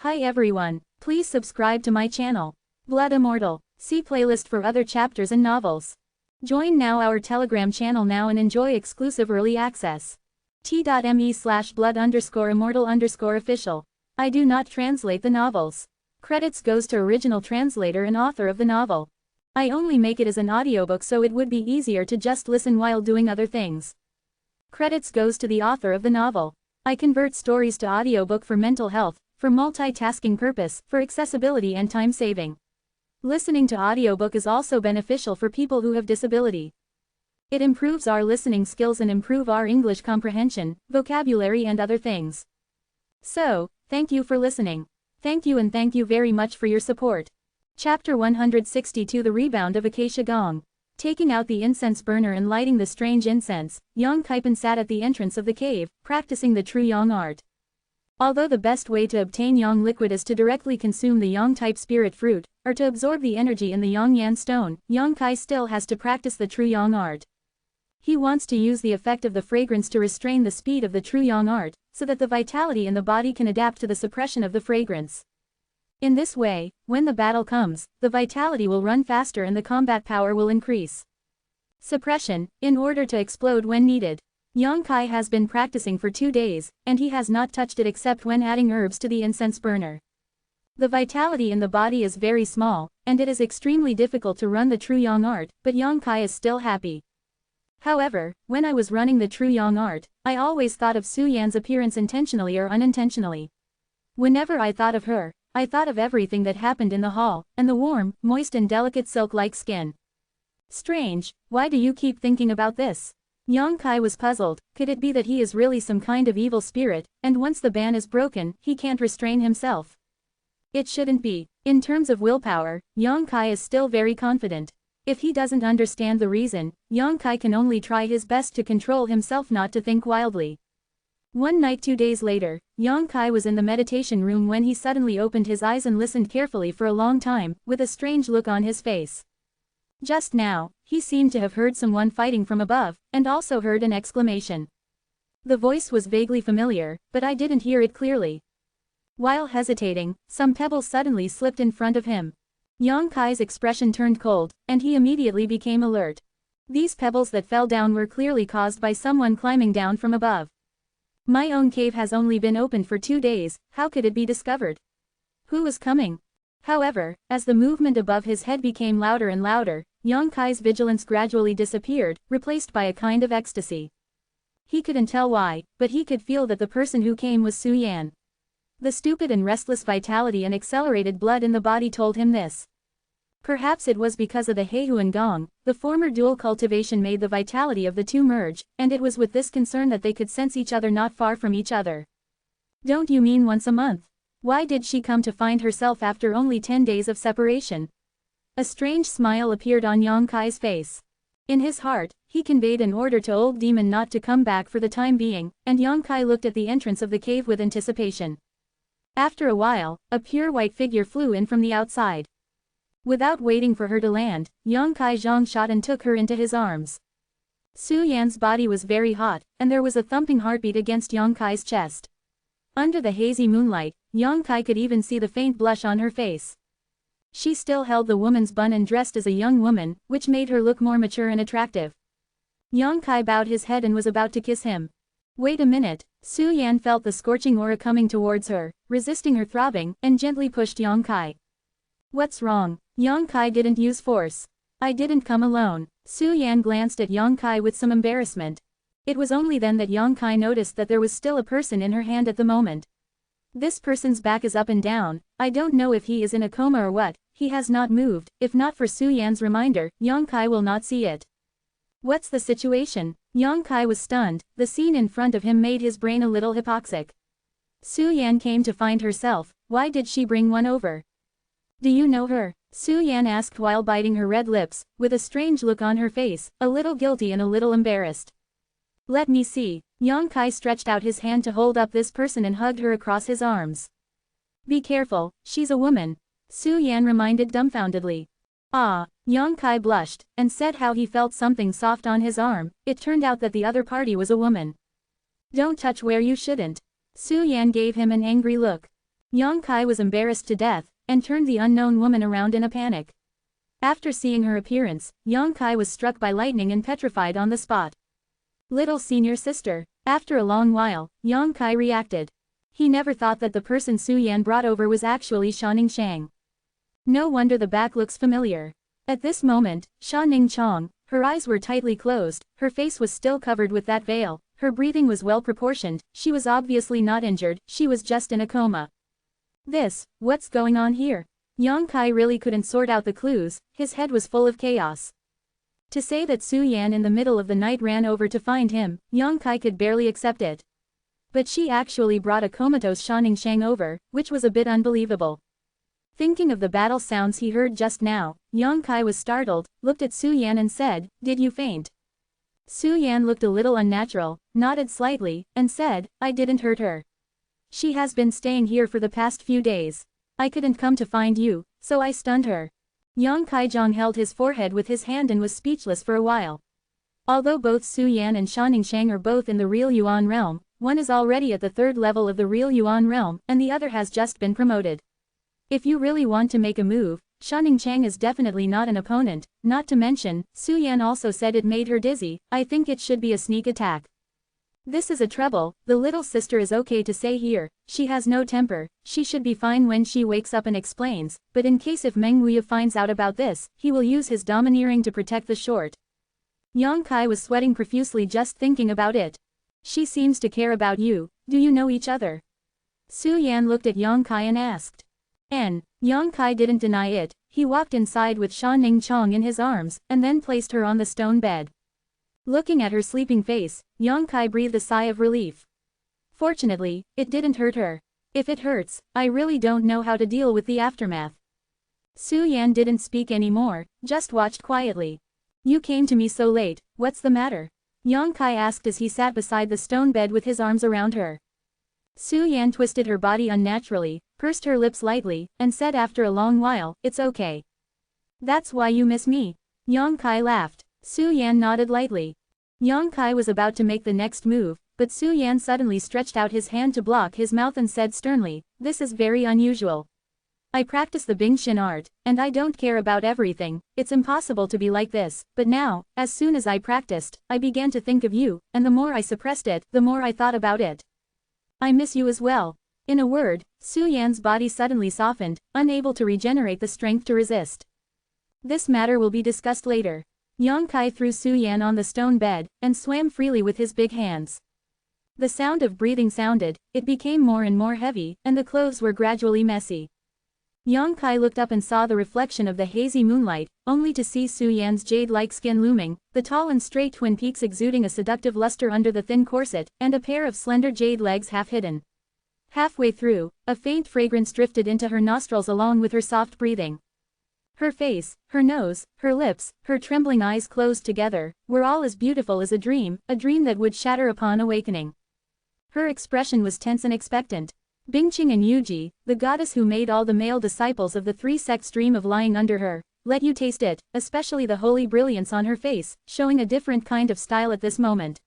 Hi everyone, please subscribe to my channel. Blood Immortal. See playlist for other chapters and novels. Join now our Telegram channel now and enjoy exclusive early access. t.me/blood_immortal_official. I do not translate the novels. Credits goes to original translator and author of the novel. I only make it as an audiobook so it would be easier to just listen while doing other things. Credits goes to the author of the novel. I convert stories to audiobook for mental health, for multitasking purpose, for accessibility and time saving. Listening to audiobook is also beneficial for people who have disability. It improves our listening skills and improve our English comprehension, vocabulary and other things. So, thank you for listening. Thank you and thank you very much for your support. Chapter 162 The Rebound of Acacia Gong. Taking out the incense burner and lighting the strange incense, Yang Kaipan sat at the entrance of the cave, practicing the true Yang art. Although the best way to obtain Yang liquid is to directly consume the Yang-type spirit fruit, or to absorb the energy in the Yang-Yan stone, Yang Kai still has to practice the true Yang art. He wants to use the effect of the fragrance to restrain the speed of the true Yang art, so that the vitality in the body can adapt to the suppression of the fragrance. In this way, when the battle comes, the vitality will run faster and the combat power will increase. Suppression, in order to explode when needed. Yang Kai has been practicing for 2 days, and he has not touched it except when adding herbs to the incense burner. The vitality in the body is very small, and it is extremely difficult to run the true Yang art, but Yang Kai is still happy. However, when I was running the true Yang art, I always thought of Su Yan's appearance intentionally or unintentionally. Whenever I thought of her, I thought of everything that happened in the hall, and the warm, moist and delicate silk-like skin. Strange, why do you keep thinking about this? Yang Kai was puzzled. Could it be that he is really some kind of evil spirit, and once the ban is broken, he can't restrain himself? It shouldn't be. In terms of willpower, Yang Kai is still very confident. If he doesn't understand the reason, Yang Kai can only try his best to control himself not to think wildly. One night 2 days later, Yang Kai was in the meditation room when he suddenly opened his eyes and listened carefully for a long time, with a strange look on his face. Just now, he seemed to have heard someone fighting from above, and also heard an exclamation. The voice was vaguely familiar, but I didn't hear it clearly. While hesitating, some pebbles suddenly slipped in front of him. Yang Kai's expression turned cold, and he immediately became alert. These pebbles that fell down were clearly caused by someone climbing down from above. My own cave has only been opened for 2 days, how could it be discovered? Who was coming? However, as the movement above his head became louder and louder, Yang Kai's vigilance gradually disappeared, replaced by a kind of ecstasy. He couldn't tell why, but he could feel that the person who came was Su Yan. The stupid and restless vitality and accelerated blood in the body told him this. Perhaps it was because of the Heihu and Gong, the former dual cultivation made the vitality of the two merge, and it was with this concern that they could sense each other not far from each other. Don't you mean once a month? Why did she come to find herself after only 10 days of separation? A strange smile appeared on Yang Kai's face. In his heart, he conveyed an order to old demon not to come back for the time being, and Yang Kai looked at the entrance of the cave with anticipation. After a while, a pure white figure flew in from the outside. Without waiting for her to land, Yang Kai zhong shot and took her into his arms. Su Yan's body was very hot, and there was a thumping heartbeat against Yang Kai's chest. Under the hazy moonlight, Yang Kai could even see the faint blush on her face. She still held the woman's bun and dressed as a young woman, which made her look more mature and attractive. Yang Kai bowed his head and was about to kiss him. Wait a minute, Su Yan felt the scorching aura coming towards her, resisting her throbbing, and gently pushed Yang Kai. What's wrong? Yang Kai didn't use force. I didn't come alone. Su Yan glanced at Yang Kai with some embarrassment. It was only then that Yang Kai noticed that there was still a person in her hand at the moment. This person's back is up and down, I don't know if he is in a coma or what, he has not moved, if not for Su Yan's reminder, Yang Kai will not see it. What's the situation? Yang Kai was stunned, the scene in front of him made his brain a little hypoxic. Su Yan came to find herself, why did she bring one over? Do you know her? Su Yan asked while biting her red lips, with a strange look on her face, a little guilty and a little embarrassed. Let me see. Yang Kai stretched out his hand to hold up this person and hugged her across his arms. Be careful, she's a woman. Su Yan reminded dumbfoundedly. Ah, Yang Kai blushed, and said how he felt something soft on his arm. It turned out that the other party was a woman. Don't touch where you shouldn't. Su Yan gave him an angry look. Yang Kai was embarrassed to death, and turned the unknown woman around in a panic. After seeing her appearance, Yang Kai was struck by lightning and petrified on the spot. Little senior sister. After a long while, Yang Kai reacted. He never thought that the person Su Yan brought over was actually Sha Ningxiang. No wonder the back looks familiar. At this moment, Sha Ningxiang, her eyes were tightly closed, her face was still covered with that veil, her breathing was well proportioned, she was obviously not injured, she was just in a coma. What's going on here? Yang Kai really couldn't sort out the clues, his head was full of chaos. To say that Su Yan in the middle of the night ran over to find him, Yang Kai could barely accept it. But she actually brought a comatose Sha Ningxiang over, which was a bit unbelievable. Thinking of the battle sounds he heard just now, Yang Kai was startled, looked at Su Yan and said, "Did you faint?" Su Yan looked a little unnatural, nodded slightly, and said, "I didn't hurt her. She has been staying here for the past few days. I couldn't come to find you, so I stunned her." Yang Kaizhong held his forehead with his hand and was speechless for a while. Although both Su Yan and Sha Ningxiang are both in the real Yuan realm, one is already at the third level of the real Yuan realm, and the other has just been promoted. If you really want to make a move, Sha Ningxiang is definitely not an opponent, not to mention, Su Yan also said it made her dizzy. I think it should be a sneak attack. This is a trouble, the little sister is okay to say here, she has no temper, she should be fine when she wakes up and explains, but in case if Meng Wuya finds out about this, he will use his domineering to protect the short. Yang Kai was sweating profusely just thinking about it. She seems to care about you, do you know each other? Su Yan looked at Yang Kai and asked. Yang Kai didn't deny it, he walked inside with Sha Ningxiang in his arms, and then placed her on the stone bed. Looking at her sleeping face, Yang Kai breathed a sigh of relief. Fortunately, it didn't hurt her. If it hurts, I really don't know how to deal with the aftermath. Su Yan didn't speak anymore, just watched quietly. You came to me so late, what's the matter? Yang Kai asked as he sat beside the stone bed with his arms around her. Su Yan twisted her body unnaturally, pursed her lips lightly, and said after a long while, "It's okay." That's why you miss me? Yang Kai laughed. Su Yan nodded lightly. Yang Kai was about to make the next move, but Su Yan suddenly stretched out his hand to block his mouth and said sternly, "This is very unusual. I practice the Bingxin art, and I don't care about everything, it's impossible to be like this, but now, as soon as I practiced, I began to think of you, and the more I suppressed it, the more I thought about it. I miss you as well." In a word, Su Yan's body suddenly softened, unable to regenerate the strength to resist. This matter will be discussed later. Yang Kai threw Su Yan on the stone bed, and swam freely with his big hands. The sound of breathing sounded, it became more and more heavy, and the clothes were gradually messy. Yang Kai looked up and saw the reflection of the hazy moonlight, only to see Su Yan's jade-like skin looming, the tall and straight twin peaks exuding a seductive luster under the thin corset, and a pair of slender jade legs half hidden. Halfway through, a faint fragrance drifted into her nostrils along with her soft breathing. Her face, her nose, her lips, her trembling eyes closed together, were all as beautiful as a dream that would shatter upon awakening. Her expression was tense and expectant. Bingqing and Yuji, the goddess who made all the male disciples of the three sects dream of lying under her, let you taste it, especially the holy brilliance on her face, showing a different kind of style at this moment.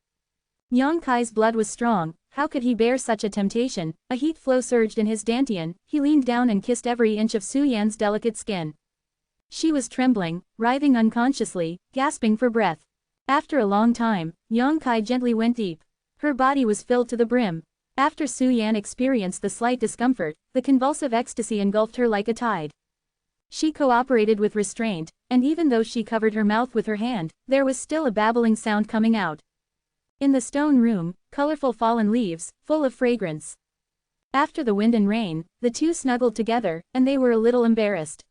Yang Kai's blood was strong, how could he bear such a temptation? A heat flow surged in his dantian, he leaned down and kissed every inch of Su Yan's delicate skin. She was trembling, writhing unconsciously, gasping for breath. After a long time, Yang Kai gently went deep. Her body was filled to the brim. After Su Yan experienced the slight discomfort, the convulsive ecstasy engulfed her like a tide. She cooperated with restraint, and even though she covered her mouth with her hand, there was still a babbling sound coming out. In the stone room, colorful fallen leaves, full of fragrance. After the wind and rain, the two snuggled together, and they were a little embarrassed.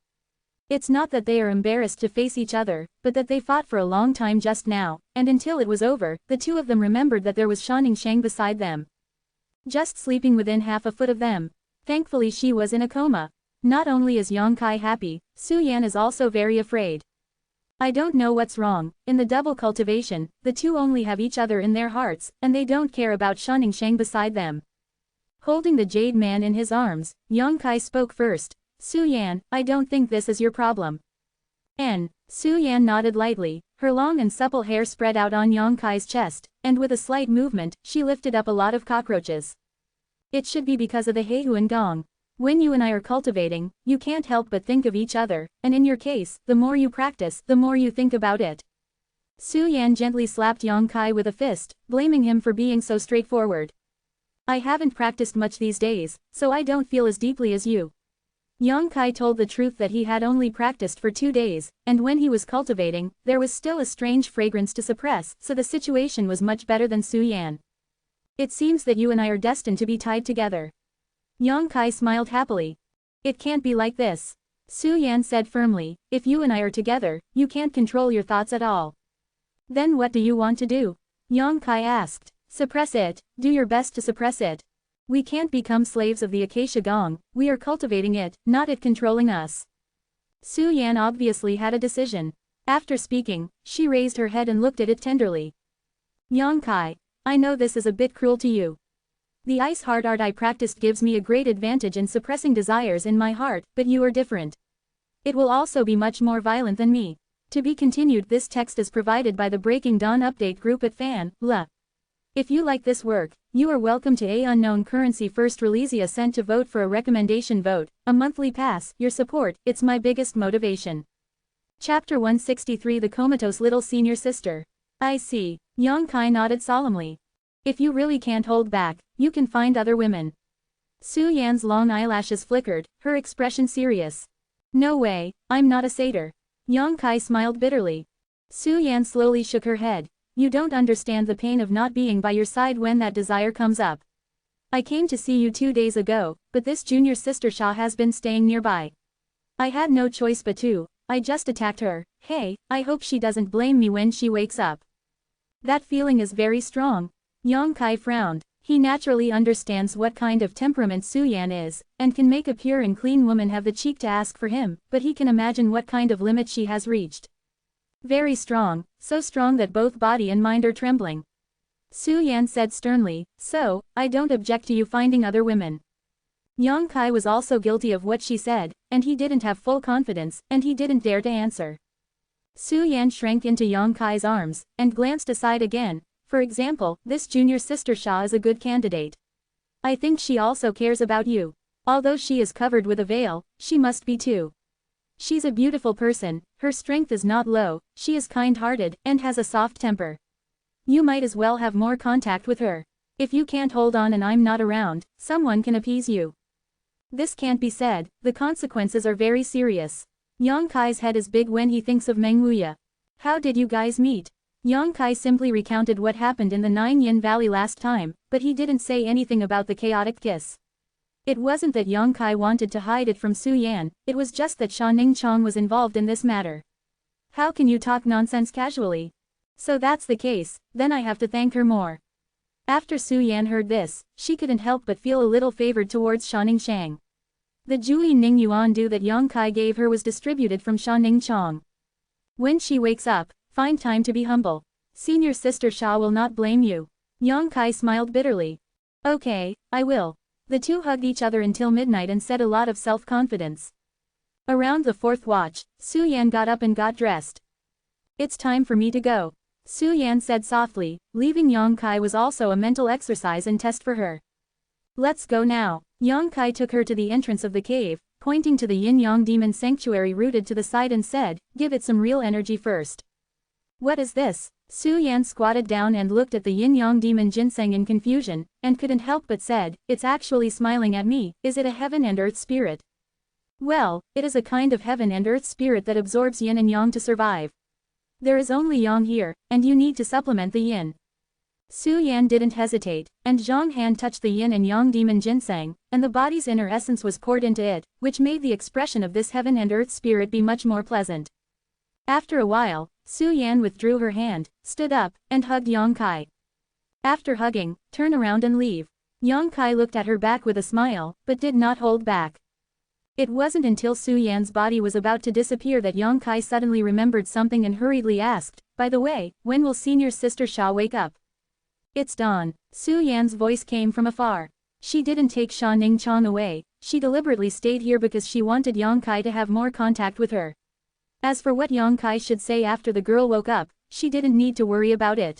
It's not that they are embarrassed to face each other, but that they fought for a long time just now, and until it was over, the two of them remembered that there was Sha Ningxiang beside them. Just sleeping within half a foot of them. Thankfully she was in a coma. Not only is Yang Kai happy, Su Yan is also very afraid. I don't know what's wrong, in the double cultivation, the two only have each other in their hearts, and they don't care about Sha Ningxiang beside them. Holding the jade man in his arms, Yang Kai spoke first. Su Yan, I don't think this is your problem. Su Yan nodded lightly, her long and supple hair spread out on Yang Kai's chest, and with a slight movement, she lifted up a lot of cockroaches. It should be because of the Heihuan Gong. When you and I are cultivating, you can't help but think of each other, and in your case, the more you practice, the more you think about it. Su Yan gently slapped Yang Kai with a fist, blaming him for being so straightforward. I haven't practiced much these days, so I don't feel as deeply as you. Yang Kai told the truth that he had only practiced for 2 days, and when he was cultivating, there was still a strange fragrance to suppress, so the situation was much better than Su Yan. It seems that you and I are destined to be tied together. Yang Kai smiled happily. It can't be like this. Su Yan said firmly, if you and I are together, you can't control your thoughts at all. Then what do you want to do? Yang Kai asked. Suppress it, do your best to suppress it. We can't become slaves of the acacia gong, we are cultivating it, not it controlling us. Su Yan obviously had a decision. After speaking, she raised her head and looked at it tenderly. Yang Kai, I know this is a bit cruel to you. The ice heart art I practiced gives me a great advantage in suppressing desires in my heart, but you are different. It will also be much more violent than me. To be continued. This text is provided by the Breaking Dawn update group at vansh.saran. If you like this work, you are welcome to a unknown currency first release a cent to vote for a recommendation vote, a monthly pass, your support, it's my biggest motivation. Chapter 163 The Comatose Little Senior Sister. I see. Yang Kai nodded solemnly. If you really can't hold back, you can find other women. Su Yan's long eyelashes flickered, her expression serious. No way, I'm not a satyr. Yang Kai smiled bitterly. Su Yan slowly shook her head. You don't understand the pain of not being by your side when that desire comes up. I came to see you 2 days ago, but this junior sister Sha has been staying nearby. I had no choice but to. I just attacked her. Hey, I hope she doesn't blame me when she wakes up. That feeling is very strong. Yang Kai frowned. He naturally understands what kind of temperament Su Yan is, and can make a pure and clean woman have the cheek to ask for him, but he can imagine what kind of limit she has reached. Very strong, so strong that both body and mind are trembling. Su Yan said sternly, so, I don't object to you finding other women. Yang Kai was also guilty of what she said, and he didn't have full confidence, and he didn't dare to answer. Su Yan shrank into Yang Kai's arms, and glanced aside again. For example, this junior sister Sha is a good candidate. I think she also cares about you. Although she is covered with a veil, she must be too. She's a beautiful person, her strength is not low, she is kind-hearted, and has a soft temper. You might as well have more contact with her. If you can't hold on and I'm not around, someone can appease you. This can't be said, the consequences are very serious. Yang Kai's head is big when he thinks of Meng Wuya. How did you guys meet? Yang Kai simply recounted what happened in the Nine Yin Valley last time, but he didn't say anything about the chaotic kiss. It wasn't that Yang Kai wanted to hide it from Su Yan, it was just that Sha Ningqiang was involved in this matter. How can you talk nonsense casually? So that's the case, then I have to thank her more. After Su Yan heard this, she couldn't help but feel a little favored towards Sha Ningqiang. The Jui Ning Yuan due that Yang Kai gave her was distributed from Sha Ningqiang. When she wakes up, find time to be humble. Senior sister Sha will not blame you. Yang Kai smiled bitterly. Okay, I will. The two hugged each other until midnight and said a lot of self-confidence. Around the 4th watch, Su Yan got up and got dressed. It's time for me to go. Su Yan said softly, leaving Yang Kai was also a mental exercise and test for her. Let's go now. Yang Kai took her to the entrance of the cave, pointing to the yin-yang demon sanctuary rooted to the side and said, give it some real energy first. What is this? Su Yan squatted down and looked at the yin-yang demon ginseng in confusion, and couldn't help but said, it's actually smiling at me, is it a heaven and earth spirit? Well, it is a kind of heaven and earth spirit that absorbs yin and yang to survive. There is only yang here, and you need to supplement the yin. Su Yan didn't hesitate, and Zhang Han touched the yin and yang demon ginseng, and the body's inner essence was poured into it, which made the expression of this heaven and earth spirit be much more pleasant. After a while, Su Yan withdrew her hand, stood up, and hugged Yang Kai. After hugging, turn around and leave. Yang Kai looked at her back with a smile, but did not hold back. It wasn't until Su Yan's body was about to disappear that Yang Kai suddenly remembered something and hurriedly asked, by the way, when will senior sister Sha wake up? It's dawn. Su Yan's voice came from afar. She didn't take Sha Ningqiang away, she deliberately stayed here because she wanted Yang Kai to have more contact with her. As for what Yang Kai should say after the girl woke up, she didn't need to worry about it.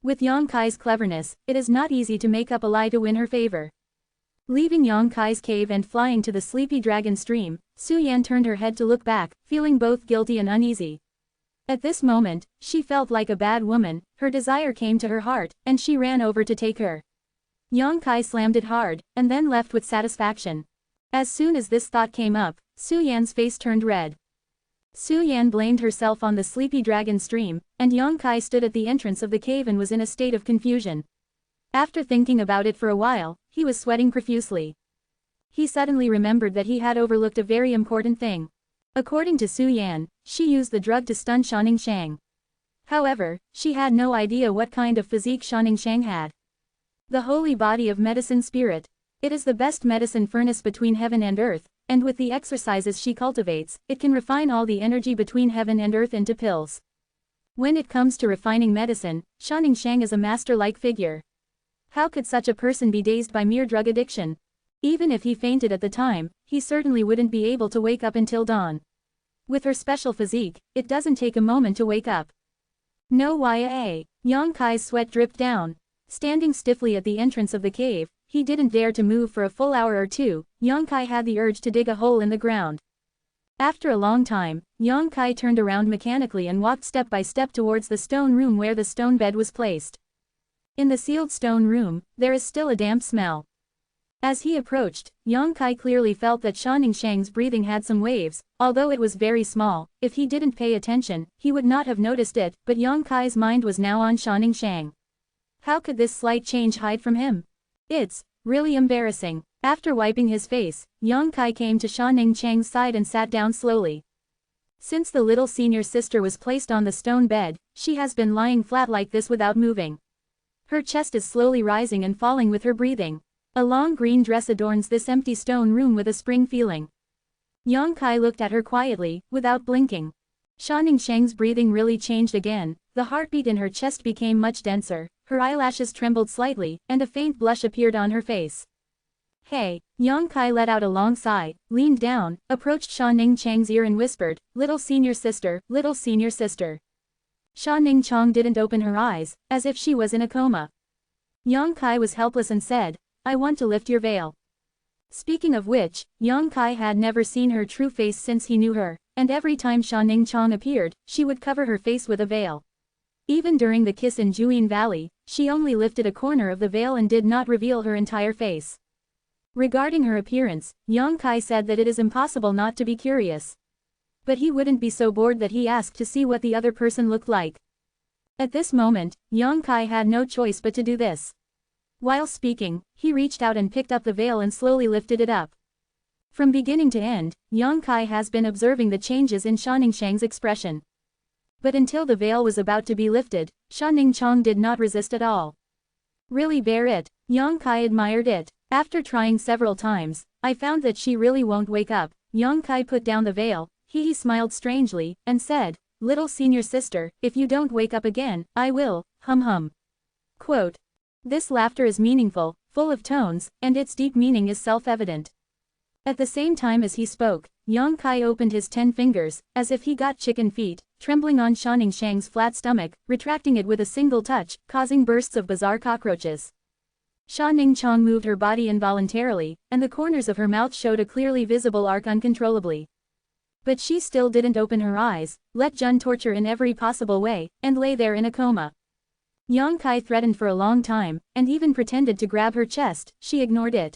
With Yang Kai's cleverness, it is not easy to make up a lie to win her favor. Leaving Yang Kai's cave and flying to the sleepy dragon stream, Su Yan turned her head to look back, feeling both guilty and uneasy. At this moment, she felt like a bad woman, her desire came to her heart, and she ran over to take her. Yang Kai slammed it hard, and then left with satisfaction. As soon as this thought came up, Su Yan's face turned red. Su Yan blamed herself on the sleepy dragon stream, and Yang Kai stood at the entrance of the cave and was in a state of confusion. After thinking about it for a while, he was sweating profusely. He suddenly remembered that he had overlooked a very important thing. According to Su Yan, she used the drug to stun Shanning Shang. However, she had no idea what kind of physique Shanning Shang had. The holy body of medicine spirit. It is the best medicine furnace between heaven and earth, and with the exercises she cultivates, it can refine all the energy between heaven and earth into pills. When it comes to refining medicine, Shanning Shang is a master-like figure. How could such a person be dazed by mere drug addiction? Even if he fainted at the time, he certainly wouldn't be able to wake up until dawn. With her special physique, it doesn't take a moment to wake up. No way. Yang Kai's sweat dripped down. Standing stiffly at the entrance of the cave, he didn't dare to move for a full hour or two. Yang Kai had the urge to dig a hole in the ground. After a long time, Yang Kai turned around mechanically and walked step by step towards the stone room where the stone bed was placed. In the sealed stone room, there is still a damp smell. As he approached, Yang Kai clearly felt that Shanning Shang's breathing had some waves, although it was very small. If he didn't pay attention, he would not have noticed it, but Yang Kai's mind was now on Shanning Shang. How could this slight change hide from him? It's really embarrassing. After wiping his face, Yang Kai came to Shanning Shang's side and sat down slowly. Since the little senior sister was placed on the stone bed, she has been lying flat like this without moving. Her chest is slowly rising and falling with her breathing. A long green dress adorns this empty stone room with a spring feeling. Yang Kai looked at her quietly, without blinking. Shanning Shang's breathing really changed again, the heartbeat in her chest became much denser, her eyelashes trembled slightly, and a faint blush appeared on her face. Hey! Yang Kai let out a long sigh, leaned down, approached Shanning Shang's ear and whispered, "Little senior sister, little senior sister." Shanning Shang didn't open her eyes, as if she was in a coma. Yang Kai was helpless and said, "I want to lift your veil." Speaking of which, Yang Kai had never seen her true face since he knew her, and every time Shanning Shang appeared, she would cover her face with a veil. Even during the kiss in Juyin Valley, she only lifted a corner of the veil and did not reveal her entire face. Regarding her appearance, Yang Kai said that it is impossible not to be curious. But he wouldn't be so bored that he asked to see what the other person looked like. At this moment, Yang Kai had no choice but to do this. While speaking, he reached out and picked up the veil and slowly lifted it up. From beginning to end, Yang Kai has been observing the changes in Shanning Shang's expression. But until the veil was about to be lifted, Shanning Shang did not resist at all. "Really bear it." Yang Kai admired it. After trying several times, I found that she really won't wake up. Yang Kai put down the veil, he smiled strangely, and said, "Little senior sister, if you don't wake up again, I will, hum. Quote. This laughter is meaningful, full of tones, and its deep meaning is self-evident. At the same time as he spoke, Yang Kai opened his 10 fingers, as if he got chicken feet, trembling on Shanning Shang's flat stomach, retracting it with a single touch, causing bursts of bizarre cockroaches. Shanning Shang moved her body involuntarily, and the corners of her mouth showed a clearly visible arc uncontrollably. But she still didn't open her eyes, let Jun torture in every possible way, and lay there in a coma. Yang Kai threatened for a long time, and even pretended to grab her chest. She ignored it.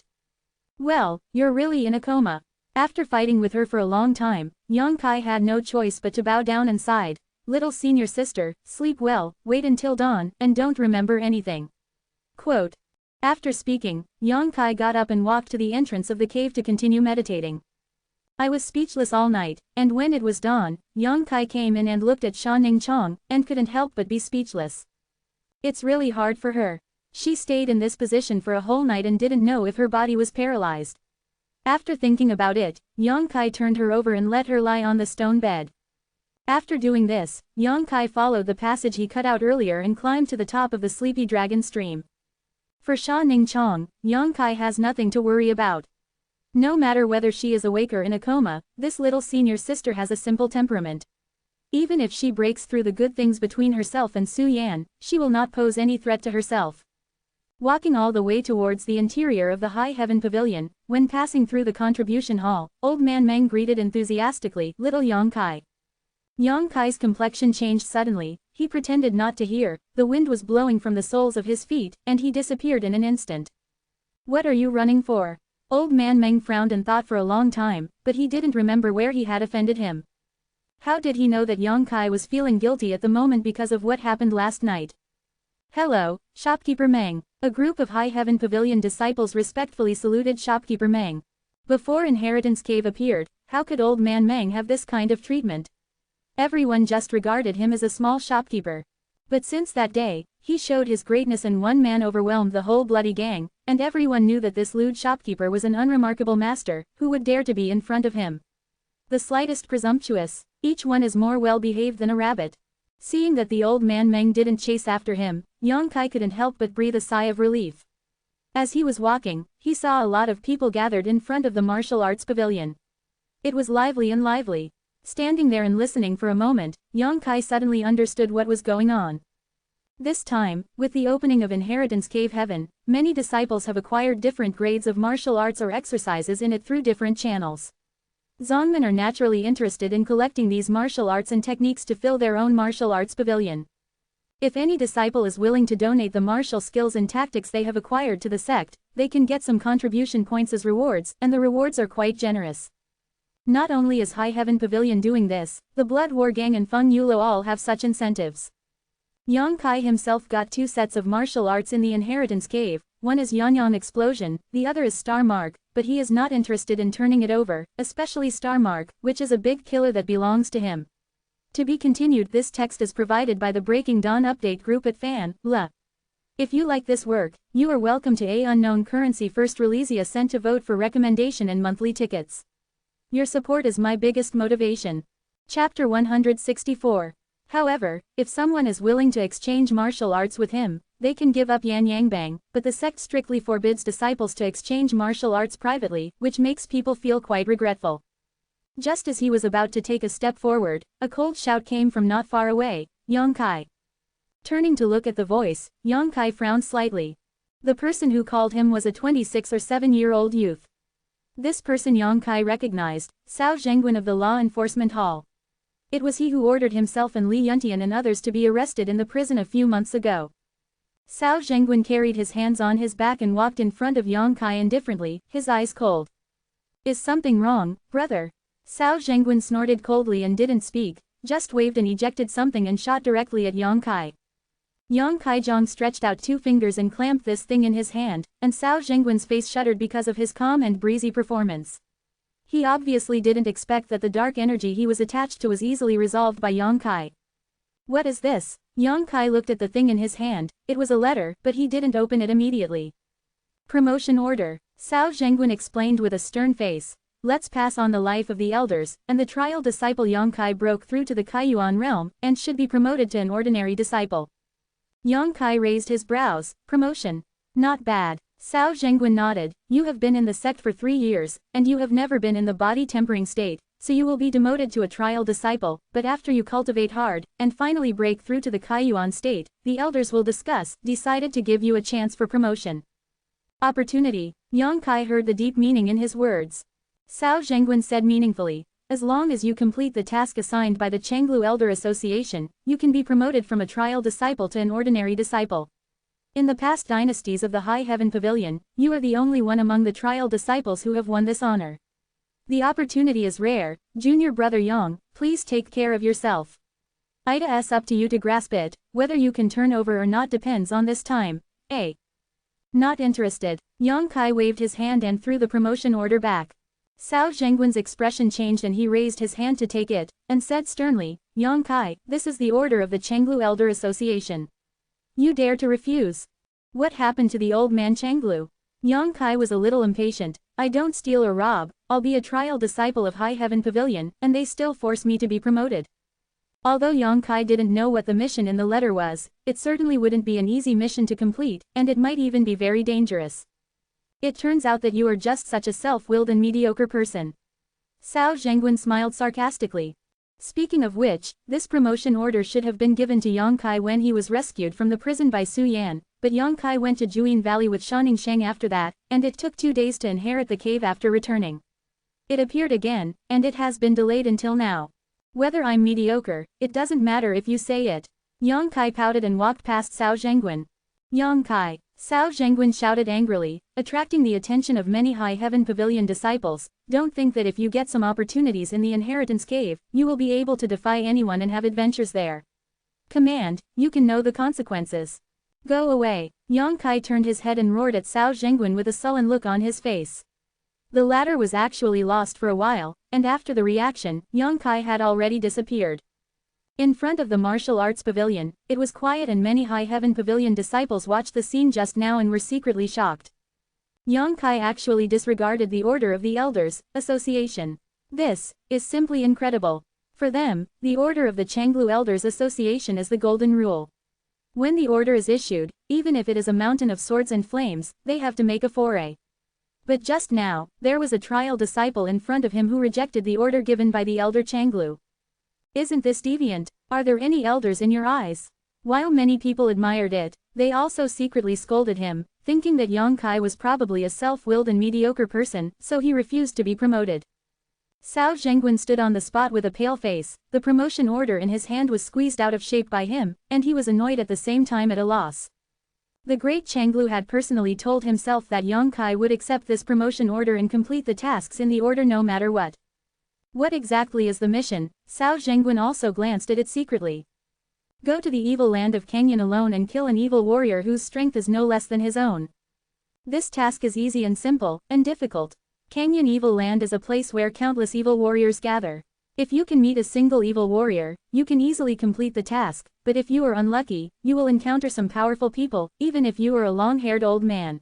"Well, you're really in a coma." After fighting with her for a long time, Yang Kai had no choice but to bow down and sighed, "Little senior sister, sleep well, wait until dawn, and don't remember anything." Quote. After speaking, Yang Kai got up and walked to the entrance of the cave to continue meditating. I was speechless all night, and when it was dawn, Yang Kai came in and looked at Shanning Shang, and couldn't help but be speechless. It's really hard for her. She stayed in this position for a whole night and didn't know if her body was paralyzed. After thinking about it, Yang Kai turned her over and let her lie on the stone bed. After doing this, Yang Kai followed the passage he cut out earlier and climbed to the top of the sleepy dragon stream. For Shanning Shang, Yang Kai has nothing to worry about. No matter whether she is awake or in a coma, this little senior sister has a simple temperament. Even if she breaks through the good things between herself and Su Yan, she will not pose any threat to herself. Walking all the way towards the interior of the High Heaven Pavilion, when passing through the contribution hall, Old Man Meng greeted enthusiastically little Yang Kai. Yang Kai's complexion changed suddenly, he pretended not to hear, the wind was blowing from the soles of his feet, and he disappeared in an instant. What are you running for? Old Man Meng frowned and thought for a long time, but he didn't remember where he had offended him. How did he know that Yang Kai was feeling guilty at the moment because of what happened last night? Hello, Shopkeeper Meng. A group of High Heaven Pavilion disciples respectfully saluted Shopkeeper Meng. Before Inheritance Cave appeared, how could Old Man Meng have this kind of treatment? Everyone just regarded him as a small shopkeeper. But since that day, he showed his greatness and one man overwhelmed the whole bloody gang, and everyone knew that this lewd shopkeeper was an unremarkable master, who would dare to be in front of him. The slightest presumptuous, each one is more well-behaved than a rabbit. Seeing that the Old Man Meng didn't chase after him, Yang Kai couldn't help but breathe a sigh of relief. As he was walking, he saw a lot of people gathered in front of the martial arts pavilion. It was lively and lively. Standing there and listening for a moment, Yang Kai suddenly understood what was going on. This time, with the opening of Inheritance Cave Heaven, many disciples have acquired different grades of martial arts or exercises in it through different channels. Zongmen are naturally interested in collecting these martial arts and techniques to fill their own martial arts pavilion. If any disciple is willing to donate the martial skills and tactics they have acquired to the sect, they can get some contribution points as rewards, and the rewards are quite generous. Not only is High Heaven Pavilion doing this, the Blood War Gang and Feng Yulo all have such incentives. Yang Kai himself got 2 sets of martial arts in the Inheritance Cave, one is Yanyang Explosion, the other is Star Mark, but he is not interested in turning it over, especially Star Mark, which is a big killer that belongs to him. To be continued. This text is provided by the Breaking Dawn update group at fan.la. If you like this work, you are welcome to a unknown currency first release a cent to vote for recommendation and monthly tickets. Your support is my biggest motivation. Chapter 164. However, if someone is willing to exchange martial arts with him, they can give up Yan Yang Bang, but the sect strictly forbids disciples to exchange martial arts privately, which makes people feel quite regretful. Just as he was about to take a step forward, a cold shout came from not far away, Yang Kai. Turning to look at the voice, Yang Kai frowned slightly. The person who called him was a 26 or 7-year-old youth. This person Yang Kai recognized, Cao Zhenguan of the Law Enforcement Hall. It was he who ordered himself and Li Yuntian and others to be arrested in the prison a few months ago. Cao Zhenguan carried his hands on his back and walked in front of Yang Kai indifferently, his eyes cold. Is something wrong, brother? Cao Zhenguan snorted coldly and didn't speak, just waved and ejected something and shot directly at Yang Kai. Yang Kaijong stretched out 2 fingers and clamped this thing in his hand, and Cao Zhenguan's face shuddered because of his calm and breezy performance. He obviously didn't expect that the dark energy he was attached to was easily resolved by Yang Kai. What is this? Yang Kai looked at the thing in his hand, it was a letter, but he didn't open it immediately. Promotion order, Cao Zhenguan explained with a stern face. Let's pass on the life of the elders, and the trial disciple Yang Kai broke through to the Kaiyuan realm, and should be promoted to an ordinary disciple. Yang Kai raised his brows, promotion. Not bad. Cao Zhenguan nodded, you have been in the sect for 3 years, and you have never been in the body tempering state, so you will be demoted to a trial disciple, but after you cultivate hard, and finally break through to the Kaiyuan state, the elders will decided to give you a chance for promotion. Opportunity. Yang Kai heard the deep meaning in his words. Cao Zhenguan said meaningfully, as long as you complete the task assigned by the Chenglu Elder Association, you can be promoted from a trial disciple to an ordinary disciple. In the past dynasties of the High Heaven Pavilion, you are the only one among the trial disciples who have won this honor. The opportunity is rare, junior brother Yang, please take care of yourself. It's up to you to grasp it, whether you can turn over or not depends on this time. Not interested. Yang Kai waved his hand and threw the promotion order back. Cao Zhenguan's expression changed and he raised his hand to take it, and said sternly, Yang Kai, this is the order of the Chenglu Elder Association. You dare to refuse? What happened to the old man Chenglu? Yang Kai was a little impatient. I don't steal or rob, I'll be a trial disciple of High Heaven Pavilion, and they still force me to be promoted. Although Yang Kai didn't know what the mission in the letter was, it certainly wouldn't be an easy mission to complete, and it might even be very dangerous. It turns out that you are just such a self-willed and mediocre person. Cao Zhenguan smiled sarcastically. Speaking of which, this promotion order should have been given to Yang Kai when he was rescued from the prison by Su Yan, but Yang Kai went to Juyin Valley with Shang after that, and it took 2 days to inherit the cave after returning. It appeared again, and it has been delayed until now. Whether I'm mediocre, it doesn't matter if you say it. Yang Kai pouted and walked past Cao Zhenguan. Yang Kai. Cao Zhenguan shouted angrily, attracting the attention of many High Heaven Pavilion disciples. Don't think that if you get some opportunities in the Inheritance Cave, you will be able to defy anyone and have adventures there. Command, you can know the consequences. Go away. Yang Kai turned his head and roared at Cao Zhenguan with a sullen look on his face. The latter was actually lost for a while, and after the reaction, Yang Kai had already disappeared. In front of the martial arts pavilion, it was quiet and many High Heaven Pavilion disciples watched the scene just now and were secretly shocked. Yang Kai actually disregarded the Order of the Elders Association. This is simply incredible. For them, the Order of the Changlu Elders Association is the golden rule. When the order is issued, even if it is a mountain of swords and flames, they have to make a foray. But just now, there was a trial disciple in front of him who rejected the order given by the Elder Changlu. Isn't this deviant? Are there any elders in your eyes? While many people admired it, they also secretly scolded him, thinking that Yang Kai was probably a self-willed and mediocre person, so he refused to be promoted. Cao Zhenguan stood on the spot with a pale face. The promotion order in his hand was squeezed out of shape by him, and he was annoyed at the same time at a loss. The great Changlu had personally told himself that Yang Kai would accept this promotion order and complete the tasks in the order no matter what. What exactly is the mission? Cao Zhenguan also glanced at it secretly. Go to the evil land of Canyon alone and kill an evil warrior whose strength is no less than his own. This task is easy and simple, and difficult. Canyon Evil Land is a place where countless evil warriors gather. If you can meet a single evil warrior, you can easily complete the task, but if you are unlucky, you will encounter some powerful people, even if you are a long-haired old man.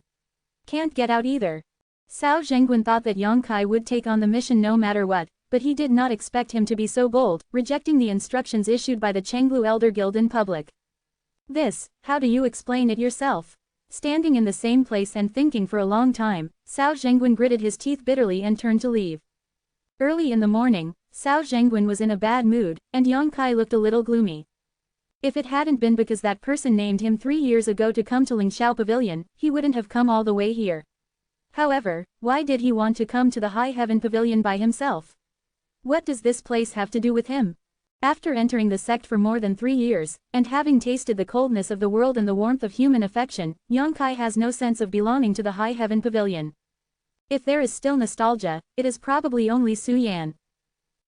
Can't get out either. Cao Zhenguan thought that Yang Kai would take on the mission no matter what, but he did not expect him to be so bold, rejecting the instructions issued by the Changlu Elder Guild in public. This, how do you explain it yourself? Standing in the same place and thinking for a long time, Cao Zhenguan gritted his teeth bitterly and turned to leave. Early in the morning, Cao Zhenguan was in a bad mood, and Yang Kai looked a little gloomy. If it hadn't been because that person named him 3 years ago to come to Lingxiao Pavilion, he wouldn't have come all the way here. However, why did he want to come to the High Heaven Pavilion by himself? What does this place have to do with him? After entering the sect for more than 3 years, and having tasted the coldness of the world and the warmth of human affection, Yang Kai has no sense of belonging to the High Heaven Pavilion. If there is still nostalgia, it is probably only Su Yan.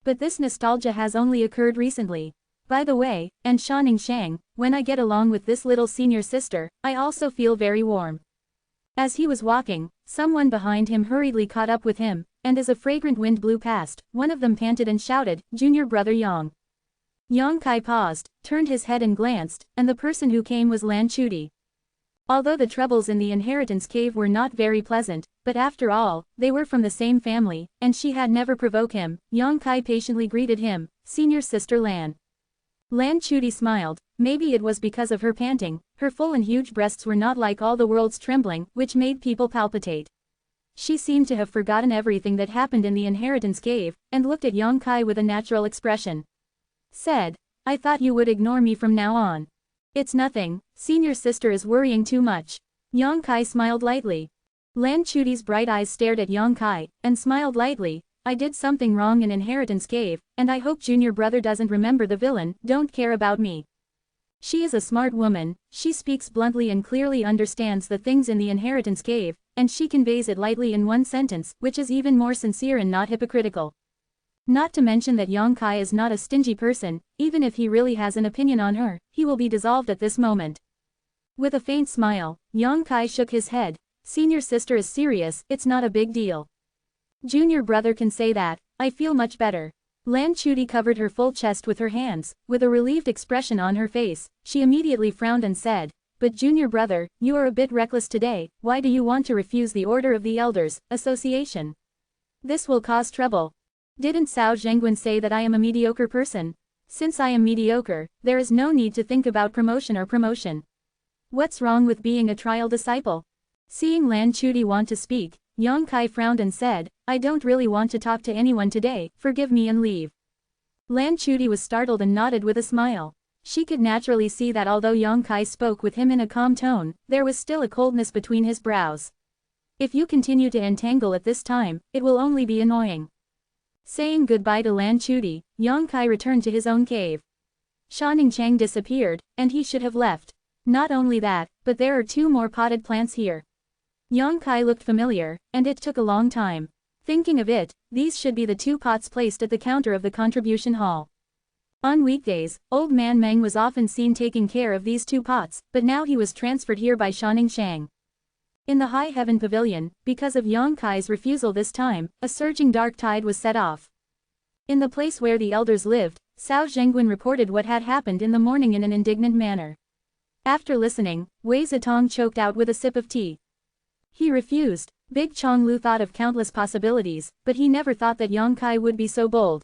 But this nostalgia has only occurred recently. By the way, and Shanning Shang, when I get along with this little senior sister, I also feel very warm. As he was walking, someone behind him hurriedly caught up with him, and as a fragrant wind blew past, one of them panted and shouted, "Junior brother Yang." Yang Kai paused, turned his head and glanced, and the person who came was Lan Chuti. Although the troubles in the Inheritance Cave were not very pleasant, but after all, they were from the same family, and she had never provoked him, Yang Kai patiently greeted him, "Senior sister Lan." Lan Chuti smiled. Maybe it was because of her panting, her full and huge breasts were not like all the world's trembling, which made people palpitate. She seemed to have forgotten everything that happened in the Inheritance Cave, and looked at Yang Kai with a natural expression. Said, "I thought you would ignore me from now on." "It's nothing, senior sister is worrying too much." Yang Kai smiled lightly. Lan Chuti's bright eyes stared at Yang Kai, and smiled lightly. "I did something wrong in Inheritance Cave, and I hope junior brother doesn't remember the villain, don't care about me." She is a smart woman, she speaks bluntly and clearly understands the things in the Inheritance Cave, and she conveys it lightly in one sentence, which is even more sincere and not hypocritical. Not to mention that Yang Kai is not a stingy person, even if he really has an opinion on her, he will be dissolved at this moment. With a faint smile, Yang Kai shook his head. "Senior sister is serious, it's not a big deal. Junior brother can say that, I feel much better." Lan Chuti covered her full chest with her hands, with a relieved expression on her face. She immediately frowned and said, "But junior brother, you are a bit reckless today, why do you want to refuse the Order of the Elders Association? This will cause trouble. Didn't Cao Zhenguan say that I am a mediocre person? Since I am mediocre, there is no need to think about promotion or promotion. What's wrong with being a trial disciple?" Seeing Lan Chuti want to speak, Yang Kai frowned and said, "I don't really want to talk to anyone today, forgive me and leave." Lan Chuti was startled and nodded with a smile. She could naturally see that although Yang Kai spoke with him in a calm tone, there was still a coldness between his brows. If you continue to entangle at this time, it will only be annoying. Saying goodbye to Lan Chuti, Yang Kai returned to his own cave. Shanning Chang disappeared, and he should have left. Not only that, but there are 2 more potted plants here. Yang Kai looked familiar, and it took a long time. Thinking of it, these should be the 2 pots placed at the counter of the contribution hall. On weekdays, old man Meng was often seen taking care of these 2 pots, but now he was transferred here by Shanning Chang. In the High Heaven Pavilion, because of Yang Kai's refusal this time, a surging dark tide was set off. In the place where the elders lived, Cao Zhenguan reported what had happened in the morning in an indignant manner. After listening, Wei Zitong choked out with a sip of tea. He refused. Big Chonglu thought of countless possibilities, but he never thought that Yang Kai would be so bold.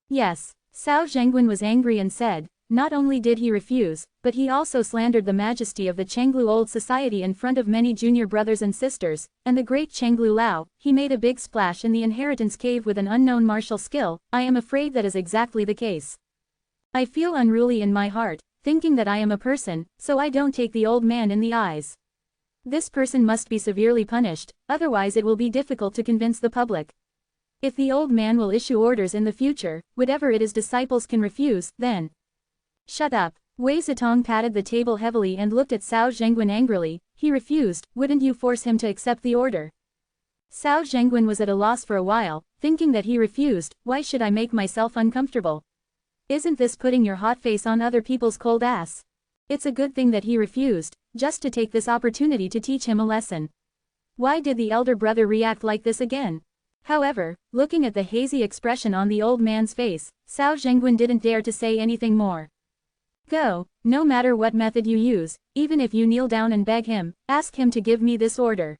Yes. Cao Zhenguan was angry and said, not only did he refuse, but he also slandered the majesty of the Chenglu old society in front of many junior brothers and sisters, and the great Chenglu Lao. He made a big splash in the inheritance cave with an unknown martial skill. I am afraid that is exactly the case. I feel unruly in my heart, thinking that I am a person, so I don't take the old man in the eyes. This person must be severely punished, otherwise it will be difficult to convince the public. If the old man will issue orders in the future, whatever it is disciples can refuse, then. Shut up. Wei Zitong patted the table heavily and looked at Cao Zhenguan angrily. He refused, wouldn't you force him to accept the order? Cao Zhenguan was at a loss for a while, thinking that he refused. Why should I make myself uncomfortable? Isn't this putting your hot face on other people's cold ass? It's a good thing that he refused, just to take this opportunity to teach him a lesson. Why did the elder brother react like this again? However, looking at the hazy expression on the old man's face, Cao Zhenguan didn't dare to say anything more. Go, no matter what method you use, even if you kneel down and beg him, ask him to give me this order.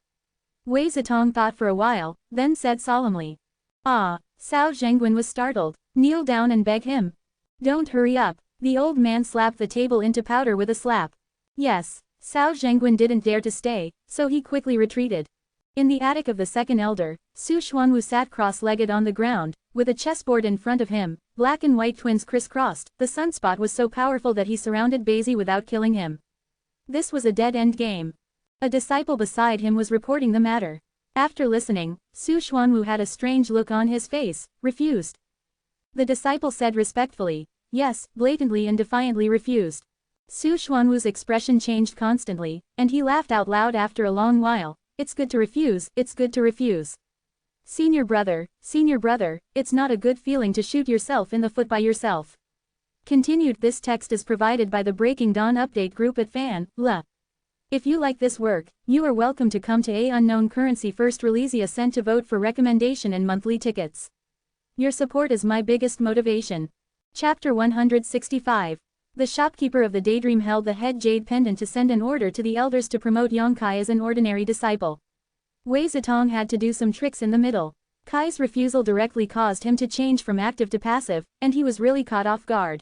Wei Zitong thought for a while, then said solemnly. Ah, Cao Zhenguan was startled. Kneel down and beg him. Don't hurry up. The old man slapped the table into powder with a slap. Yes, Cao Zhenguan didn't dare to stay, so he quickly retreated. In the attic of the second elder, Su Xuanwu sat cross-legged on the ground, with a chessboard in front of him. Black and white twins crisscrossed. The sunspot was so powerful that he surrounded Bazi without killing him. This was a dead-end game. A disciple beside him was reporting the matter. After listening, Su Xuanwu had a strange look on his face, refused. The disciple said respectfully, yes, blatantly and defiantly refused. Su Xuanwu's expression changed constantly, and he laughed out loud after a long while. It's good to refuse, it's good to refuse. Senior brother, it's not a good feeling to shoot yourself in the foot by yourself. Continued. This text is provided by the Breaking Dawn update group at Fan.la. If you like this work, you are welcome to come to A Unknown Currency First Release a cent to vote for recommendation and monthly tickets. Your support is my biggest motivation. Chapter 165. The shopkeeper of the Daydream held the head jade pendant to send an order to the elders to promote Yang Kai as an ordinary disciple. Wei Zitong had to do some tricks in the middle. Kai's refusal directly caused him to change from active to passive, and he was really caught off guard.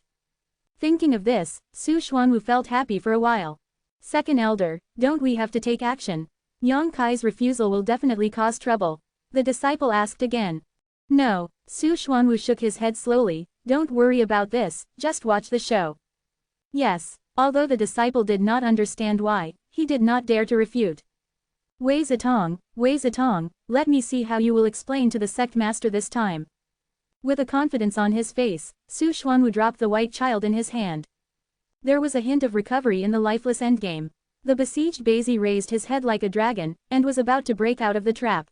Thinking of this, Su Xuanwu felt happy for a while. Second elder, don't we have to take action? Yang Kai's refusal will definitely cause trouble. The disciple asked again. No, Su Xuanwu shook his head slowly. Don't worry about this, just watch the show. Yes, although the disciple did not understand why, he did not dare to refute. Wei Zitong, let me see how you will explain to the sect master this time. With a confidence on his face, Su Xuanwu dropped the white child in his hand. There was a hint of recovery in the lifeless endgame. The besieged Bazi raised his head like a dragon, and was about to break out of the trap.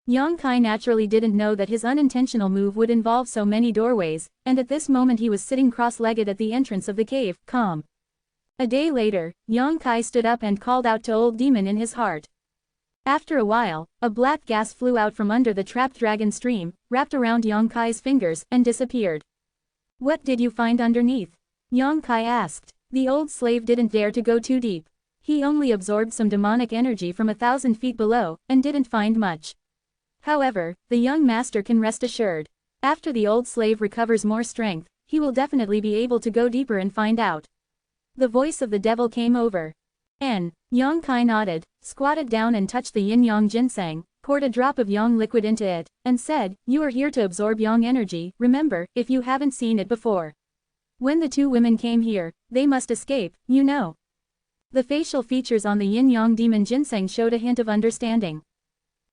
Yang Kai naturally didn't know that his unintentional move would involve so many doorways, and at this moment he was sitting cross-legged at the entrance of the cave, calm. A day later, Yang Kai stood up and called out to Old Demon in his heart. After a while, a black gas flew out from under the trapped dragon stream, wrapped around Yang Kai's fingers, and disappeared. What did you find underneath? Yang Kai asked. The old slave didn't dare to go too deep. He only absorbed some demonic energy from 1,000 feet below, and didn't find much. However, the young master can rest assured. After the old slave recovers more strength, he will definitely be able to go deeper and find out. The voice of the devil came over. Yang Kai nodded, squatted down and touched the yin-yang ginseng, poured a drop of yang liquid into it, and said, you are here to absorb yang energy, remember, if you haven't seen it before. When the two women came here, they must escape, you know. The facial features on the yin-yang demon ginseng showed a hint of understanding.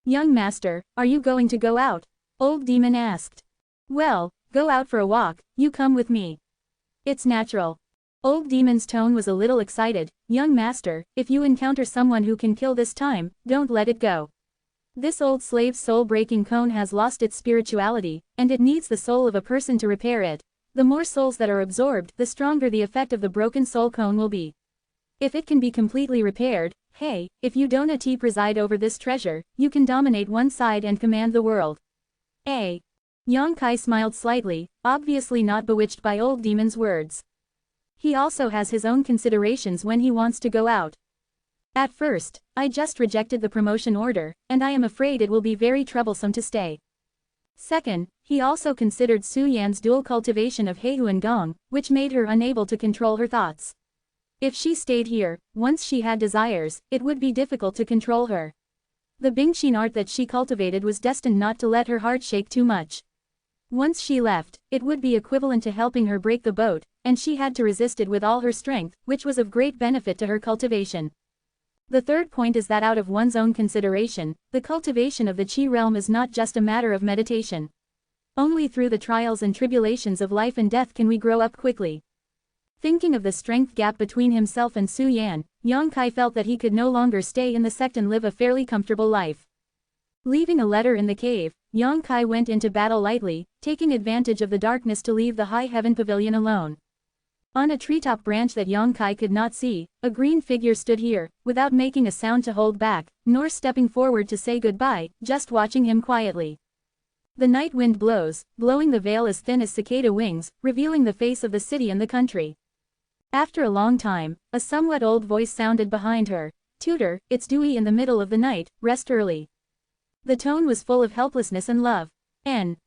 Young master, are you going to go out? Old demon asked. Well, go out for a walk, you come with me. It's natural. Old demon's tone was a little excited. Young master, if you encounter someone who can kill this time, don't let it go. This old slave's soul-breaking cone has lost its spirituality, and it needs the soul of a person to repair it. The more souls that are absorbed, the stronger the effect of the broken soul cone will be. If it can be completely repaired, hey, if you don't preside over this treasure, you can dominate one side and command the world. Yang Kai smiled slightly, obviously not bewitched by old demon's words. He also has his own considerations when he wants to go out. At first, I just rejected the promotion order, and I am afraid it will be very troublesome to stay. Second, he also considered Su Yan's dual cultivation of Heihu and Gong, which made her unable to control her thoughts. If she stayed here, once she had desires, it would be difficult to control her. The Bingxin art that she cultivated was destined not to let her heart shake too much. Once she left, it would be equivalent to helping her break the boat, and she had to resist it with all her strength, which was of great benefit to her cultivation. The third point is that out of one's own consideration, the cultivation of the Qi realm is not just a matter of meditation. Only through the trials and tribulations of life and death can we grow up quickly. Thinking of the strength gap between himself and Su Yan, Yang Kai felt that he could no longer stay in the sect and live a fairly comfortable life. Leaving a letter in the cave, Yang Kai went into battle lightly, taking advantage of the darkness to leave the high heaven pavilion alone. On a treetop branch that Yang Kai could not see, a green figure stood here, without making a sound to hold back, nor stepping forward to say goodbye, just watching him quietly. The night wind blows, blowing the veil as thin as cicada wings, revealing the face of the city and the country. After a long time, a somewhat old voice sounded behind her. Tutor, it's dewy in the middle of the night, rest early. The tone was full of helplessness and love.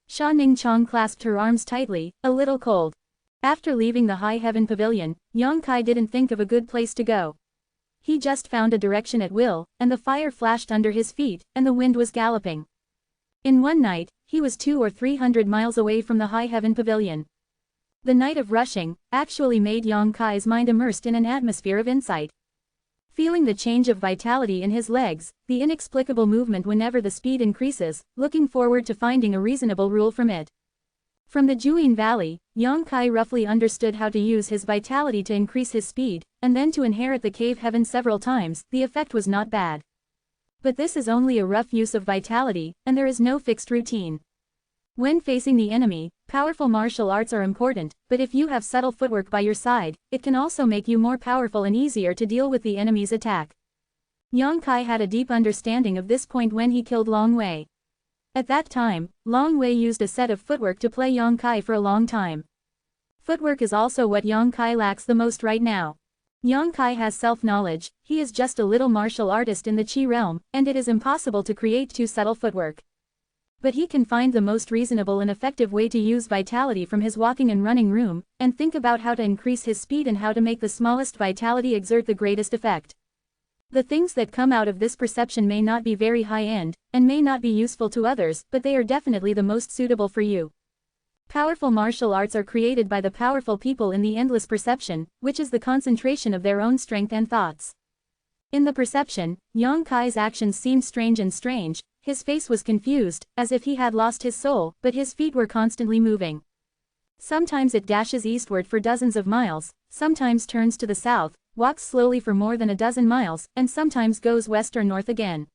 Sha Ning Chong clasped her arms tightly, a little cold. After leaving the high heaven pavilion, Yang Kai didn't think of a good place to go. He just found a direction at will, and the fire flashed under his feet, and the wind was galloping. In one night, he was 200 or 300 miles away from the high heaven pavilion. The night of rushing actually made Yang Kai's mind immersed in an atmosphere of insight. Feeling the change of vitality in his legs, the inexplicable movement whenever the speed increases, looking forward to finding a reasonable rule from it. From the Juyin Valley, Yang Kai roughly understood how to use his vitality to increase his speed, and then to inherit the cave heaven several times. The effect was not bad. But this is only a rough use of vitality, and there is no fixed routine. When facing the enemy, powerful martial arts are important, but if you have subtle footwork by your side, it can also make you more powerful and easier to deal with the enemy's attack. Yang Kai had a deep understanding of this point when he killed Long Wei. At that time, Long Wei used a set of footwork to play Yang Kai for a long time. Footwork is also what Yang Kai lacks the most right now. Yang Kai has self-knowledge, he is just a little martial artist in the Qi realm, and it is impossible to create too subtle footwork. But he can find the most reasonable and effective way to use vitality from his walking and running room, and think about how to increase his speed and how to make the smallest vitality exert the greatest effect. The things that come out of this perception may not be very high-end, and may not be useful to others, but they are definitely the most suitable for you. Powerful martial arts are created by the powerful people in the endless perception, which is the concentration of their own strength and thoughts. In the perception, Yang Kai's actions seemed strange, his face was confused, as if he had lost his soul, but his feet were constantly moving. Sometimes it dashes eastward for dozens of miles, sometimes turns to the south, walks slowly for more than a dozen miles, and sometimes goes west or north again.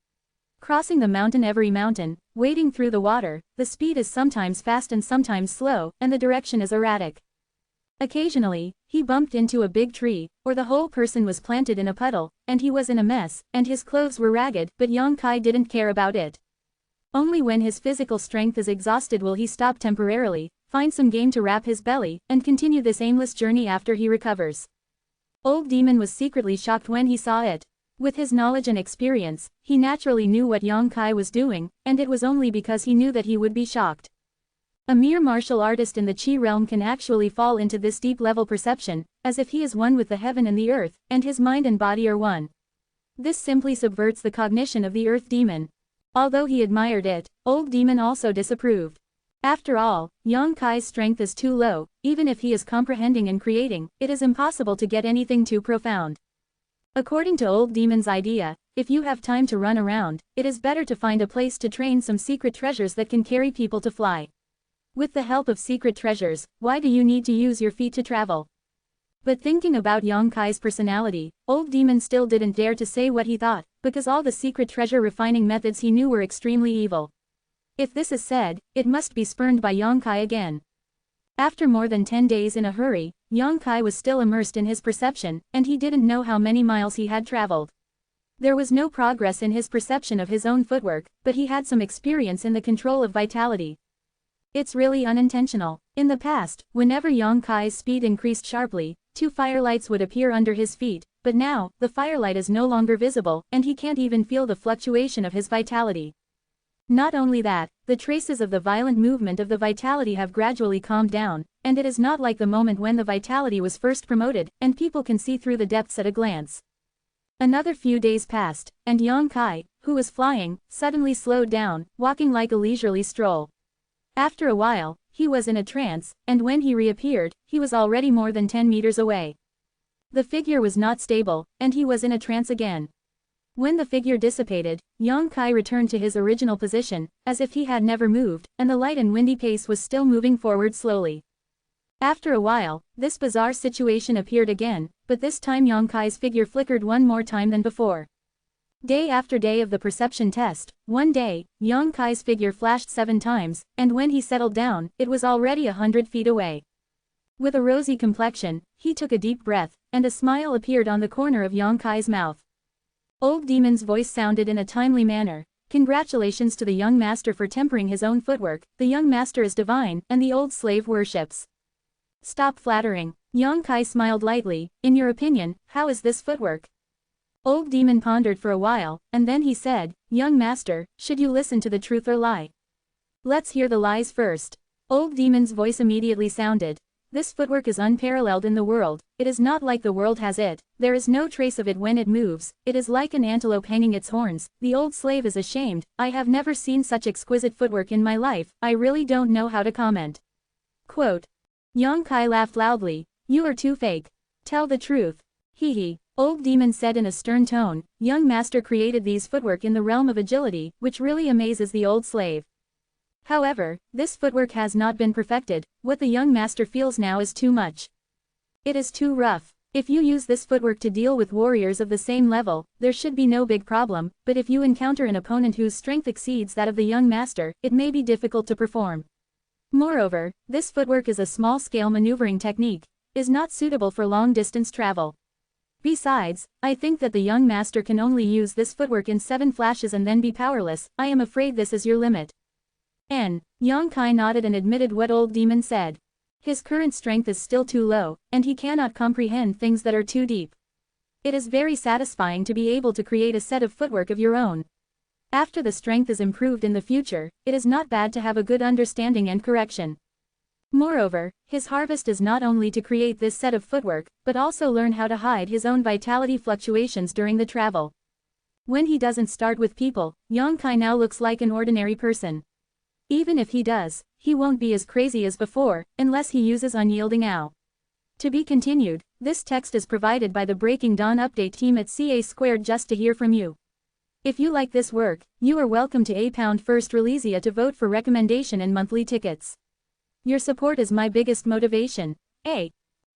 Crossing the mountain, every mountain, wading through the water, the speed is sometimes fast and sometimes slow, and the direction is erratic. Occasionally, he bumped into a big tree, or the whole person was planted in a puddle, and he was in a mess, and his clothes were ragged, but Yang Kai didn't care about it. Only when his physical strength is exhausted will he stop temporarily, find some game to wrap his belly, and continue this aimless journey after he recovers. Old Demon was secretly shocked when he saw it. With his knowledge and experience, he naturally knew what Yang Kai was doing, and it was only because he knew that he would be shocked. A mere martial artist in the Qi realm can actually fall into this deep-level perception, as if he is one with the heaven and the earth, and his mind and body are one. This simply subverts the cognition of the earth demon. Although he admired it, Old Demon also disapproved. After all, Yang Kai's strength is too low. Even if he is comprehending and creating, it is impossible to get anything too profound. According to Old Demon's idea, if you have time to run around, it is better to find a place to train some secret treasures that can carry people to fly. With the help of secret treasures, why do you need to use your feet to travel? But thinking about Yang Kai's personality, Old Demon still didn't dare to say what he thought, because all the secret treasure refining methods he knew were extremely evil. If this is said, it must be spurned by Yang Kai again. After more than 10 days in a hurry, Yang Kai was still immersed in his perception, and he didn't know how many miles he had traveled. There was no progress in his perception of his own footwork, but he had some experience in the control of vitality. It's really unintentional. In the past, whenever Yang Kai's speed increased sharply, 2 firelights would appear under his feet, but now, the firelight is no longer visible, and he can't even feel the fluctuation of his vitality. Not only that, the traces of the violent movement of the vitality have gradually calmed down, and it is not like the moment when the vitality was first promoted, and people can see through the depths at a glance. Another few days passed, and Yang Kai, who was flying, suddenly slowed down, walking like a leisurely stroll. After a while, he was in a trance, and when he reappeared, he was already more than 10 meters away. The figure was not stable, and he was in a trance again. When the figure dissipated, Yang Kai returned to his original position, as if he had never moved, and the light and windy pace was still moving forward slowly. After a while, this bizarre situation appeared again, but this time Yang Kai's figure flickered one more time than before. Day after day of the perception test, one day, Yang Kai's figure flashed 7 times, and when he settled down, it was already 100 feet away. With a rosy complexion, he took a deep breath, and a smile appeared on the corner of Yang Kai's mouth. Old Demon's voice sounded in a timely manner. Congratulations to the young master for tempering his own footwork, the young master is divine, and the old slave worships. Stop flattering. Yang Kai smiled lightly. In your opinion, how is this footwork? Old Demon pondered for a while, and then he said, Young master, should you listen to the truth or lie? Let's hear the lies first. Old Demon's voice immediately sounded. This footwork is unparalleled in the world, it is not like the world has it, there is no trace of it when it moves, it is like an antelope hanging its horns, the old slave is ashamed, I have never seen such exquisite footwork in my life, I really don't know how to comment. Quote. Yang Kai laughed loudly, you are too fake. Tell the truth. Hee hee. Old Demon said in a stern tone, young master created these footwork in the realm of agility, which really amazes the old slave. However, this footwork has not been perfected, what the young master feels now is too much. It is too rough. If you use this footwork to deal with warriors of the same level, there should be no big problem, but if you encounter an opponent whose strength exceeds that of the young master, it may be difficult to perform. Moreover, this footwork is a small-scale maneuvering technique, is not suitable for long-distance travel. Besides, I think that the young master can only use this footwork in 7 flashes and then be powerless, I am afraid this is your limit. Yang Kai nodded and admitted what Old Demon said. His current strength is still too low, and he cannot comprehend things that are too deep. It is very satisfying to be able to create a set of footwork of your own. After the strength is improved in the future, it is not bad to have a good understanding and correction. Moreover, his harvest is not only to create this set of footwork, but also learn how to hide his own vitality fluctuations during the travel. When he doesn't start with people, Yang Kai now looks like an ordinary person. Even if he does, he won't be as crazy as before, unless he uses unyielding ow. To be continued, this text is provided by the Breaking Dawn update team at CA2 just to hear from you. If you like this work, you are welcome to £1 first Releasia to vote for recommendation and monthly tickets. Your support is my biggest motivation.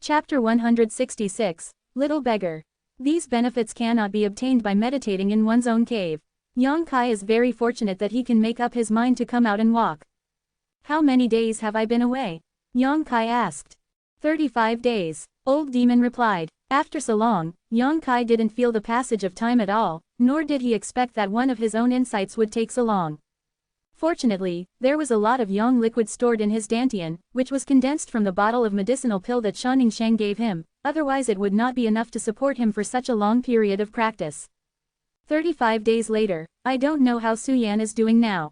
Chapter 166, Little Beggar. These benefits cannot be obtained by meditating in one's own cave. Yang Kai is very fortunate that he can make up his mind to come out and walk. How many days have I been away? Yang Kai asked. 35 days. Old Demon replied. After so long, Yang Kai didn't feel the passage of time at all, nor did he expect that one of his own insights would take so long. Fortunately, there was a lot of yang liquid stored in his dantian, which was condensed from the bottle of medicinal pill that Shanning Shang gave him, otherwise it would not be enough to support him for such a long period of practice. 35 days later, I don't know how Su Yan is doing now.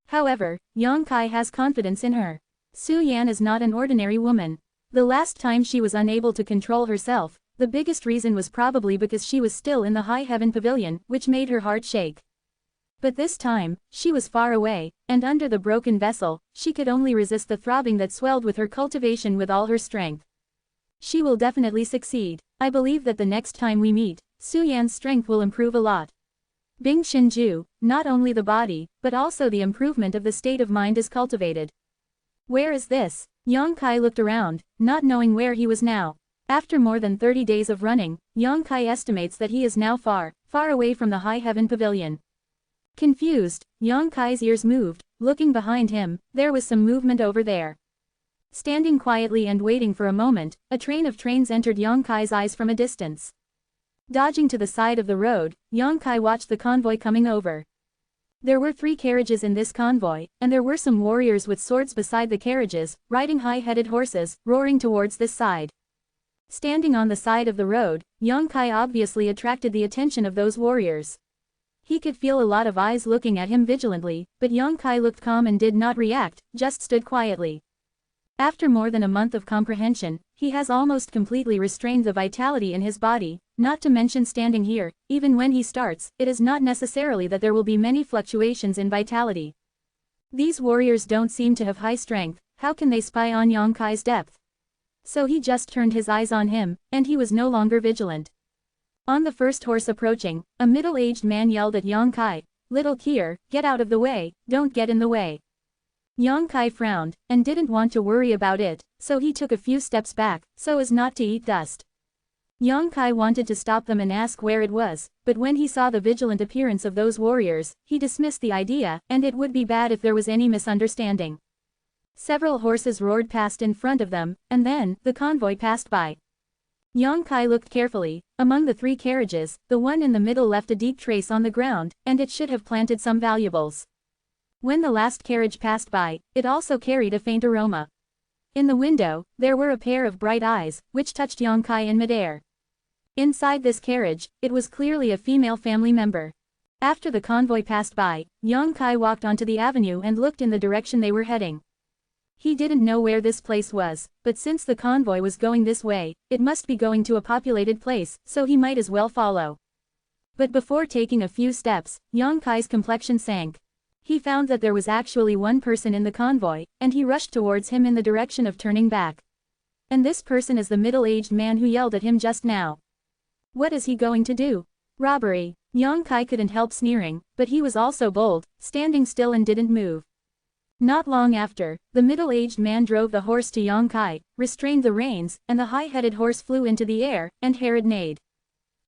However, Yang Kai has confidence in her. Su Yan is not an ordinary woman. The last time she was unable to control herself, the biggest reason was probably because she was still in the High Heaven Pavilion, which made her heart shake. But this time, she was far away, and under the broken vessel, she could only resist the throbbing that swelled with her cultivation with all her strength. She will definitely succeed. I believe that the next time we meet, Su Yan's strength will improve a lot. Bing Shinju, not only the body, but also the improvement of the state of mind is cultivated. Where is this? Yang Kai looked around, not knowing where he was now. After more than 30 days of running, Yang Kai estimates that he is now far, far away from the High Heaven Pavilion. Confused, Yang Kai's ears moved. Looking behind him, there was some movement over there. Standing quietly and waiting for a moment, a train of trains entered Yang Kai's eyes from a distance. Dodging to the side of the road, Yang Kai watched the convoy coming over. There were 3 carriages in this convoy, and there were some warriors with swords beside the carriages, riding high-headed horses, roaring towards this side. Standing on the side of the road, Yang Kai obviously attracted the attention of those warriors. He could feel a lot of eyes looking at him vigilantly, but Yang Kai looked calm and did not react, just stood quietly. After more than a month of comprehension, he has almost completely restrained the vitality in his body, not to mention standing here. Even when he starts, it is not necessarily that there will be many fluctuations in vitality. These warriors don't seem to have high strength, how can they spy on Yang Kai's depth? So he just turned his eyes on him, and he was no longer vigilant. On the first horse approaching, a middle-aged man yelled at Yang Kai, "Little Kier, get out of the way, don't get in the way." Yang Kai frowned, and didn't want to worry about it, so he took a few steps back, so as not to eat dust. Yang Kai wanted to stop them and ask where it was, but when he saw the vigilant appearance of those warriors, he dismissed the idea, and it would be bad if there was any misunderstanding. Several horses roared past in front of them, and then, the convoy passed by. Yang Kai looked carefully. Among the 3 carriages, the one in the middle left a deep trace on the ground, and it should have planted some valuables. When the last carriage passed by, it also carried a faint aroma. In the window, there were a pair of bright eyes, which touched Yang Kai in midair. Inside this carriage, it was clearly a female family member. After the convoy passed by, Yang Kai walked onto the avenue and looked in the direction they were heading. He didn't know where this place was, but since the convoy was going this way, it must be going to a populated place, so he might as well follow. But before taking a few steps, Yang Kai's complexion sank. He found that there was actually one person in the convoy, and he rushed towards him in the direction of turning back. And this person is the middle-aged man who yelled at him just now. What is he going to do? Robbery. Yang Kai couldn't help sneering, but he was also bold, standing still and didn't move. Not long after, the middle-aged man drove the horse to Yang Kai, restrained the reins, and the high-headed horse flew into the air, and Herod neighed.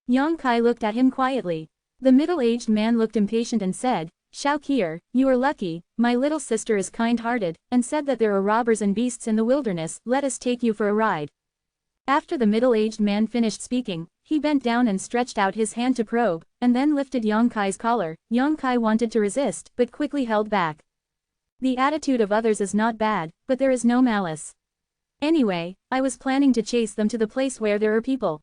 Yang Kai looked at him quietly. The middle-aged man looked impatient and said, "Shao Kier, you are lucky, my little sister is kind-hearted, and said that there are robbers and beasts in the wilderness, let us take you for a ride." After the middle-aged man finished speaking, he bent down and stretched out his hand to probe, and then lifted Yang Kai's collar. Yang Kai wanted to resist, but quickly held back. The attitude of others is not bad, but there is no malice. Anyway, I was planning to chase them to the place where there are people.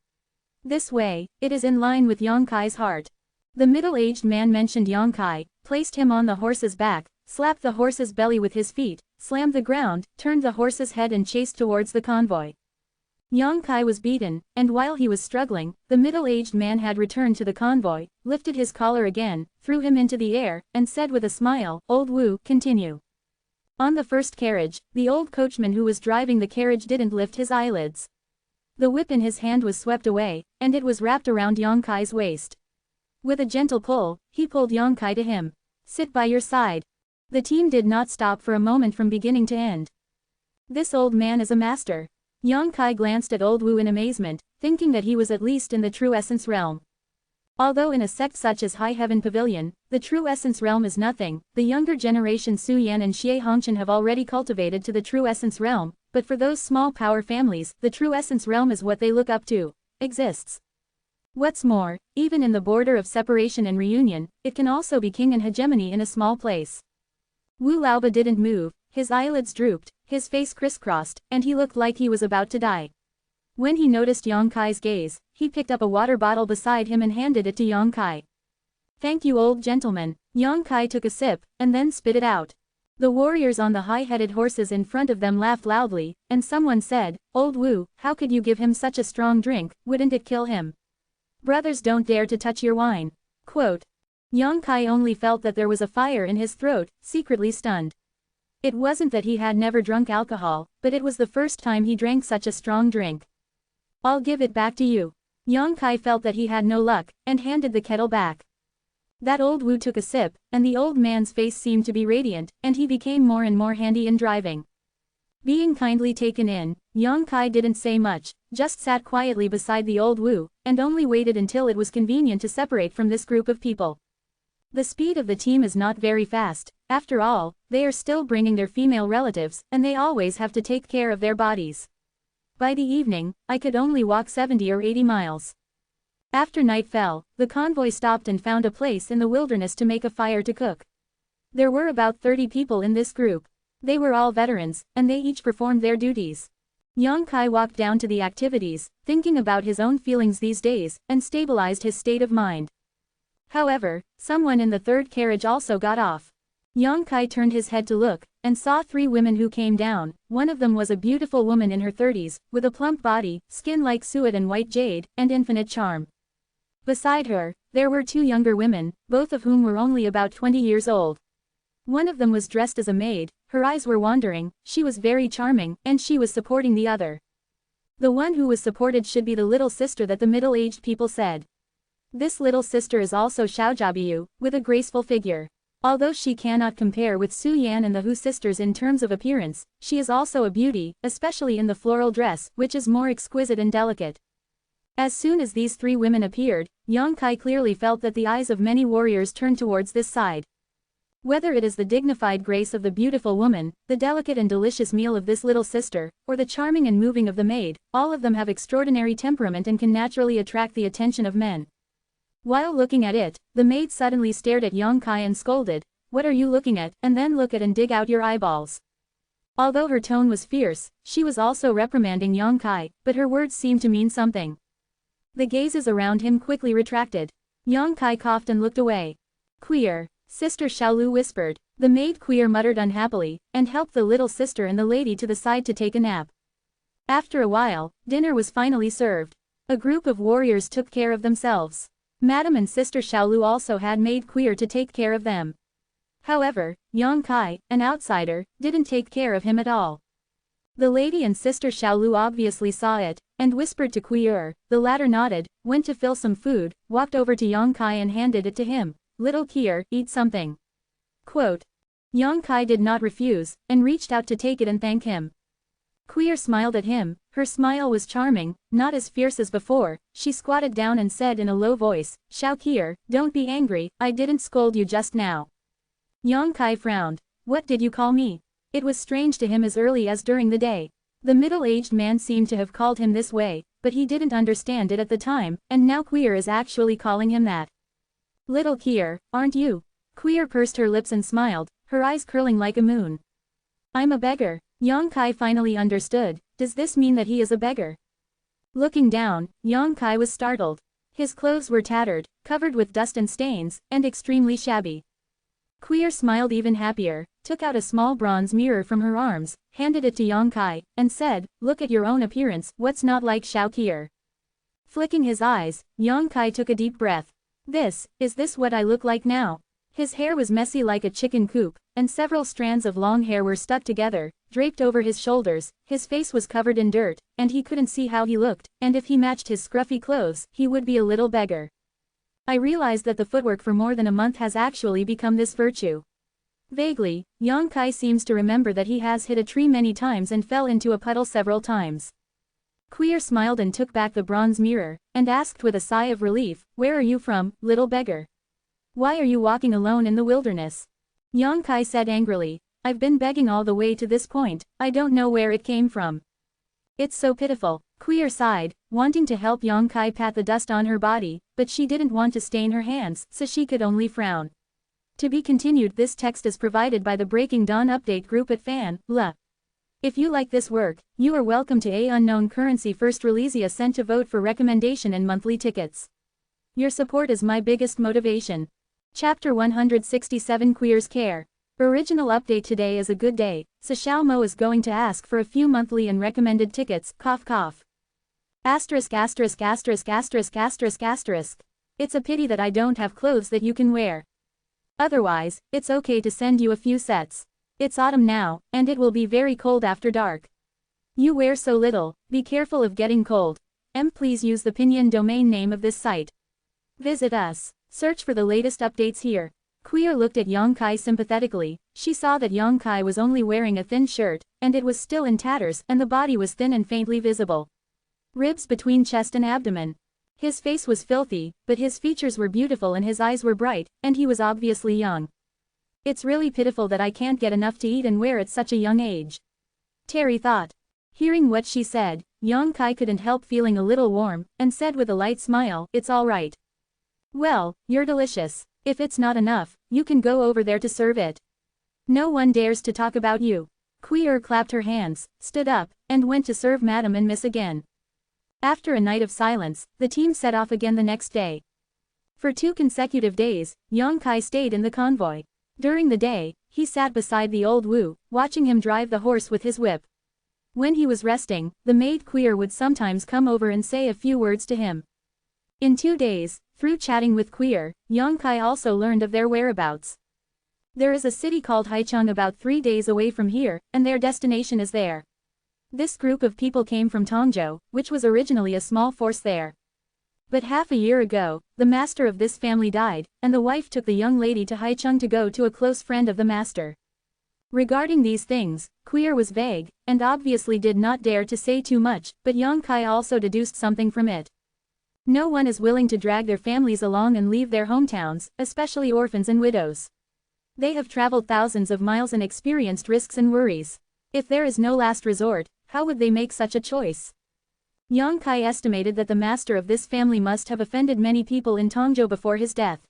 This way, it is in line with Yang Kai's heart. The middle-aged man mentioned Yang Kai, placed him on the horse's back, slapped the horse's belly with his feet, slammed the ground, turned the horse's head and chased towards the convoy. Yang Kai was beaten, and while he was struggling, the middle-aged man had returned to the convoy, lifted his collar again, threw him into the air, and said with a smile, "Old Wu, continue." On the first carriage, the old coachman who was driving the carriage didn't lift his eyelids. The whip in his hand was swept away, and it was wrapped around Yang Kai's waist. With a gentle pull, he pulled Yang Kai to him. "Sit by your side." The team did not stop for a moment from beginning to end. This old man is a master. Yang Kai glanced at old Wu in amazement, thinking that he was at least in the true essence realm. Although in a sect such as High Heaven Pavilion, the true essence realm is nothing, the younger generation Su Yan and Xie Hongqian have already cultivated to the true essence realm, but for those small power families, the true essence realm is what they look up to, exists. What's more, even in the border of separation and reunion, it can also be king and hegemony in a small place. Wu Laoba didn't move, his eyelids drooped, his face crisscrossed, and he looked like he was about to die. When he noticed Yang Kai's gaze, he picked up a water bottle beside him and handed it to Yang Kai. "Thank you, old gentleman." Yang Kai took a sip, and then spit it out. The warriors on the high-headed horses in front of them laughed loudly, and someone said, "Old Wu, how could you give him such a strong drink, wouldn't it kill him? Brothers don't dare to touch your wine." Quote. Yang Kai only felt that there was a fire in his throat, secretly stunned. It wasn't that he had never drunk alcohol, but it was the first time he drank such a strong drink. I'll give it back to you. Yang Kai felt that he had no luck, and handed the kettle back. That old Wu took a sip, and the old man's face seemed to be radiant, and he became more and more handy in driving. Being kindly taken in, Yang Kai didn't say much, just sat quietly beside the old Wu, and only waited until it was convenient to separate from this group of people. The speed of the team is not very fast, after all, they are still bringing their female relatives, and they always have to take care of their bodies. By the evening, I could only walk 70 or 80 miles. After night fell, the convoy stopped and found a place in the wilderness to make a fire to cook. There were about 30 people in this group. They were all veterans, and they each performed their duties. Yang Kai walked down to the activities, thinking about his own feelings these days, and stabilized his state of mind. However, someone in the third carriage also got off. Yang Kai turned his head to look, and saw 3 women who came down. One of them was a beautiful woman in her 30s, with a plump body, skin like suet and white jade, and infinite charm. Beside her, there were 2 younger women, both of whom were only about 20 years old. One of them was dressed as a maid, her eyes were wandering, she was very charming, and she was supporting the other. The one who was supported should be the little sister that the middle-aged people said. This little sister is also Xiaojiabiyu, with a graceful figure. Although she cannot compare with Su Yan and the Hu sisters in terms of appearance, she is also a beauty, especially in the floral dress, which is more exquisite and delicate. As soon as these 3 women appeared, Yang Kai clearly felt that the eyes of many warriors turned towards this side. Whether it is the dignified grace of the beautiful woman, the delicate and delicious meal of this little sister, or the charming and moving of the maid, all of them have extraordinary temperament and can naturally attract the attention of men. While looking at it, the maid suddenly stared at Yang Kai and scolded, "What are you looking at, and then look at and dig out your eyeballs." Although her tone was fierce, she was also reprimanding Yang Kai, but her words seemed to mean something. The gazes around him quickly retracted. Yang Kai coughed and looked away. "Queer," Sister Xiaolu whispered. The maid Queer muttered unhappily, and helped the little sister and the lady to the side to take a nap. After a while, dinner was finally served. A group of warriors took care of themselves. Madam and Sister Xiaolu also had maid Queer to take care of them. However, Yang Kai, an outsider, didn't take care of him at all. The lady and Sister Xiaolu obviously saw it, and whispered to Queer. The latter nodded, went to fill some food, walked over to Yang Kai and handed it to him. "Little Queer, eat something." Quote. Yang Kai did not refuse, and reached out to take it and thank him. Queer smiled at him, her smile was charming, not as fierce as before. She squatted down and said in a low voice, "Xiao Queer, don't be angry, I didn't scold you just now." Yang Kai frowned. "What did you call me?" It was strange to him as early as during the day. The middle-aged man seemed to have called him this way, but he didn't understand it at the time, and now Queer is actually calling him that. "Little Queer, aren't you?" Queer pursed her lips and smiled, her eyes curling like a moon. "I'm a beggar." Yang Kai finally understood. Does this mean that he is a beggar? Looking down, Yang Kai was startled. His clothes were tattered, covered with dust and stains, and extremely shabby. Queer smiled even happier, took out a small bronze mirror from her arms, handed it to Yang Kai, and said, "Look at your own appearance, what's not like Xiao Queer?" Flicking his eyes, Yang Kai took a deep breath. Is this what I look like now? His hair was messy like a chicken coop, and several strands of long hair were stuck together, draped over his shoulders. His face was covered in dirt, and he couldn't see how he looked, and if he matched his scruffy clothes, he would be a little beggar. I realized that the footwork for more than a month has actually become this virtue. Vaguely, Yang Kai seems to remember that he has hit a tree many times and fell into a puddle several times. Queer smiled and took back the bronze mirror, and asked with a sigh of relief, "Where are you from, little beggar? Why are you walking alone in the wilderness?" Yang Kai said angrily, "I've been begging all the way to this point, I don't know where it came from. It's so pitiful." Queer sighed, wanting to help Yang Kai pat the dust on her body, but she didn't want to stain her hands, so she could only frown. To be continued. This text is provided by the Breaking Dawn update group at vansh.saran. If you like this work, you are welcome to a unknown currency first release a cent to vote for recommendation and monthly tickets. Your support is my biggest motivation. Chapter 167 Queer's Care. Original update. Today is a good day, so Xiao Mo is going to ask for a few monthly and recommended tickets, cough cough. Asterisk asterisk asterisk asterisk asterisk asterisk. It's a pity that I don't have clothes that you can wear. Otherwise, it's okay to send you a few sets. It's autumn now, and it will be very cold after dark. You wear so little, be careful of getting cold. Please use the Pinyin domain name of this site. Visit us. Search for the latest updates here. Queer looked at Yang Kai sympathetically. She saw that Yang Kai was only wearing a thin shirt, and it was still in tatters, and the body was thin and faintly visible. Ribs between chest and abdomen. His face was filthy, but his features were beautiful and his eyes were bright, and he was obviously young. It's really pitiful that I can't get enough to eat and wear at such a young age. Terry thought. Hearing what she said, Yang Kai couldn't help feeling a little warm, and said with a light smile, "It's all right. Well, you're delicious. If it's not enough, you can go over there to serve it. No one dares to talk about you." Queer clapped her hands, stood up, and went to serve Madam and Miss again. After a night of silence, the team set off again the next day. For 2 consecutive days, Yang Kai stayed in the convoy. During the day, he sat beside the old Wu, watching him drive the horse with his whip. When he was resting, the maid Queer would sometimes come over and say a few words to him. In 2 days, through chatting with Queer, Yang Kai also learned of their whereabouts. There is a city called Haicheng about 3 days away from here, and their destination is there. This group of people came from Tongzhou, which was originally a small force there. But half a year ago, the master of this family died, and the wife took the young lady to Haicheng to go to a close friend of the master. Regarding these things, Queer was vague, and obviously did not dare to say too much, but Yang Kai also deduced something from it. No one is willing to drag their families along and leave their hometowns, especially orphans and widows. They have traveled thousands of miles and experienced risks and worries. If there is no last resort, how would they make such a choice? Yang Kai estimated that the master of this family must have offended many people in Tongzhou before his death.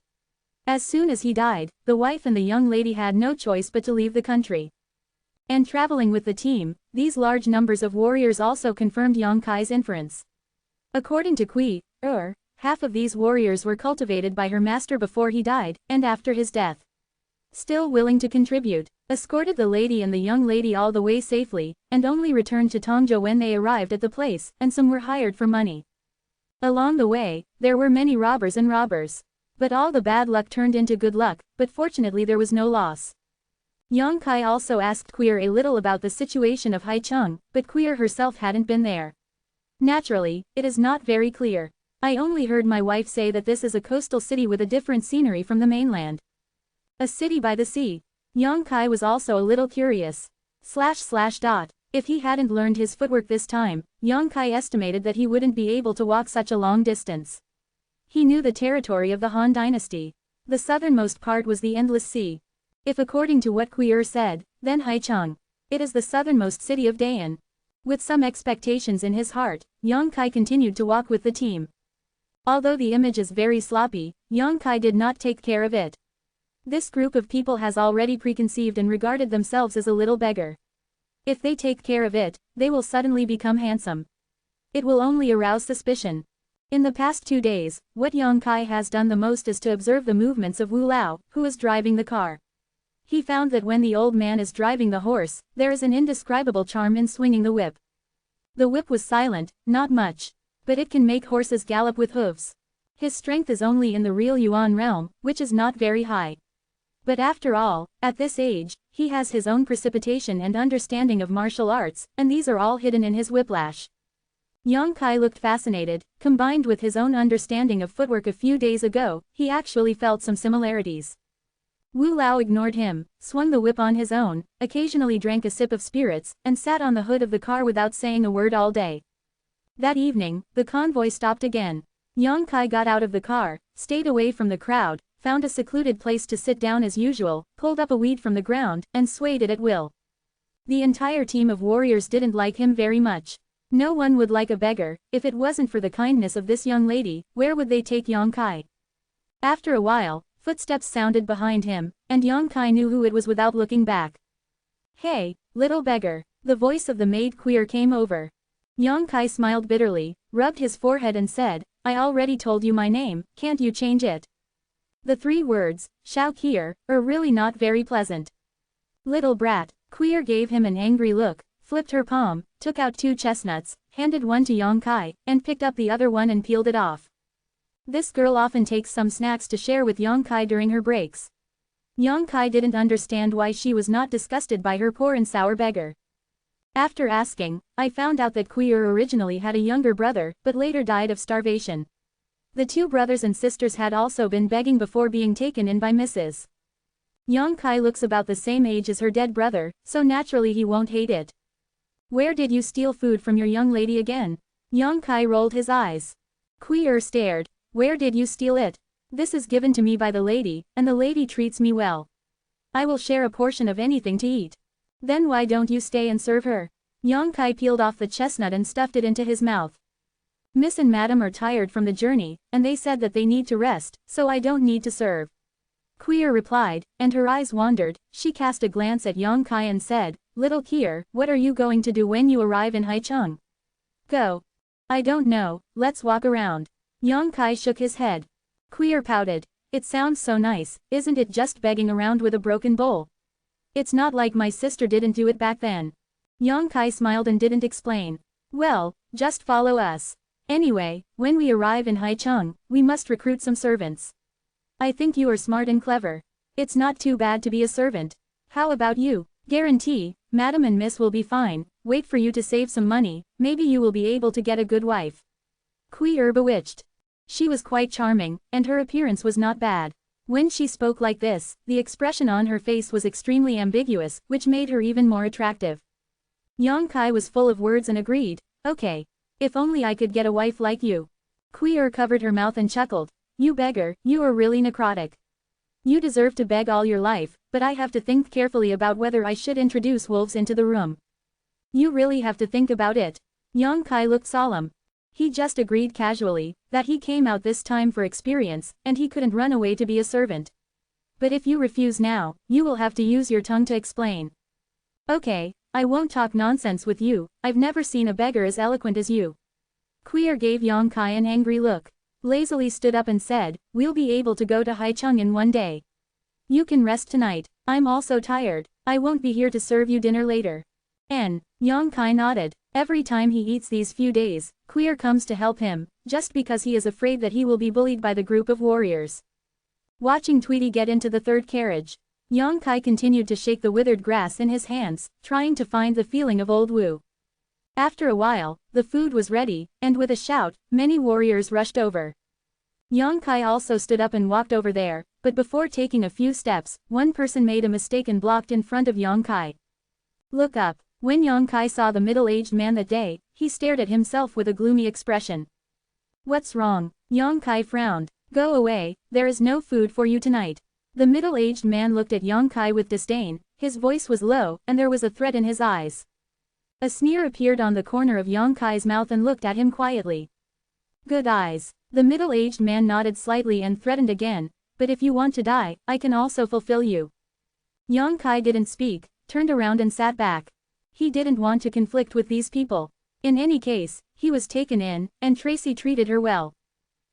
As soon as he died, the wife and the young lady had no choice but to leave the country. And traveling with the team, these large numbers of warriors also confirmed Yang Kai's inference. According to Queer, half of these warriors were cultivated by her master before he died, and after his death. Still willing to contribute, escorted the lady and the young lady all the way safely, and only returned to Tongzhou when they arrived at the place, and some were hired for money. Along the way, there were many robbers and robbers. But all the bad luck turned into good luck, but fortunately there was no loss. Yang Kai also asked Queer a little about the situation of Haicheng, but Queer herself hadn't been there. Naturally, it is not very clear. I only heard my wife say that this is a coastal city with a different scenery from the mainland. A city by the sea. Yang Kai was also a little curious. If he hadn't learned his footwork this time, Yang Kai estimated that he wouldn't be able to walk such a long distance. He knew the territory of the Han dynasty. The southernmost part was the Endless Sea. If according to what Queer said, then Haicheng. It is the southernmost city of Dayan. With some expectations in his heart, Yang Kai continued to walk with the team. Although the image is very sloppy, Yang Kai did not take care of it. This group of people has already preconceived and regarded themselves as a little beggar. If they take care of it, they will suddenly become handsome. It will only arouse suspicion. In the past 2 days, what Yang Kai has done the most is to observe the movements of Wu Lao, who is driving the car. He found that when the old man is driving the horse, there is an indescribable charm in swinging the whip. The whip was silent, not much. But it can make horses gallop with hooves. His strength is only in the real Yuan realm, which is not very high. But after all, at this age, he has his own precipitation and understanding of martial arts, and these are all hidden in his whiplash. Yang Kai looked fascinated. Combined with his own understanding of footwork a few days ago, he actually felt some similarities. Wu Lao ignored him, swung the whip on his own, occasionally drank a sip of spirits, and sat on the hood of the car without saying a word all day. That evening, the convoy stopped again. Yang Kai got out of the car, stayed away from the crowd, found a secluded place to sit down as usual, pulled up a weed from the ground, and swayed it at will. The entire team of warriors didn't like him very much. No one would like a beggar. If it wasn't for the kindness of this young lady, where would they take Yang Kai? After a while, footsteps sounded behind him, and Yang Kai knew who it was without looking back. "Hey, little beggar." The voice of the maid Queer came over. Yang Kai smiled bitterly, rubbed his forehead and said, "I already told you my name, can't you change it?" The 3 words, Shao Kier, are really not very pleasant. Little brat. Queer gave him an angry look, flipped her palm, took out 2 chestnuts, handed one to Yang Kai, and picked up the other one and peeled it off. This girl often takes some snacks to share with Yongkai during her breaks. Yongkai didn't understand why she was not disgusted by her poor and sour beggar. After asking, I found out that Queer originally had a younger brother, but later died of starvation. The two brothers and sisters had also been begging before being taken in by Mrs. Yongkai looks about the same age as her dead brother, so naturally he won't hate it. Where did you steal food from your young lady again? Yongkai rolled his eyes. Queer stared. Where did you steal it? This is given to me by the lady, and the lady treats me well. I will share a portion of anything to eat. Then why don't you stay and serve her? Yongkai peeled off the chestnut and stuffed it into his mouth. Miss and Madam are tired from the journey, and they said that they need to rest, so I don't need to serve. Queer replied, and her eyes wandered. She cast a glance at Yongkai and said, Little Kier, what are you going to do when you arrive in Haicheng? Go. I don't know, let's walk around. Yongkai shook his head. Queer pouted. It sounds so nice, isn't it just begging around with a broken bowl? It's not like my sister didn't do it back then. Yongkai smiled and didn't explain. Well, just follow us. Anyway, when we arrive in Haicheng, we must recruit some servants. I think you are smart and clever. It's not too bad to be a servant. How about you? Guarantee, Madam and Miss will be fine. Wait for you to save some money, maybe you will be able to get a good wife. Queer bewitched. She was quite charming, and her appearance was not bad. When she spoke like this, the expression on her face was extremely ambiguous, which made her even more attractive. Yongkai was full of words and agreed, okay. If only I could get a wife like you. Queer covered her mouth and chuckled. You beggar, you are really necrotic. You deserve to beg all your life, but I have to think carefully about whether I should introduce wolves into the room. You really have to think about it. Yongkai looked solemn. He just agreed casually, that he came out this time for experience, and he couldn't run away to be a servant. But if you refuse now, you will have to use your tongue to explain. Okay, I won't talk nonsense with you, I've never seen a beggar as eloquent as you. Queer gave Yongkai an angry look. Lazily stood up and said, we'll be able to go to Haicheng in one day. You can rest tonight, I'm also tired, I won't be here to serve you dinner later. Yongkai nodded. Every time he eats these few days, Queer comes to help him, just because he is afraid that he will be bullied by the group of warriors. Watching Tweety get into the third carriage, Yongkai continued to shake the withered grass in his hands, trying to find the feeling of old Wu. After a while, the food was ready, and with a shout, many warriors rushed over. Yongkai also stood up and walked over there, but before taking a few steps, one person made a mistake and blocked in front of Yongkai. Look up. When Yongkai saw the middle-aged man that day, he stared at himself with a gloomy expression. What's wrong? Yongkai frowned. Go away, there is no food for you tonight. The middle-aged man looked at Yongkai with disdain, his voice was low, and there was a threat in his eyes. A sneer appeared on the corner of Yongkai's mouth and looked at him quietly. Good eyes. The middle-aged man nodded slightly and threatened again, but if you want to die, I can also fulfill you. Yongkai didn't speak, turned around and sat back. He didn't want to conflict with these people. In any case, he was taken in, and Tracy treated her well.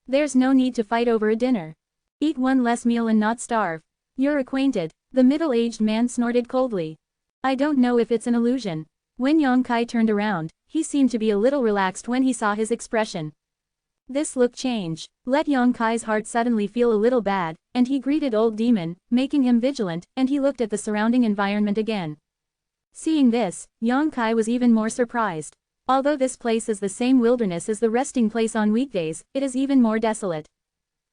There's no need to fight over a dinner. Eat one less meal and not starve. You're acquainted. The middle-aged man snorted coldly. I don't know if it's an illusion. When Yongkai turned around, he seemed to be a little relaxed when he saw his expression. This look change let Yongkai's heart suddenly feel a little bad, and he greeted Old Demon, making him vigilant, and he looked at the surrounding environment again. Seeing this, Yongkai was even more surprised. Although this place is the same wilderness as the resting place on weekdays, it is even more desolate.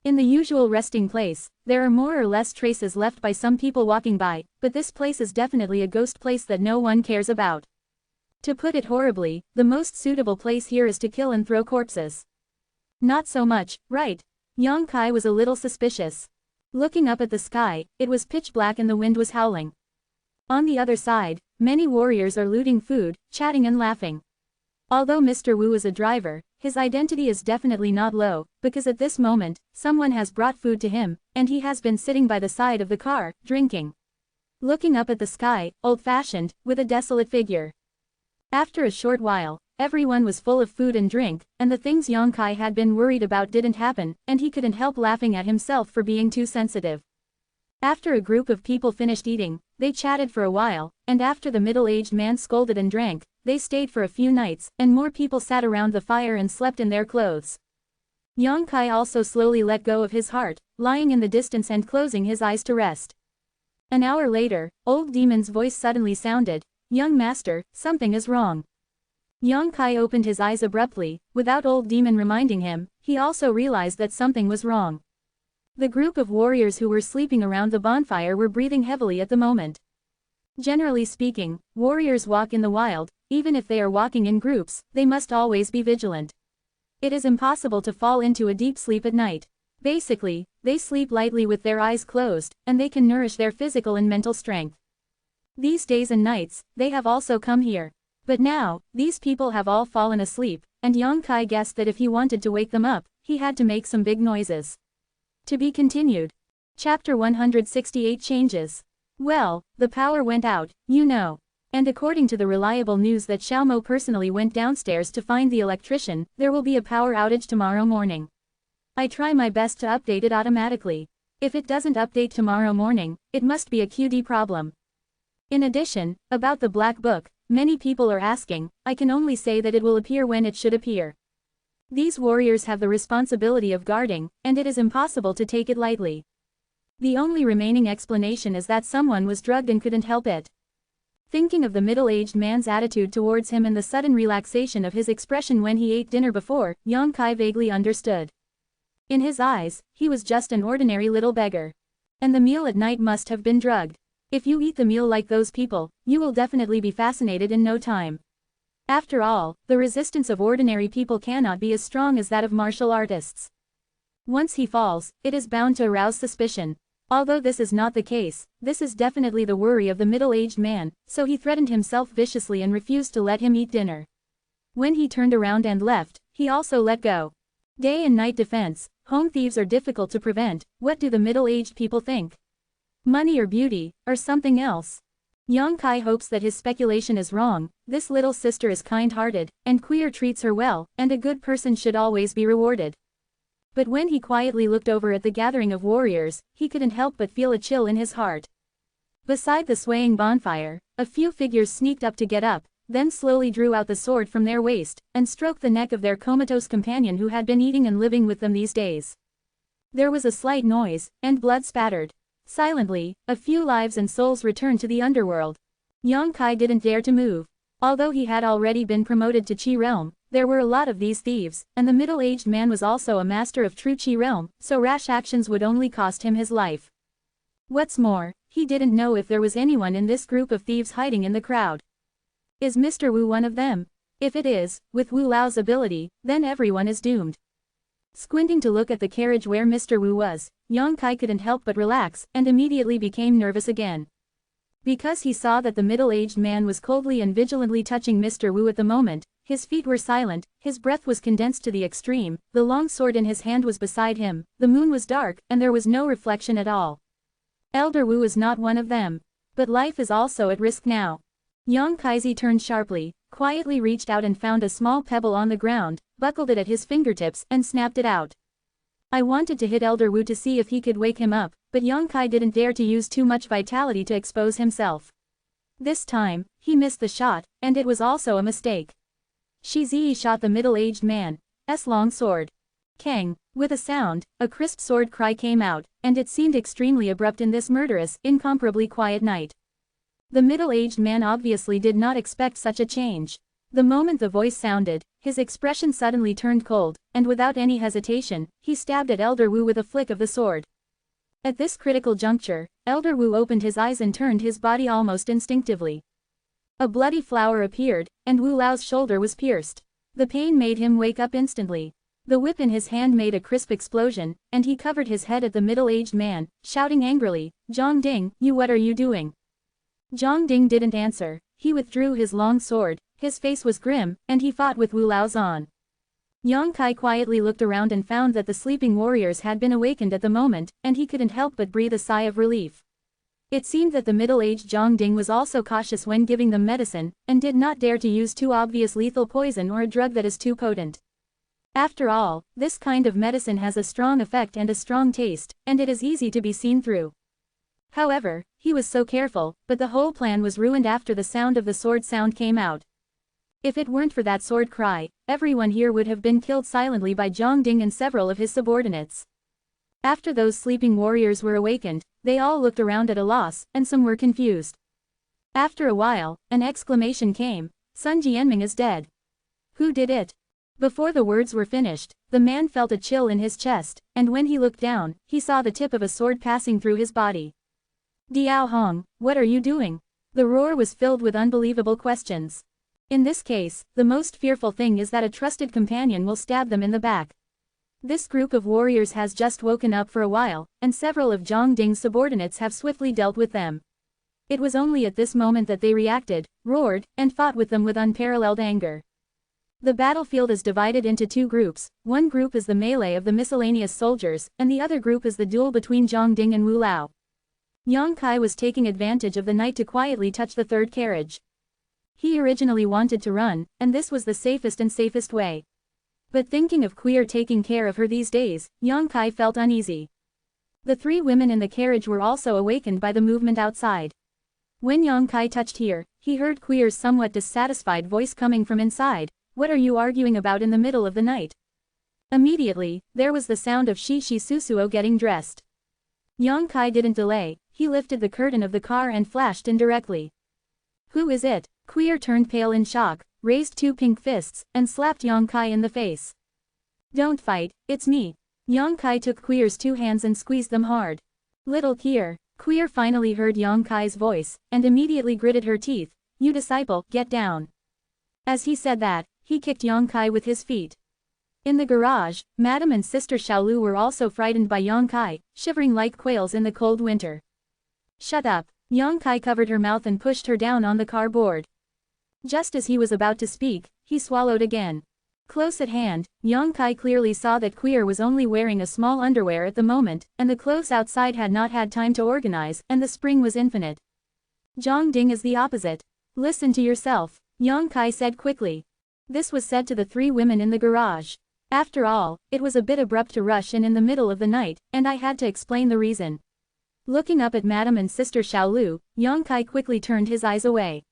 In the usual resting place, there are more or less traces left by some people walking by, but this place is definitely a ghost place that no one cares about. To put it horribly, the most suitable place here is to kill and throw corpses. Not so much, right? Yongkai was a little suspicious. Looking up at the sky, it was pitch black and the wind was howling. On the other side, many warriors are looting food, chatting and laughing. Although Mr. Wu is a driver, his identity is definitely not low, because at this moment, someone has brought food to him, and he has been sitting by the side of the car, drinking. Looking up at the sky, old-fashioned, with a desolate figure. After a short while, everyone was full of food and drink, and the things Yongkai had been worried about didn't happen, and he couldn't help laughing at himself for being too sensitive. After a group of people finished eating, they chatted for a while, and after the middle-aged man scolded and drank, they stayed for a few nights, and more people sat around the fire and slept in their clothes. Yang Kai also slowly let go of his heart, lying in the distance and closing his eyes to rest. An hour later, old demon's voice suddenly sounded, "Young master, something is wrong." Yang Kai opened his eyes abruptly, without old demon reminding him, he also realized that something was wrong. The group of warriors who were sleeping around the bonfire were breathing heavily at the moment. Generally speaking, warriors walk in the wild, even if they are walking in groups, they must always be vigilant. It is impossible to fall into a deep sleep at night. Basically, they sleep lightly with their eyes closed, and they can nourish their physical and mental strength. These days and nights, they have also come here. But now, these people have all fallen asleep, and Yang Kai guessed that if he wanted to wake them up, he had to make some big noises. To be continued. Chapter 168 Changes. Well, the power went out, you know. And according to the reliable news that Xiaomo personally went downstairs to find the electrician, there will be a power outage tomorrow morning. I try my best to update it automatically. If it doesn't update tomorrow morning, it must be a QD problem. In addition, about the black book, many people are asking, I can only say that it will appear when it should appear. These warriors have the responsibility of guarding, and it is impossible to take it lightly. The only remaining explanation is that someone was drugged and couldn't help it. Thinking of the middle-aged man's attitude towards him and the sudden relaxation of his expression when he ate dinner before, Yang Kai vaguely understood. In his eyes, he was just an ordinary little beggar. And the meal at night must have been drugged. If you eat the meal like those people, you will definitely be fascinated in no time. After all, the resistance of ordinary people cannot be as strong as that of martial artists. Once he falls, it is bound to arouse suspicion. Although this is not the case, this is definitely the worry of the middle-aged man, so he threatened himself viciously and refused to let him eat dinner. When he turned around and left, he also let go. Day and night defense, home thieves are difficult to prevent. What do the middle-aged people think? Money or beauty, or something else? Yang Kai hopes that his speculation is wrong. This little sister is kind-hearted, and Queer treats her well, and a good person should always be rewarded. But when he quietly looked over at the gathering of warriors, he couldn't help but feel a chill in his heart. Beside the swaying bonfire, a few figures sneaked up to get up, then slowly drew out the sword from their waist, and stroked the neck of their comatose companion who had been eating and living with them these days. There was a slight noise, and blood spattered. Silently, a few lives and souls returned to the underworld. Yang Kai didn't dare to move. Although he had already been promoted to Qi realm, there were a lot of these thieves, and the middle-aged man was also a master of true Qi realm, so rash actions would only cost him his life. What's more, he didn't know if there was anyone in this group of thieves hiding in the crowd. Is Mr. Wu one of them? If it is, with Wu Lao's ability, then everyone is doomed. Squinting to look at the carriage where Mr. Wu was, Yang Kai couldn't help but relax, and immediately became nervous again. Because he saw that the middle-aged man was coldly and vigilantly touching Mr. Wu at the moment, his feet were silent, his breath was condensed to the extreme, the long sword in his hand was beside him, the moon was dark, and there was no reflection at all. Elder Wu is not one of them. But life is also at risk now. Yang Kaizi turned sharply, quietly reached out and found a small pebble on the ground, buckled it at his fingertips, and snapped it out. I wanted to hit Elder Wu to see if he could wake him up, but Yang Kai didn't dare to use too much vitality to expose himself. This time, he missed the shot, and it was also a mistake. Shi Ziyi shot the middle-aged man's long sword. Kang, with a sound, a crisp sword cry came out, and it seemed extremely abrupt in this murderous, incomparably quiet night. The middle-aged man obviously did not expect such a change. The moment the voice sounded, his expression suddenly turned cold, and without any hesitation, he stabbed at Elder Wu with a flick of the sword. At this critical juncture, Elder Wu opened his eyes and turned his body almost instinctively. A bloody flower appeared, and Wu Lao's shoulder was pierced. The pain made him wake up instantly. The whip in his hand made a crisp explosion, and he covered his head at the middle-aged man, shouting angrily, "Zhang Ding, what are you doing?" Zhang Ding didn't answer. He withdrew his long sword, his face was grim, and he fought with Wu Lao's on. Yang Kai quietly looked around and found that the sleeping warriors had been awakened at the moment, and he couldn't help but breathe a sigh of relief. It seemed that the middle-aged Zhang Ding was also cautious when giving them medicine, and did not dare to use too obvious lethal poison or a drug that is too potent. After all, this kind of medicine has a strong effect and a strong taste, and it is easy to be seen through. However, he was so careful, but the whole plan was ruined after the sound of the sword sound came out. If it weren't for that sword cry, everyone here would have been killed silently by Zhang Ding and several of his subordinates. After those sleeping warriors were awakened, they all looked around at a loss, and some were confused. After a while, an exclamation came, Sun Jianming is dead. Who did it? Before the words were finished, the man felt a chill in his chest, and when he looked down, he saw the tip of a sword passing through his body. Diao Hong, what are you doing? The roar was filled with unbelievable questions. In this case, the most fearful thing is that a trusted companion will stab them in the back. This group of warriors has just woken up for a while, and several of Zhang Ding's subordinates have swiftly dealt with them. It was only at this moment that they reacted, roared, and fought with them with unparalleled anger. The battlefield is divided into two groups. One group is the melee of the miscellaneous soldiers, and the other group is the duel between Zhang Ding and Wu Lao. Yang Kai was taking advantage of the night to quietly touch the third carriage. He originally wanted to run, and this was the safest way. But thinking of Queer taking care of her these days, Yang Kai felt uneasy. The three women in the carriage were also awakened by the movement outside. When Yang Kai touched here, he heard Queer's somewhat dissatisfied voice coming from inside. What are you arguing about in the middle of the night? Immediately, there was the sound of Shishi Susuo getting dressed. Yang Kai didn't delay, he lifted the curtain of the car and flashed in directly. Who is it? Queer turned pale in shock, raised two pink fists, and slapped Yang Kai in the face. Don't fight, it's me. Yang Kai took Queer's two hands and squeezed them hard. Little Queer. Queer finally heard Yang Kai's voice, and immediately gritted her teeth. You disciple, get down. As he said that, he kicked Yang Kai with his feet. In the garage, Madam and Sister Xiaolu were also frightened by Yang Kai, shivering like quails in the cold winter. Shut up. Yang Kai covered her mouth and pushed her down on the car board. Just as he was about to speak, he swallowed again. Close at hand, Yang Kai clearly saw that Queer was only wearing a small underwear at the moment, and the clothes outside had not had time to organize, and the spring was infinite. Zhang Ding is the opposite. Listen to yourself, Yang Kai said quickly. This was said to the three women in the garage. After all, it was a bit abrupt to rush in the middle of the night, and I had to explain the reason. Looking up at Madam and Sister Xiaolu, Yang Kai quickly turned his eyes away.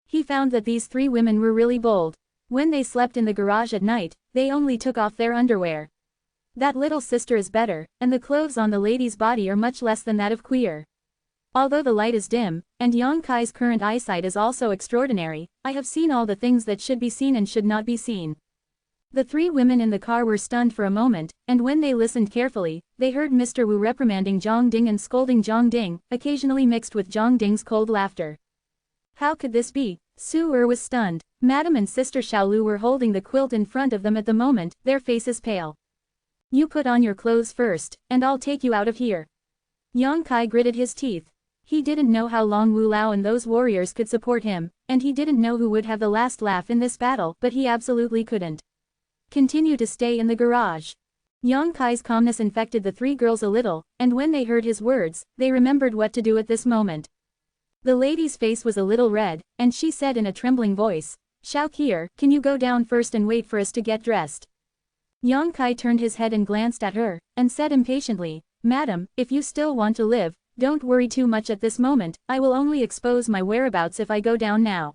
He found that these three women were really bold. When they slept in the garage at night, they only took off their underwear. That little sister is better, and the clothes on the lady's body are much less than that of Queer. Although the light is dim, and Yang Kai's current eyesight is also extraordinary, I have seen all the things that should be seen and should not be seen. The three women in the car were stunned for a moment, and when they listened carefully, they heard Mr. Wu reprimanding Zhang Ding and scolding Zhang Ding, occasionally mixed with Zhang Ding's cold laughter. How could this be? Su was stunned. Madam and Sister Xiaolu were holding the quilt in front of them at the moment, their faces pale. You put on your clothes first, and I'll take you out of here. Yang Kai gritted his teeth. He didn't know how long Wu Lao and those warriors could support him, and he didn't know who would have the last laugh in this battle, but he absolutely couldn't continue to stay in the garage. Yang Kai's calmness infected the three girls a little, and when they heard his words, they remembered what to do at this moment. The lady's face was a little red, and she said in a trembling voice, Xiao Qier, can you go down first and wait for us to get dressed? Yang Kai turned his head and glanced at her, and said impatiently, Madam, if you still want to live, don't worry too much at this moment, I will only expose my whereabouts if I go down now.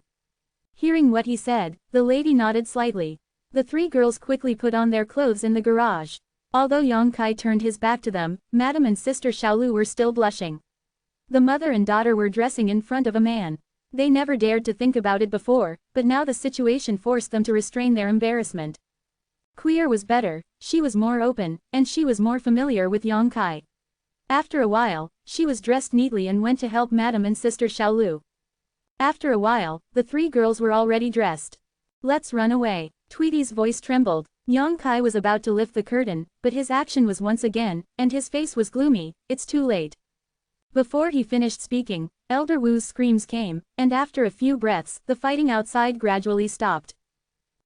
Hearing what he said, the lady nodded slightly. The three girls quickly put on their clothes in the garage. Although Yang Kai turned his back to them, Madam and Sister Xiaolu were still blushing. The mother and daughter were dressing in front of a man. They never dared to think about it before, but now the situation forced them to restrain their embarrassment. Queer was better, she was more open, and she was more familiar with Yang Kai. After a while, she was dressed neatly and went to help Madam and Sister Xiaolu. After a while, the three girls were already dressed. Let's run away. Tweety's voice trembled. Yang Kai was about to lift the curtain, but his action was once again, and his face was gloomy. It's too late. Before he finished speaking, Elder Wu's screams came, and after a few breaths, the fighting outside gradually stopped.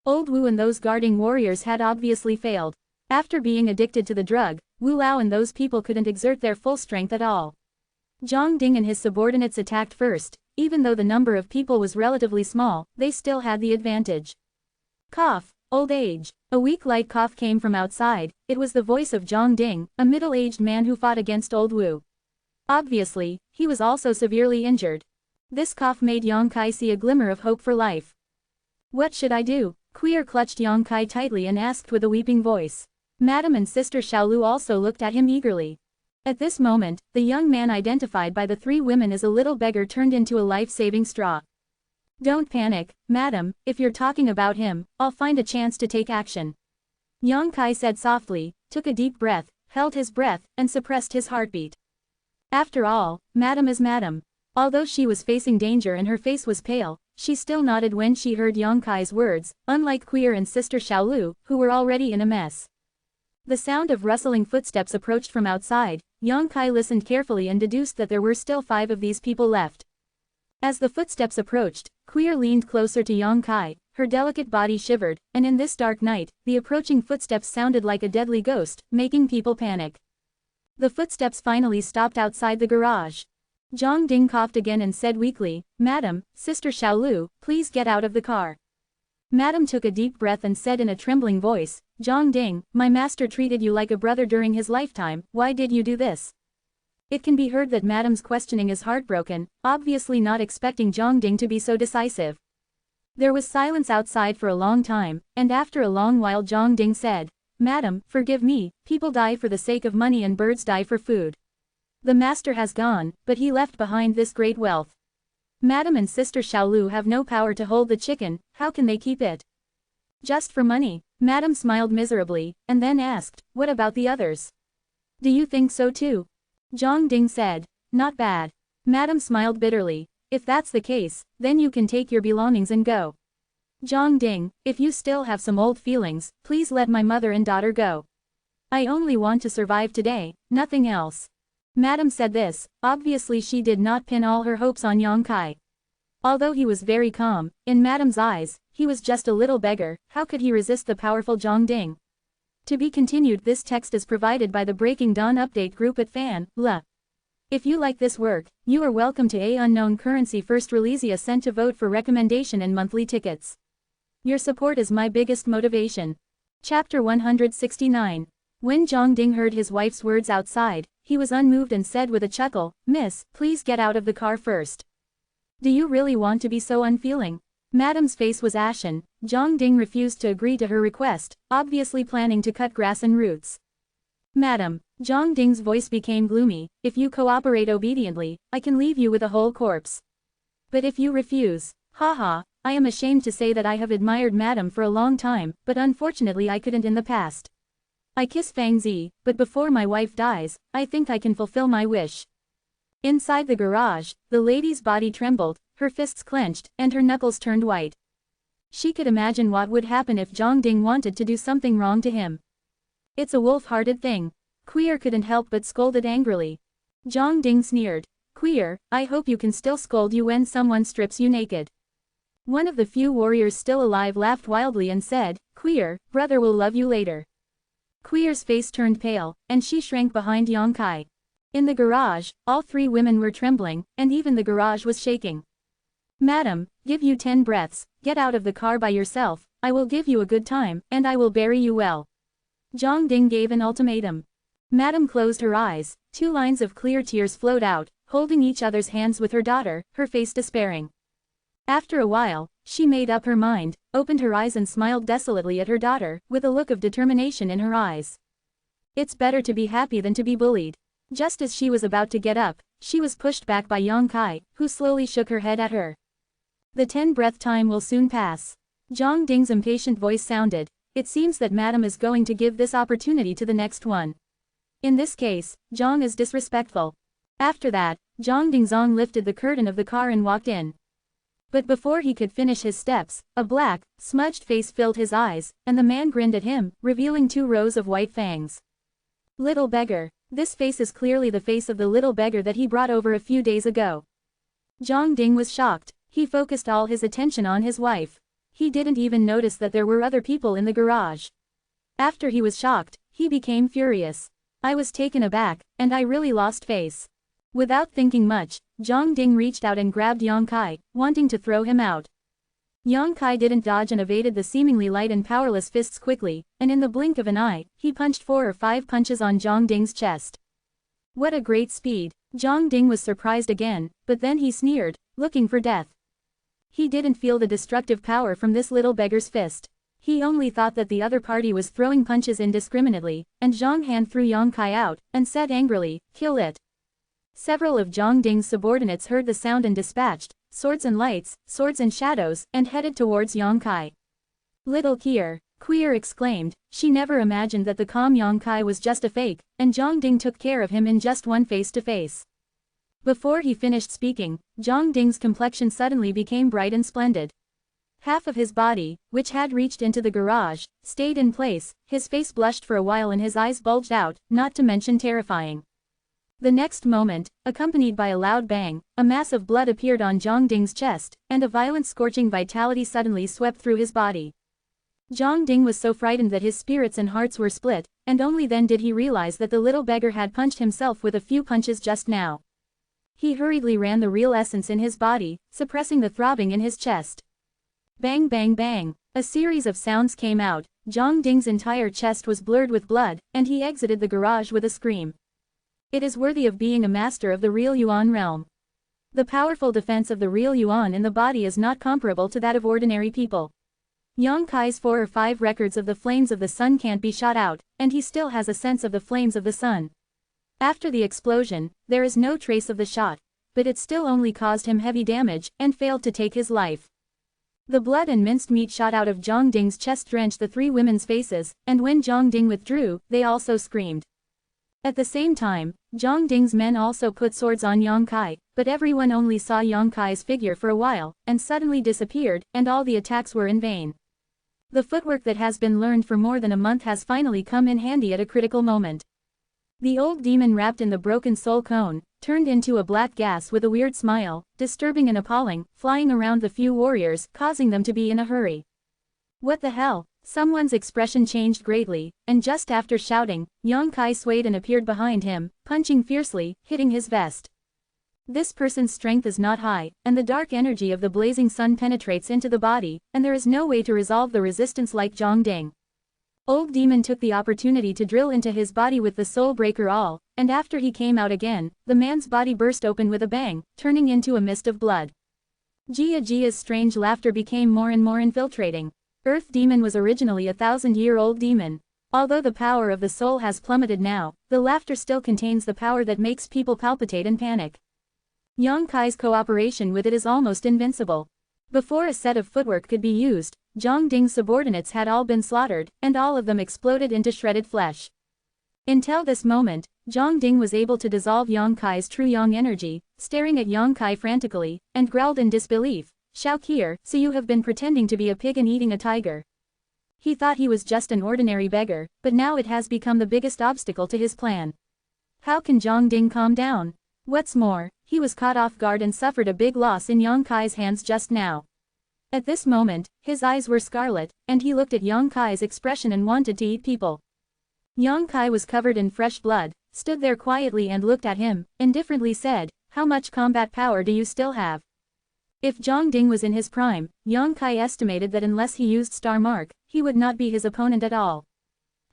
Old Wu and those guarding warriors had obviously failed. After being addicted to the drug, Wu Lao and those people couldn't exert their full strength at all. Zhang Ding and his subordinates attacked first. Even though the number of people was relatively small, they still had the advantage. Cough. Old age. A weak light cough came from outside. It was the voice of Zhang Ding, a middle-aged man who fought against Old Wu. Obviously, he was also severely injured. This cough made Yang Kai see a glimmer of hope for life. What should I do? Queer clutched Yang Kai tightly and asked with a weeping voice. Madam and Sister Xiaolu also looked at him eagerly. At this moment, the young man identified by the three women as a little beggar turned into a life-saving straw. Don't panic, madam, if you're talking about him, I'll find a chance to take action. Yang Kai said softly, took a deep breath, held his breath, and suppressed his heartbeat. After all, madam is madam. Although she was facing danger and her face was pale, she still nodded when she heard Yang Kai's words, unlike Queer and Sister Xiaolu, who were already in a mess. The sound of rustling footsteps approached from outside. Yang Kai listened carefully and deduced that there were still 5 of these people left. As the footsteps approached, Queer leaned closer to Yang Kai, her delicate body shivered, and in this dark night, the approaching footsteps sounded like a deadly ghost, making people panic. The footsteps finally stopped outside the garage. Zhang Ding coughed again and said weakly, Madam, Sister Xiaolu, please get out of the car. Madam took a deep breath and said in a trembling voice, Zhang Ding, my master treated you like a brother during his lifetime, why did you do this? It can be heard that Madam's questioning is heartbroken, obviously not expecting Zhang Ding to be so decisive. There was silence outside for a long time, and after a long while Zhang Ding said, Madam, forgive me, people die for the sake of money and birds die for food. The master has gone, but he left behind this great wealth. Madam and Sister Xiaolu have no power to hold the chicken, how can they keep it? Just for money. Madam smiled miserably, and then asked, what about the others? Do you think so too? Zhang Ding said, not bad. Madam smiled bitterly, if that's the case, then you can take your belongings and go. Zhang Ding, if you still have some old feelings, please let my mother and daughter go. I only want to survive today, nothing else. Madam said this, obviously she did not pin all her hopes on Yang Kai. Although he was very calm, in Madam's eyes, he was just a little beggar, how could he resist the powerful Zhang Ding? To be continued. This text is provided by the Breaking Dawn update group at fan.la. If you like this work, you are welcome to a unknown currency first release a cent to vote for recommendation and monthly tickets. Your support is my biggest motivation. Chapter 169. When Zhang Ding heard his wife's words outside, he was unmoved and said with a chuckle, Miss, please get out of the car first. Do you really want to be so unfeeling? Madam's face was ashen. Zhang Ding refused to agree to her request, obviously planning to cut grass and roots. Madam, Zhang Ding's voice became gloomy, if you cooperate obediently, I can leave you with a whole corpse. But if you refuse, haha, I am ashamed to say that I have admired Madam for a long time, but unfortunately I couldn't in the past. I kiss Fang Zi, but before my wife dies, I think I can fulfill my wish. Inside the garage, the lady's body trembled, her fists clenched, and her knuckles turned white. She could imagine what would happen if Zhang Ding wanted to do something wrong to him. It's a wolf-hearted thing. Queer couldn't help but scolded angrily. Zhang Ding sneered. Queer, I hope you can still scold you when someone strips you naked. One of the few warriors still alive laughed wildly and said, Queer, brother will love you later. Queer's face turned pale, and she shrank behind Yang Kai. In the garage, all 3 women were trembling, and even the garage was shaking. Madam, give you 10 breaths, get out of the car by yourself, I will give you a good time, and I will bury you well. Zhang Ding gave an ultimatum. Madam closed her eyes, 2 lines of clear tears flowed out, holding each other's hands with her daughter, her face despairing. After a while, she made up her mind, opened her eyes and smiled desolately at her daughter, with a look of determination in her eyes. It's better to be happy than to be bullied. Just as she was about to get up, she was pushed back by Yang Kai, who slowly shook her head at her. The 10-breath time will soon pass. Zhang Ding's impatient voice sounded. It seems that Madam is going to give this opportunity to the next one. In this case, Zhang is disrespectful. After that, Zhang Dingzong lifted the curtain of the car and walked in. But before he could finish his steps, a black, smudged face filled his eyes, and the man grinned at him, revealing 2 rows of white fangs. Little beggar. This face is clearly the face of the little beggar that he brought over a few days ago. Zhang Ding was shocked. He focused all his attention on his wife. He didn't even notice that there were other people in the garage. After he was shocked, he became furious. I was taken aback, and I really lost face. Without thinking much, Zhang Ding reached out and grabbed Yang Kai, wanting to throw him out. Yang Kai didn't dodge and evaded the seemingly light and powerless fists quickly, and in the blink of an eye, he punched 4 or 5 punches on Zhang Ding's chest. What a great speed! Zhang Ding was surprised again, but then he sneered, looking for death. He didn't feel the destructive power from this little beggar's fist. He only thought that the other party was throwing punches indiscriminately, and Zhang Han threw Yang Kai out, and said angrily, "Kill it." Several of Zhang Ding's subordinates heard the sound and dispatched, swords and lights, swords and shadows, and headed towards Yang Kai. "Little queer," exclaimed, she never imagined that the calm Yang Kai was just a fake, and Zhang Ding took care of him in just one face-to-face. Before he finished speaking, Zhang Ding's complexion suddenly became bright and splendid. Half of his body, which had reached into the garage, stayed in place, his face blushed for a while and his eyes bulged out, not to mention terrifying. The next moment, accompanied by a loud bang, a mass of blood appeared on Zhang Ding's chest, and a violent scorching vitality suddenly swept through his body. Zhang Ding was so frightened that his spirits and hearts were split, and only then did he realize that the little beggar had punched himself with a few punches just now. He hurriedly ran the real essence in his body, suppressing the throbbing in his chest. Bang bang bang, a series of sounds came out, Zhang Ding's entire chest was blurred with blood, and he exited the garage with a scream. It is worthy of being a master of the real Yuan realm. The powerful defense of the real Yuan in the body is not comparable to that of ordinary people. Yang Kai's 4 or 5 records of the flames of the sun can't be shot out, and he still has a sense of the flames of the sun. After the explosion, there is no trace of the shot, but it still only caused him heavy damage, and failed to take his life. The blood and minced meat shot out of Zhang Ding's chest drenched the 3 women's faces, and when Zhang Ding withdrew, they also screamed. At the same time, Zhang Ding's men also put swords on Yang Kai, but everyone only saw Yang Kai's figure for a while, and suddenly disappeared, and all the attacks were in vain. The footwork that has been learned for more than a month has finally come in handy at a critical moment. The old demon wrapped in the broken soul cone, turned into a black gas with a weird smile, disturbing and appalling, flying around the few warriors, causing them to be in a hurry. "What the hell?" Someone's expression changed greatly, and just after shouting, Yang Kai swayed and appeared behind him, punching fiercely, hitting his vest. This person's strength is not high, and the dark energy of the blazing sun penetrates into the body, and there is no way to resolve the resistance like Zhang Ding. Old Demon took the opportunity to drill into his body with the soul breaker all, and after he came out again, the man's body burst open with a bang, turning into a mist of blood. Jia's strange laughter became more and more infiltrating. Earth Demon was originally a 1,000-year-old demon. Although the power of the soul has plummeted now, the laughter still contains the power that makes people palpitate and panic. Yang Kai's cooperation with it is almost invincible. Before a set of footwork could be used, Zhang Ding's subordinates had all been slaughtered, and all of them exploded into shredded flesh. Until this moment, Zhang Ding was able to dissolve Yang Kai's true Yang energy, staring at Yang Kai frantically, and growled in disbelief, "Shaokir, so you have been pretending to be a pig and eating a tiger." He thought he was just an ordinary beggar, but now it has become the biggest obstacle to his plan. How can Zhang Ding calm down? What's more, he was caught off guard and suffered a big loss in Yang Kai's hands just now. At this moment, his eyes were scarlet, and he looked at Yang Kai's expression and wanted to eat people. Yang Kai was covered in fresh blood, stood there quietly and looked at him, indifferently said, "How much combat power do you still have?" If Zhang Ding was in his prime, Yang Kai estimated that unless he used Star Mark, he would not be his opponent at all.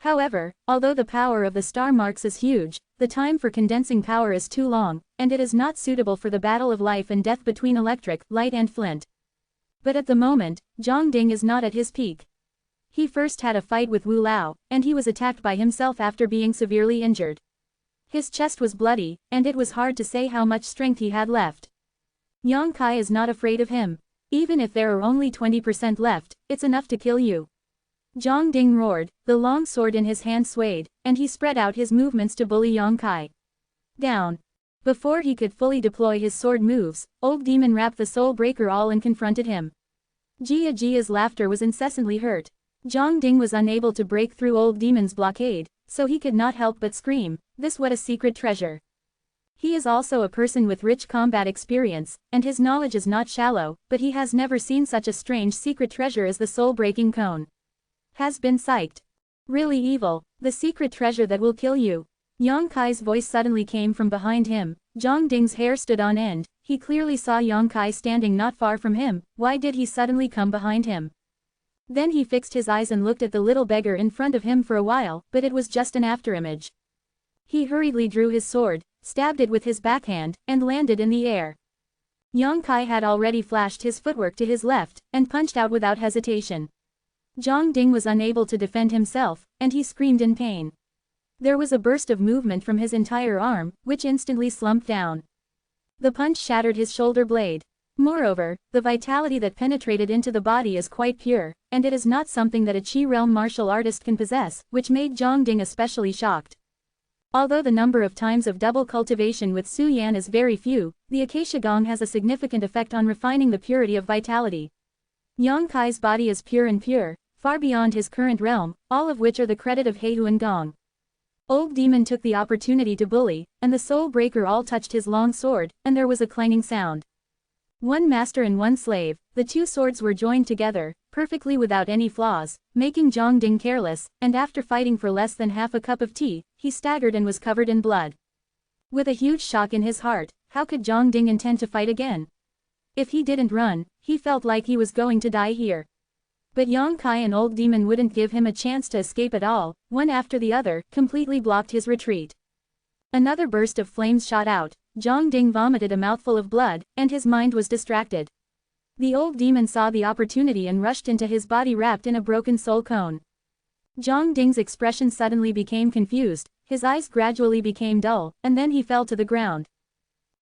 However, although the power of the star marks is huge, the time for condensing power is too long, and it is not suitable for the battle of life and death between electric, light and flint. But at the moment, Zhang Ding is not at his peak. He first had a fight with Wu Lao, and he was attacked by himself after being severely injured. His chest was bloody, and it was hard to say how much strength he had left. Yang Kai is not afraid of him. Even if there are only 20% left, it's enough to kill you. Zhang Ding roared, the long sword in his hand swayed, and he spread out his movements to bully Yang Kai. Down. Before he could fully deploy his sword moves, Old Demon wrapped the soul breaker all and confronted him. Jia's laughter was incessantly hurt. Zhang Ding was unable to break through Old Demon's blockade, so he could not help but scream, "This what a secret treasure." He is also a person with rich combat experience, and his knowledge is not shallow, but he has never seen such a strange secret treasure as the soul-breaking cone. Has been psyched. Really evil, the secret treasure that will kill you. Yang Kai's voice suddenly came from behind him. Zhang Ding's hair stood on end. He clearly saw Yang Kai standing not far from him. Why did he suddenly come behind him? Then he fixed his eyes and looked at the little beggar in front of him for a while, but it was just an afterimage. He hurriedly drew his sword, stabbed it with his backhand, and landed in the air. Yang Kai had already flashed his footwork to his left, and punched out without hesitation. Zhang Ding was unable to defend himself, and he screamed in pain. There was a burst of movement from his entire arm, which instantly slumped down. The punch shattered his shoulder blade. Moreover, the vitality that penetrated into the body is quite pure, and it is not something that a Qi realm martial artist can possess, which made Zhang Ding especially shocked. Although the number of times of double cultivation with Su Yan is very few, the Acacia Gong has a significant effect on refining the purity of vitality. Yang Kai's body is pure and pure, far beyond his current realm, all of which are the credit of Heihuan Gong. Old Demon took the opportunity to bully, and the Soul Breaker all touched his long sword, and there was a clanging sound. One master and one slave, the two swords were joined together, perfectly without any flaws, making Zhang Ding careless, and after fighting for less than half a cup of tea, he staggered and was covered in blood. With a huge shock in his heart, how could Zhang Ding intend to fight again? If he didn't run, he felt like he was going to die here. But Yang Kai and Old Demon wouldn't give him a chance to escape at all, one after the other, completely blocked his retreat. Another burst of flames shot out, Zhang Ding vomited a mouthful of blood, and his mind was distracted. The Old Demon saw the opportunity and rushed into his body wrapped in a broken soul cone. Zhang Ding's expression suddenly became confused, his eyes gradually became dull, and then he fell to the ground.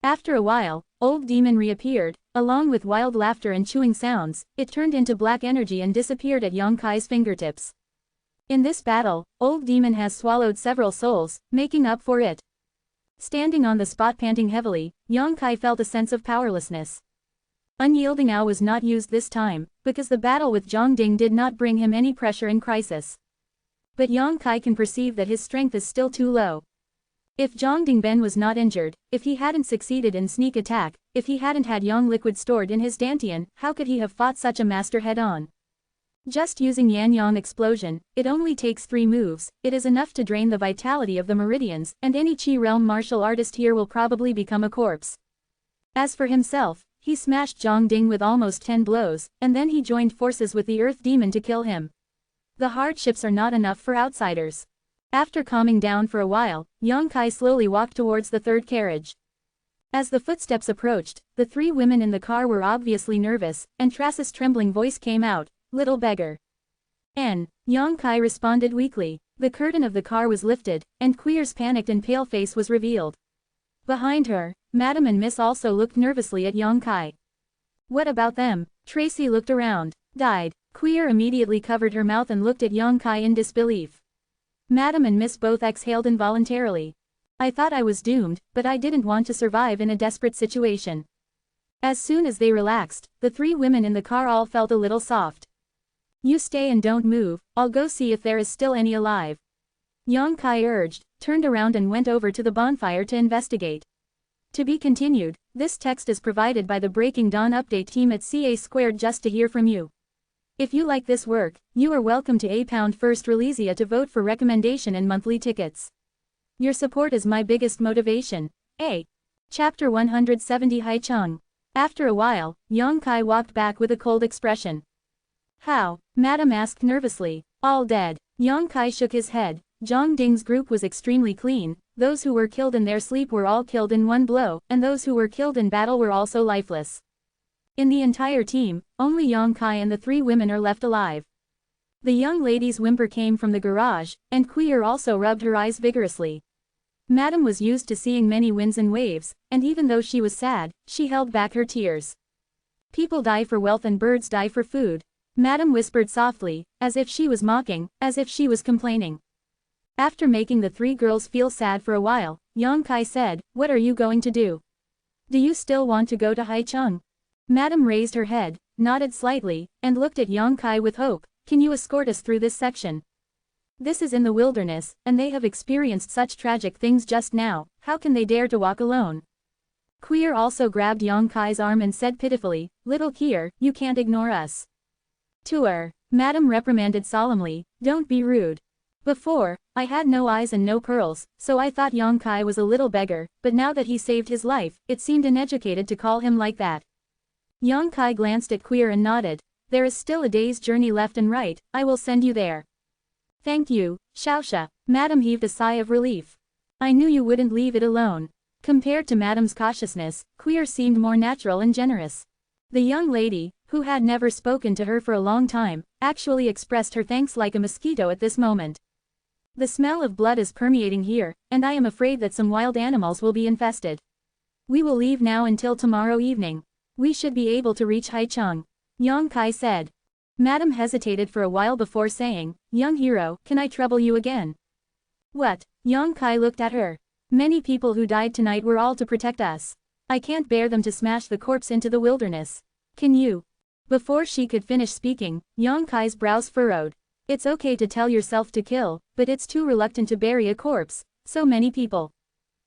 After a while, Old Demon reappeared, along with wild laughter and chewing sounds, it turned into black energy and disappeared at Yang Kai's fingertips. In this battle, Old Demon has swallowed several souls, making up for it. Standing on the spot panting heavily, Yang Kai felt a sense of powerlessness. Unyielding Ao was not used this time, because the battle with Zhang Ding did not bring him any pressure in crisis. But Yang Kai can perceive that his strength is still too low. If Zhang Dingben was not injured, if he hadn't succeeded in sneak attack, if he hadn't had Yang liquid stored in his dantian, how could he have fought such a master head-on? Just using Yan-Yang explosion, it only takes 3 moves, it is enough to drain the vitality of the meridians, and any Qi realm martial artist here will probably become a corpse. As for himself, he smashed Zhang Ding with almost 10 blows, and then he joined forces with the Earth Demon to kill him. The hardships are not enough for outsiders. After calming down for a while, Yang Kai slowly walked towards the third carriage. As the footsteps approached, the 3 women in the car were obviously nervous, and Tracis' trembling voice came out, "Little beggar." Yang Kai responded weakly. The curtain of the car was lifted, and Queer's panicked and pale face was revealed. Behind her, Madam and Miss also looked nervously at Yang Kai. "What about them?" Tracy looked around. "Died." Queer immediately covered her mouth and looked at Yang Kai in disbelief. Madam and Miss both exhaled involuntarily. "I thought I was doomed, but I didn't want to survive in a desperate situation." As soon as they relaxed, the 3 women in the car all felt a little soft. "You stay and don't move, I'll go see if there is still any alive." Yang Kai urged, turned around and went over to the bonfire to investigate. To be continued, this text is provided by the Breaking Dawn update team at CA just to hear from you. If you like this work, you are welcome to £1 first Releasia to vote for recommendation and monthly tickets. Your support is my biggest motivation. Chapter 170 Haicheng. After a while, Yang Kai walked back with a cold expression. "How?" Madam asked nervously. "All dead." Yang Kai shook his head. Zhang Ding's group was extremely clean, those who were killed in their sleep were all killed in one blow, and those who were killed in battle were also lifeless. In the entire team, only Yang Kai and the 3 women are left alive. The young lady's whimper came from the garage, and Queer also rubbed her eyes vigorously. Madam was used to seeing many winds and waves, and even though she was sad, she held back her tears. "People die for wealth and birds die for food," Madam whispered softly, as if she was mocking, as if she was complaining. After making the 3 girls feel sad for a while, Yang Kai said, "What are you going to do? Do you still want to go to Haicheng?" Madam raised her head, nodded slightly, and looked at Yang Kai with hope. "Can you escort us through this section? This is in the wilderness, and they have experienced such tragic things just now, how can they dare to walk alone?" Queer also grabbed Yang Kai's arm and said pitifully, "Little Kier, you can't ignore us." "Tuer," Madam reprimanded solemnly, "don't be rude. Before, I had no eyes and no pearls, so I thought Yang Kai was a little beggar, but now that he saved his life, it seemed uneducated to call him like that." Yang Kai glanced at Queer and nodded. "There is still a day's journey left and right, I will send you there." "Thank you, Xiaosha." Madam heaved a sigh of relief. "I knew you wouldn't leave it alone." Compared to Madam's cautiousness, Queer seemed more natural and generous. The young lady, who had never spoken to her for a long time, actually expressed her thanks like a mosquito at this moment. The smell of blood is permeating here, and I am afraid that some wild animals will be infested. We will leave now until tomorrow evening. We should be able to reach Haicheng. Yang Kai said. Madam hesitated for a while before saying, young hero, can I trouble you again? What? Yang Kai looked at her. Many people who died tonight were all to protect us. I can't bear them to smash the corpse into the wilderness. Can you? Before she could finish speaking, Yang Kai's brows furrowed. It's okay to tell yourself to kill, but it's too reluctant to bury a corpse. So many people.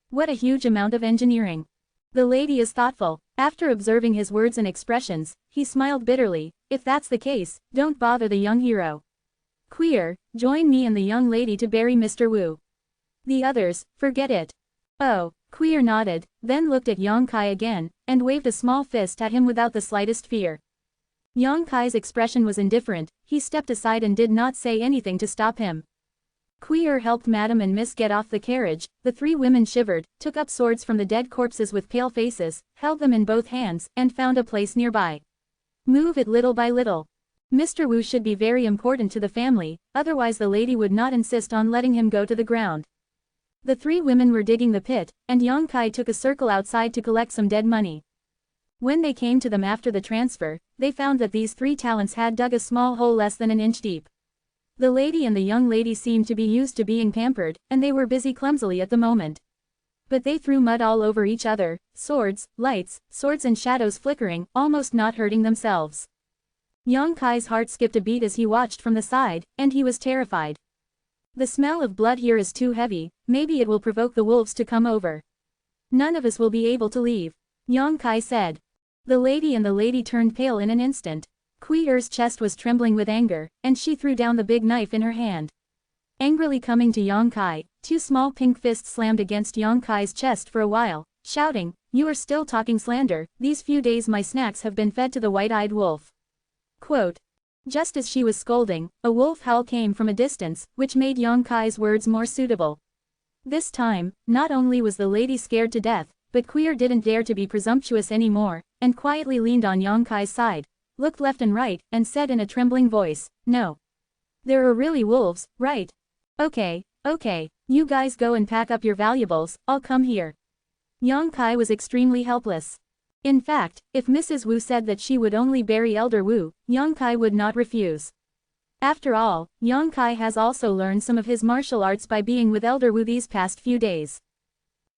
What a huge amount of engineering. The lady is thoughtful. After observing his words and expressions, he smiled bitterly. If that's the case, don't bother the young hero. Queer, join me and the young lady to bury Mr. Wu. The others, forget it. Oh, Queer nodded, then looked at Yang Kai again, and waved a small fist at him without the slightest fear. Yang Kai's expression was indifferent, he stepped aside and did not say anything to stop him. Queer helped Madam and Miss get off the carriage, the three women shivered, took up swords from the dead corpses with pale faces, held them in both hands, and found a place nearby. Move it little by little. Mr. Wu should be very important to the family, otherwise the lady would not insist on letting him go to the ground. The three women were digging the pit, and Yang Kai took a circle outside to collect some dead money. When they came to them after the transfer, they found that these three talents had dug a small hole less than an inch deep. The lady and the young lady seemed to be used to being pampered, and they were busy clumsily at the moment. But they threw mud all over each other, swords, lights, swords and shadows flickering, almost not hurting themselves. Yang Kai's heart skipped a beat as he watched from the side, and he was terrified. The smell of blood here is too heavy, maybe it will provoke the wolves to come over. None of us will be able to leave. Yang Kai said. The lady turned pale in an instant. Queer's chest was trembling with anger, and she threw down the big knife in her hand. Angrily coming to Yang Kai, two small pink fists slammed against Yang Kai's chest for a while, shouting, "You are still talking slander, these few days my snacks have been fed to the white-eyed wolf." Quote. Just as she was scolding, a wolf howl came from a distance, which made Yang Kai's words more suitable. This time, not only was the lady scared to death, but Queer didn't dare to be presumptuous anymore, and quietly leaned on Yang Kai's side, looked left and right, and said in a trembling voice, "No. There are really wolves, right? Okay, you guys go and pack up your valuables, I'll come here." Yang Kai was extremely helpless. In fact, if Mrs. Wu said that she would only bury Elder Wu, Yang Kai would not refuse. After all, Yang Kai has also learned some of his martial arts by being with Elder Wu these past few days.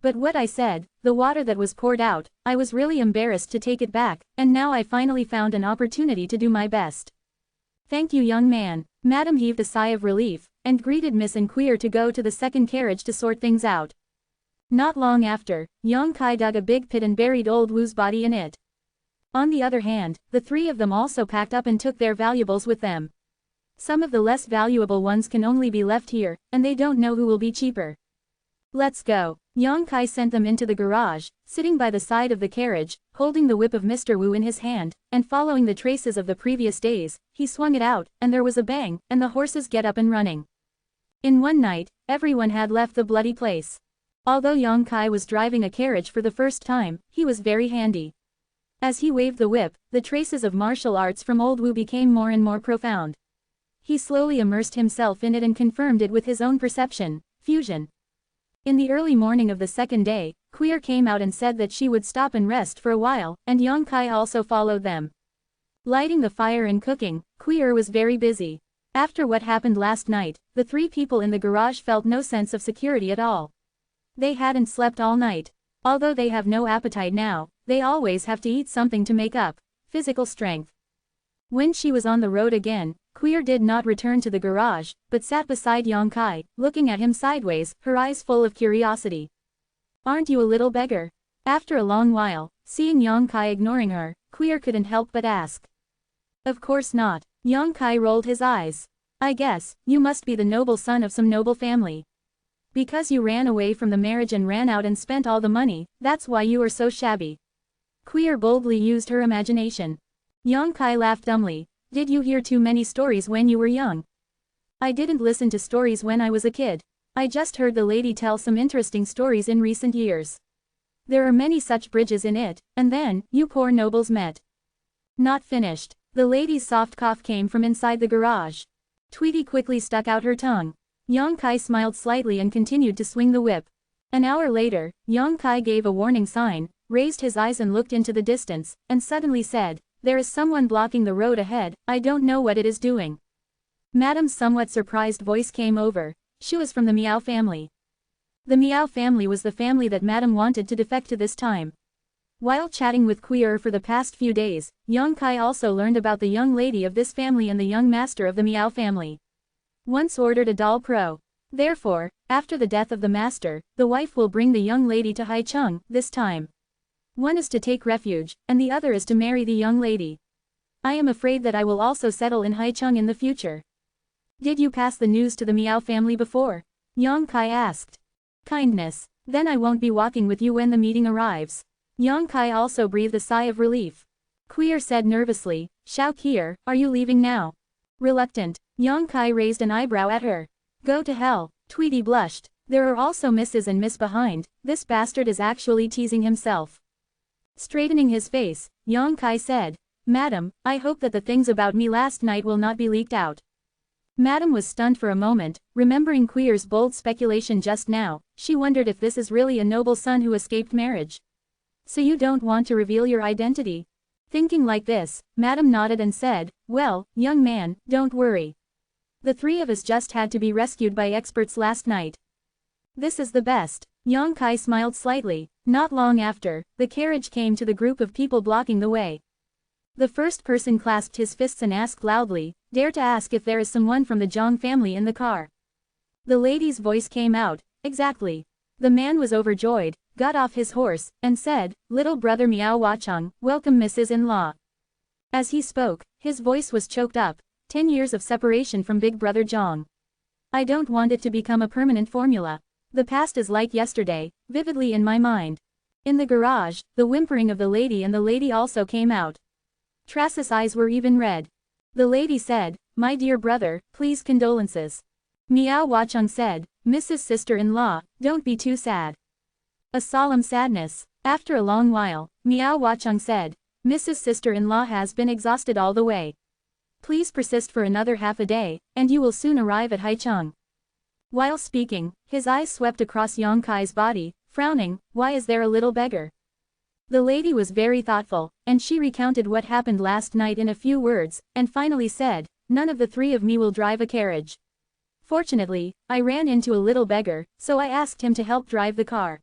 But what I said, the water that was poured out, I was really embarrassed to take it back, and now I finally found an opportunity to do my best. Thank you, young man. Madam heaved a sigh of relief, and greeted Miss and Queer to go to the second carriage to sort things out. Not long after, Yang Kai dug a big pit and buried Old Wu's body in it. On the other hand, the three of them also packed up and took their valuables with them. Some of the less valuable ones can only be left here, and they don't know who will be cheaper. Let's go. Yang Kai sent them into the garage, sitting by the side of the carriage, holding the whip of Mr. Wu in his hand, and following the traces of the previous days, he swung it out, and there was a bang, and the horses get up and running. In one night, everyone had left the bloody place. Although Yang Kai was driving a carriage for the first time, he was very handy. As he waved the whip, the traces of martial arts from Old Wu became more and more profound. He slowly immersed himself in it and confirmed it with his own perception, fusion. In the early morning of the second day, Queer came out and said that she would stop and rest for a while, and Yang Kai also followed them. Lighting the fire and cooking, Queer was very busy. After what happened last night, the three people in the garage felt no sense of security at all. They hadn't slept all night. Although they have no appetite now, they always have to eat something to make up physical strength. When she was on the road again, Queer did not return to the garage, but sat beside Yang Kai, looking at him sideways, her eyes full of curiosity. "Aren't you a little beggar?" After a long while, seeing Yang Kai ignoring her, Queer couldn't help but ask. "Of course not." Yang Kai rolled his eyes. "I guess, you must be the noble son of some noble family. Because you ran away from the marriage and ran out and spent all the money, that's why you are so shabby." Queer boldly used her imagination. Yang Kai laughed dumbly. "Did you hear too many stories when you were young?" "I didn't listen to stories when I was a kid. I just heard the lady tell some interesting stories in recent years. There are many such bridges in it, and then, you poor nobles met." Not finished. The lady's soft cough came from inside the garage. Tweety quickly stuck out her tongue. Yang Kai smiled slightly and continued to swing the whip. An hour later, Yang Kai gave a warning sign, raised his eyes and looked into the distance, and suddenly said, "There is someone blocking the road ahead, I don't know what it is doing." Madam's somewhat surprised voice came over. She was from the Miao family. The Miao family was the family that Madam wanted to defect to this time. While chatting with Queer for the past few days, Yang Kai also learned about the young lady of this family and the young master of the Miao family. Once ordered a doll pro. Therefore, after the death of the master, the wife will bring the young lady to Haicheng, this time. One is to take refuge, and the other is to marry the young lady. I am afraid that I will also settle in Haicheng in the future. Did you pass the news to the Miao family before? Yang Kai asked. Kindness. Then I won't be walking with you when the meeting arrives. Yang Kai also breathed a sigh of relief. Queer said nervously, Xiao Qier, are you leaving now? Reluctant. Yang Kai raised an eyebrow at her. Go to hell. Tweety blushed. There are also Mrs. and Miss behind, this bastard is actually teasing himself. Straightening his face, Yang Kai said, Madam, I hope that the things about me last night will not be leaked out. Madam was stunned for a moment, remembering Queer's bold speculation just now. She wondered if this is really a noble son who escaped marriage. So you don't want to reveal your identity? Thinking like this, Madam nodded and said, well, young man, don't worry. The three of us just had to be rescued by experts last night. This is the best. Yang Kai smiled slightly. Not long after, the carriage came to the group of people blocking the way. The first person clasped his fists and asked loudly, dare to ask if there is someone from the Zhang family in the car. The lady's voice came out, exactly. The man was overjoyed, got off his horse, and said, little brother Miao Wacheng, welcome Mrs.-in-law. As he spoke, his voice was choked up, 10 years of separation from big brother Zhang. I don't want it to become a permanent formula. The past is like yesterday, vividly in my mind. In the garage, the whimpering of the lady and the lady also came out. Trass's eyes were even red. The lady said, my dear brother, please condolences. Miao Wacheng said, Mrs. Sister-in-law, don't be too sad. A solemn sadness. After a long while, Miao Wacheng said, Mrs. Sister-in-law has been exhausted all the way. Please persist for another half a day, and you will soon arrive at Haicheng. While speaking, his eyes swept across Yang Kai's body, frowning, why is there a little beggar? The lady was very thoughtful, and she recounted what happened last night in a few words, and finally said, none of the three of me will drive a carriage. Fortunately, I ran into a little beggar, so I asked him to help drive the car.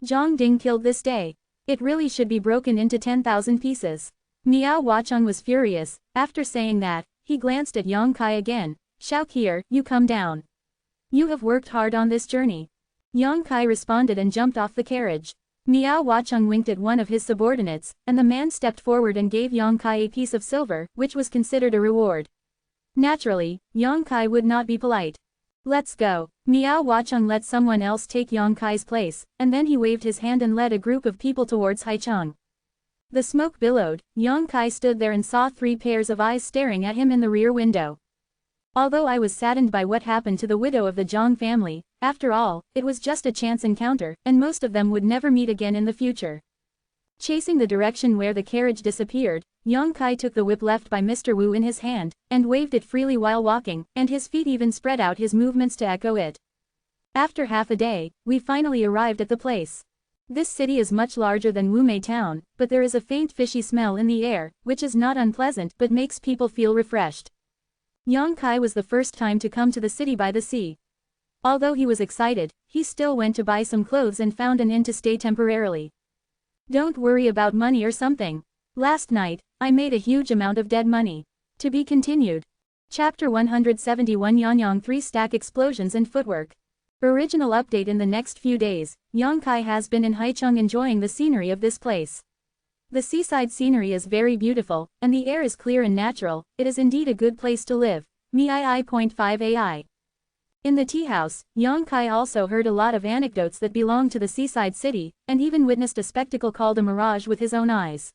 Zhang Ding killed this day. It really should be broken into 10,000 pieces. Miao Wacheng was furious. After saying that, he glanced at Yang Kai again. Xiao Qier, you come down. You have worked hard on this journey. Yang Kai responded and jumped off the carriage. Miao Wacheng winked at one of his subordinates, and the man stepped forward and gave Yang Kai a piece of silver, which was considered a reward. Naturally, Yang Kai would not be polite. Let's go. Miao Wacheng let someone else take Yang Kai's place, and then he waved his hand and led a group of people towards Haicheng. The smoke billowed. Yang Kai stood there and saw 3 pairs of eyes staring at him in the rear window. Although I was saddened by what happened to the widow of the Zhang family, after all, it was just a chance encounter, and most of them would never meet again in the future. Chasing the direction where the carriage disappeared, Yang Kai took the whip left by Mr. Wu in his hand, and waved it freely while walking, and his feet even spread out his movements to echo it. After half a day, we finally arrived at the place. This city is much larger than Wumei town, but there is a faint fishy smell in the air, which is not unpleasant but makes people feel refreshed. Yang Kai was the first time to come to the city by the sea. Although he was excited, he still went to buy some clothes and found an inn to stay temporarily. Don't worry about money or something. Last night, I made a huge amount of dead money. To be continued. Chapter 171 Yanyang 3-stack explosions and footwork. Original update in the next few days, Yang Kai has been in Haicheng enjoying the scenery of this place. The seaside scenery is very beautiful, and the air is clear and natural. It is indeed a good place to live. Mi.5 AI. In the tea house, Yang Kai also heard a lot of anecdotes that belong to the seaside city, and even witnessed a spectacle called a mirage with his own eyes.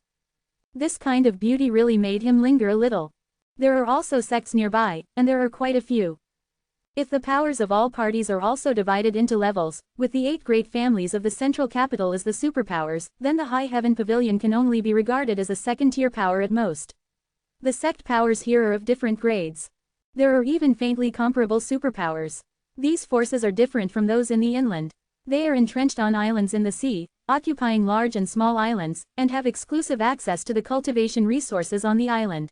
This kind of beauty really made him linger a little. There are also sects nearby, and there are quite a few. If the powers of all parties are also divided into levels, with the 8 great families of the central capital as the superpowers, then the High Heaven Pavilion can only be regarded as a second-tier power at most. The sect powers here are of different grades. There are even faintly comparable superpowers. These forces are different from those in the inland. They are entrenched on islands in the sea, occupying large and small islands, and have exclusive access to the cultivation resources on the island.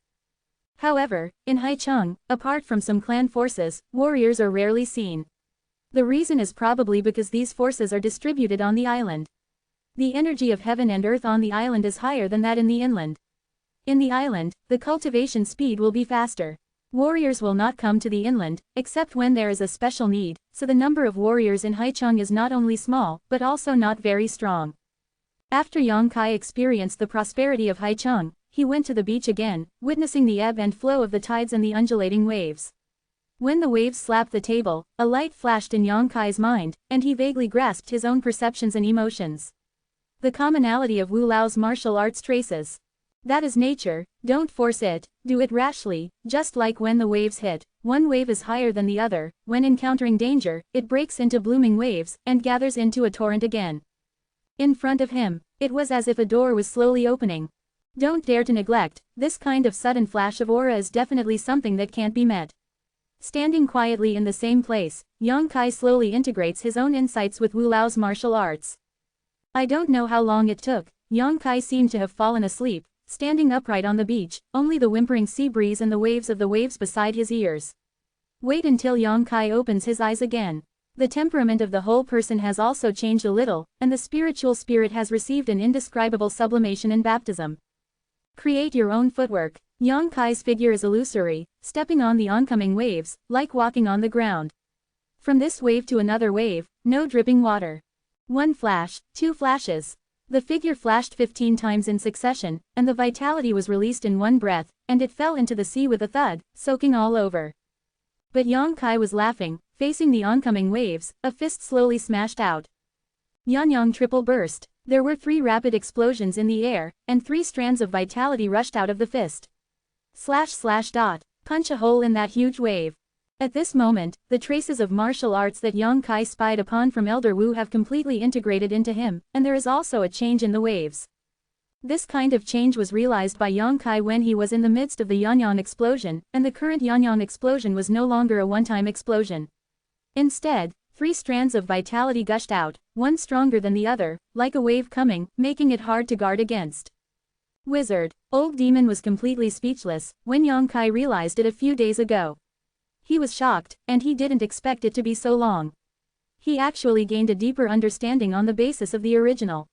However, in Haicheng, apart from some clan forces, warriors are rarely seen. The reason is probably because these forces are distributed on the island. The energy of heaven and earth on the island is higher than that in the inland. In the island, the cultivation speed will be faster. Warriors will not come to the inland, except when there is a special need, so the number of warriors in Haicheng is not only small, but also not very strong. After Yang Kai experienced the prosperity of Haicheng, he went to the beach again, witnessing the ebb and flow of the tides and the undulating waves. When the waves slapped the table, a light flashed in Yang Kai's mind, and he vaguely grasped his own perceptions and emotions. The commonality of Wu Lao's martial arts traces. That is nature, don't force it, do it rashly, just like when the waves hit, one wave is higher than the other, when encountering danger, it breaks into blooming waves, and gathers into a torrent again. In front of him, it was as if a door was slowly opening. Don't dare to neglect, this kind of sudden flash of aura is definitely something that can't be met. Standing quietly in the same place, Yang Kai slowly integrates his own insights with Wu Lao's martial arts. I don't know how long it took, Yang Kai seemed to have fallen asleep, standing upright on the beach, only the whimpering sea breeze and the waves of the waves beside his ears. Wait until Yang Kai opens his eyes again. The temperament of the whole person has also changed a little, and the spiritual spirit has received an indescribable sublimation and baptism. Create your own footwork. Yang Kai's figure is illusory, stepping on the oncoming waves, like walking on the ground. From this wave to another wave, no dripping water. One flash, 2 flashes. The figure flashed 15 times in succession, and the vitality was released in one breath, and it fell into the sea with a thud, soaking all over. But Yang Kai was laughing, facing the oncoming waves, a fist slowly smashed out. Yanyang triple burst. There were 3 rapid explosions in the air, and 3 strands of vitality rushed out of the fist. // Punch a hole in that huge wave. At this moment, the traces of martial arts that Yang Kai spied upon from Elder Wu have completely integrated into him, and there is also a change in the waves. This kind of change was realized by Yang Kai when he was in the midst of the Yanyang explosion, and the current Yanyang explosion was no longer a one-time explosion. Instead, 3 strands of vitality gushed out, one stronger than the other, like a wave coming, making it hard to guard against. Wizard, old demon was completely speechless when Yang Kai realized it a few days ago. He was shocked, and he didn't expect it to be so long. He actually gained a deeper understanding on the basis of the original.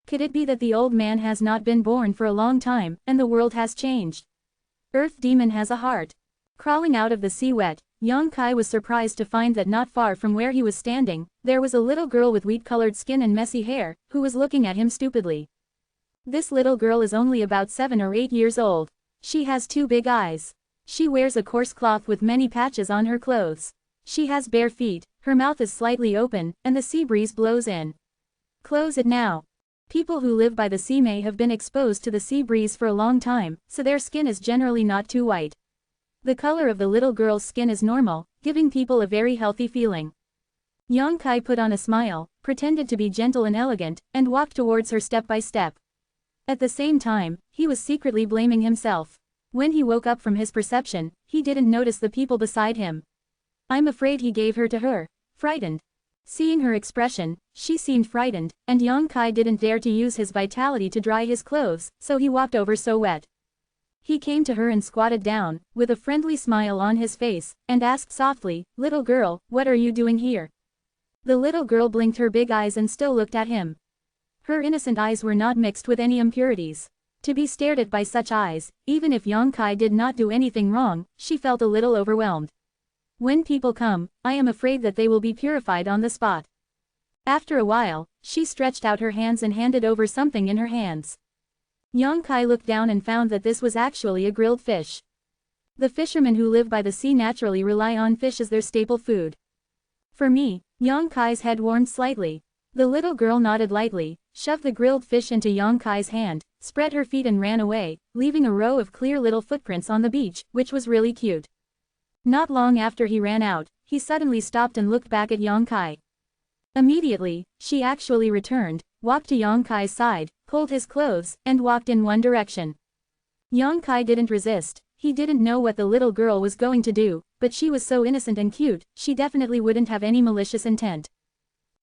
Could it be that the old man has not been born for a long time, and the world has changed? Earth demon has a heart. Crawling out of the sea wet, Yang Kai was surprised to find that not far from where he was standing, there was a little girl with wheat-colored skin and messy hair, who was looking at him stupidly. This little girl is only about 7 or 8 years old. She has 2 big eyes. She wears a coarse cloth with many patches on her clothes. She has bare feet, her mouth is slightly open, and the sea breeze blows in. Close it now. People who live by the sea may have been exposed to the sea breeze for a long time, so their skin is generally not too white. The color of the little girl's skin is normal, giving people a very healthy feeling. Yang Kai put on a smile, pretended to be gentle and elegant, and walked towards her step by step. At the same time, he was secretly blaming himself. When he woke up from his perception, he didn't notice the people beside him. I'm afraid he gave her to her. Frightened. Seeing her expression, she seemed frightened, and Yang Kai didn't dare to use his vitality to dry his clothes, so he walked over so wet. He came to her and squatted down, with a friendly smile on his face, and asked softly, "Little girl, what are you doing here?" The little girl blinked her big eyes and still looked at him. Her innocent eyes were not mixed with any impurities. To be stared at by such eyes, even if Yang Kai did not do anything wrong, she felt a little overwhelmed. When people come, I am afraid that they will be purified on the spot. After a while, she stretched out her hands and handed over something in her hands. Yang Kai looked down and found that this was actually a grilled fish. The fishermen who live by the sea naturally rely on fish as their staple food. For me, Yang Kai's head warmed slightly. The little girl nodded lightly, shoved the grilled fish into Yang Kai's hand, spread her feet and ran away, leaving a row of clear little footprints on the beach, which was really cute. Not long after he ran out, he suddenly stopped and looked back at Yang Kai. Immediately, she actually returned, walked to Yang Kai's side, pulled his clothes, and walked in one direction. Yang Kai didn't resist. He didn't know what the little girl was going to do, but she was so innocent and cute, she definitely wouldn't have any malicious intent.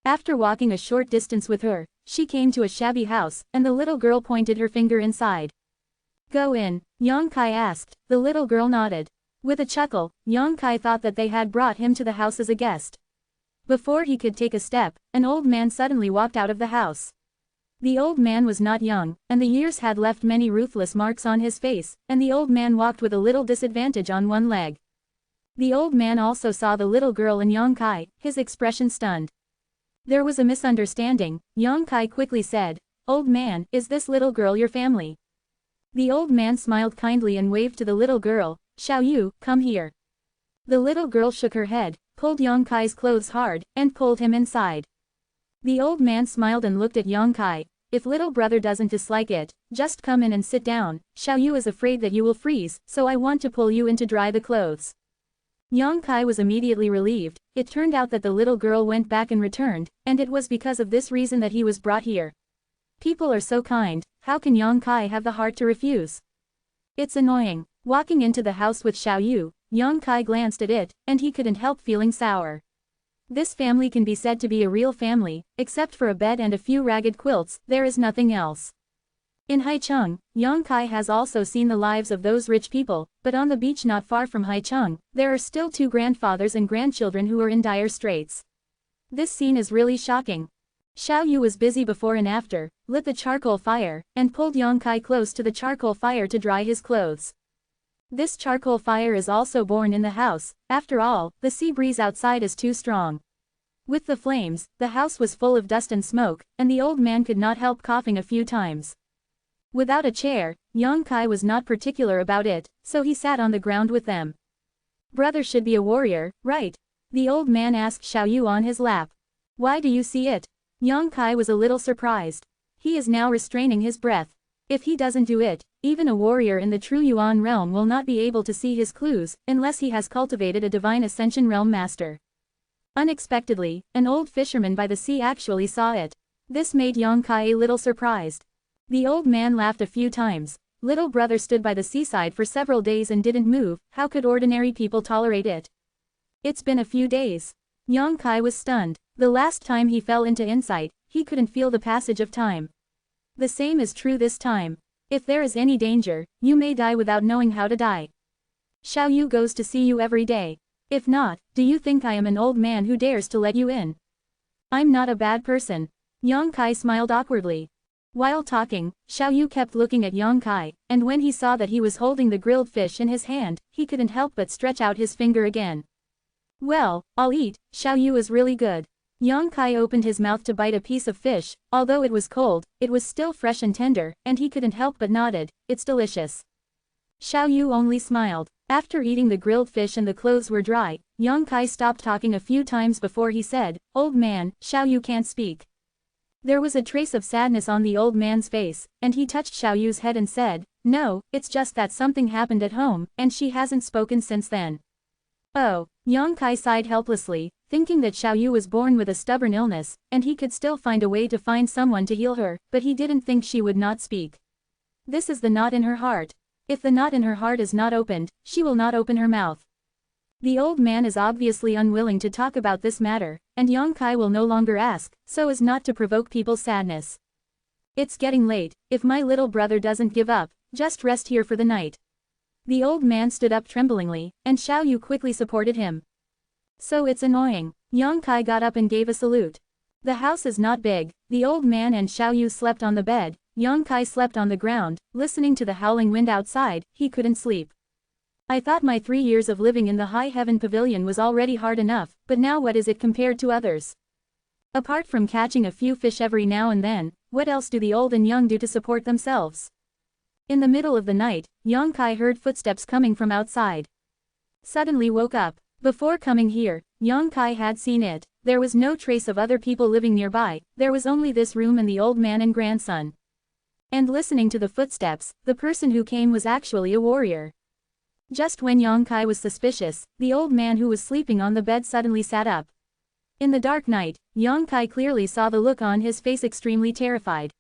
After walking a short distance with her, she came to a shabby house, and the little girl pointed her finger inside. "Go in," Yang Kai asked. The little girl nodded. With a chuckle, Yang Kai thought that they had brought him to the house as a guest. Before he could take a step, an old man suddenly walked out of the house. The old man was not young, and the years had left many ruthless marks on his face, and the old man walked with a little disadvantage on one leg. The old man also saw the little girl and Yang Kai, his expression stunned. There was a misunderstanding. Yang Kai quickly said, "Old man, is this little girl your family?" The old man smiled kindly and waved to the little girl, "Xiaoyu, come here." The little girl shook her head, pulled Yang Kai's clothes hard, and pulled him inside. The old man smiled and looked at Yang Kai. "If little brother doesn't dislike it, just come in and sit down. Xiaoyu is afraid that you will freeze, so I want to pull you in to dry the clothes." Yang Kai was immediately relieved. It turned out that the little girl went back and returned, and it was because of this reason that he was brought here. People are so kind, how can Yang Kai have the heart to refuse? It's annoying. Walking into the house with Xiaoyu, Yang Kai glanced at it, and he couldn't help feeling sour. This family can be said to be a real family, except for a bed and a few ragged quilts, there is nothing else. In Haicheng, Yang Kai has also seen the lives of those rich people, but on the beach not far from Haicheng, there are still two grandfathers and grandchildren who are in dire straits. This scene is really shocking. Xiaoyu was busy before and after, lit the charcoal fire, and pulled Yang Kai close to the charcoal fire to dry his clothes. This charcoal fire is also born in the house. After all, the sea breeze outside is too strong. With the flames, the house was full of dust and smoke, and the old man could not help coughing a few times. Without a chair, Yang Kai was not particular about it, so he sat on the ground with them. "Brother should be a warrior, right?" the old man asked Xiaoyu on his lap. "Why do you see it?" Yang Kai was a little surprised. He is now restraining his breath. If he doesn't do it, even a warrior in the true Yuan realm will not be able to see his clues, unless he has cultivated a divine ascension realm master. Unexpectedly, an old fisherman by the sea actually saw it. This made Yang Kai a little surprised. The old man laughed a few times. Little brother stood by the seaside for several days and didn't move, how could ordinary people tolerate it? It's been a few days. Yang Kai was stunned. The last time he fell into insight, he couldn't feel the passage of time. The same is true this time. If there is any danger, you may die without knowing how to die. Xiaoyu goes to see you every day. If not, do you think I am an old man who dares to let you in? I'm not a bad person. Yang Kai smiled awkwardly. While talking, Xiaoyu kept looking at Yang Kai, and when he saw that he was holding the grilled fish in his hand, he couldn't help but stretch out his finger again. "Well, I'll eat, Xiaoyu is really good." Yang Kai opened his mouth to bite a piece of fish. Although it was cold, it was still fresh and tender, and he couldn't help but nodded, "It's delicious." Xiaoyu only smiled. After eating the grilled fish and the clothes were dry, Yang Kai stopped talking a few times before he said, "Old man, Xiaoyu can't speak." There was a trace of sadness on the old man's face, and he touched Xiaoyu's head and said, "No, it's just that something happened at home, and she hasn't spoken since then." Oh, Yang Kai sighed helplessly, thinking that Xiaoyu was born with a stubborn illness, and he could still find a way to find someone to heal her, but he didn't think she would not speak. This is the knot in her heart. If the knot in her heart is not opened, she will not open her mouth. The old man is obviously unwilling to talk about this matter, and Yang Kai will no longer ask, so as not to provoke people's sadness. "It's getting late, if my little brother doesn't give up, just rest here for the night." The old man stood up tremblingly, and Xiaoyu quickly supported him. "So it's annoying." Yang Kai got up and gave a salute. The house is not big. The old man and Xiaoyu slept on the bed. Yang Kai slept on the ground, listening to the howling wind outside. He couldn't sleep. "I thought my 3 years of living in the High Heaven Pavilion was already hard enough, but now what is it compared to others? Apart from catching a few fish every now and then, what else do the old and young do to support themselves?" In the middle of the night, Yang Kai heard footsteps coming from outside. Suddenly woke up. Before coming here, Yang Kai had seen it. There was no trace of other people living nearby, there was only this room and the old man and grandson. And listening to the footsteps, the person who came was actually a warrior. Just when Yang Kai was suspicious, the old man who was sleeping on the bed suddenly sat up. In the dark night, Yang Kai clearly saw the look on his face, extremely terrified.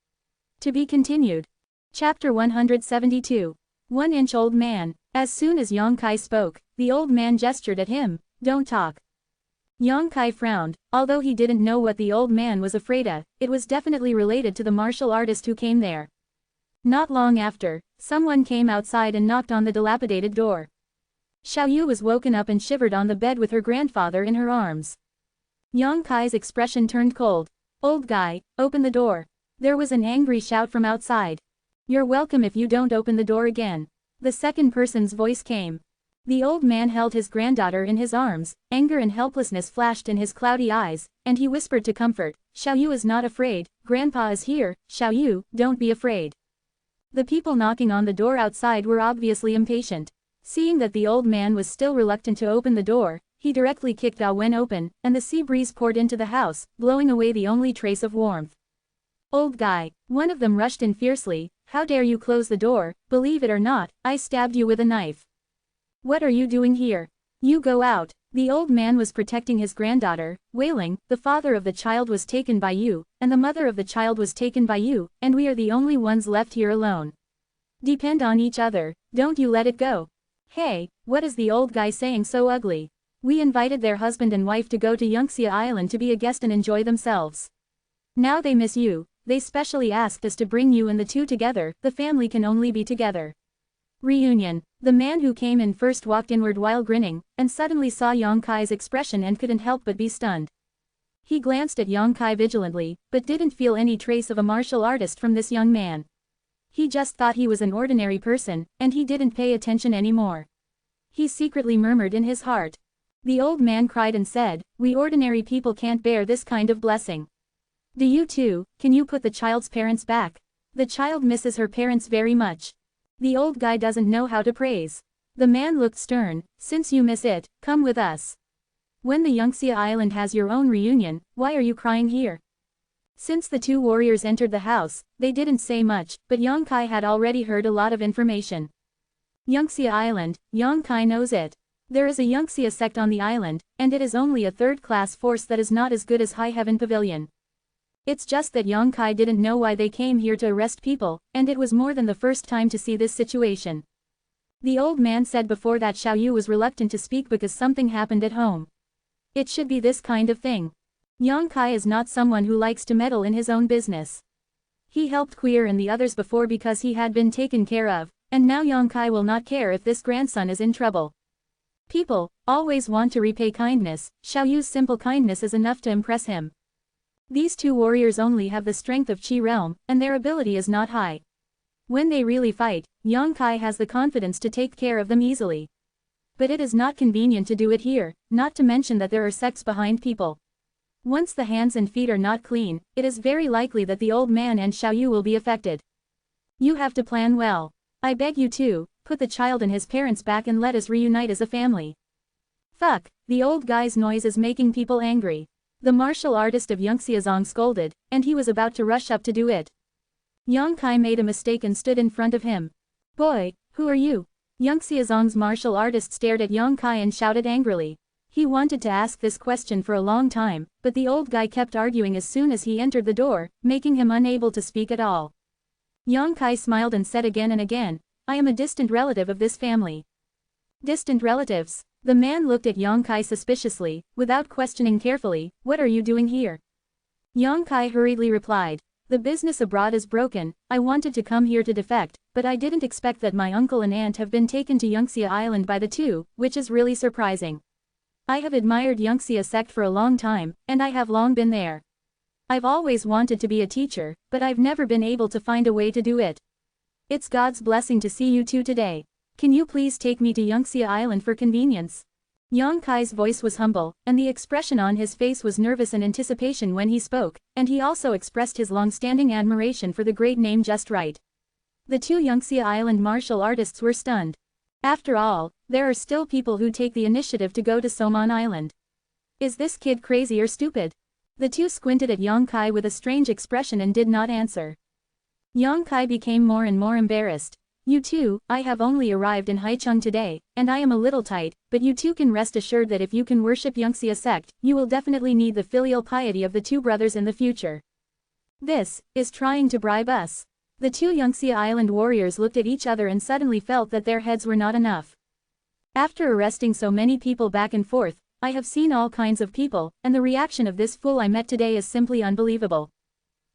To be continued. Chapter 172. 1-inch old man. As soon as Yang Kai spoke, the old man gestured at him. Don't talk. Yang Kai frowned, although he didn't know what the old man was afraid of. It was definitely related to the martial artist who came there. Not long after, someone came outside and knocked on the dilapidated door. Xiaoyu was woken up and shivered on the bed with her grandfather in her arms. Yang Kai's expression turned cold. Old guy, open the door. There was an angry shout from outside. You're welcome if you don't open the door again. The second person's voice came. The old man held his granddaughter in his arms, anger and helplessness flashed in his cloudy eyes, and he whispered to comfort, Xiaoyu is not afraid, Grandpa is here, Xiaoyu, don't be afraid. The people knocking on the door outside were obviously impatient. Seeing that the old man was still reluctant to open the door, he directly kicked the window open, and the sea breeze poured into the house, blowing away the only trace of warmth. Old guy, one of them rushed in fiercely, how dare you close the door, believe it or not, I stabbed you with a knife. What are you doing here? You go out. The old man was protecting his granddaughter, wailing, the father of the child was taken by you, and the mother of the child was taken by you, and we are the only ones left here alone. Depend on each other, don't you let it go. Hey, what is the old guy saying so ugly? We invited their husband and wife to go to Yangxia Island to be a guest and enjoy themselves. Now they miss you, they specially asked us to bring you and the two together, the family can only be together. Reunion. The man who came in first walked inward while grinning, and suddenly saw Yang Kai's expression and couldn't help but be stunned. He glanced at Yang Kai vigilantly, but didn't feel any trace of a martial artist from this young man. He just thought he was an ordinary person, and he didn't pay attention anymore. He secretly murmured in his heart. The old man cried and said, we ordinary people can't bear this kind of blessing. Do you too, can you put the child's parents back? The child misses her parents very much. The old guy doesn't know how to praise. The man looked stern, since you miss it, come with us. When the Yangxia Island has your own reunion, why are you crying here? Since the two warriors entered the house, they didn't say much, but Yang Kai had already heard a lot of information. Yangxia Island, Yang Kai knows it. There is a Yangxia sect on the island, and it is only a third-class force that is not as good as High Heaven Pavilion. It's just that Yang Kai didn't know why they came here to arrest people, and it was more than the first time to see this situation. The old man said before that Xiaoyu was reluctant to speak because something happened at home. It should be this kind of thing. Yang Kai is not someone who likes to meddle in his own business. He helped Queer and the others before because he had been taken care of, and now Yang Kai will not care if this grandson is in trouble. People always want to repay kindness. Xiaoyu's simple kindness is enough to impress him. These two warriors only have the strength of Qi realm, and their ability is not high. When they really fight, Yang Kai has the confidence to take care of them easily. But it is not convenient to do it here, not to mention that there are sects behind people. Once the hands and feet are not clean, it is very likely that the old man and Xiaoyu will be affected. You have to plan well. I beg you to, put the child and his parents back and let us reunite as a family. Fuck, the old guy's noise is making people angry. The martial artist of Yangxiazong scolded, and he was about to rush up to do it. Yang Kai made a mistake and stood in front of him. Boy, who are you? Yangxiazong's martial artist stared at Yang Kai and shouted angrily. He wanted to ask this question for a long time, but the old guy kept arguing as soon as he entered the door, making him unable to speak at all. Yang Kai smiled and said again and again, I am a distant relative of this family. Distant relatives? The man looked at Yang Kai suspiciously, without questioning carefully, what are you doing here? Yang Kai hurriedly replied, the business abroad is broken, I wanted to come here to defect, but I didn't expect that my uncle and aunt have been taken to Yangxia Island by the two, which is really surprising. I have admired Yangxia sect for a long time, and I have long been there. I've always wanted to be a teacher, but I've never been able to find a way to do it. It's God's blessing to see you two today. Can you please take me to Yangxia Island for convenience? Yang Kai's voice was humble, and the expression on his face was nervous in anticipation when he spoke, and he also expressed his long-standing admiration for the great name Just Right. The two Yangxia Island martial artists were stunned. After all, there are still people who take the initiative to go to Somon Island. Is this kid crazy or stupid? The two squinted at Yang Kai with a strange expression and did not answer. Yang Kai became more and more embarrassed. You too, I have only arrived in Haicheng today, and I am a little tight, but you too can rest assured that if you can worship Yangxia sect, you will definitely need the filial piety of the two brothers in the future. This is trying to bribe us. The two Yangxia Island warriors looked at each other and suddenly felt that their heads were not enough. After arresting so many people back and forth, I have seen all kinds of people, and the reaction of this fool I met today is simply unbelievable.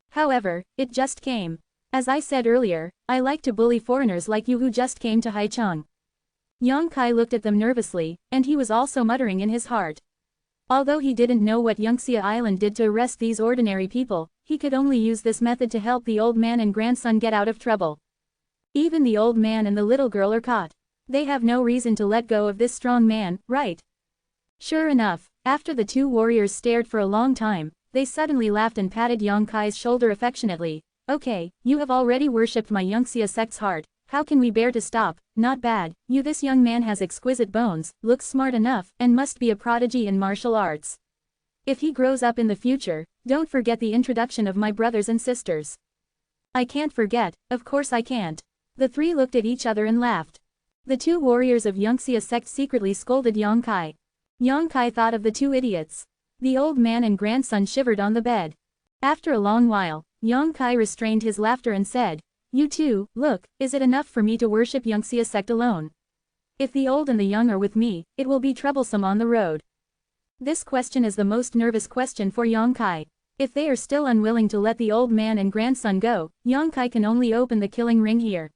However, it just came. As I said earlier, I like to bully foreigners like you who just came to Haicheng. Yang Kai looked at them nervously, and he was also muttering in his heart. Although he didn't know what Yangxia Island did to arrest these ordinary people, he could only use this method to help the old man and grandson get out of trouble. Even the old man and the little girl are caught. They have no reason to let go of this strong man, right? Sure enough, after the two warriors stared for a long time, they suddenly laughed and patted Yang Kai's shoulder affectionately. Okay, you have already worshipped my Yangxia sect's heart, how can we bear to stop? Not bad, this young man has exquisite bones, looks smart enough, and must be a prodigy in martial arts. If he grows up in the future, don't forget the introduction of my brothers and sisters. I can't forget, of course I can't. The three looked at each other and laughed. The two warriors of Yangxia sect secretly scolded Yang Kai. Yang Kai thought of the two idiots. The old man and grandson shivered on the bed. After a long while, Yang Kai restrained his laughter and said, You two, look, is it enough for me to worship Yangxia sect alone? If the old and the young are with me, it will be troublesome on the road. This question is the most nervous question for Yang Kai. If they are still unwilling to let the old man and grandson go, Yang Kai can only open the killing ring here.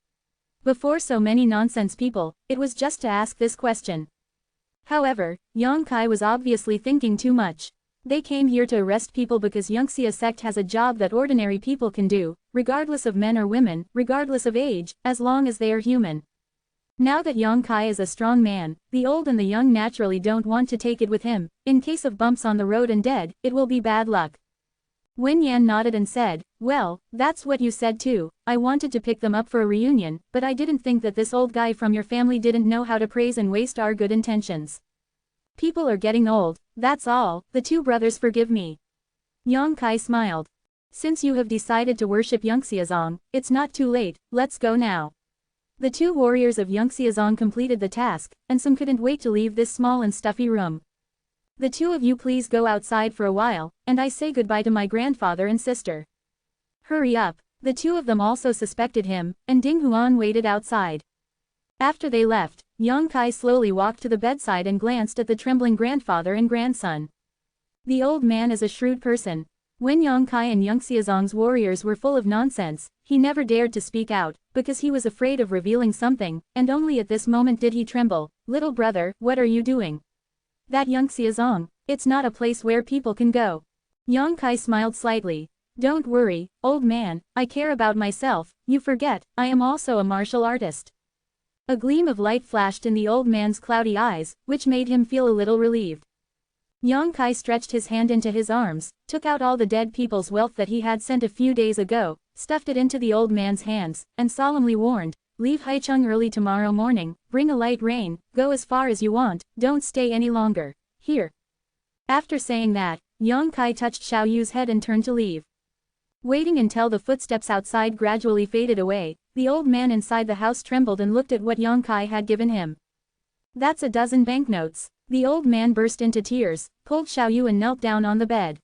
Before so many nonsense people, it was just to ask this question. However, Yang Kai was obviously thinking too much. They came here to arrest people because Yangxia sect has a job that ordinary people can do, regardless of men or women, regardless of age, as long as they are human. Now that Yang Kai is a strong man, the old and the young naturally don't want to take it with him. In case of bumps on the road and dead, it will be bad luck. Wen Yan nodded and said, Well, that's what you said too. I wanted to pick them up for a reunion, but I didn't think that this old guy from your family didn't know how to praise and waste our good intentions. People are getting old, that's all, the two brothers forgive me. Yang Kai smiled. Since you have decided to worship Yangxiazong, it's not too late, let's go now. The two warriors of Yangxiazong completed the task, and some couldn't wait to leave this small and stuffy room. The two of you please go outside for a while, and I say goodbye to my grandfather and sister. Hurry up, the two of them also suspected him, and Ding Huan waited outside. After they left, Yang Kai slowly walked to the bedside and glanced at the trembling grandfather and grandson. The old man is a shrewd person. When Yang Kai and Yangxiazong's warriors were full of nonsense, he never dared to speak out, because he was afraid of revealing something, and only at this moment did he tremble. Little brother, what are you doing? That Yangxiazong, it's not a place where people can go. Yang Kai smiled slightly. Don't worry, old man, I care about myself, you forget, I am also a martial artist. A gleam of light flashed in the old man's cloudy eyes, which made him feel a little relieved. Yang Kai stretched his hand into his arms, took out all the dead people's wealth that he had sent a few days ago, stuffed it into the old man's hands, and solemnly warned, Leave Haicheng early tomorrow morning, bring a light rain, go as far as you want, don't stay any longer. Here. After saying that, Yang Kai touched Xiao Yu's head and turned to leave. Waiting until the footsteps outside gradually faded away, the old man inside the house trembled and looked at what Yang Kai had given him. That's a dozen banknotes. The old man burst into tears, pulled Xiao Yu and knelt down on the bed.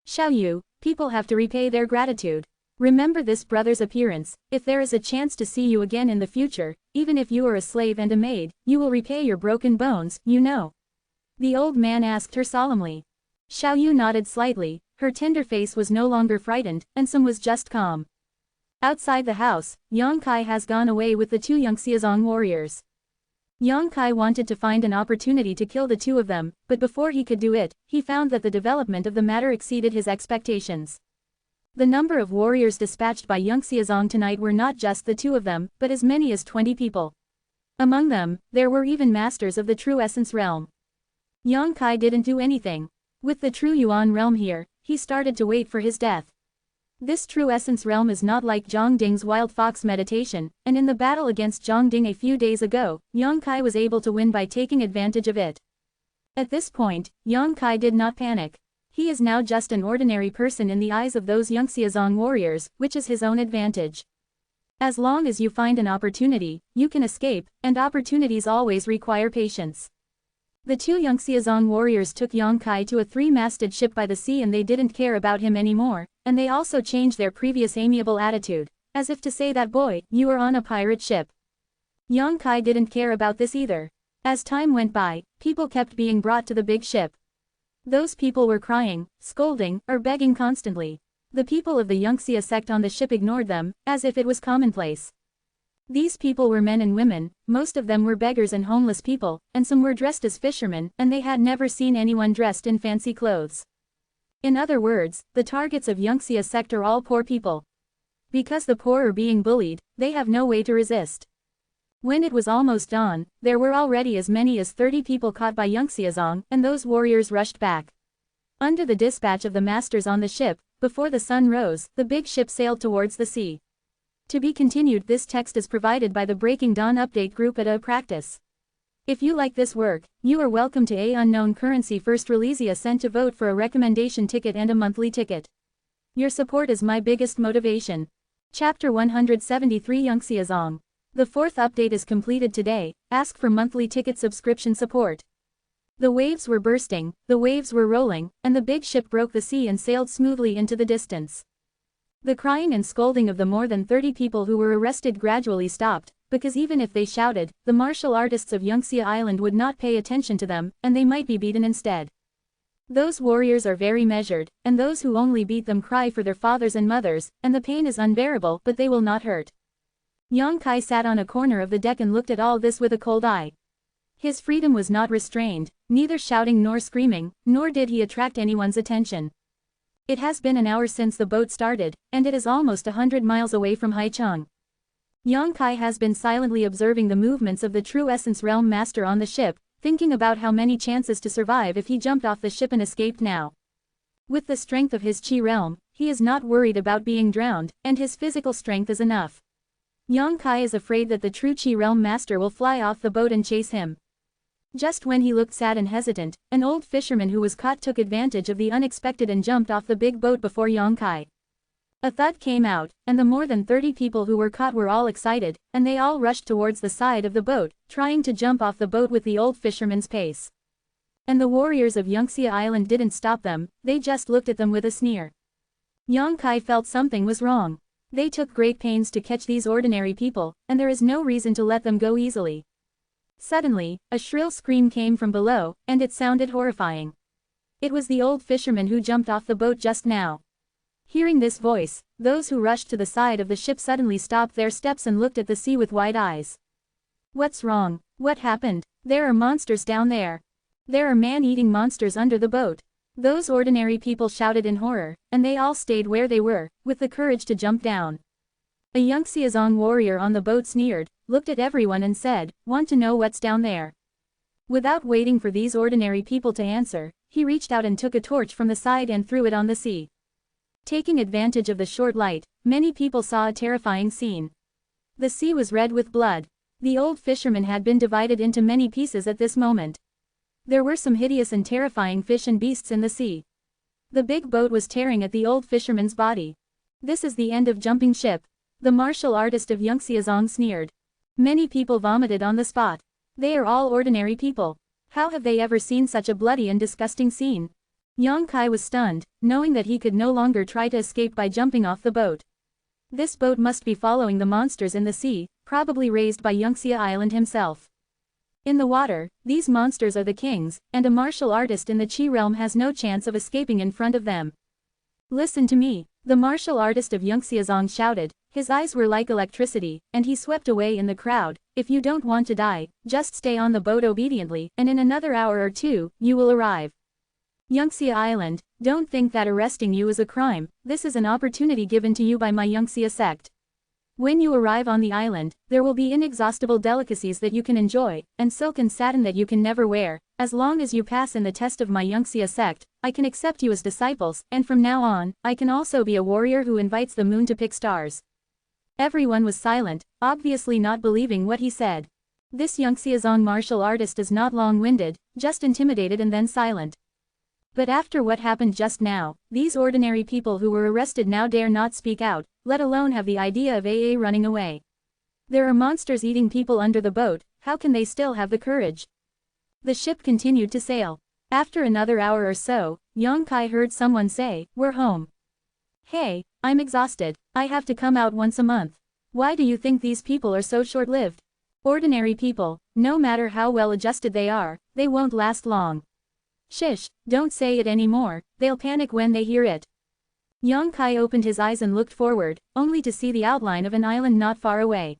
Xiao Yu, people have to repay their gratitude. Remember this brother's appearance, if there is a chance to see you again in the future, even if you are a slave and a maid, you will repay your broken bones, you know. The old man asked her solemnly. Xiao Yu nodded slightly, her tender face was no longer frightened, and some was just calm. Outside the house, Yang Kai has gone away with the two Yangxiazong warriors. Yang Kai wanted to find an opportunity to kill the two of them, but before he could do it, he found that the development of the matter exceeded his expectations. The number of warriors dispatched by Yangxiazong tonight were not just the two of them, but as many as 20 people. Among them, there were even masters of the True Essence realm. Yang Kai didn't do anything. With the True Yuan realm here, he started to wait for his death. This True Essence realm is not like Zhang Ding's Wild Fox meditation, and in the battle against Zhang Ding a few days ago, Yang Kai was able to win by taking advantage of it. At this point, Yang Kai did not panic. He is now just an ordinary person in the eyes of those Yangxiazong warriors, which is his own advantage. As long as you find an opportunity, you can escape, and opportunities always require patience. The two Yangxiazong warriors took Yang Kai to a three-masted ship by the sea, and they didn't care about him anymore, and they also changed their previous amiable attitude, as if to say that, boy, you are on a pirate ship. Yang Kai didn't care about this either. As time went by, people kept being brought to the big ship. Those people were crying, scolding, or begging constantly. The people of the Yangxia sect on the ship ignored them, as if it was commonplace. These people were men and women, most of them were beggars and homeless people, and some were dressed as fishermen, and they had never seen anyone dressed in fancy clothes. In other words, the targets of Yangxia sect are all poor people. Because the poor are being bullied, they have no way to resist. When it was almost dawn, there were already as many as 30 people caught by Yangxiazong, and those warriors rushed back. Under the dispatch of the masters on the ship, before the sun rose, the big ship sailed towards the sea. To be continued. This text is provided by the Breaking Dawn Update group at A Practice. If you like this work, you are welcome to A Unknown Currency First Release a cent to vote for a recommendation ticket and a monthly ticket. Your support is my biggest motivation. Chapter 173 Yangxiazong. The fourth update is completed today. Ask for monthly ticket subscription support. The waves were bursting, the waves were rolling, and the big ship broke the sea and sailed smoothly into the distance. The crying and scolding of the more than 30 people who were arrested gradually stopped, because even if they shouted, the martial artists of Yangxia Island would not pay attention to them, and they might be beaten instead. Those warriors are very measured, and those who only beat them cry for their fathers and mothers, and the pain is unbearable, but they will not hurt. Yang Kai sat on a corner of the deck and looked at all this with a cold eye. His freedom was not restrained, neither shouting nor screaming, nor did he attract anyone's attention. It has been an hour since the boat started, and it is almost 100 miles away from Haicheng. Yang Kai has been silently observing the movements of the True Essence Realm Master on the ship, thinking about how many chances to survive if he jumped off the ship and escaped now. With the strength of his Qi realm, he is not worried about being drowned, and his physical strength is enough. Yang Kai is afraid that the true Qi realm master will fly off the boat and chase him. Just when he looked sad and hesitant, an old fisherman who was caught took advantage of the unexpected and jumped off the big boat before Yang Kai. A thud came out, and the more than 30 people who were caught were all excited, and they all rushed towards the side of the boat, trying to jump off the boat with the old fisherman's pace. And the warriors of Yangxia Island didn't stop them, they just looked at them with a sneer. Yang Kai felt something was wrong. They took great pains to catch these ordinary people, and there is no reason to let them go easily. Suddenly, a shrill scream came from below, and it sounded horrifying. It was the old fisherman who jumped off the boat just now. Hearing this voice, those who rushed to the side of the ship suddenly stopped their steps and looked at the sea with wide eyes. What's wrong? What happened? There are monsters down there. There are man-eating monsters under the boat. Those ordinary people shouted in horror, and they all stayed where they were, with the courage to jump down. A Yangxiazong warrior on the boat sneered, looked at everyone and said, "Want to know what's down there?" Without waiting for these ordinary people to answer, he reached out and took a torch from the side and threw it on the sea. Taking advantage of the short light, many people saw a terrifying scene. The sea was red with blood. The old fisherman had been divided into many pieces at this moment. There were some hideous and terrifying fish and beasts in the sea. The big boat was tearing at the old fisherman's body. This is the end of jumping ship. The martial artist of Yangxiazong sneered. Many people vomited on the spot. They are all ordinary people. How have they ever seen such a bloody and disgusting scene? Yang Kai was stunned, knowing that he could no longer try to escape by jumping off the boat. This boat must be following the monsters in the sea, probably raised by Yangxia Island himself. In the water, these monsters are the kings, and a martial artist in the Qi realm has no chance of escaping in front of them. Listen to me, the martial artist of Yangxiazong shouted, his eyes were like electricity, and he swept away in the crowd. If you don't want to die, just stay on the boat obediently, and in another hour or two, you will arrive. Yangxia Island, don't think that arresting you is a crime, this is an opportunity given to you by my Yangxia sect. When you arrive on the island, there will be inexhaustible delicacies that you can enjoy, and silk and satin that you can never wear. As long as you pass in the test of my Yangxia sect, I can accept you as disciples, and from now on, I can also be a warrior who invites the moon to pick stars. Everyone was silent, obviously not believing what he said. This Yangxiazong martial artist is not long-winded, just intimidated and then silent. But after what happened just now, these ordinary people who were arrested now dare not speak out, let alone have the idea of running away. There are monsters eating people under the boat, how can they still have the courage? The ship continued to sail. After another hour or so, Yongkai heard someone say, "We're home." "Hey, I'm exhausted, I have to come out once a month. Why do you think these people are so short-lived? Ordinary people, no matter how well adjusted they are, they won't last long." "Shish, don't say it anymore, they'll panic when they hear it." Yongkai opened his eyes and looked forward, only to see the outline of an island not far away.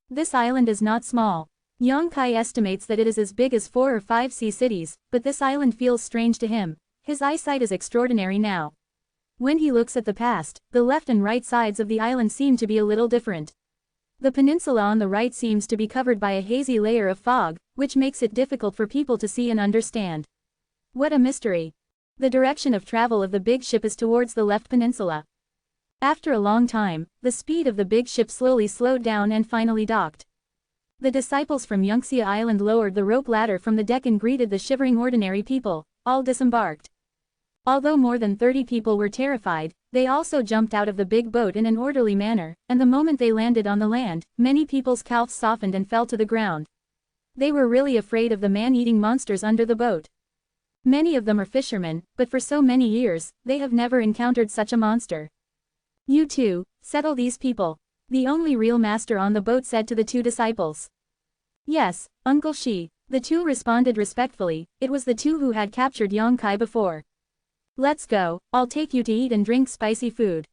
This island is not small. Yongkai estimates that it is as big as 4 or 5 sea cities, but this island feels strange to him. His eyesight is extraordinary now. When he looks at the past, the left and right sides of the island seem to be a little different. The peninsula on the right seems to be covered by a hazy layer of fog, which makes it difficult for people to see and understand. What a mystery. The direction of travel of the big ship is towards the left peninsula. After a long time, the speed of the big ship slowly slowed down and finally docked. The disciples from Yangtze Island lowered the rope ladder from the deck and greeted the shivering ordinary people, all disembarked. Although more than 30 people were terrified, they also jumped out of the big boat in an orderly manner, and the moment they landed on the land, many people's calves softened and fell to the ground. They were really afraid of the man-eating monsters under the boat. Many of them are fishermen, but for so many years, they have never encountered such a monster. "You two, settle these people," the only real master on the boat said to the 2 disciples. "Yes, Uncle Shi," the 2 responded respectfully. It was the 2 who had captured Yongkai before. "Let's go, I'll take you to eat and drink spicy food."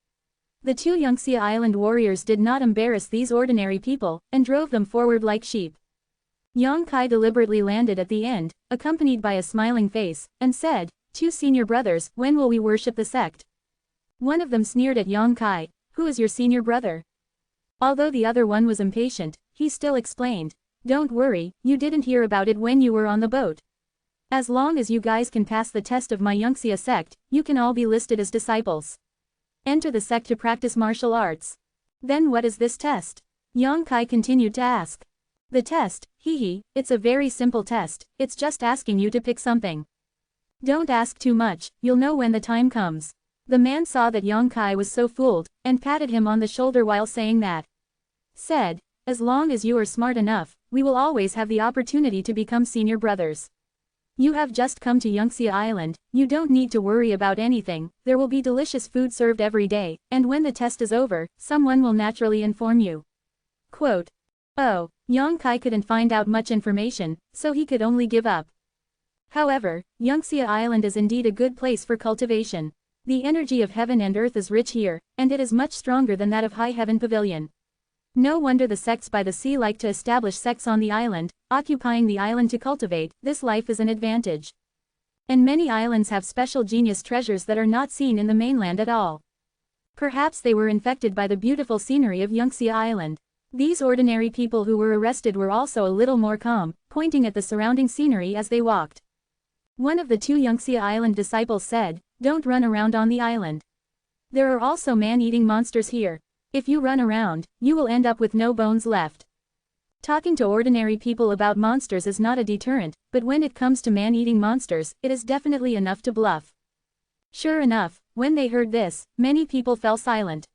The 2 Yangtze Island warriors did not embarrass these ordinary people, and drove them forward like sheep. Yongkai deliberately landed at the end, accompanied by a smiling face, and said, "2 senior brothers, when will we worship the sect?" One of them sneered at Yongkai, "Who is your senior brother?" Although the other one was impatient, he still explained, "Don't worry, you didn't hear about it when you were on the boat. As long as you guys can pass the test of my Yangtze sect, you can all be listed as disciples. Enter the sect to practice martial arts." "Then what is this test?" Yongkai continued to ask. "The test, it's a very simple test, it's just asking you to pick something. Don't ask too much, you'll know when the time comes." The man saw that Yongkai was so fooled, and patted him on the shoulder while saying that. Said, "As long as you are smart enough, we will always have the opportunity to become senior brothers. You have just come to Yangtze Island, you don't need to worry about anything, there will be delicious food served every day, and when the test is over, someone will naturally inform you." Quote. Oh, Yongkai couldn't find out much information, so he could only give up. However, Yangtze Island is indeed a good place for cultivation. The energy of heaven and earth is rich here, and it is much stronger than that of High Heaven Pavilion. No wonder the sects by the sea like to establish sects on the island, occupying the island to cultivate. This life is an advantage. And many islands have special genius treasures that are not seen in the mainland at all. Perhaps they were infected by the beautiful scenery of Yangtze Island. These ordinary people who were arrested were also a little more calm, pointing at the surrounding scenery as they walked. One of the 2 Yangtze Island disciples said, "Don't run around on the island. There are also man-eating monsters here. If you run around, you will end up with no bones left." Talking to ordinary people about monsters is not a deterrent, but when it comes to man-eating monsters, it is definitely enough to bluff. Sure enough, when they heard this, many people fell silent.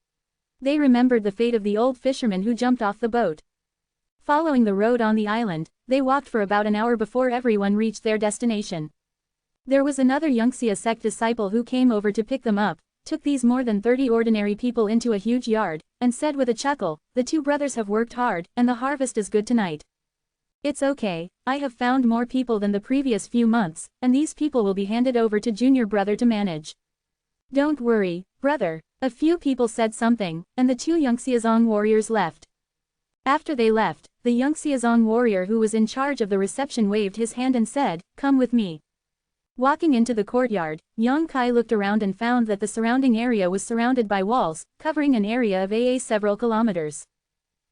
They remembered the fate of the old fisherman who jumped off the boat. Following the road on the island, they walked for about an hour before everyone reached their destination. There was another Yangtze sect disciple who came over to pick them up, took these more than 30 ordinary people into a huge yard, and said with a chuckle, "The 2 brothers have worked hard, and the harvest is good tonight. It's okay, I have found more people than the previous few months, and these people will be handed over to junior brother to manage." "Don't worry, brother." A few people said something, and the 2 Yangtze warriors left. After they left, the Yangtze warrior who was in charge of the reception waved his hand and said, "Come with me." Walking into the courtyard, Yongkai looked around and found that the surrounding area was surrounded by walls, covering an area of several kilometers.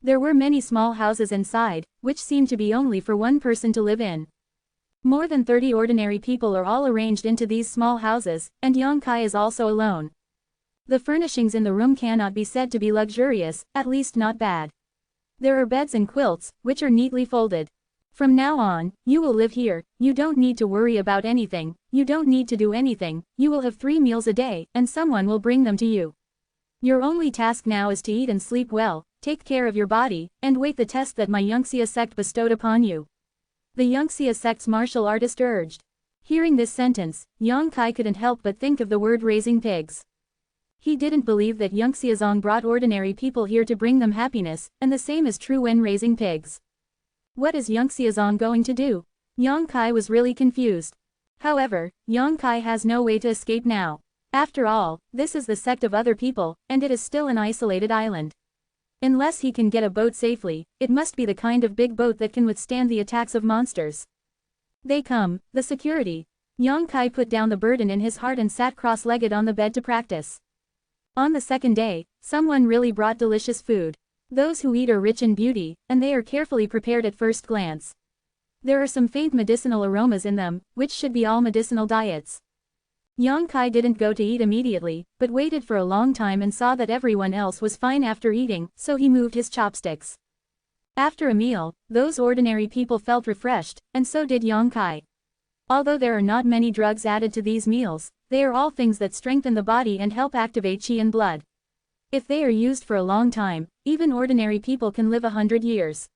There were many small houses inside, which seemed to be only for one person to live in. More than 30 ordinary people are all arranged into these small houses, and Yongkai is also alone. The furnishings in the room cannot be said to be luxurious, at least not bad. There are beds and quilts, which are neatly folded. "From now on, you will live here, you don't need to worry about anything," you don't need to do anything, you will have 3 meals a day, and someone will bring them to you. Your only task now is to eat and sleep well, take care of your body, and wait the test that my Yangxia sect bestowed upon you. The Yangxia sect's martial artist urged. Hearing this sentence, Yang Kai couldn't help but think of the word raising pigs. He didn't believe that Yangxiazong brought ordinary people here to bring them happiness, and the same is true when raising pigs. What is Yangxiazong going to do? Yang Kai was really confused. However, Yang Kai has no way to escape now. After all, this is the sect of other people, and it is still an isolated island. Unless he can get a boat safely, it must be the kind of big boat that can withstand the attacks of monsters. They come, the security. Yang Kai put down the burden in his heart and sat cross-legged on the bed to practice. On the second day, someone really brought delicious food. Those who eat are rich in beauty, and they are carefully prepared at first glance. There are some faint medicinal aromas in them, which should be all medicinal diets. Yang Kai didn't go to eat immediately, but waited for a long time and saw that everyone else was fine after eating, so he moved his chopsticks. After a meal, those ordinary people felt refreshed, and so did Yang Kai. Although there are not many drugs added to these meals, they are all things that strengthen the body and help activate qi and blood. If they are used for a long time, even ordinary people can live 100 years.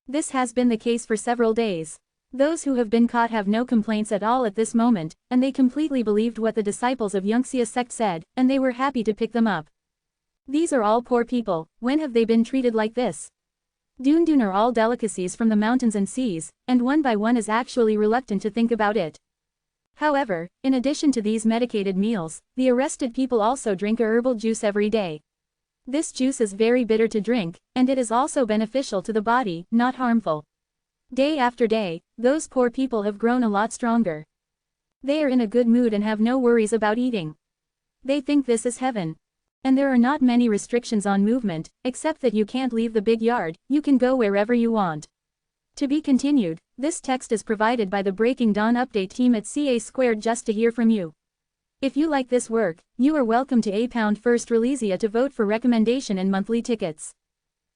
This has been the case for several days. Those who have been caught have no complaints at all at this moment, and they completely believed what the disciples of Yangxia sect said, and they were happy to pick them up. These are all poor people, when have they been treated like this? Dun are all delicacies from the mountains and seas, and one by one is actually reluctant to think about it. However, in addition to these medicated meals, the arrested people also drink a herbal juice every day. This juice is very bitter to drink, and it is also beneficial to the body, not harmful. Day after day, those poor people have grown a lot stronger. They are in a good mood and have no worries about eating. They think this is heaven. And there are not many restrictions on movement, except that you can't leave the big yard, you can go wherever you want. To be continued, this text is provided by the Breaking Dawn update team at CA2 just to hear from you. If you like this work, you are welcome to £1 first releasia to vote for recommendation and monthly tickets.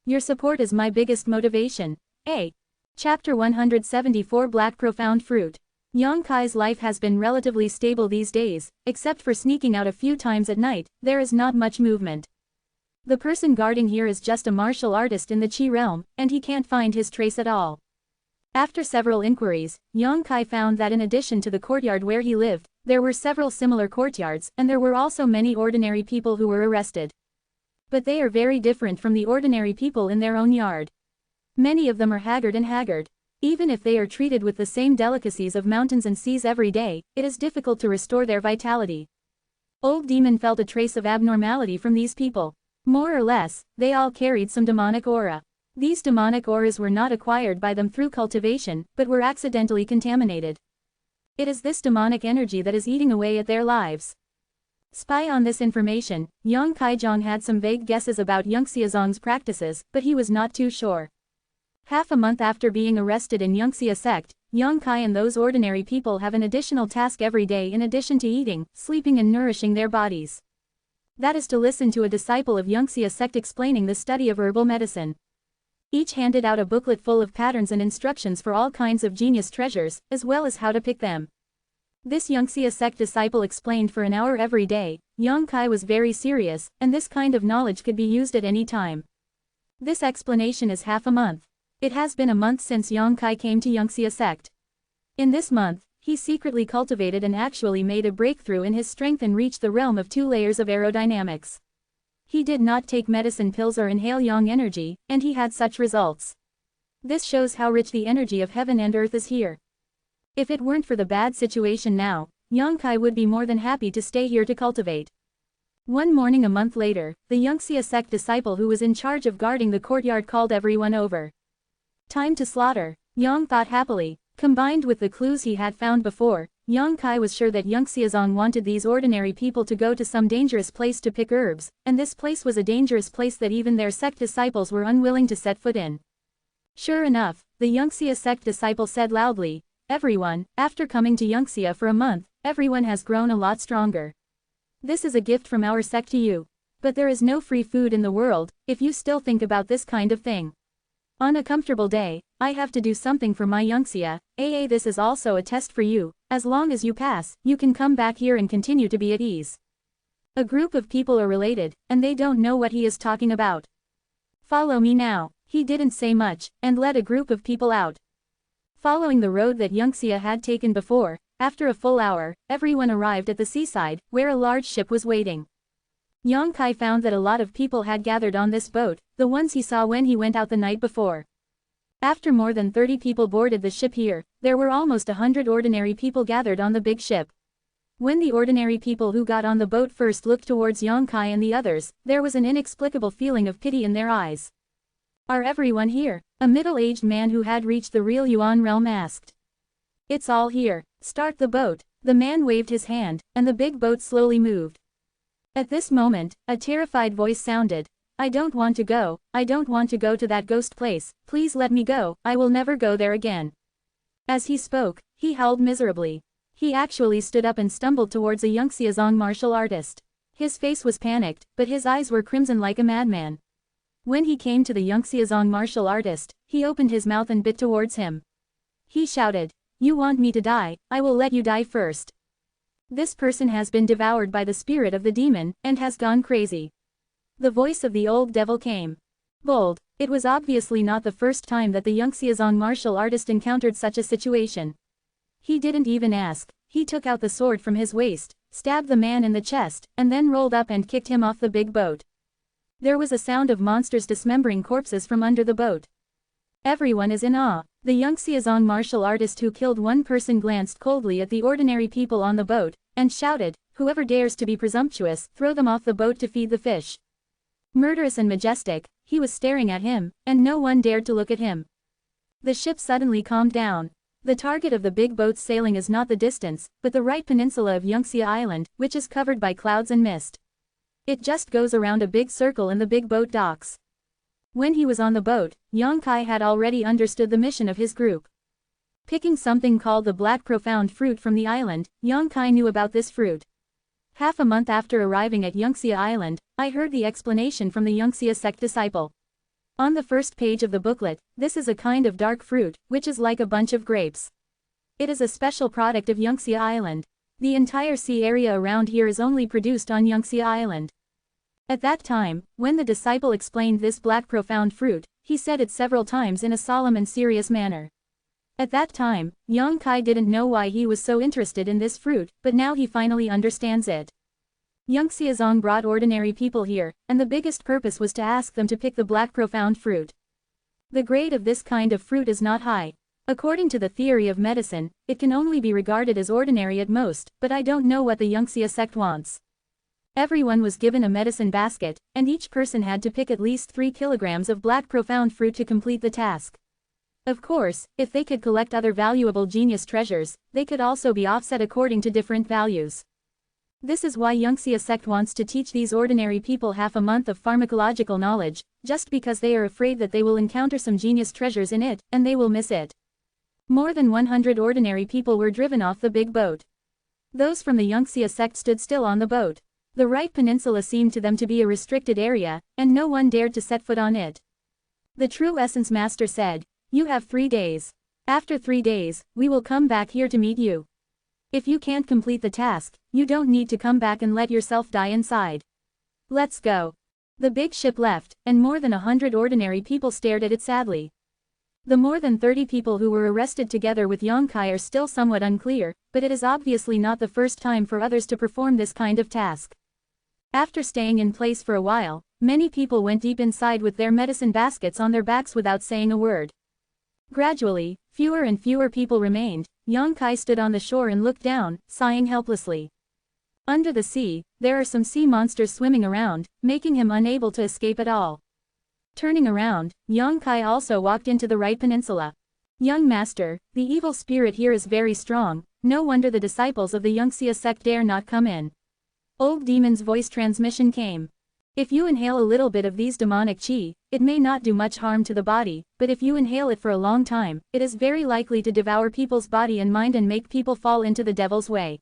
Your support is my biggest motivation. Chapter 174 Black Profound Fruit. Yang Kai's life has been relatively stable these days, except for sneaking out a few times at night, there is not much movement. The person guarding here is just a martial artist in the Qi realm, and he can't find his trace at all. After several inquiries, Yang Kai found that in addition to the courtyard where he lived, there were several similar courtyards, and there were also many ordinary people who were arrested. But they are very different from the ordinary people in their own yard. Many of them are haggard. Even if they are treated with the same delicacies of mountains and seas every day, it is difficult to restore their vitality. Old Demon felt a trace of abnormality from these people. More or less, they all carried some demonic aura. These demonic auras were not acquired by them through cultivation, but were accidentally contaminated. It is this demonic energy that is eating away at their lives. Spy on this information, Yang Kaijong had some vague guesses about Yangxiazong's practices, but he was not too sure. Half a month after being arrested in Yangxia sect, Yang Kai and those ordinary people have an additional task every day in addition to eating, sleeping and nourishing their bodies. That is to listen to a disciple of Yangxia sect explaining the study of herbal medicine. Each handed out a booklet full of patterns and instructions for all kinds of genius treasures, as well as how to pick them. This Yangxia sect disciple explained for an hour every day. Yang Kai was very serious, and this kind of knowledge could be used at any time. This explanation is half a month. It has been a month since Yang Kai came to Yangxia sect. In this month, he secretly cultivated and actually made a breakthrough in his strength and reached the realm of 2 layers of aerodynamics. He did not take medicine pills or inhale yang energy, and he had such results. This shows how rich the energy of heaven and earth is here. If it weren't for the bad situation now, Yang Kai would be more than happy to stay here to cultivate. One morning a month later, the Yangxia sect disciple who was in charge of guarding the courtyard called everyone over. Time to slaughter, Yang thought happily. Combined with the clues he had found before, Yang Kai was sure that Yangxiazong wanted these ordinary people to go to some dangerous place to pick herbs, and this place was a dangerous place that even their sect disciples were unwilling to set foot in. Sure enough, the Yangxia sect disciple said loudly, "Everyone, after coming to Yangxia for a month, everyone has grown a lot stronger. This is a gift from our sect to you. But there is no free food in the world, if you still think about this kind of thing. On a comfortable day, I have to do something for my Yangxia. This is also a test for you. As long as you pass, you can come back here and continue to be at ease. A group of people are related, and they don't know what he is talking about. Follow me now. He didn't say much, and led a group of people out. Following the road that Yangxia had taken before, after a full hour, everyone arrived at the seaside, where a large ship was waiting. Yang Kai found that a lot of people had gathered on this boat, the ones he saw when he went out the night before. After more than 30 people boarded the ship here, there were almost 100 ordinary people gathered on the big ship. When the ordinary people who got on the boat first looked towards Yang Kai and the others, there was an inexplicable feeling of pity in their eyes. Are everyone here? A middle-aged man who had reached the real Yuan realm asked. It's all here. Start the boat. The man waved his hand, and the big boat slowly moved. At this moment, a terrified voice sounded. I don't want to go to that ghost place, please let me go, I will never go there again. As he spoke, he howled miserably. He actually stood up and stumbled towards a Yangxiazong martial artist. His face was panicked, but his eyes were crimson like a madman. When he came to the Yangxiazong martial artist, he opened his mouth and bit towards him. He shouted, "You want me to die, I will let you die first." This person has been devoured by the spirit of the demon, and has gone crazy. The voice of the old devil came. Bold. It was obviously not the first time that the Yangxiazong martial artist encountered such a situation. He didn't even ask, he took out the sword from his waist, stabbed the man in the chest, and then rolled up and kicked him off the big boat. There was a sound of monsters dismembering corpses from under the boat. Everyone is in awe. The Yangxiazong martial artist who killed one person glanced coldly at the ordinary people on the boat, and shouted, "Whoever dares to be presumptuous, throw them off the boat to feed the fish." Murderous and majestic, he was staring at him, and no one dared to look at him. The ship suddenly calmed down. The target of the big boat's sailing is not the distance, but the right peninsula of Yangxia Island, which is covered by clouds and mist. It just goes around a big circle and the big boat docks. When he was on the boat, Yang Kai had already understood the mission of his group. Picking something called the black profound fruit from the island, Yang Kai knew about this fruit. Half a month after arriving at Yangxia Island, I heard the explanation from the Yangxia sect disciple. On the first page of the booklet, this is a kind of dark fruit, which is like a bunch of grapes. It is a special product of Yangxia Island. The entire sea area around here is only produced on Yangxia Island. At that time, when the disciple explained this black profound fruit, he said it several times in a solemn and serious manner. At that time, Yang Kai didn't know why he was so interested in this fruit, but now he finally understands it. Yangxiazong brought ordinary people here, and the biggest purpose was to ask them to pick the black profound fruit. The grade of this kind of fruit is not high. According to the theory of medicine, it can only be regarded as ordinary at most, but I don't know what the Yangxia sect wants. Everyone was given a medicine basket, and each person had to pick at least 3 kilograms of black profound fruit to complete the task. Of course, if they could collect other valuable genius treasures, they could also be offset according to different values. This is why Yangxia sect wants to teach these ordinary people half a month of pharmacological knowledge, just because they are afraid that they will encounter some genius treasures in it, and they will miss it. More than 100 ordinary people were driven off the big boat. Those from the Yangxia sect stood still on the boat. The right peninsula seemed to them to be a restricted area, and no one dared to set foot on it. The true essence master said, "You have 3 days. After 3 days, we will come back here to meet you. If you can't complete the task, you don't need to come back and let yourself die inside. Let's go." The big ship left, and more than 100 ordinary people stared at it sadly. The more than 30 people who were arrested together with Yang Kai are still somewhat unclear, but it is obviously not the first time for others to perform this kind of task. After staying in place for a while, many people went deep inside with their medicine baskets on their backs without saying a word. Gradually, fewer and fewer people remained. Yang Kai stood on the shore and looked down, sighing helplessly. Under the sea, there are some sea monsters swimming around, making him unable to escape at all. Turning around, Yang Kai also walked into the right peninsula. "Young master, the evil spirit here is very strong, no wonder the disciples of the Yangxia sect dare not come in." Old demon's voice transmission came. "If you inhale a little bit of these demonic qi, it may not do much harm to the body, but if you inhale it for a long time, it is very likely to devour people's body and mind and make people fall into the devil's way.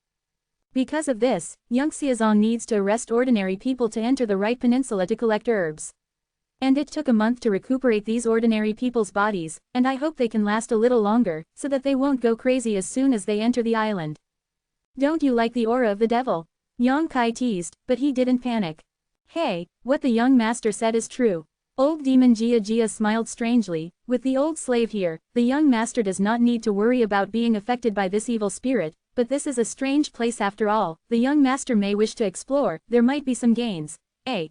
Because of this, Yangxiazong needs to arrest ordinary people to enter the right peninsula to collect herbs. And it took a month to recuperate these ordinary people's bodies, and I hope they can last a little longer, so that they won't go crazy as soon as they enter the island. Don't you like the aura of the devil? Yang Kai teased, but he didn't panic. Hey, what the young master said is true. Old demon Jia smiled strangely. With the old slave here, the young master does not need to worry about being affected by this evil spirit, but this is a strange place after all. The young master may wish to explore, there might be some gains. Eh?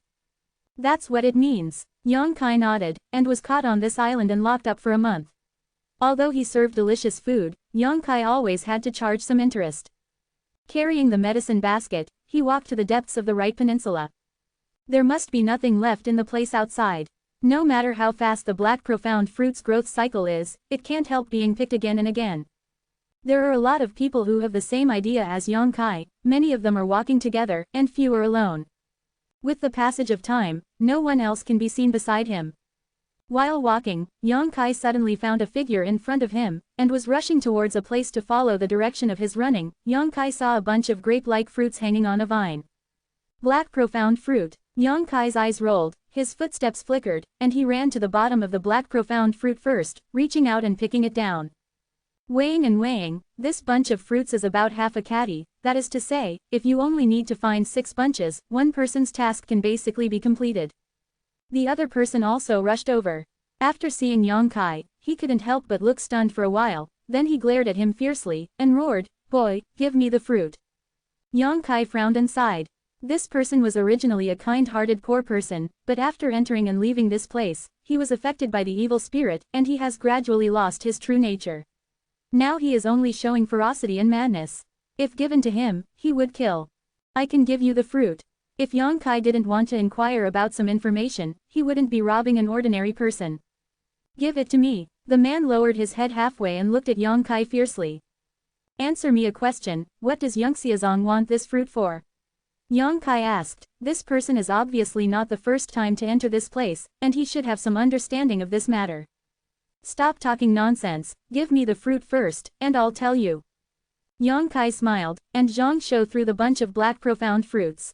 That's what it means. Yang Kai nodded, and was caught on this island and locked up for a month. Although he served delicious food, Yang Kai always had to charge some interest. Carrying the medicine basket, he walked to the depths of the right peninsula. There must be nothing left in the place outside. No matter how fast the black profound fruit's growth cycle is, it can't help being picked again and again. There are a lot of people who have the same idea as Yang Kai, many of them are walking together, and few are alone. With the passage of time, no one else can be seen beside him. While walking, Yang Kai suddenly found a figure in front of him, and was rushing towards a place to follow the direction of his running. Yang Kai saw a bunch of grape-like fruits hanging on a vine. Black profound fruit. Yang Kai's eyes rolled, his footsteps flickered, and he ran to the bottom of the black profound fruit first, reaching out and picking it down. Weighing and weighing, this bunch of fruits is about half a caddy, that is to say, if you only need to find 6 bunches, one person's task can basically be completed. The other person also rushed over. After seeing Yang Kai, he couldn't help but look stunned for a while, then he glared at him fiercely, and roared, "Boy, give me the fruit." Yang Kai frowned and sighed. This person was originally a kind-hearted poor person, but after entering and leaving this place, he was affected by the evil spirit, and he has gradually lost his true nature. Now he is only showing ferocity and madness. If given to him, he would kill. I can give you the fruit. If Yang Kai didn't want to inquire about some information, he wouldn't be robbing an ordinary person. Give it to me. The man lowered his head halfway and looked at Yang Kai fiercely. Answer me a question, what does Yangxiazong want this fruit for? Yang Kai asked. This person is obviously not the first time to enter this place, and he should have some understanding of this matter. Stop talking nonsense, give me the fruit first, and I'll tell you. Yang Kai smiled, and Zhang Shou threw the bunch of black profound fruits.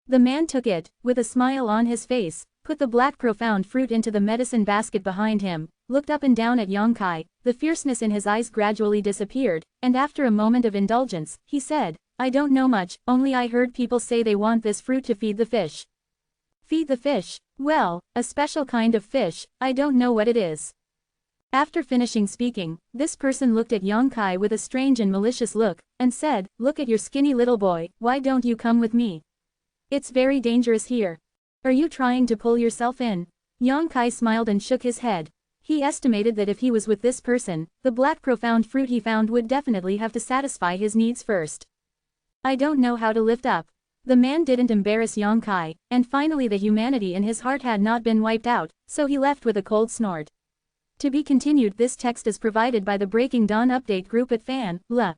The man took it, with a smile on his face, put the black profound fruit into the medicine basket behind him, looked up and down at Yang Kai, the fierceness in his eyes gradually disappeared, and after a moment of indulgence, he said, I don't know much, only I heard people say they want this fruit to feed the fish. Feed the fish? Well, a special kind of fish, I don't know what it is. After finishing speaking, this person looked at Yang Kai with a strange and malicious look, and said, look at your skinny little boy, why don't you come with me? It's very dangerous here. Are you trying to pull yourself in? Yang Kai smiled and shook his head. He estimated that if he was with this person, the black profound fruit he found would definitely have to satisfy his needs first. I don't know how to lift up. The man didn't embarrass Yang Kai, and finally the humanity in his heart had not been wiped out, so he left with a cold snort. To be continued. This text is provided by the Breaking Dawn update group at Fan.la.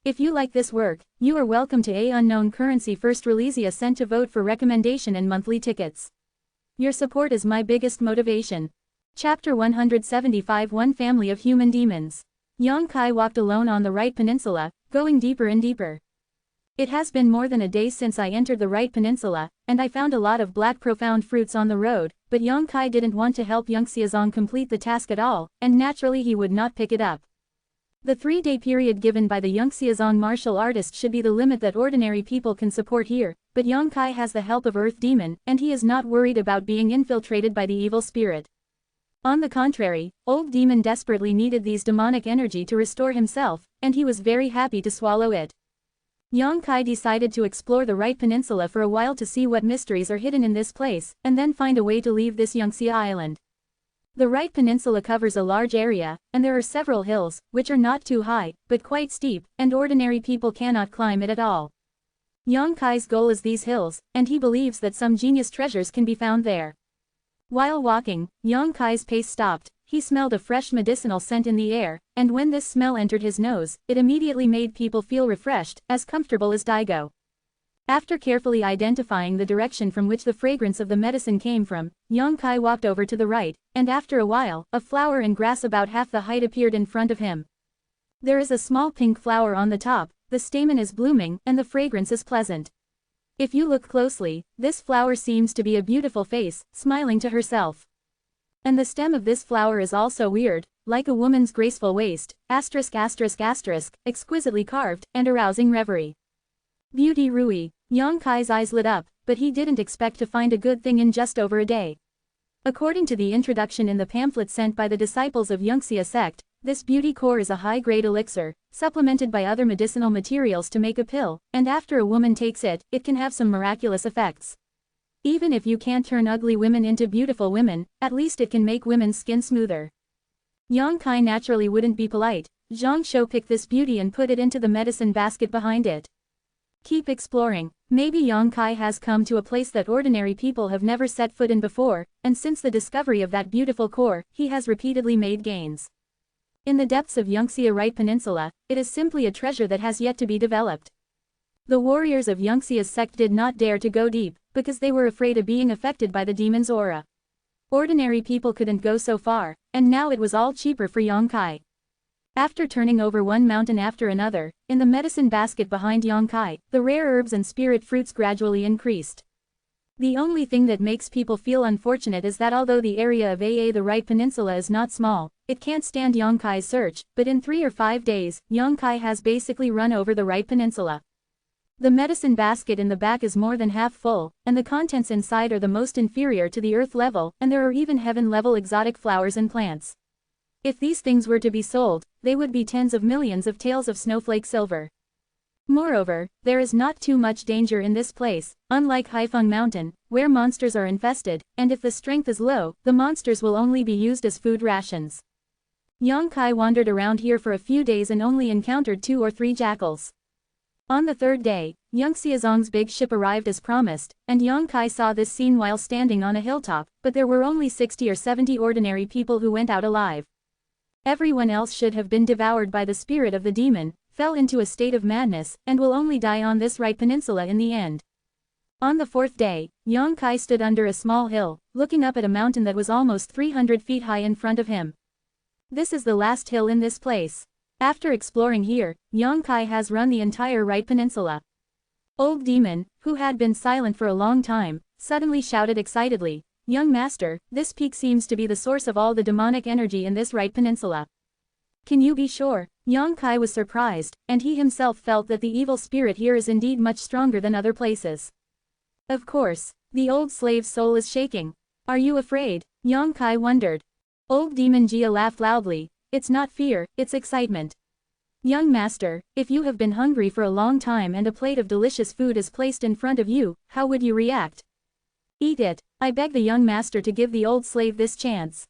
If you like this work, you are welcome to a unknown currency first release a cent to vote for recommendation and monthly tickets. Your support is my biggest motivation. Chapter 175 One Family of Human Demons. Yang Kai walked alone on the right peninsula, going deeper and deeper. It has been more than a day since I entered the right peninsula, and I found a lot of black profound fruits on the road, but Yang Kai didn't want to help Yangxiazong complete the task at all, and naturally he would not pick it up. The 3-day period given by the Yangxiazong martial artist should be the limit that ordinary people can support here, but Yang Kai has the help of Earth Demon, and he is not worried about being infiltrated by the evil spirit. On the contrary, Old Demon desperately needed these demonic energy to restore himself, and he was very happy to swallow it. Yang Kai decided to explore the right peninsula for a while to see what mysteries are hidden in this place, and then find a way to leave this Yangxia island. The right peninsula covers a large area, and there are several hills, which are not too high, but quite steep, and ordinary people cannot climb it at all. Yang Kai's goal is these hills, and he believes that some genius treasures can be found there. While walking, Yang Kai's pace stopped. He smelled a fresh medicinal scent in the air, and when this smell entered his nose, it immediately made people feel refreshed, as comfortable as Daigo. After carefully identifying the direction from which the fragrance of the medicine came from, Yang Kai walked over to the right, and after a while, a flower and grass about half the height appeared in front of him. There is a small pink flower on the top, the stamen is blooming, and the fragrance is pleasant. If you look closely, this flower seems to be a beautiful face, smiling to herself. And the stem of this flower is also weird, like a woman's graceful waist, exquisitely carved, and arousing reverie. Beauty Rui. Yang Kai's eyes lit up, but he didn't expect to find a good thing in just over a day. According to the introduction in the pamphlet sent by the disciples of Yangxia sect, this beauty core is a high-grade elixir, supplemented by other medicinal materials to make a pill, and after a woman takes it, it can have some miraculous effects. Even if you can't turn ugly women into beautiful women, at least it can make women's skin smoother. Yang Kai naturally wouldn't be polite. Zhang Shou picked this beauty and put it into the medicine basket behind it. Keep exploring. Maybe Yang Kai has come to a place that ordinary people have never set foot in before, and since the discovery of that beautiful core, he has repeatedly made gains. In the depths of Yangxia Right Peninsula, it is simply a treasure that has yet to be developed. The warriors of Yangxia's sect did not dare to go deep, because they were afraid of being affected by the demon's aura. Ordinary people couldn't go so far, and now it was all cheaper for Yang Kai. After turning over one mountain after another, in the medicine basket behind Yang Kai, the rare herbs and spirit fruits gradually increased. The only thing that makes people feel unfortunate is that although the area of the Right Peninsula is not small, it can't stand Yang Kai's search, but in 3 or 5 days, Yang Kai has basically run over the Right Peninsula. The medicine basket in the back is more than half full, and the contents inside are the most inferior to the earth level, and there are even heaven-level exotic flowers and plants. If these things were to be sold, they would be tens of millions of taels of snowflake silver. Moreover, there is not too much danger in this place, unlike Haifeng Mountain, where monsters are infested, and if the strength is low, the monsters will only be used as food rations. Yang Kai wandered around here for a few days and only encountered 2 or 3 jackals. On the 3rd day, Yangxia Zong's big ship arrived as promised, and Yang Kai saw this scene while standing on a hilltop, but there were only 60 or 70 ordinary people who went out alive. Everyone else should have been devoured by the spirit of the demon, fell into a state of madness, and will only die on this Right Peninsula in the end. On the 4th day, Yang Kai stood under a small hill, looking up at a mountain that was almost 300 feet high in front of him. This is the last hill in this place. After exploring here, Yang Kai has run the entire Right Peninsula. Old Demon, who had been silent for a long time, suddenly shouted excitedly, "Young master, this peak seems to be the source of all the demonic energy in this Right Peninsula." Can you be sure? Yang Kai was surprised, and he himself felt that the evil spirit here is indeed much stronger than other places. Of course, the old slave's soul is shaking. Are you afraid? Yang Kai wondered. Old Demon Jia laughed loudly. It's not fear, it's excitement. Young master, if you have been hungry for a long time and a plate of delicious food is placed in front of you, how would you react? Eat it. I beg the young master to give the old slave this chance.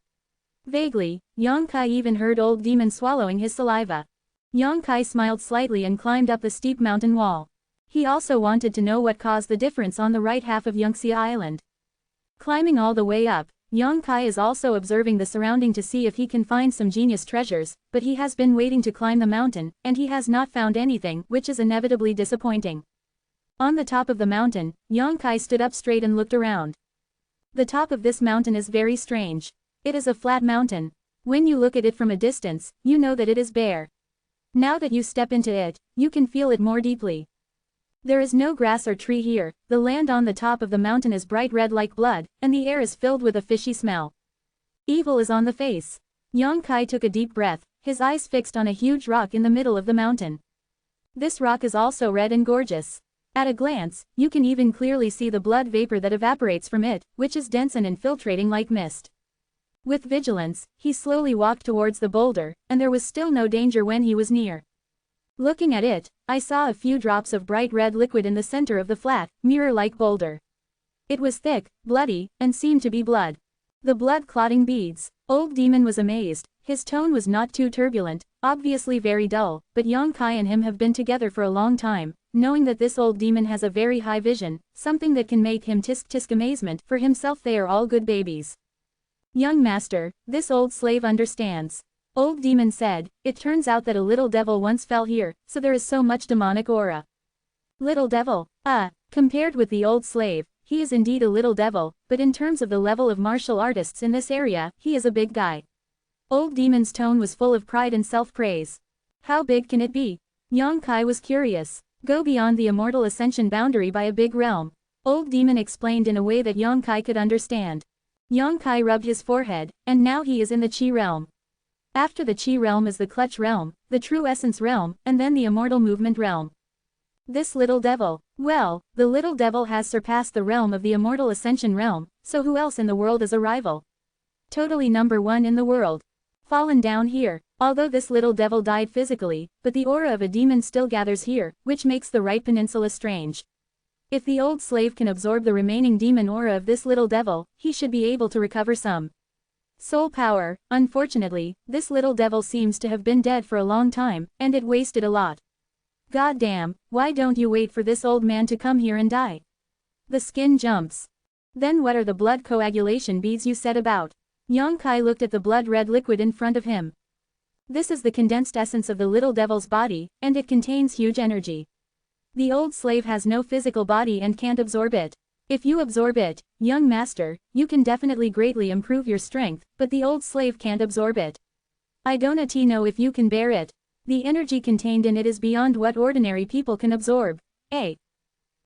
Vaguely, Yang Kai even heard Old Demon swallowing his saliva. Yang Kai smiled slightly and climbed up the steep mountain wall. He also wanted to know what caused the difference on the right half of Yangxia Island. Climbing all the way up, Yang Kai is also observing the surrounding to see if he can find some genius treasures, but he has been waiting to climb the mountain, and he has not found anything, which is inevitably disappointing. On the top of the mountain, Yang Kai stood up straight and looked around. The top of this mountain is very strange. It is a flat mountain. When you look at it from a distance, you know that it is bare. Now that you step into it, you can feel it more deeply. There is no grass or tree here, the land on the top of the mountain is bright red like blood, and the air is filled with a fishy smell. Evil is on the face. Yang Kai took a deep breath, his eyes fixed on a huge rock in the middle of the mountain. This rock is also red and gorgeous. At a glance, you can even clearly see the blood vapor that evaporates from it, which is dense and infiltrating like mist. With vigilance, he slowly walked towards the boulder, and there was still no danger when he was near. Looking at it, I saw a few drops of bright red liquid in the center of the flat, mirror-like boulder. It was thick, bloody, and seemed to be blood. The blood-clotting beads. Old Demon was amazed. His tone was not too turbulent, obviously very dull, but Yang Kai and him have been together for a long time, knowing that this old demon has a very high vision, something that can make him tisk amazement. For himself they are all good babies. Young master, this old slave understands. Old Demon said, it turns out that a little devil once fell here, so there is so much demonic aura. Little devil? Compared with the old slave, he is indeed a little devil, but in terms of the level of martial artists in this area, he is a big guy. Old Demon's tone was full of pride and self-praise. How big can it be? Yang Kai was curious. Go beyond the immortal ascension boundary by a big realm. Old demon explained in a way that Yongkai could understand. Yongkai rubbed his forehead, and now he is in the Qi realm. After the Qi realm is the clutch realm, the true essence realm, and then the immortal movement realm. This little devil, well, the little devil has surpassed the realm of the immortal ascension realm, so who else in the world is a rival? Totally number one in the world. Fallen down here, although this little devil died physically, but the aura of a demon still gathers here, which makes the right peninsula strange. If the old slave can absorb the remaining demon aura of this little devil, he should be able to recover some soul power. Unfortunately, this little devil seems to have been dead for a long time, and it wasted a lot. God damn, why don't you wait for this old man to come here and die? The skin jumps. Then what are the blood coagulation beads you said about? Yongkai looked at the blood-red liquid in front of him. This is the condensed essence of the little devil's body, and it contains huge energy. The old slave has no physical body and can't absorb it. If you absorb it, young master, you can definitely greatly improve your strength, but the old slave can't absorb it. I don't know if you can bear it. The energy contained in it is beyond what ordinary people can absorb.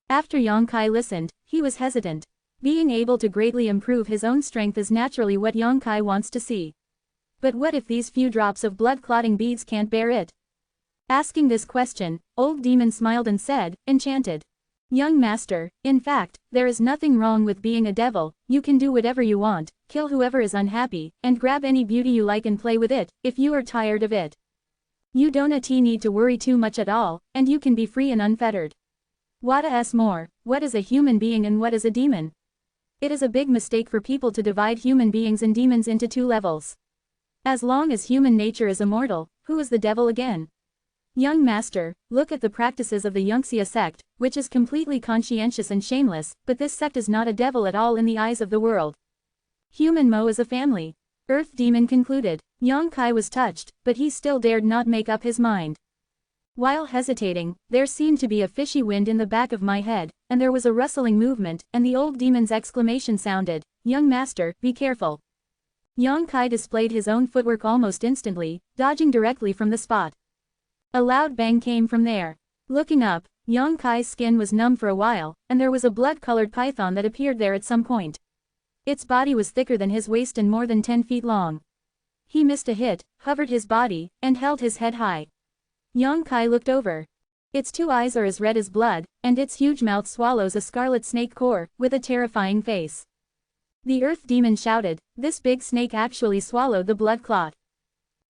After Yongkai listened, he was hesitant. Being able to greatly improve his own strength is naturally what Yongkai wants to see. But what if these few drops of blood-clotting beads can't bear it? Asking this question, old demon smiled and said, enchanted. Young master, in fact, there is nothing wrong with being a devil. You can do whatever you want, kill whoever is unhappy, and grab any beauty you like and play with it, if you are tired of it. You don't need to worry too much at all, and you can be free and unfettered. What more, what is a human being and what is a demon? It is a big mistake for people to divide human beings and demons into two levels. As long as human nature is immortal, who is the devil again? Young master, look at the practices of the Yunxia sect, which is completely conscientious and shameless, but this sect is not a devil at all in the eyes of the world. Human Mo is a family. Earth demon concluded. Yongkai was touched, but he still dared not make up his mind. While hesitating, there seemed to be a fishy wind in the back of my head, and there was a rustling movement, and the old demon's exclamation sounded, "Young master, be careful." Yongkai displayed his own footwork almost instantly, dodging directly from the spot. A loud bang came from there. Looking up, Yongkai's skin was numb for a while, and there was a blood-colored python that appeared there at some point. Its body was thicker than his waist and more than 10 feet long. He missed a hit, hovered his body, and held his head high. Yongkai looked over. Its two eyes are as red as blood, and its huge mouth swallows a scarlet snake core, with a terrifying face. The earth demon shouted, "This big snake actually swallowed the blood clot."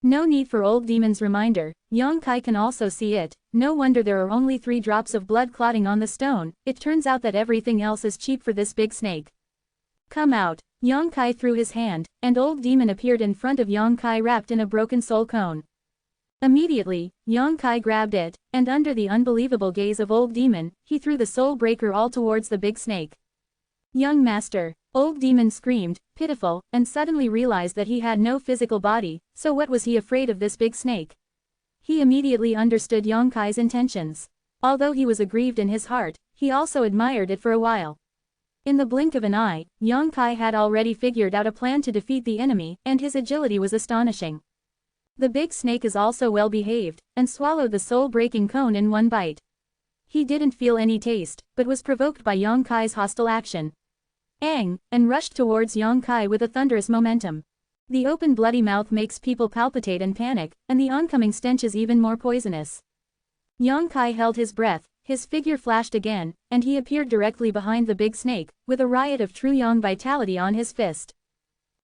No need for old demon's reminder, Yongkai can also see it. No wonder there are only 3 drops of blood clotting on the stone. It turns out that everything else is cheap for this big snake. Come out. Yongkai threw his hand, and old demon appeared in front of Yongkai wrapped in a broken soul cone. Immediately, Yongkai grabbed it, and under the unbelievable gaze of old demon, he threw the soul breaker all towards the big snake. Young master, old demon screamed, pitiful, and suddenly realized that he had no physical body, so what was he afraid of this big snake? He immediately understood Yongkai's intentions. Although he was aggrieved in his heart, he also admired it for a while. In the blink of an eye, Yongkai had already figured out a plan to defeat the enemy, and his agility was astonishing. The big snake is also well behaved, and swallowed the soul-breaking cone in one bite. He didn't feel any taste, but was provoked by Yongkai's hostile action. And rushed towards Yongkai with a thunderous momentum. The open bloody mouth makes people palpitate and panic, and the oncoming stench is even more poisonous. Yongkai held his breath, his figure flashed again, and he appeared directly behind the big snake, with a riot of true yang vitality on his fist.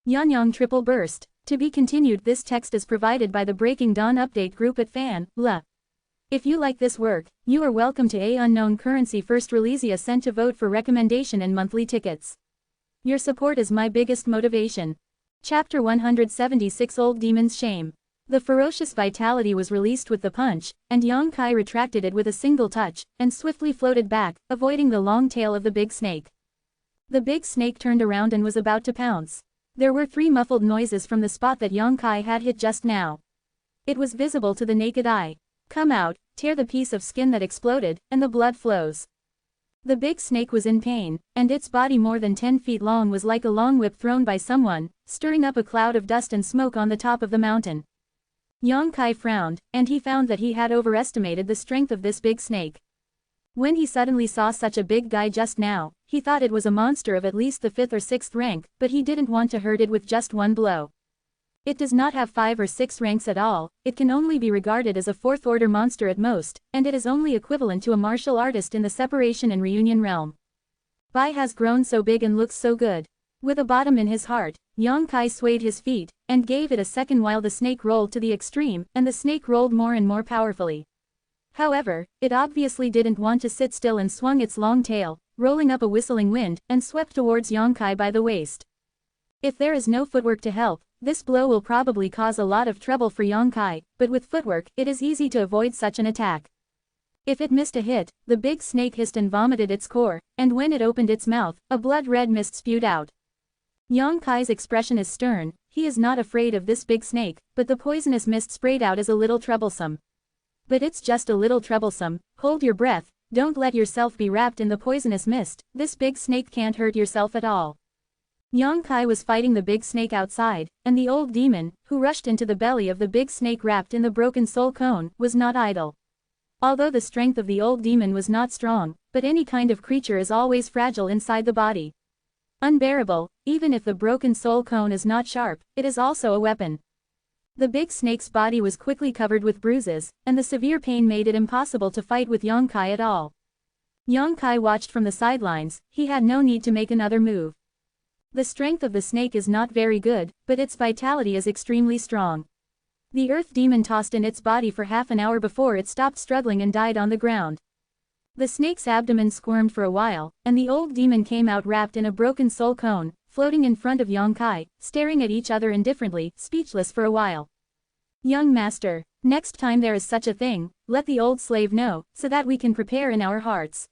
Yanyang triple burst. To be continued. This text is provided by the Breaking Dawn update group at fan.la. If you like this work, you are welcome to a unknown currency first release a cent to vote for recommendation and monthly tickets. Your support is my biggest motivation. Chapter 176 Old Demon's Shame. The ferocious vitality was released with the punch, and Yongkai retracted it with a single touch, and swiftly floated back, avoiding the long tail of the big snake. The big snake turned around and was about to pounce. There were 3 muffled noises from the spot that Yongkai had hit just now. It was visible to the naked eye. Come out, tear the piece of skin that exploded, and the blood flows. The big snake was in pain, and its body more than 10 feet long was like a long whip thrown by someone, stirring up a cloud of dust and smoke on the top of the mountain. Yongkai frowned, and he found that he had overestimated the strength of this big snake. When he suddenly saw such a big guy just now, he thought it was a monster of at least the 5th or 6th rank, but he didn't want to hurt it with just one blow. It does not have 5 or 6 ranks at all, it can only be regarded as a 4th-order monster at most, and it is only equivalent to a martial artist in the separation and reunion realm. Bai has grown so big and looks so good. With a bottom in his heart, Yang Kai swayed his feet, and gave it a second while the snake rolled to the extreme, and the snake rolled more and more powerfully. However, it obviously didn't want to sit still and swung its long tail, rolling up a whistling wind, and swept towards Yang Kai by the waist. If there is no footwork to help, this blow will probably cause a lot of trouble for Yang Kai, but with footwork, it is easy to avoid such an attack. If it missed a hit, the big snake hissed and vomited its core, and when it opened its mouth, a blood-red mist spewed out. Yang Kai's expression is stern, he is not afraid of this big snake, but the poisonous mist sprayed out is a little troublesome. But it's just a little troublesome, hold your breath, don't let yourself be wrapped in the poisonous mist, this big snake can't hurt yourself at all. Yang Kai was fighting the big snake outside, and the old demon, who rushed into the belly of the big snake wrapped in the broken soul cone, was not idle. Although the strength of the old demon was not strong, but any kind of creature is always fragile inside the body. Unbearable, even if the broken soul cone is not sharp, it is also a weapon. The big snake's body was quickly covered with bruises, and the severe pain made it impossible to fight with Yang Kai at all. Yang Kai watched from the sidelines, he had no need to make another move. The strength of the snake is not very good, but its vitality is extremely strong. The earth demon tossed in its body for half an hour before it stopped struggling and died on the ground. The snake's abdomen squirmed for a while, and the old demon came out wrapped in a broken soul cone, floating in front of Yang Kai, staring at each other indifferently, speechless for a while. Young master, next time there is such a thing, let the old slave know, so that we can prepare in our hearts.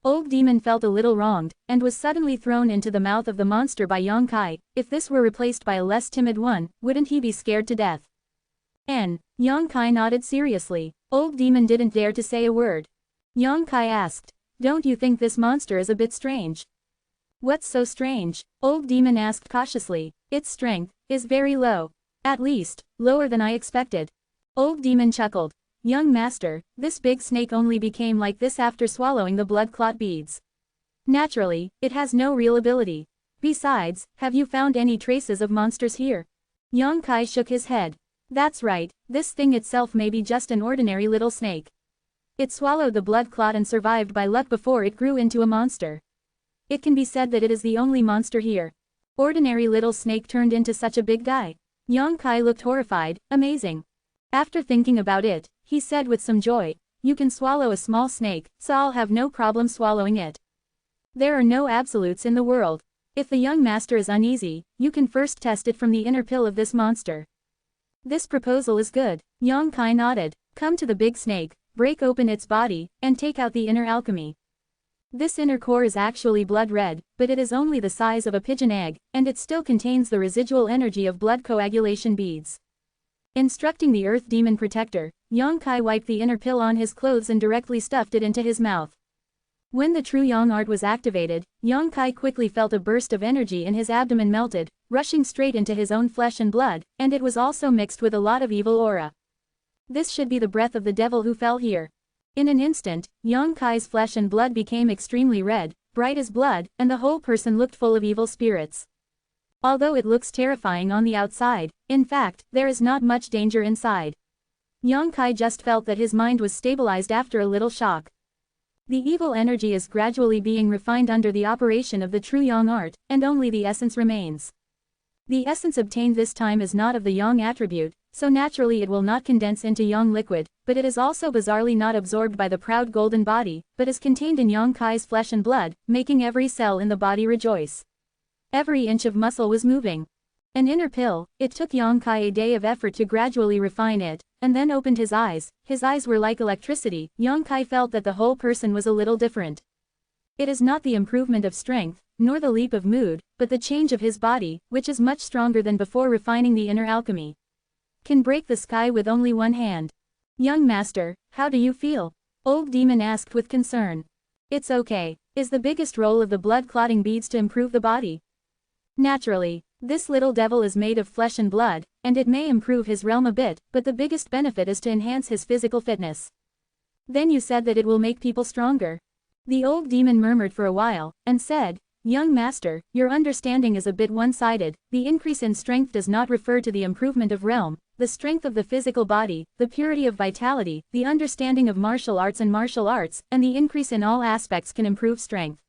Old demon felt a little wronged, and was suddenly thrown into the mouth of the monster by Yang Kai. If this were replaced by a less timid one, wouldn't he be scared to death? Yang Kai nodded seriously. Old demon didn't dare to say a word. Yang Kai asked, don't you think this monster is a bit strange? What's so strange? Old demon asked cautiously. Its strength is very low. At least, lower than I expected. Old demon chuckled. Young master, this big snake only became like this after swallowing the blood clot beads. Naturally, it has no real ability. Besides, have you found any traces of monsters here? Yang Kai shook his head. That's right, this thing itself may be just an ordinary little snake. It swallowed the blood clot and survived by luck before it grew into a monster. It can be said that it is the only monster here. Ordinary little snake turned into such a big guy. Yang Kai looked horrified, amazing. After thinking about it, he said with some joy, you can swallow a small snake, so I'll have no problem swallowing it. There are no absolutes in the world. If the young master is uneasy, you can first test it from the inner pill of this monster. This proposal is good. Yang Kai nodded. Come to the big snake, break open its body, and take out the inner alchemy. This inner core is actually blood red, but it is only the size of a pigeon egg, and it still contains the residual energy of blood coagulation beads. Instructing the earth demon protector, Yang Kai wiped the inner pill on his clothes and directly stuffed it into his mouth. When the true Yang art was activated, Yang Kai quickly felt a burst of energy in his abdomen melted, rushing straight into his own flesh and blood, and it was also mixed with a lot of evil aura. This should be the breath of the devil who fell here. In an instant, Yang Kai's flesh and blood became extremely red, bright as blood, and the whole person looked full of evil spirits. Although it looks terrifying on the outside, in fact, there is not much danger inside. Yang Kai just felt that his mind was stabilized after a little shock. The evil energy is gradually being refined under the operation of the true Yang art, and only the essence remains. The essence obtained this time is not of the Yang attribute, so naturally it will not condense into Yang liquid, but it is also bizarrely not absorbed by the proud golden body, but is contained in Yang Kai's flesh and blood, making every cell in the body rejoice. Every inch of muscle was moving. An inner pill, it took Yang Kai a day of effort to gradually refine it, and then opened his eyes. His eyes were like electricity. Yang Kai felt that the whole person was a little different. It is not the improvement of strength, nor the leap of mood, but the change of his body, which is much stronger than before refining the inner alchemy. Can break the sky with only one hand. Young master, how do you feel? Old demon asked with concern. It's okay. Is the biggest role of the blood clotting beads to improve the body? Naturally, this little devil is made of flesh and blood, and it may improve his realm a bit, but the biggest benefit is to enhance his physical fitness. Then you said that it will make people stronger. The old demon murmured for a while, and said, young master, your understanding is a bit one-sided. The increase in strength does not refer to the improvement of realm, the strength of the physical body, the purity of vitality, the understanding of martial arts, and the increase in all aspects can improve strength.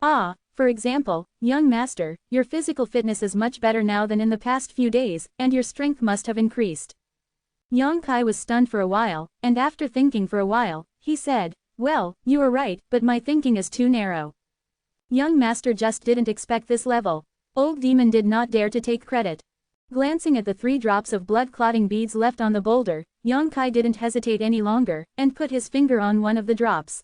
Ah, for example, young master, your physical fitness is much better now than in the past few days, and your strength must have increased. Yang Kai was stunned for a while, and after thinking for a while, he said, well, you are right, but my thinking is too narrow. Young master just didn't expect this level. Old demon did not dare to take credit. Glancing at the 3 drops of blood-clotting beads left on the boulder, Yang Kai didn't hesitate any longer, and put his finger on one of the drops.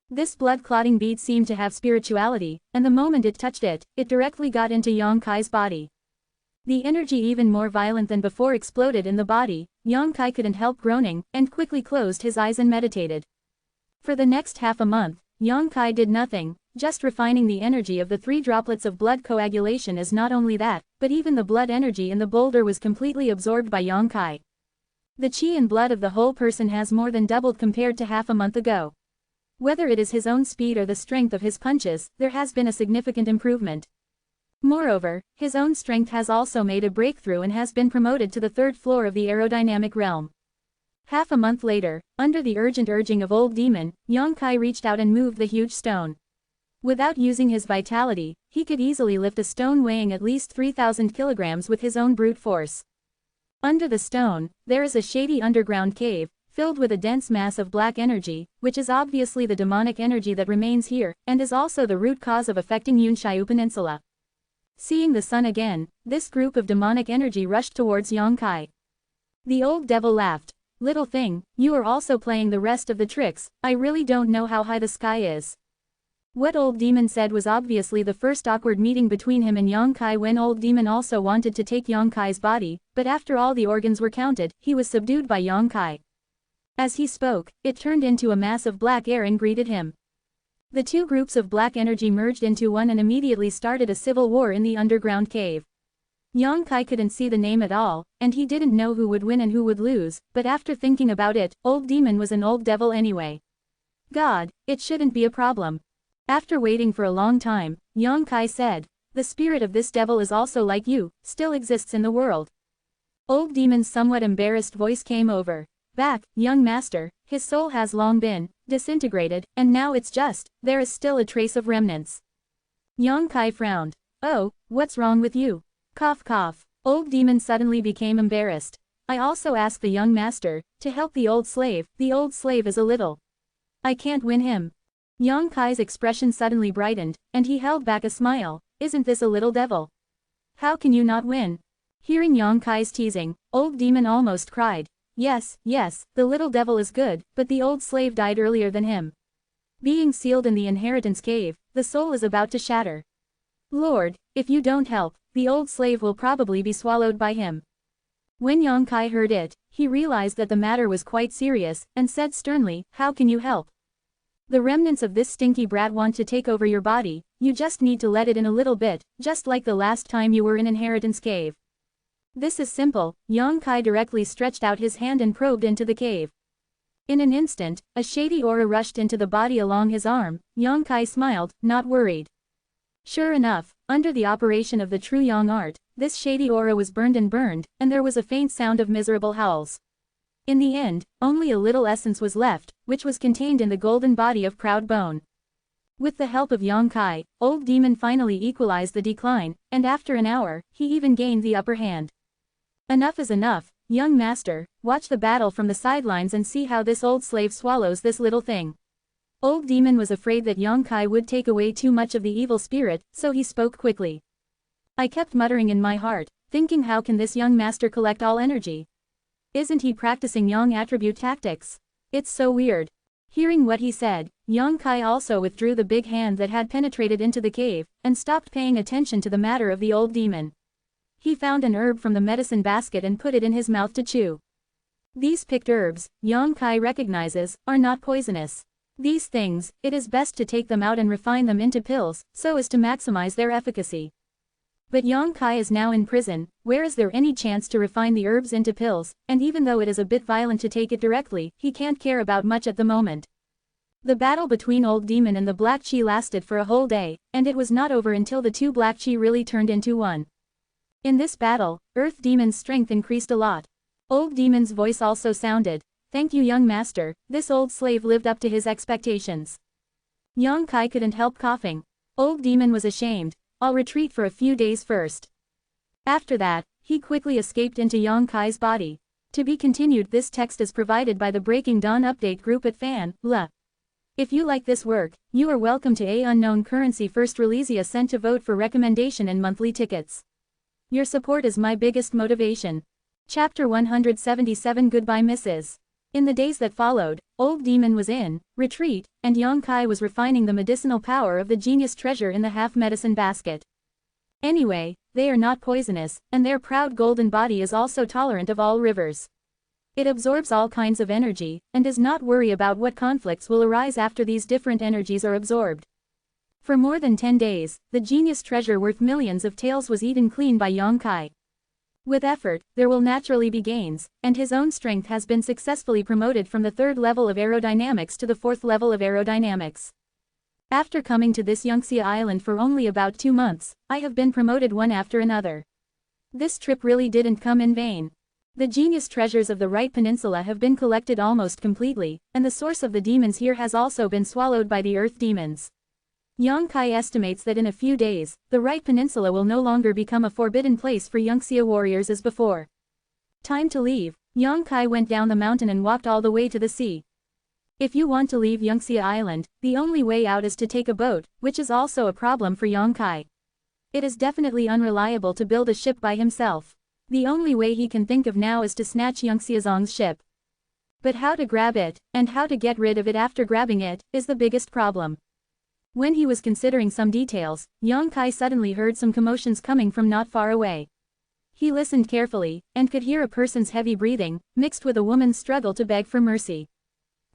This blood-clotting bead seemed to have spirituality, and the moment it touched it, it directly got into Yang Kai's body. The energy, even more violent than before, exploded in the body. Yang Kai couldn't help groaning, and quickly closed his eyes and meditated. For the next half a month, Yang Kai did nothing, just refining the energy of the 3 droplets of blood coagulation. As not only that, but even the blood energy in the boulder was completely absorbed by Yang Kai. The chi and blood of the whole person has more than doubled compared to half a month ago. Whether it is his own speed or the strength of his punches, there has been a significant improvement. Moreover, his own strength has also made a breakthrough and has been promoted to the 3rd floor of the aerodynamic realm. Half a month later, under the urgent urging of old demon, Yang Kai reached out and moved the huge stone. Without using his vitality, he could easily lift a stone weighing at least 3,000 kilograms with his own brute force. Under the stone, there is a shady underground cave, filled with a dense mass of black energy, which is obviously the demonic energy that remains here, and is also the root cause of affecting Yunshiu Peninsula. Seeing the sun again, this group of demonic energy rushed towards Yang Kai. The old devil laughed. Little thing, you are also playing the rest of the tricks. I really don't know how high the sky is. What old demon said was obviously the first awkward meeting between him and Yang Kai, when old demon also wanted to take Yang Kai's body, but after all the organs were counted, he was subdued by Yang Kai. As he spoke, it turned into a mass of black air and greeted him. The 2 groups of black energy merged into one and immediately started a civil war in the underground cave. Yang Kai couldn't see the name at all, and he didn't know who would win and who would lose, but after thinking about it, old demon was an old devil anyway. God, it shouldn't be a problem. After waiting for a long time, Yang Kai said, the spirit of this devil is also like you, still exists in the world. Old demon's somewhat embarrassed voice came over. Back, young master, his soul has long been disintegrated, and now it's just, there is still a trace of remnants. Yang Kai frowned. Oh, what's wrong with you? Cough cough. Old demon suddenly became embarrassed. I also asked the young master to help the old slave is a little. I can't win him. Yang Kai's expression suddenly brightened, and he held back a smile. Isn't this a little devil? How can you not win? Hearing Yang Kai's teasing, old demon almost cried. Yes, the little devil is good, but the old slave died earlier than him. Being sealed in the inheritance cave, the soul is about to shatter. Lord, if you don't help, the old slave will probably be swallowed by him. When Yang Kai heard it, he realized that the matter was quite serious, and said sternly, how can you help? The remnants of this stinky brat want to take over your body, you just need to let it in a little bit, just like the last time you were in inheritance cave. This is simple. Yang Kai directly stretched out his hand and probed into the cave. In an instant, a shady aura rushed into the body along his arm. Yang Kai smiled, not worried. Sure enough, under the operation of the true Yang art, this shady aura was burned, and there was a faint sound of miserable howls. In the end, only a little essence was left, which was contained in the golden body of proud bone. With the help of Yang Kai, old demon finally equalized the decline, and after an hour, he even gained the upper hand. Enough is enough, young master, watch the battle from the sidelines and see how this old slave swallows this little thing. Old demon was afraid that Yang Kai would take away too much of the evil spirit, so he spoke quickly. I kept muttering in my heart, thinking how can this young master collect all energy? Isn't he practicing Yang attribute tactics? It's so weird. Hearing what he said, Yang Kai also withdrew the big hand that had penetrated into the cave, and stopped paying attention to the matter of the old demon. He found an herb from the medicine basket and put it in his mouth to chew. These picked herbs, Yang Kai recognizes, are not poisonous. These things, it is best to take them out and refine them into pills, so as to maximize their efficacy. But Yang Kai is now in prison, where is there any chance to refine the herbs into pills, and even though it is a bit violent to take it directly, he can't care about much at the moment. The battle between Old Demon and the Black Chi lasted for a whole day, and it was not over until the two Black Chi really turned into one. In this battle, Earth Demon's strength increased a lot. Old Demon's voice also sounded, "Thank you, young master, this old slave lived up to his expectations." Yang Kai couldn't help coughing. Old Demon was ashamed. "I'll retreat for a few days first." After that, he quickly escaped into Yang Kai's body. To be continued. This text is provided by the Breaking Dawn update group at vansh.saran. If you like this work, you are welcome to a unknown currency first release a cent to vote for recommendation and monthly tickets. Your support is my biggest motivation. Chapter 177 Goodbye Mrs. In the days that followed, Old Demon was in retreat, and Yang Kai was refining the medicinal power of the genius treasure in the half-medicine basket. Anyway, they are not poisonous, and their proud golden body is also tolerant of all rivers. It absorbs all kinds of energy, and does not worry about what conflicts will arise after these different energies are absorbed. For more than 10 days, the genius treasure worth millions of taels was eaten clean by Yang Kai. With effort, there will naturally be gains, and his own strength has been successfully promoted from the 3rd level of aerodynamics to the 4th level of aerodynamics. After coming to this Yangxia island for only about 2 months, I have been promoted one after another. This trip really didn't come in vain. The genius treasures of the Right Peninsula have been collected almost completely, and the source of the demons here has also been swallowed by the Earth demons. Yang Kai estimates that in a few days, the Right Peninsula will no longer become a forbidden place for Yangxia warriors as before. Time to leave. Yang Kai went down the mountain and walked all the way to the sea. If you want to leave Yangxia Island, the only way out is to take a boat, which is also a problem for Yang Kai. It is definitely unreliable to build a ship by himself. The only way he can think of now is to snatch Yangxia Zong's ship. But how to grab it, and how to get rid of it after grabbing it, is the biggest problem. When he was considering some details, Yang Kai suddenly heard some commotions coming from not far away. He listened carefully, and could hear a person's heavy breathing, mixed with a woman's struggle to beg for mercy.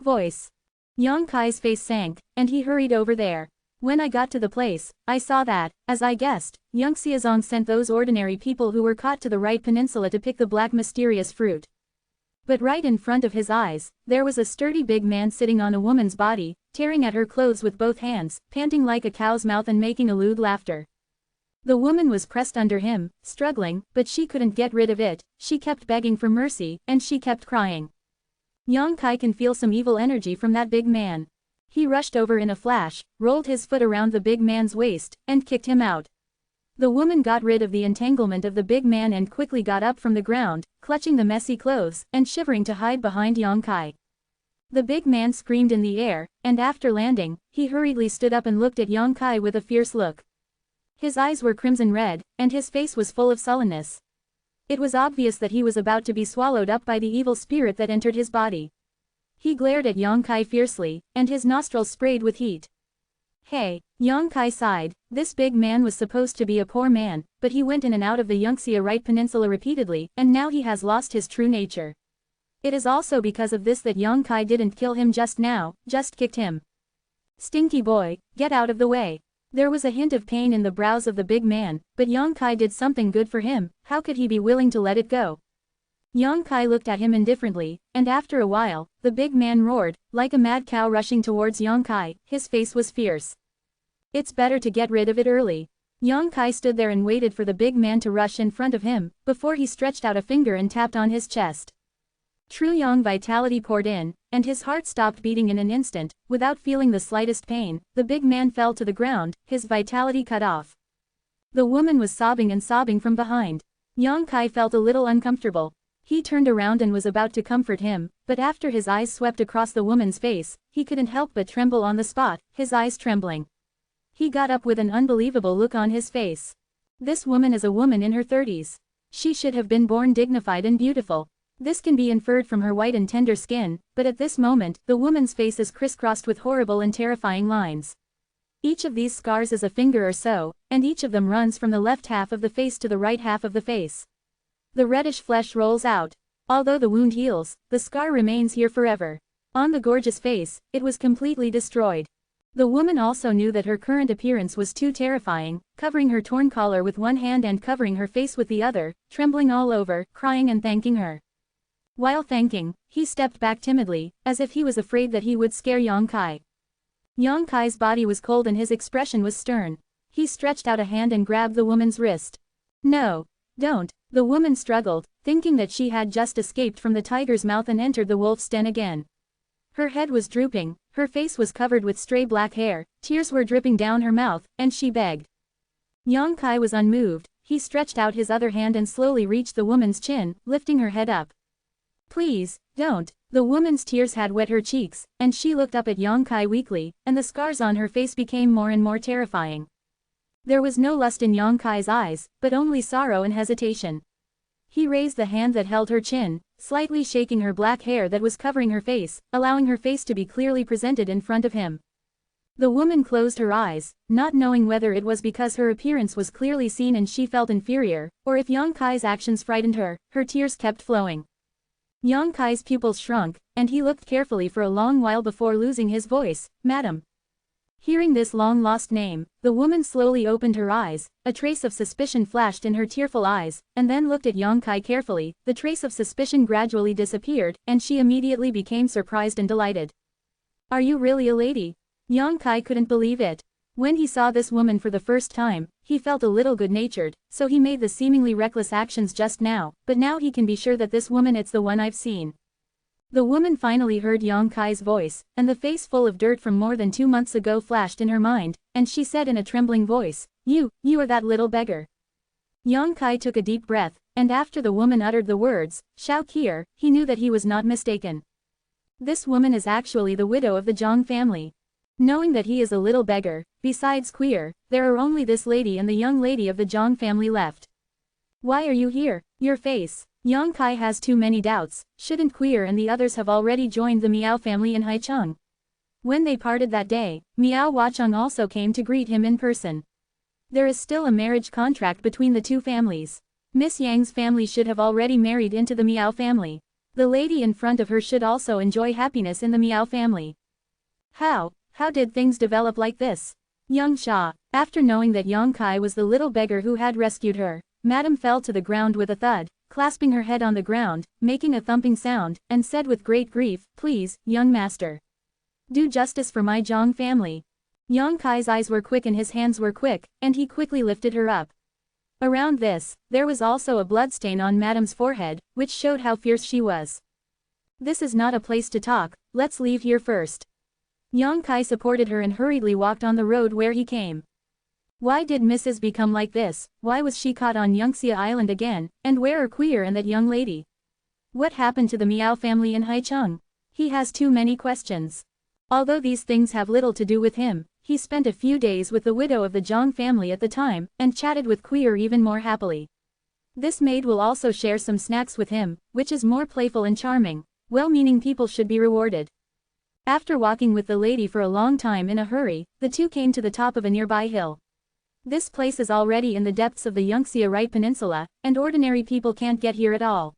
Voice. Yang Kai's face sank, and he hurried over there. When I got to the place, I saw that, as I guessed, Yangxia Zong sent those ordinary people who were caught to the Right Peninsula to pick the black mysterious fruit. But right in front of his eyes, there was a sturdy big man sitting on a woman's body, tearing at her clothes with both hands, panting like a cow's mouth and making a lewd laughter. The woman was pressed under him, struggling, but she couldn't get rid of it, she kept begging for mercy, and she kept crying. Yang Kai can feel some evil energy from that big man. He rushed over in a flash, rolled his foot around the big man's waist, and kicked him out. The woman got rid of the entanglement of the big man and quickly got up from the ground, clutching the messy clothes, and shivering to hide behind Yang Kai. The big man screamed in the air, and after landing, he hurriedly stood up and looked at Yang Kai with a fierce look. His eyes were crimson red, and his face was full of sullenness. It was obvious that he was about to be swallowed up by the evil spirit that entered his body. He glared at Yang Kai fiercely, and his nostrils sprayed with heat. Hey, Yang Kai sighed. This big man was supposed to be a poor man, but he went in and out of the Yangxia Right Peninsula repeatedly, and now he has lost his true nature. It is also because of this that Yang Kai didn't kill him just now, just kicked him. Stinky boy, get out of the way. There was a hint of pain in the brows of the big man, but Yang Kai did something good for him, how could he be willing to let it go? Yang Kai looked at him indifferently, and after a while, the big man roared, like a mad cow rushing towards Yang Kai, his face was fierce. It's better to get rid of it early. Yang Kai stood there and waited for the big man to rush in front of him, before he stretched out a finger and tapped on his chest. True Yang vitality poured in, and his heart stopped beating in an instant. Without feeling the slightest pain, the big man fell to the ground, his vitality cut off. The woman was sobbing and sobbing from behind. Yang Kai felt a little uncomfortable. He turned around and was about to comfort him, but after his eyes swept across the woman's face, he couldn't help but tremble on the spot, his eyes trembling. He got up with an unbelievable look on his face. This woman is a woman in her 30s. She should have been born dignified and beautiful. This can be inferred from her white and tender skin, but at this moment, the woman's face is crisscrossed with horrible and terrifying lines. Each of these scars is a finger or so, and each of them runs from the left half of the face to the right half of the face. The reddish flesh rolls out. Although the wound heals, the scar remains here forever. On the gorgeous face, it was completely destroyed. The woman also knew that her current appearance was too terrifying, covering her torn collar with one hand and covering her face with the other, trembling all over, crying and thanking her. While thanking, he stepped back timidly, as if he was afraid that he would scare Yang Kai. Yang Kai's body was cold and his expression was stern. He stretched out a hand and grabbed the woman's wrist. No. Don't. The woman struggled, thinking that she had just escaped from the tiger's mouth and entered the wolf's den again. Her head was drooping, her face was covered with stray black hair, tears were dripping down her mouth, and she begged. Yang Kai was unmoved, he stretched out his other hand and slowly reached the woman's chin, lifting her head up. Please, don't. The woman's tears had wet her cheeks, and she looked up at Yang Kai weakly, and the scars on her face became more and more terrifying. There was no lust in Yang Kai's eyes, but only sorrow and hesitation. He raised the hand that held her chin, slightly shaking her black hair that was covering her face, allowing her face to be clearly presented in front of him. The woman closed her eyes, not knowing whether it was because her appearance was clearly seen and she felt inferior, or if Yang Kai's actions frightened her, her tears kept flowing. Yang Kai's pupils shrunk, and he looked carefully for a long while before losing his voice, "Madam." Hearing this long-lost name, the woman slowly opened her eyes, a trace of suspicion flashed in her tearful eyes, and then looked at Yang Kai carefully. The trace of suspicion gradually disappeared, and she immediately became surprised and delighted. "Are you really a lady?" Yang Kai couldn't believe it. When he saw this woman for the first time, he felt a little good-natured, so he made the seemingly reckless actions just now, but now he can be sure that this woman it's the one I've seen. The woman finally heard Yang Kai's voice, and the face full of dirt from more than 2 months ago flashed in her mind, and she said in a trembling voice, You are that little beggar." Yang Kai took a deep breath, and after the woman uttered the words, "Shao Kier," he knew that he was not mistaken. This woman is actually the widow of the Zhang family. Knowing that he is a little beggar, besides queer, there are only this lady and the young lady of the Zhang family left. "Why are you here? Your face." Yang Kai has too many doubts. Shouldn't Queer and the others have already joined the Miao family in Haicheng? When they parted that day, Miao Huacheng also came to greet him in person. There is still a marriage contract between the two families. Miss Yang's family should have already married into the Miao family. The lady in front of her should also enjoy happiness in the Miao family. How did things develop like this? Young Sha, after knowing that Yang Kai was the little beggar who had rescued her, Madame fell to the ground with a thud, clasping her head on the ground, making a thumping sound, and said with great grief, "Please, young master. Do justice for my Zhang family." Yang Kai's eyes were quick and his hands were quick, and he quickly lifted her up. Around this, there was also a bloodstain on Madame's forehead, which showed how fierce she was. "This is not a place to talk, let's leave here first." Yang Kai supported her and hurriedly walked on the road where he came. Why did Mrs. become like this? Why was she caught on Yangxia Island again, and where are Queer and that young lady? What happened to the Miao family in Haicheng? He has too many questions. Although these things have little to do with him, he spent a few days with the widow of the Zhang family at the time, and chatted with Queer even more happily. This maid will also share some snacks with him, which is more playful and charming. Well-meaning people should be rewarded. After walking with the lady for a long time in a hurry, the two came to the top of a nearby hill. This place is already in the depths of the Yangxia Right Peninsula, and ordinary people can't get here at all.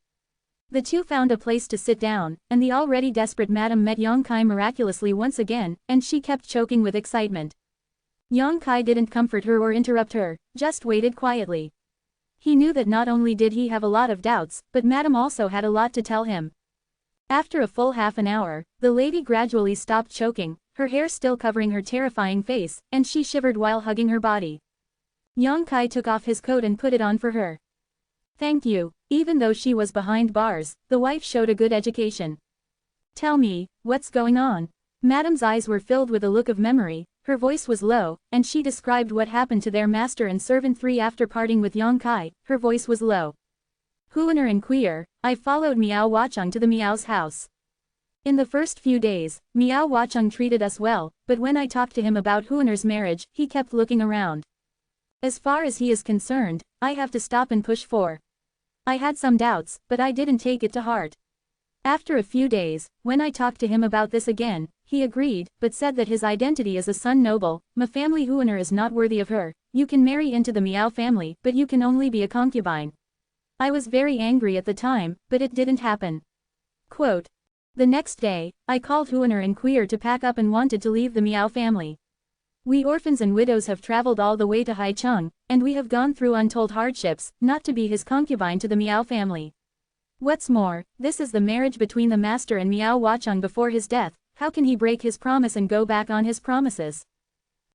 The two found a place to sit down, and the already desperate Madame met Yang Kai miraculously once again, and she kept choking with excitement. Yang Kai didn't comfort her or interrupt her, just waited quietly. He knew that not only did he have a lot of doubts, but Madame also had a lot to tell him. After a full half an hour, the lady gradually stopped choking, her hair still covering her terrifying face, and she shivered while hugging her body. Yang Kai took off his coat and put it on for her. "Thank you." Even though she was behind bars, the wife showed a good education. "Tell me, what's going on?" Madame's eyes were filled with a look of memory, her voice was low, and she described what happened to their master and servant 3 after parting with Yang Kai, her voice was low. "Huaner and Queer, I followed Miao Huacheng to the Miao's house. In the first few days, Miao Huacheng treated us well, but when I talked to him about Huaner's marriage, he kept looking around. As far as he is concerned, I have to stop and push for. I had some doubts, but I didn't take it to heart. After a few days, when I talked to him about this again, he agreed, but said that his identity as a son noble, my family Huaner is not worthy of her. You can marry into the Miao family, but you can only be a concubine. I was very angry at the time, but it didn't happen." Quote. The next day, I called Huaner and Queer to pack up and wanted to leave the Miao family. We orphans and widows have traveled all the way to Haicheng, and we have gone through untold hardships, not to be his concubine to the Miao family. What's more, this is the marriage between the master and Miao Huacheng before his death. How can he break his promise and go back on his promises?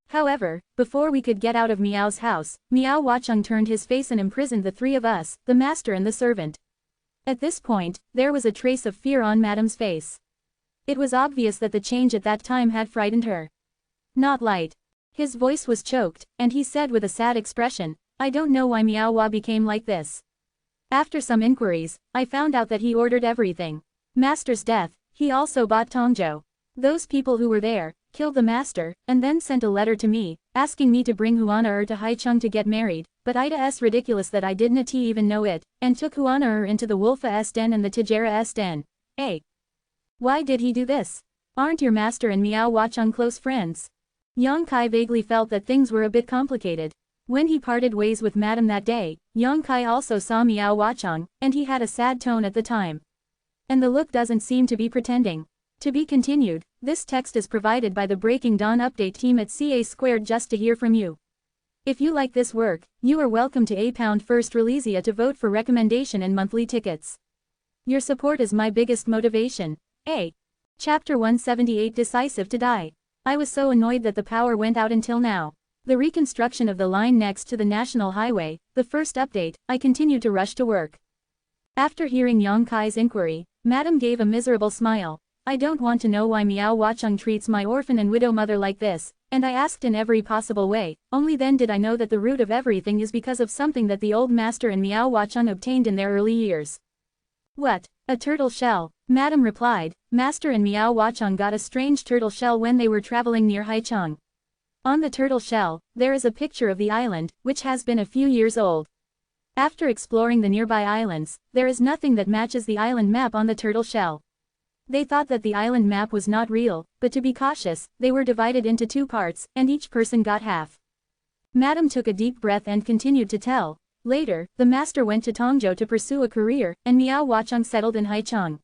However, before we could get out of Miao's house, Miao Huacheng turned his face and imprisoned the three of us, the master and the servant. At this point, there was a trace of fear on Madame's face. It was obvious that the change at that time had frightened her. Not light. His voice was choked, and he said with a sad expression, "I don't know why Miao Hua became like this. After some inquiries, I found out that he ordered everything. Master's death, he also bought Tongzhou. Those people who were there, killed the master, and then sent a letter to me, asking me to bring Huana to Haicheng to get married, but it's ridiculous that I didn't even know it, and took Huana into the Wolfa den and the Tijera den. Why did he do this? Aren't your master and Miao Huacheng close friends?" Yang Kai vaguely felt that things were a bit complicated. When he parted ways with Madame that day, Yang Kai also saw Miao Huacheng, and he had a sad tone at the time. And the look doesn't seem to be pretending. To be continued. This text is provided by the Breaking Dawn update team at CA2 just to hear from you. If you like this work, you are welcome to £1 first releasia to vote for recommendation and monthly tickets. Your support is my biggest motivation. Chapter 178 Decisive to Die. I was so annoyed that the power went out until now. The reconstruction of the line next to the National Highway, the first update, I continued to rush to work. After hearing Yang Kai's inquiry, Madame gave a miserable smile. I don't want to know why Miao Huacheng treats my orphan and widow mother like this, and I asked in every possible way, only then did I know that the root of everything is because of something that the old master and Miao Huacheng obtained in their early years. What? A turtle shell? Madame replied, Master and Miao Huacheng got a strange turtle shell when they were traveling near Haicheng. On the turtle shell, there is a picture of the island, which has been a few years old. After exploring the nearby islands, there is nothing that matches the island map on the turtle shell. They thought that the island map was not real, but to be cautious, they were divided into 2 parts, and each person got half. Madame took a deep breath and continued to tell. Later, the master went to Tongzhou to pursue a career, and Miao Huacheng settled in Haicheng.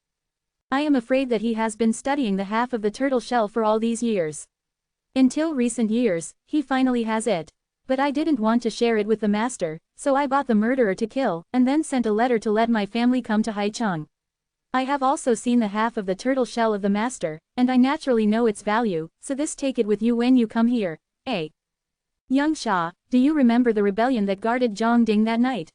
I am afraid that he has been studying the half of the turtle shell for all these years. Until recent years, he finally has it. But I didn't want to share it with the master, so I bought the murderer to kill, and then sent a letter to let my family come to Haicheng. I have also seen the half of the turtle shell of the master, and I naturally know its value, so take it with you when you come here. Young Sha, do you remember the rebellion that guarded Zhongding that night?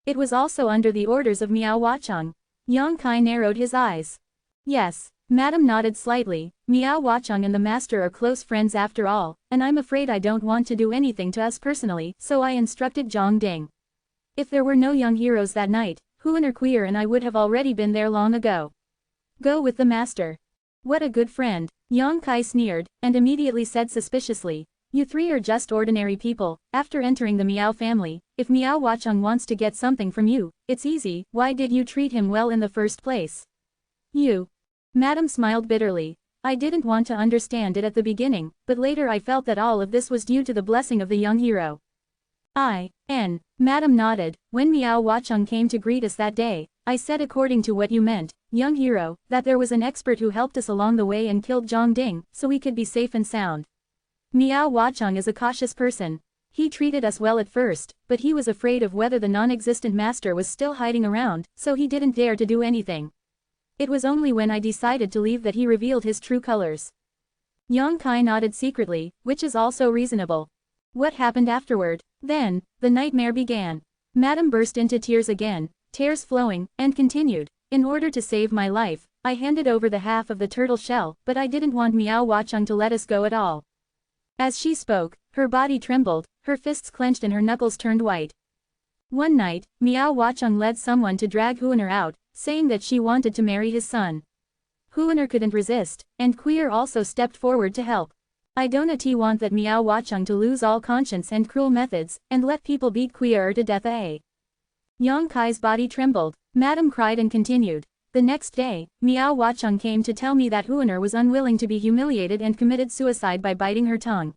It was also under the orders of Miao Huacheng. Yang Kai narrowed his eyes. Yes. Madame nodded slightly. Miao Huacheng and the master are close friends after all, and I'm afraid I don't want to do anything to us personally, so I instructed Zhongding. If there were no young heroes that night, Huan or Queer and I would have already been there long ago. Go with the master. What a good friend. Yang Kai sneered, and immediately said suspiciously, you 3 are just ordinary people. After entering the Miao family, if Miao Huacheng wants to get something from you, it's easy. Why did you treat him well in the first place? You. Madame smiled bitterly. I didn't want to understand it at the beginning, but later I felt that all of this was due to the blessing of the young hero. Madame nodded. When Miao Huacheng came to greet us that day, I said according to what you meant, young hero, that there was an expert who helped us along the way and killed Zhongding, so we could be safe and sound. Miao Huacheng is a cautious person. He treated us well at first, but he was afraid of whether the non-existent master was still hiding around, so he didn't dare to do anything. It was only when I decided to leave that he revealed his true colors. Yang Kai nodded secretly, which is also reasonable. What happened afterward? Then, the nightmare began. Madame burst into tears again, tears flowing, and continued. In order to save my life, I handed over the half of the turtle shell, but I didn't want Miao Huacheng to let us go at all. As she spoke, her body trembled, her fists clenched and her knuckles turned white. One night, Miao Huacheng led someone to drag Huaner out, saying that she wanted to marry his son. Huaner couldn't resist, and Queer also stepped forward to help. I don't want that Miao Huacheng to lose all conscience and cruel methods, and let people beat Queer to death. Yang Kai's body trembled. Madame cried and continued. The next day, Miao Huacheng came to tell me that Huaner was unwilling to be humiliated and committed suicide by biting her tongue.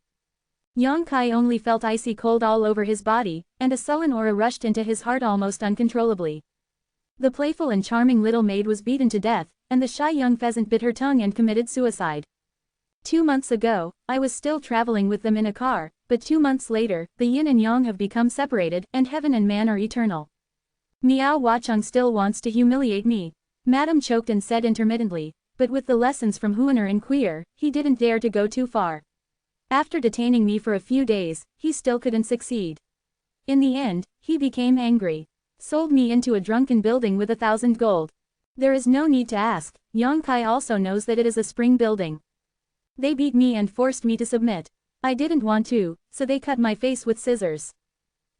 Yang Kai only felt icy cold all over his body, and a sullen aura rushed into his heart almost uncontrollably. The playful and charming little maid was beaten to death, and the shy young pheasant bit her tongue and committed suicide. 2 months ago, I was still traveling with them in a car, but 2 months later, the yin and yang have become separated, and heaven and man are eternal. Miao Huacheng still wants to humiliate me. Madame choked and said intermittently, but with the lessons from Huaner and Queer, he didn't dare to go too far. After detaining me for a few days, he still couldn't succeed. In the end, he became angry. Sold me into a drunken building with 1,000 gold. There is no need to ask, Yang Kai also knows that it is a spring building. They beat me and forced me to submit. I didn't want to, so they cut my face with scissors.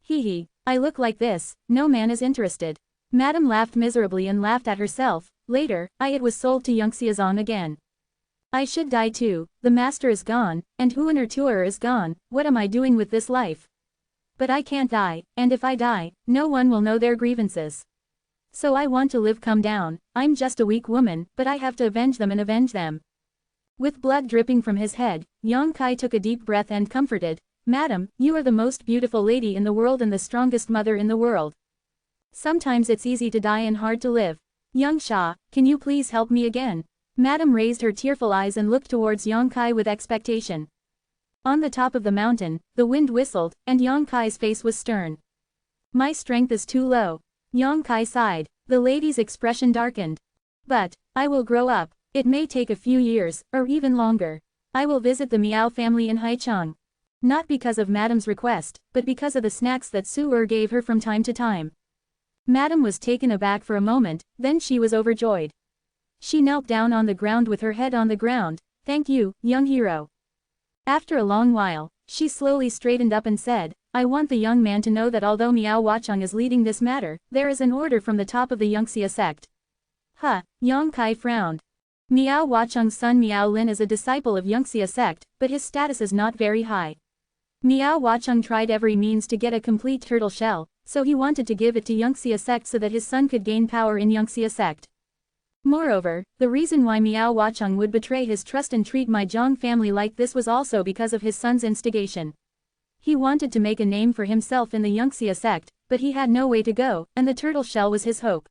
Hee, I look like this, no man is interested. Madame laughed miserably and laughed at herself. Later, it was sold to Yangxiazong again. I should die too, the master is gone, and Huaner Tuer is gone, what am I doing with this life? But I can't die, and if I die, no one will know their grievances. So I want to live. Come down, I'm just a weak woman, but I have to avenge them and avenge them. With blood dripping from his head, Yang Kai took a deep breath and comforted, Madam, you are the most beautiful lady in the world and the strongest mother in the world. Sometimes it's easy to die and hard to live. Young Sha, can you please help me again? Madame raised her tearful eyes and looked towards Yang Kai with expectation. On the top of the mountain, the wind whistled, and Yang Kai's face was stern. My strength is too low. Yang Kai sighed. The lady's expression darkened. But, I will grow up. It may take a few years, or even longer. I will visit the Miao family in Haicheng. Not because of Madame's request, but because of the snacks that Su gave her from time to time. Madame was taken aback for a moment, then she was overjoyed. She knelt down on the ground with her head on the ground. Thank you, young hero. After a long while, she slowly straightened up and said, I want the young man to know that although Miao Huacheng is leading this matter, there is an order from the top of the Yangxia sect. Yang Kai frowned. Miao Huacheng's son Miao Lin is a disciple of Yangxia sect, but his status is not very high. Miao Huacheng tried every means to get a complete turtle shell, so he wanted to give it to Yangxia sect so that his son could gain power in Yangxia sect. Moreover, the reason why Miao Huacheng would betray his trust and treat my Zhang family like this was also because of his son's instigation. He wanted to make a name for himself in the Yangxia sect, but he had no way to go, and the turtle shell was his hope.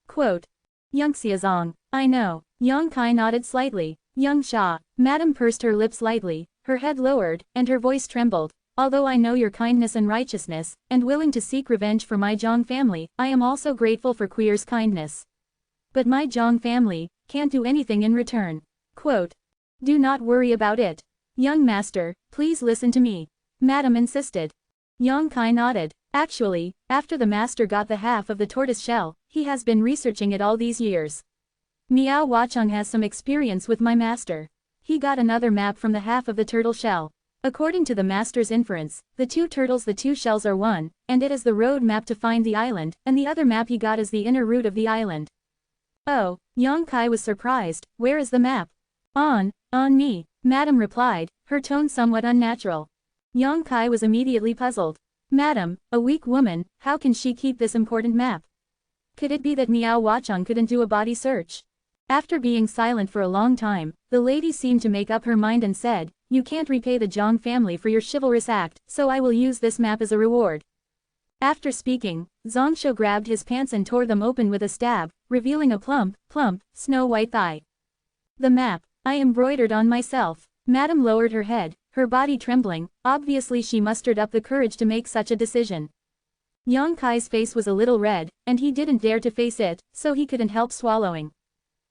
Quote. Yangxiazong, I know. Yang Kai nodded slightly. Young Sha, Madame pursed her lips lightly, her head lowered, and her voice trembled. Although I know your kindness and righteousness, and willing to seek revenge for my Zhang family, I am also grateful for Queer's kindness. But my Zhang family can't do anything in return. Quote. Do not worry about it. Young master, please listen to me. Madame insisted. Yang Kai nodded. Actually, after the master got the half of the tortoise shell, he has been researching it all these years. Miao Huacheng has some experience with my master. He got another map from the half of the turtle shell. According to the master's inference, the two turtles, the two shells are one, and it is the road map to find the island, and the other map he got is the inner route of the island. Oh, Yang Kai was surprised. Where is the map? On me, Madame replied, her tone somewhat unnatural. Yang Kai was immediately puzzled. Madam, a weak woman, how can she keep this important map? Could it be that Miao Huacheng couldn't do a body search? After being silent for a long time, the lady seemed to make up her mind and said, you can't repay the Zhang family for your chivalrous act, so I will use this map as a reward. After speaking, Zongsho grabbed his pants and tore them open with a stab, revealing a plump, snow-white thigh. The map, I embroidered on myself. Madame lowered her head, her body trembling. Obviously she mustered up the courage to make such a decision. Yang Kai's face was a little red, and he didn't dare to face it, so he couldn't help swallowing.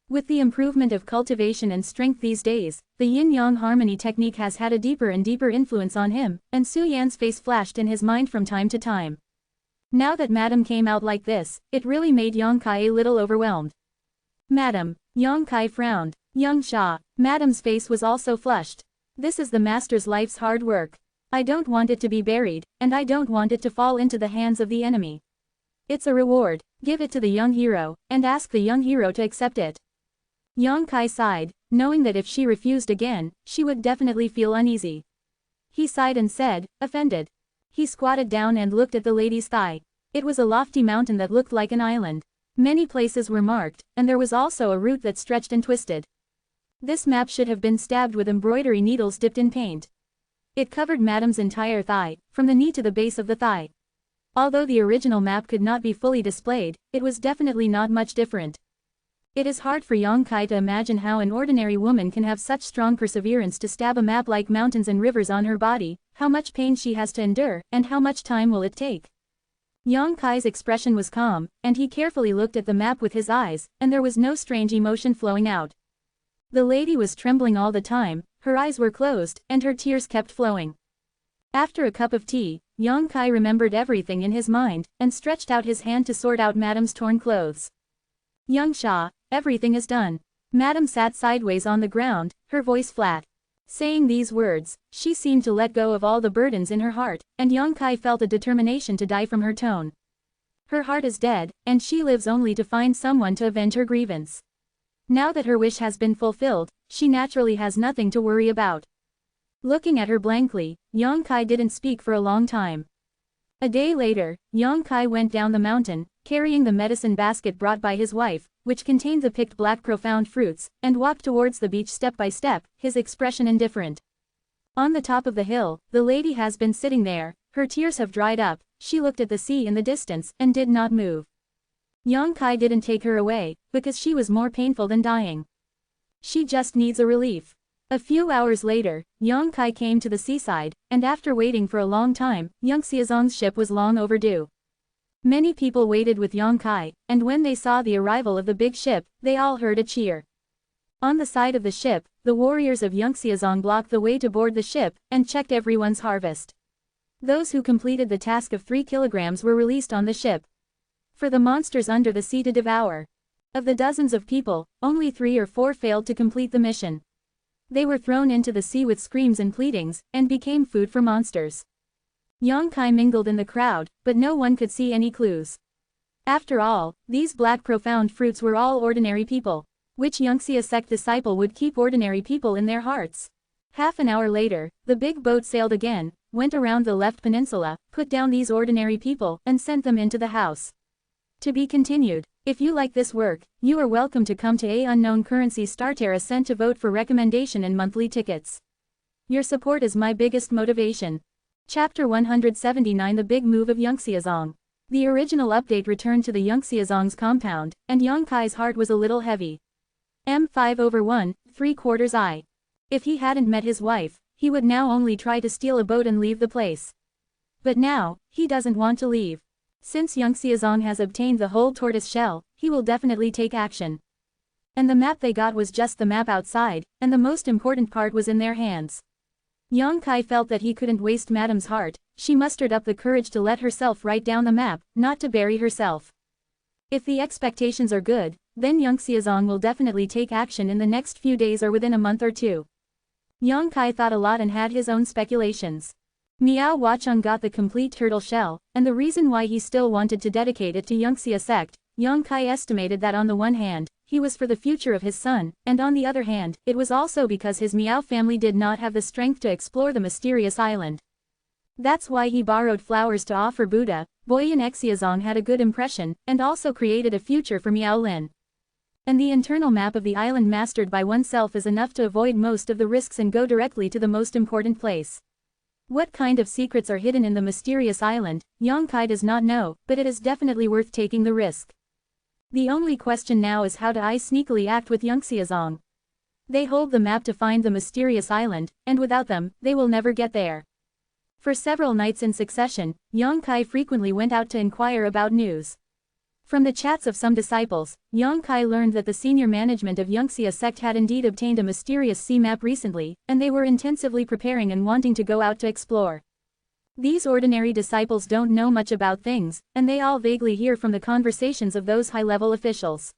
With the improvement of cultivation and strength these days, the yin-yang harmony technique has had a deeper and deeper influence on him, and Su Yan's face flashed in his mind from time to time. Now that Madame came out like this, it really made Yang Kai a little overwhelmed. Madame, Yang Kai frowned. Young Sha, Madame's face was also flushed. This is the master's life's hard work. I don't want it to be buried, and I don't want it to fall into the hands of the enemy. It's a reward, give it to the young hero, and ask the young hero to accept it. Yang Kai sighed, knowing that if she refused again, she would definitely feel uneasy. He sighed and said, offended. He squatted down and looked at the lady's thigh. It was a lofty mountain that looked like an island. Many places were marked, and there was also a route that stretched and twisted. This map should have been stabbed with embroidery needles dipped in paint. It covered Madame's entire thigh, from the knee to the base of the thigh. Although the original map could not be fully displayed, it was definitely not much different. It is hard for Yang Kai to imagine how an ordinary woman can have such strong perseverance to stab a map like mountains and rivers on her body, how much pain she has to endure, and how much time will it take. Yang Kai's expression was calm, and he carefully looked at the map with his eyes, and there was no strange emotion flowing out. The lady was trembling all the time, her eyes were closed, and her tears kept flowing. After a cup of tea, Yang Kai remembered everything in his mind, and stretched out his hand to sort out Madame's torn clothes. Young Sha, everything is done. Madame sat sideways on the ground, her voice flat. Saying these words, she seemed to let go of all the burdens in her heart, and Yang Kai felt a determination to die from her tone. Her heart is dead, and she lives only to find someone to avenge her grievance. Now that her wish has been fulfilled, she naturally has nothing to worry about. Looking at her blankly, Yang Kai didn't speak for a long time. A day later, Yang Kai went down the mountain, carrying the medicine basket brought by his wife, which contained the picked black profound fruits, and walked towards the beach step by step, his expression indifferent. On the top of the hill, the lady has been sitting there, her tears have dried up, she looked at the sea in the distance, and did not move. Yang Kai didn't take her away, because she was more painful than dying. She just needs a relief. A few hours later, Yang Kai came to the seaside, and after waiting for a long time, Yang Xiaozong's ship was long overdue. Many people waited with Yang Kai, and when they saw the arrival of the big ship, they all heard a cheer. On the side of the ship, the warriors of Yang Xiaozong blocked the way to board the ship, and checked everyone's harvest. Those who completed the task of 3 kilograms were released on the ship. For the monsters under the sea to devour. Of the dozens of people, only 3 or 4 failed to complete the mission. They were thrown into the sea with screams and pleadings, and became food for monsters. Yang Kai mingled in the crowd, but no one could see any clues. After all, these black profound fruits were all ordinary people. Which Yangxia sect disciple would keep ordinary people in their hearts? Half an hour later, the big boat sailed again, went around the left peninsula, put down these ordinary people, and sent them into the house. To be continued. If you like this work, you are welcome to come to A Unknown Currency Startera Cent to vote for recommendation and monthly tickets. Your support is my biggest motivation. Chapter 179 The Big Move of Yangxiazong. The original update returned to the Yangxiazong's compound, and Yang Kai's heart was a little heavy. M5/1, 3/4 I. If he hadn't met his wife, he would now only try to steal a boat and leave the place. But now, he doesn't want to leave. Since Yangxiazong has obtained the whole tortoise shell, he will definitely take action. And the map they got was just the map outside, and the most important part was in their hands. Yang Kai felt that he couldn't waste Madame's heart, she mustered up the courage to let herself write down the map, not to bury herself. If the expectations are good, then Yangxiazong will definitely take action in the next few days or within a month or two. Yang Kai thought a lot and had his own speculations. Miao Huacheng got the complete turtle shell, and the reason why he still wanted to dedicate it to Yangxia sect, Yang Kai estimated that on the one hand, he was for the future of his son, and on the other hand, it was also because his Miao family did not have the strength to explore the mysterious island. That's why he borrowed flowers to offer Buddha. Boyan Xiaozong had a good impression, and also created a future for Miao Lin. And the internal map of the island mastered by oneself is enough to avoid most of the risks and go directly to the most important place. What kind of secrets are hidden in the mysterious island, Yang Kai does not know, but it is definitely worth taking the risk. The only question now is how to sneakily act with Yangxiazong. They hold the map to find the mysterious island, and without them, they will never get there. For several nights in succession, Yang Kai frequently went out to inquire about news. From the chats of some disciples, Yang Kai learned that the senior management of Yangxia sect had indeed obtained a mysterious sea map recently, and they were intensively preparing and wanting to go out to explore. These ordinary disciples don't know much about things, and they all vaguely hear from the conversations of those high-level officials.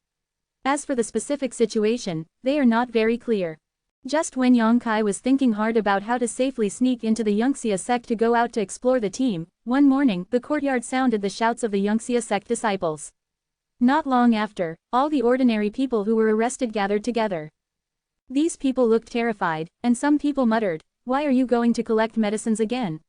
As for the specific situation, they are not very clear. Just when Yang Kai was thinking hard about how to safely sneak into the Yangxia sect to go out to explore the team, one morning the courtyard sounded the shouts of the Yangxia sect disciples. Not long after, all the ordinary people who were arrested gathered together. These people looked terrified, and some people muttered, "Why are you going to collect medicines again?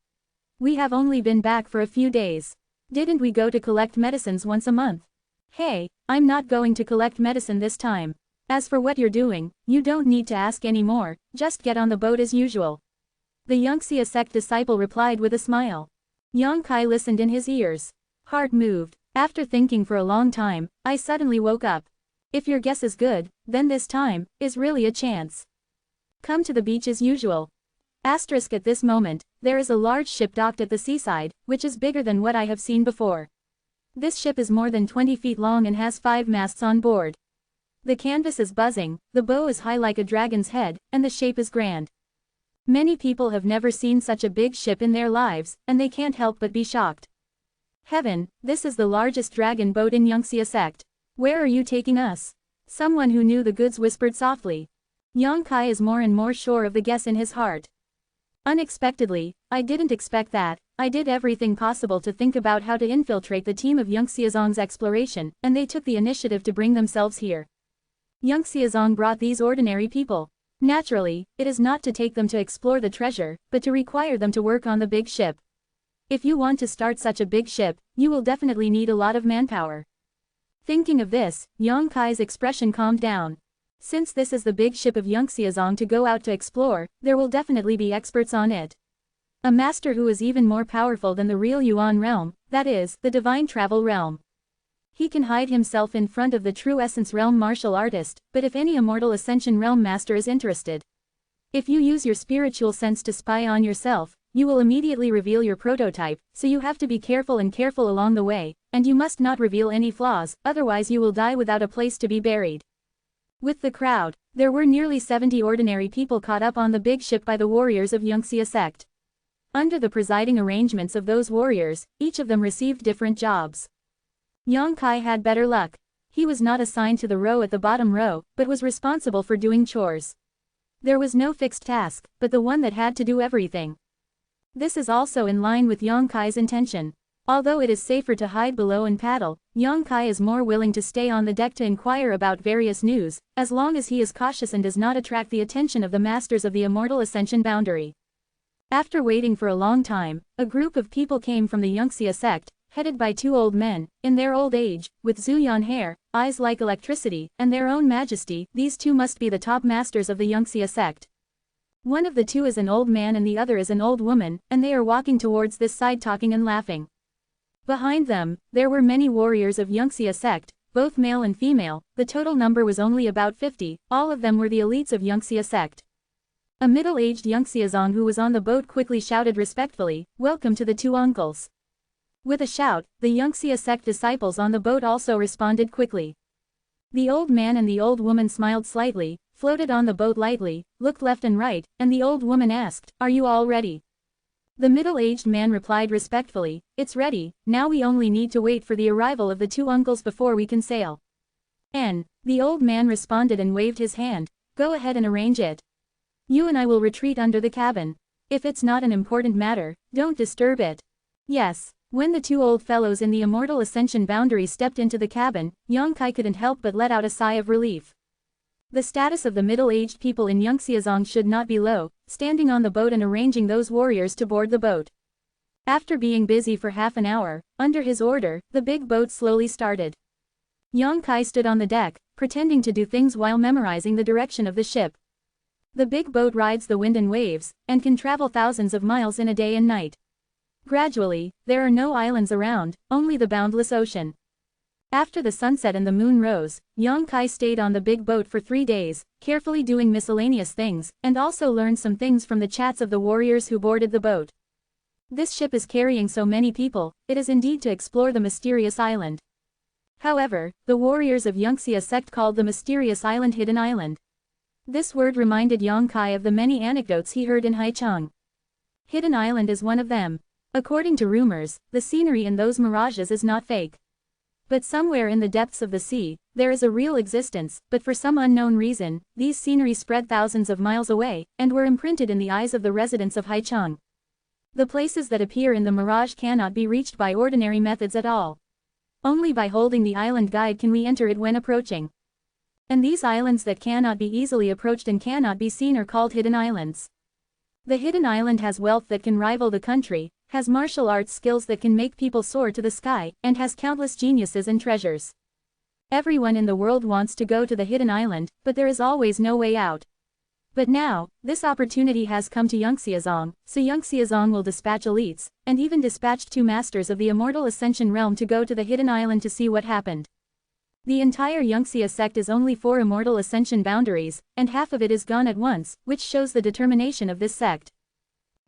We have only been back for a few days. Didn't we go to collect medicines once a month? Hey, I'm not going to collect medicine this time. As for what you're doing, you don't need to ask any more, just get on the boat as usual." The Yangxia sect disciple replied with a smile. Yang Kai listened in his ears. Heart moved. After thinking for a long time, I suddenly woke up. If your guess is good, then this time is really a chance. Come to the beach as usual. Asterisk at this moment, there is a large ship docked at the seaside, which is bigger than what I have seen before. This ship is more than 20 feet long and has 5 masts on board. The canvas is buzzing, the bow is high like a dragon's head, and the shape is grand. Many people have never seen such a big ship in their lives, and they can't help but be shocked. Heaven, this is the largest dragon boat in Yangxia sect. Where are you taking us? Someone who knew the goods whispered softly. Yang Kai is more and more sure of the guess in his heart. Unexpectedly, I didn't expect that. I did everything possible to think about how to infiltrate the team of Yangxiazong's exploration, and they took the initiative to bring themselves here. Yangxiazong brought these ordinary people. Naturally, it is not to take them to explore the treasure, but to require them to work on the big ship. If you want to start such a big ship, you will definitely need a lot of manpower. Thinking of this, Yang Kai's expression calmed down. Since this is the big ship of Yangxiazong to go out to explore, there will definitely be experts on it. A master who is even more powerful than the real Yuan realm, that is, the divine travel realm. He can hide himself in front of the true essence realm martial artist, but if any immortal ascension realm master is interested. If you use your spiritual sense to spy on yourself, you will immediately reveal your prototype, so you have to be careful along the way, and you must not reveal any flaws, otherwise you will die without a place to be buried. With the crowd, there were nearly 70 ordinary people caught up on the big ship by the warriors of Yangxia sect. Under the presiding arrangements of those warriors, each of them received different jobs. Yang Kai had better luck. He was not assigned to the row at the bottom row, but was responsible for doing chores. There was no fixed task, but the one that had to do everything. This is also in line with Yang Kai's intention. Although it is safer to hide below and paddle, Yang Kai is more willing to stay on the deck to inquire about various news, as long as he is cautious and does not attract the attention of the masters of the Immortal Ascension boundary. After waiting for a long time, a group of people came from the Yangxia sect, headed by 2 old men, in their old age, with Zuyan hair, eyes like electricity, and their own majesty. These 2 must be the top masters of the Yangxia sect. One of the 2 is an old man and the other is an old woman, and they are walking towards this side talking and laughing. Behind them, there were many warriors of Yangxia sect, both male and female. The total number was only about 50, all of them were the elites of Yangxia sect. A middle-aged Yangxiazong who was on the boat quickly shouted respectfully, "Welcome to the 2 uncles." With a shout, the Yangxia sect disciples on the boat also responded quickly. The old man and the old woman smiled slightly, floated on the boat lightly, looked left and right, and the old woman asked, "Are you all ready?" The middle-aged man replied respectfully, "It's ready, now we only need to wait for the arrival of the 2 uncles before we can sail." The old man responded and waved his hand, "Go ahead and arrange it. You and I will retreat under the cabin. If it's not an important matter, don't disturb it." Yes. When the 2 old fellows in the Immortal Ascension boundary stepped into the cabin, Yang Kai couldn't help but let out a sigh of relief. The status of the middle-aged people in Yangxiazong should not be low, standing on the boat and arranging those warriors to board the boat. After being busy for half an hour, under his order, the big boat slowly started. Yang Kai stood on the deck, pretending to do things while memorizing the direction of the ship. The big boat rides the wind and waves, and can travel thousands of miles in a day and night. Gradually, there are no islands around, only the boundless ocean. After the sunset and the moon rose, Yang Kai stayed on the big boat for 3 days, carefully doing miscellaneous things, and also learned some things from the chats of the warriors who boarded the boat. This ship is carrying so many people, it is indeed to explore the mysterious island. However, the warriors of Yangxia sect called the mysterious island Hidden Island. This word reminded Yang Kai of the many anecdotes he heard in Haicheng. Hidden Island is one of them. According to rumors, the scenery in those mirages is not fake. But somewhere in the depths of the sea, there is a real existence, but for some unknown reason, these scenery spread thousands of miles away, and were imprinted in the eyes of the residents of Haicheng. The places that appear in the mirage cannot be reached by ordinary methods at all. Only by holding the island guide can we enter it when approaching. And these islands that cannot be easily approached and cannot be seen are called hidden islands. The hidden island has wealth that can rival the country, has martial arts skills that can make people soar to the sky, and has countless geniuses and treasures. Everyone in the world wants to go to the hidden island, but there is always no way out. But now, this opportunity has come to Yangxiazong, so Yangxiazong will dispatch elites, and even dispatched 2 masters of the Immortal Ascension realm to go to the hidden island to see what happened. The entire Yangxia sect is only 4 immortal ascension boundaries, and half of it is gone at once, which shows the determination of this sect.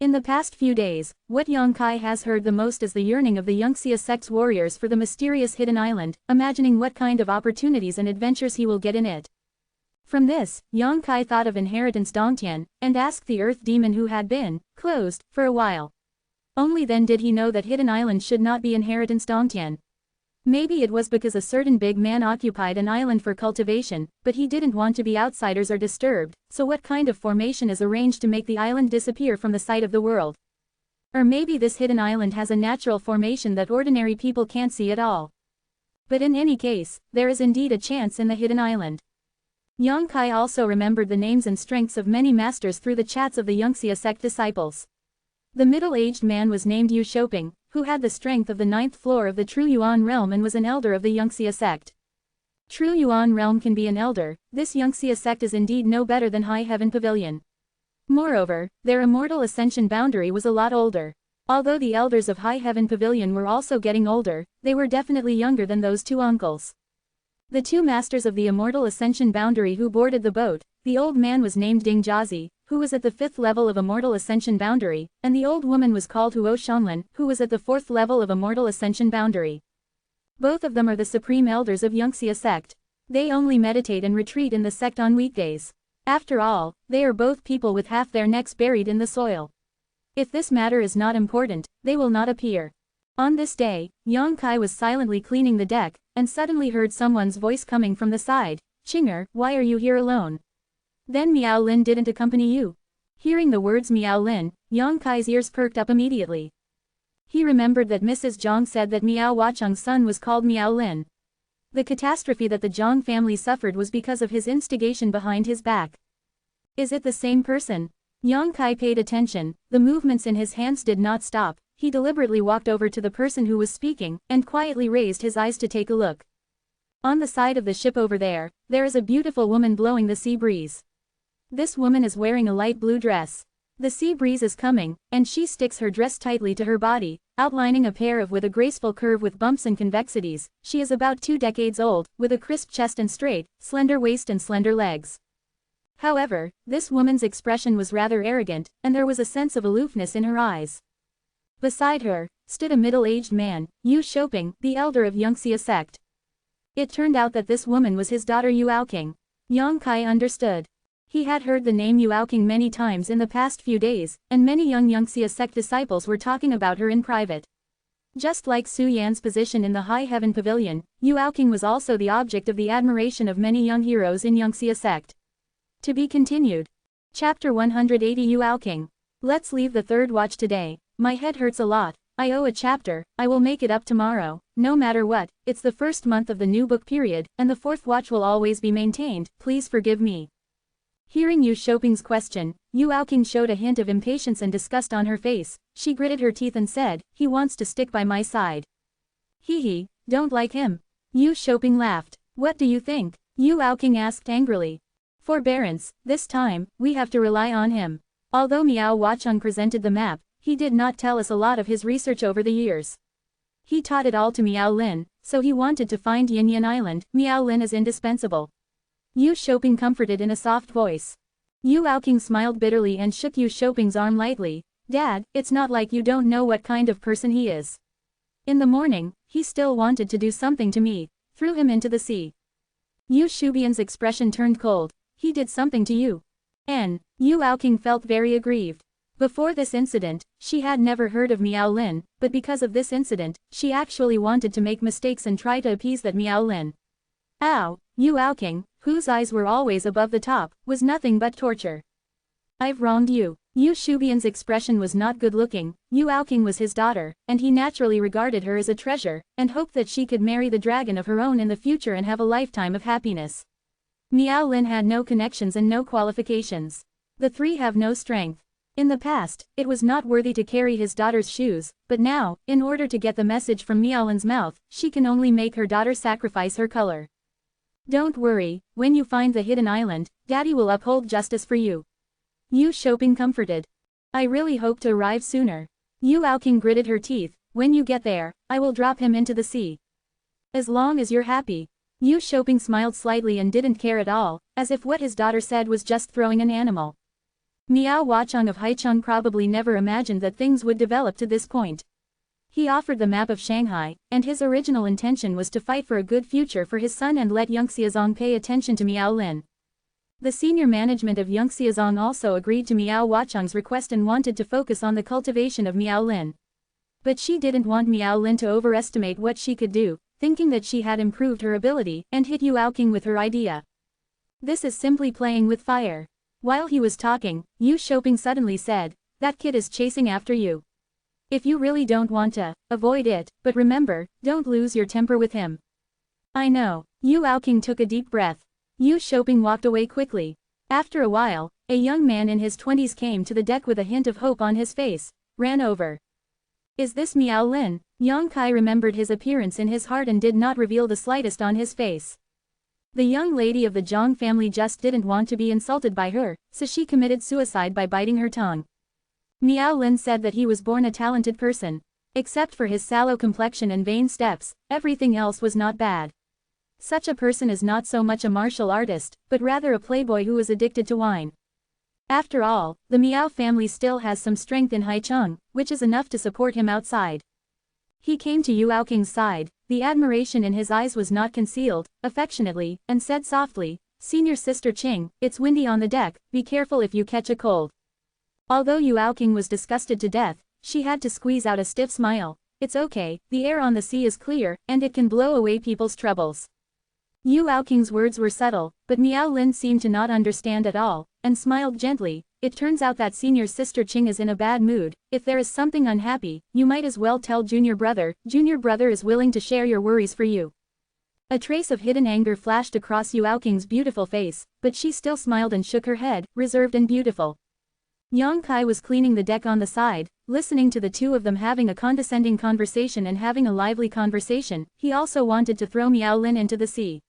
In the past few days, what Yang Kai has heard the most is the yearning of the Yangxia sect's warriors for the mysterious hidden island, imagining what kind of opportunities and adventures he will get in it. From this, Yang Kai thought of inheritance Dongtian, and asked the earth demon who had been closed for a while. Only then did he know that hidden island should not be inheritance Dongtian. Maybe it was because a certain big man occupied an island for cultivation, but he didn't want to be outsiders or disturbed, so what kind of formation is arranged to make the island disappear from the sight of the world? Or maybe this hidden island has a natural formation that ordinary people can't see at all. But in any case, there is indeed a chance in the hidden island. Yang Kai also remembered the names and strengths of many masters through the chats of the Yangxia sect disciples. The middle-aged man was named Yu Shouping, who had the strength of the 9th floor of the True Yuan realm and was an elder of the Yangxia sect. True Yuan realm can be an elder, this Yangxia sect is indeed no better than High Heaven Pavilion. Moreover, their immortal ascension boundary was a lot older. Although the elders of High Heaven Pavilion were also getting older, they were definitely younger than those 2 uncles. The 2 masters of the immortal ascension boundary who boarded the boat, the old man was named Ding Jiazi, who was at the 5th level of immortal ascension boundary, and the old woman was called Huo Shanlin, who was at the 4th level of immortal ascension boundary. Both of them are the supreme elders of Yangxia sect. They only meditate and retreat in the sect on weekdays. After all, they are both people with half their necks buried in the soil. If this matter is not important, they will not appear. On this day, Yang Kai was silently cleaning the deck, and suddenly heard someone's voice coming from the side. "Chinger, why are you here alone? Then Miao Lin didn't accompany you?" Hearing the words Miao Lin, Yang Kai's ears perked up immediately. He remembered that Mrs. Zhang said that Miao Huacheng's son was called Miao Lin. The catastrophe that the Zhang family suffered was because of his instigation behind his back. Is it the same person? Yang Kai paid attention, the movements in his hands did not stop. He deliberately walked over to the person who was speaking, and quietly raised his eyes to take a look. On the side of the ship over there is a beautiful woman blowing the sea breeze. This woman is wearing a light blue dress. The sea breeze is coming, and she sticks her dress tightly to her body, outlining a pair of with a graceful curve with bumps and convexities. She is about 2 decades old, with a crisp chest and straight, slender waist and slender legs. However, this woman's expression was rather arrogant, and there was a sense of aloofness in her eyes. Beside her stood a middle-aged man, Yu Shouping, the elder of Yangxia sect. It turned out that this woman was his daughter Yu Aoqing. Yang Kai understood. He had heard the name Yu Aoqing many times in the past few days, and many young Yangxia sect disciples were talking about her in private. Just like Su Yan's position in the High Heaven Pavilion, Yu Aoqing was also the object of the admiration of many young heroes in Yangxia sect. To be continued. Chapter 180 Yu Aoqing. Let's leave the 3rd watch today. My head hurts a lot. I owe a chapter. I will make it up tomorrow. No matter what, it's the 1st month of the new book period, and the 4th watch will always be maintained. Please forgive me. Hearing Yu Shouping's question, Yu Aoqing showed a hint of impatience and disgust on her face. She gritted her teeth and said, "He wants to stick by my side." "Hee, don't like him." Yu Shouping laughed. "What do you think?" Yu Aoqing asked angrily. "Forbearance, this time, we have to rely on him." Although Miao Huacheng presented the map, he did not tell us a lot of his research over the years. He taught it all to Miao Lin, so he wanted to find Yin Island. Miao Lin is indispensable. Yu Shouping comforted in a soft voice. Yu Aoqing smiled bitterly and shook Yu Shouping's arm lightly. "Dad, it's not like you don't know what kind of person he is. In the morning, he still wanted to do something to me. Threw him into the sea." Yu Shubian's expression turned cold. "He did something to you?" Yu Aoqing felt very aggrieved. Before this incident, she had never heard of Miao Lin, but because of this incident, she actually wanted to make mistakes and try to appease that Miao Lin. Ow, Yu Aoqing, whose eyes were always above the top, was nothing but torture. "I've wronged you." Yu Shubian's expression was not good-looking. Yu Aoqing was his daughter, and he naturally regarded her as a treasure, and hoped that she could marry the dragon of her own in the future and have a lifetime of happiness. Miao Lin had no connections and no qualifications. The 3 have no strength. In the past, it was not worthy to carry his daughter's shoes, but now, in order to get the message from Miao Lin's mouth, she can only make her daughter sacrifice her color. "Don't worry, when you find the hidden island, Daddy will uphold justice for you." Yu Shouping comforted. "I really hope to arrive sooner." Yu Aoqing gritted her teeth. "When you get there, I will drop him into the sea. As long as you're happy." Yu Shouping smiled slightly and didn't care at all, as if what his daughter said was just throwing an animal. Miao Huacheng of Haicheng probably never imagined that things would develop to this point. He offered the map of Shanghai, and his original intention was to fight for a good future for his son and let Yongxiazong pay attention to Miao Lin. The senior management of Yongxiazong also agreed to Miao Huacheng's request and wanted to focus on the cultivation of Miao Lin. But she didn't want Miao Lin to overestimate what she could do, thinking that she had improved her ability, and hit Yu Aoqing with her idea. This is simply playing with fire. While he was talking, Yu Shouping suddenly said, "That kid is chasing after you. If you really don't want to, avoid it, but remember, don't lose your temper with him." "I know." Yu Aoqing took a deep breath. Yu Shouping walked away quickly. After a while, a young man in his 20s came to the deck with a hint of hope on his face, ran over. "Is this Miao Lin?" Yang Kai remembered his appearance in his heart and did not reveal the slightest on his face. The young lady of the Zhang family just didn't want to be insulted by her, so she committed suicide by biting her tongue. Miao Lin said that he was born a talented person. Except for his sallow complexion and vain steps, everything else was not bad. Such a person is not so much a martial artist, but rather a playboy who is addicted to wine. After all, the Miao family still has some strength in Haicheng, which is enough to support him outside. He came to Yu Aoqing's side, the admiration in his eyes was not concealed, affectionately, and said softly, "Senior Sister Qing, it's windy on the deck, be careful if you catch a cold." Although Yu Aoqing was disgusted to death, she had to squeeze out a stiff smile. "It's okay, the air on the sea is clear, and it can blow away people's troubles." Yu Aoqing's words were subtle, but Miao Lin seemed to not understand at all, and smiled gently. "It turns out that Senior Sister Qing is in a bad mood. If there is something unhappy, you might as well tell Junior Brother. Junior Brother is willing to share your worries for you." A trace of hidden anger flashed across Yu Aoqing's beautiful face, but she still smiled and shook her head, reserved and beautiful. Yang Kai was cleaning the deck on the side, listening to the two of them having a condescending conversation and having a lively conversation. He also wanted to throw Miao Lin into the sea.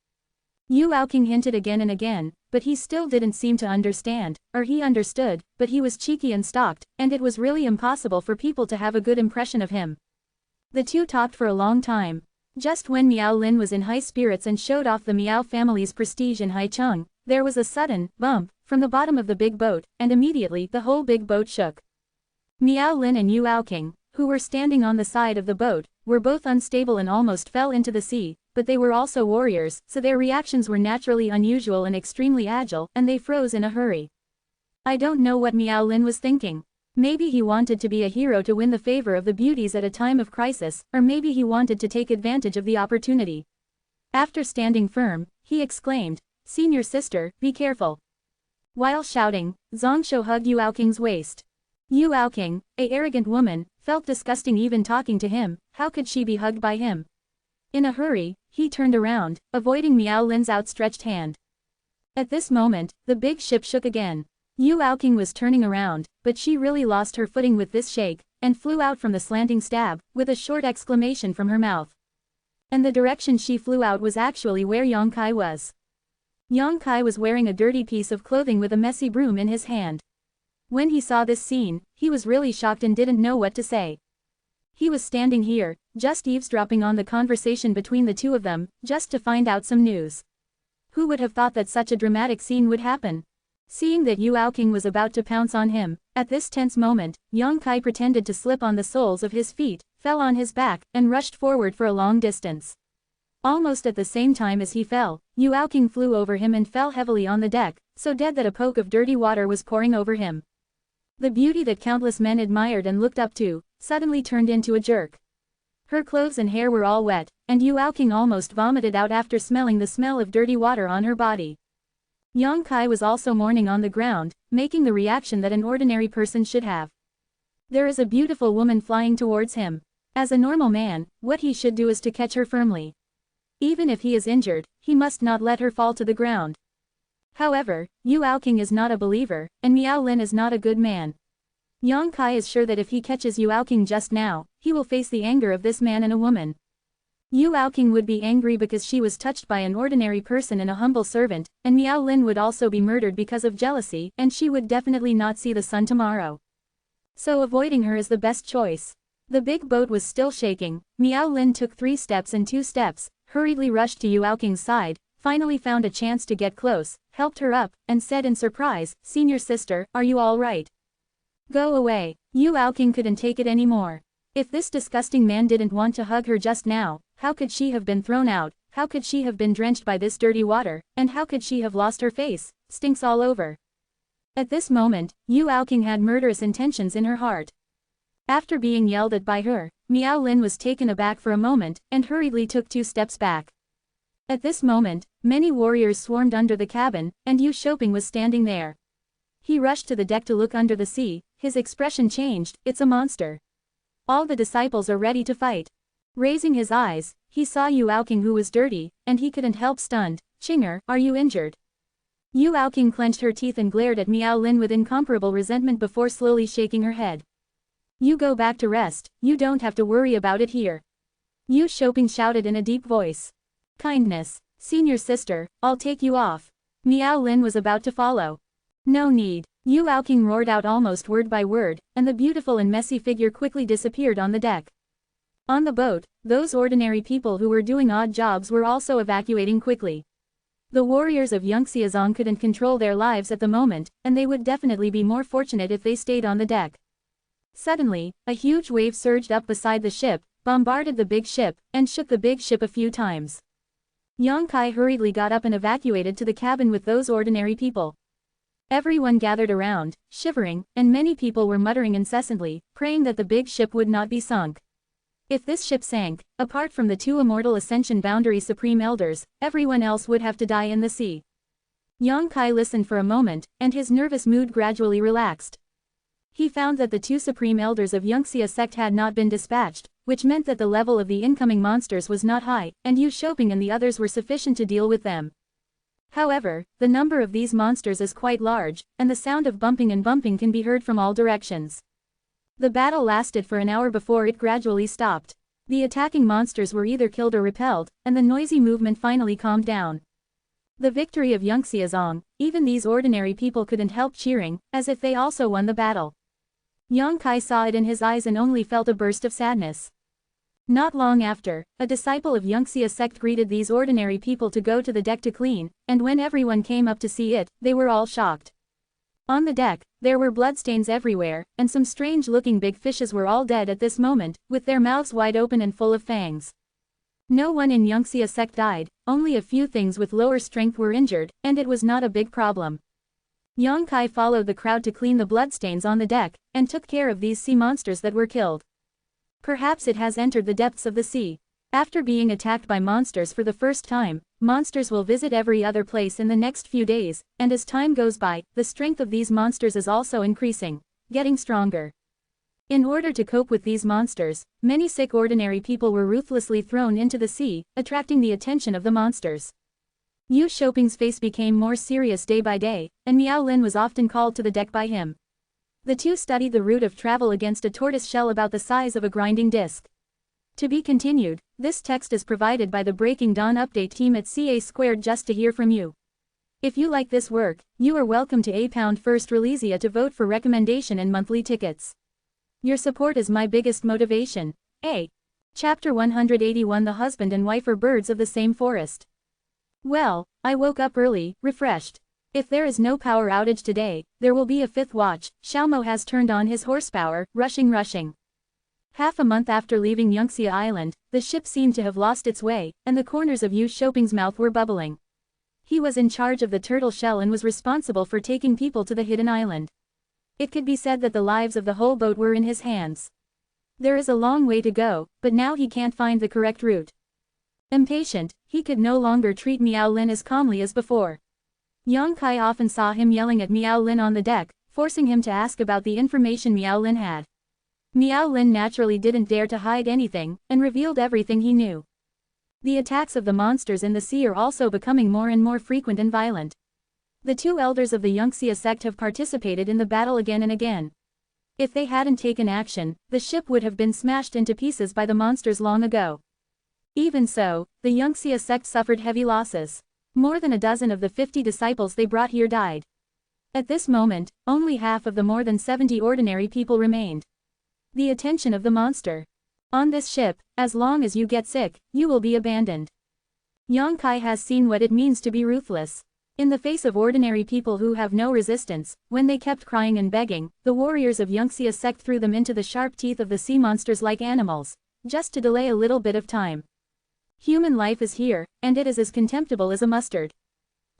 Yu Aoqing hinted again and again, but he still didn't seem to understand, or he understood, but he was cheeky and stalked, and it was really impossible for people to have a good impression of him. The two talked for a long time. Just when Miao Lin was in high spirits and showed off the Miao family's prestige in Haicheng, there was a sudden bump from the bottom of the big boat, and immediately the whole big boat shook. Miao Lin and Yu Aoqing, who were standing on the side of the boat, were both unstable and almost fell into the sea, but they were also warriors, so their reactions were naturally unusual and extremely agile, and they froze in a hurry. I don't know what Miao Lin was thinking. Maybe he wanted to be a hero to win the favor of the beauties at a time of crisis, or maybe he wanted to take advantage of the opportunity. After standing firm, he exclaimed, "Senior sister, be careful." While shouting, Zhongshu hugged Yu Aoqing's waist. Yu Aoqing, a arrogant woman, felt disgusting even talking to him. How could she be hugged by him? In a hurry, he turned around, avoiding Miao Lin's outstretched hand. At this moment, the big ship shook again. Yu Aoqing was turning around, but she really lost her footing with this shake, and flew out from the slanting stab, with a short exclamation from her mouth. And the direction she flew out was actually where Yang Kai was. Yang Kai was wearing a dirty piece of clothing with a messy broom in his hand. When he saw this scene, he was really shocked and didn't know what to say. He was standing here, just eavesdropping on the conversation between the two of them, just to find out some news. Who would have thought that such a dramatic scene would happen? Seeing that Yu Aoqing was about to pounce on him, at this tense moment, Yang Kai pretended to slip on the soles of his feet, fell on his back, and rushed forward for a long distance. Almost at the same time as he fell, Yu Aoqing flew over him and fell heavily on the deck, so dead that a poke of dirty water was pouring over him. The beauty that countless men admired and looked up to, suddenly turned into a jerk. Her clothes and hair were all wet, and Yu Aoqing almost vomited out after smelling the smell of dirty water on her body. Yang Kai was also mourning on the ground, making the reaction that an ordinary person should have. There is a beautiful woman flying towards him. As a normal man, what he should do is to catch her firmly. Even if he is injured, he must not let her fall to the ground. However, Yu Aoqing is not a believer, and Miao Lin is not a good man. Yang Kai is sure that if he catches Yu Aoqing just now, he will face the anger of this man and a woman. Yu Aoqing would be angry because she was touched by an ordinary person and a humble servant, and Miao Lin would also be murdered because of jealousy, and she would definitely not see the sun tomorrow. So avoiding her is the best choice. The big boat was still shaking. Miao Lin took 3 steps and 2 steps, hurriedly rushed to Yuaoking's side, finally found a chance to get close, helped her up, and said in surprise, "Senior sister, are you all right? Go away." Yuaoking couldn't take it anymore. If this disgusting man didn't want to hug her just now, how could she have been thrown out, how could she have been drenched by this dirty water, and how could she have lost her face? Stinks all over. At this moment, Yuaoking had murderous intentions in her heart. After being yelled at by her, Miao Lin was taken aback for a moment, and hurriedly took 2 steps back. At this moment, many warriors swarmed under the cabin, and Yu Shouping was standing there. He rushed to the deck to look under the sea, his expression changed, "It's a monster. All the disciples are ready to fight." Raising his eyes, he saw Yuaoking, who was dirty, and he couldn't help stunned. "Chinger, are you injured?" Yuaoking clenched her teeth and glared at Miao Lin with incomparable resentment before slowly shaking her head. "You go back to rest, you don't have to worry about it here." Yu Shouping shouted in a deep voice. "Kindness. Senior sister, I'll take you off." Miao Lin was about to follow. "No need." Yuaoking roared out almost word by word, and the beautiful and messy figure quickly disappeared on the deck. On the boat, those ordinary people who were doing odd jobs were also evacuating quickly. The warriors of Yangxiazong couldn't control their lives at the moment, and they would definitely be more fortunate if they stayed on the deck. Suddenly, a huge wave surged up beside the ship, bombarded the big ship, and shook the big ship a few times. Yang Kai hurriedly got up and evacuated to the cabin with those ordinary people. Everyone gathered around, shivering, and many people were muttering incessantly, praying that the big ship would not be sunk. If this ship sank, apart from the 2 Immortal Ascension Boundary Supreme Elders, everyone else would have to die in the sea. Yang Kai listened for a moment, and his nervous mood gradually relaxed. He found that the 2 Supreme Elders of Yangxia sect had not been dispatched, which meant that the level of the incoming monsters was not high, and Yu Shouping and the others were sufficient to deal with them. However, the number of these monsters is quite large, and the sound of bumping and bumping can be heard from all directions. The battle lasted for an hour before it gradually stopped. The attacking monsters were either killed or repelled, and the noisy movement finally calmed down. The victory of Yangxiazong, even these ordinary people couldn't help cheering, as if they also won the battle. Yang Kai saw it in his eyes and only felt a burst of sadness. Not long after, a disciple of Yangxia sect greeted these ordinary people to go to the deck to clean, and when everyone came up to see it, they were all shocked. On the deck, there were bloodstains everywhere, and some strange-looking big fishes were all dead at this moment, with their mouths wide open and full of fangs. No one in Yangxia sect died, only a few things with lower strength were injured, and it was not a big problem. Yang Kai followed the crowd to clean the bloodstains on the deck, and took care of these sea monsters that were killed. Perhaps it has entered the depths of the sea. After being attacked by monsters for the first time, monsters will visit every other place in the next few days, and as time goes by, the strength of these monsters is also increasing, getting stronger. In order to cope with these monsters, many sick ordinary people were ruthlessly thrown into the sea, attracting the attention of the monsters. Yu Shouping's face became more serious day by day, and Miao Lin was often called to the deck by him. The two studied the route of travel against a tortoise shell about the size of a grinding disc. To be continued, this text is provided by the Breaking Dawn update team at CA2 just to hear from you. If you like this work, you are welcome to £1 first Releasia to vote for recommendation and monthly tickets. Your support is my biggest motivation. Chapter 181 The husband and wife are birds of the same forest. Well, I woke up early, refreshed. If there is no power outage today, there will be a 5th watch. Xiaomo has turned on his horsepower, rushing. Half a month after leaving Yangxia Island, the ship seemed to have lost its way, and the corners of Yu Shouping's mouth were bubbling. He was in charge of the turtle shell and was responsible for taking people to the hidden island. It could be said that the lives of the whole boat were in his hands. There is a long way to go, but now he can't find the correct route. Impatient, he could no longer treat Miao Lin as calmly as before. Yang Kai often saw him yelling at Miao Lin on the deck, forcing him to ask about the information Miao Lin had. Miao Lin naturally didn't dare to hide anything, and revealed everything he knew. The attacks of the monsters in the sea are also becoming more and more frequent and violent. The 2 elders of the Yangxia sect have participated in the battle again and again. If they hadn't taken action, the ship would have been smashed into pieces by the monsters long ago. Even so, the Yangxia sect suffered heavy losses. More than a dozen of the 50 disciples they brought here died. At this moment, only half of the more than 70 ordinary people remained. The attention of the monster. On this ship, as long as you get sick, you will be abandoned. Yang Kai has seen what it means to be ruthless. In the face of ordinary people who have no resistance, when they kept crying and begging, the warriors of Yangxia sect threw them into the sharp teeth of the sea monsters like animals, just to delay a little bit of time. Human life is here, and it is as contemptible as a mustard.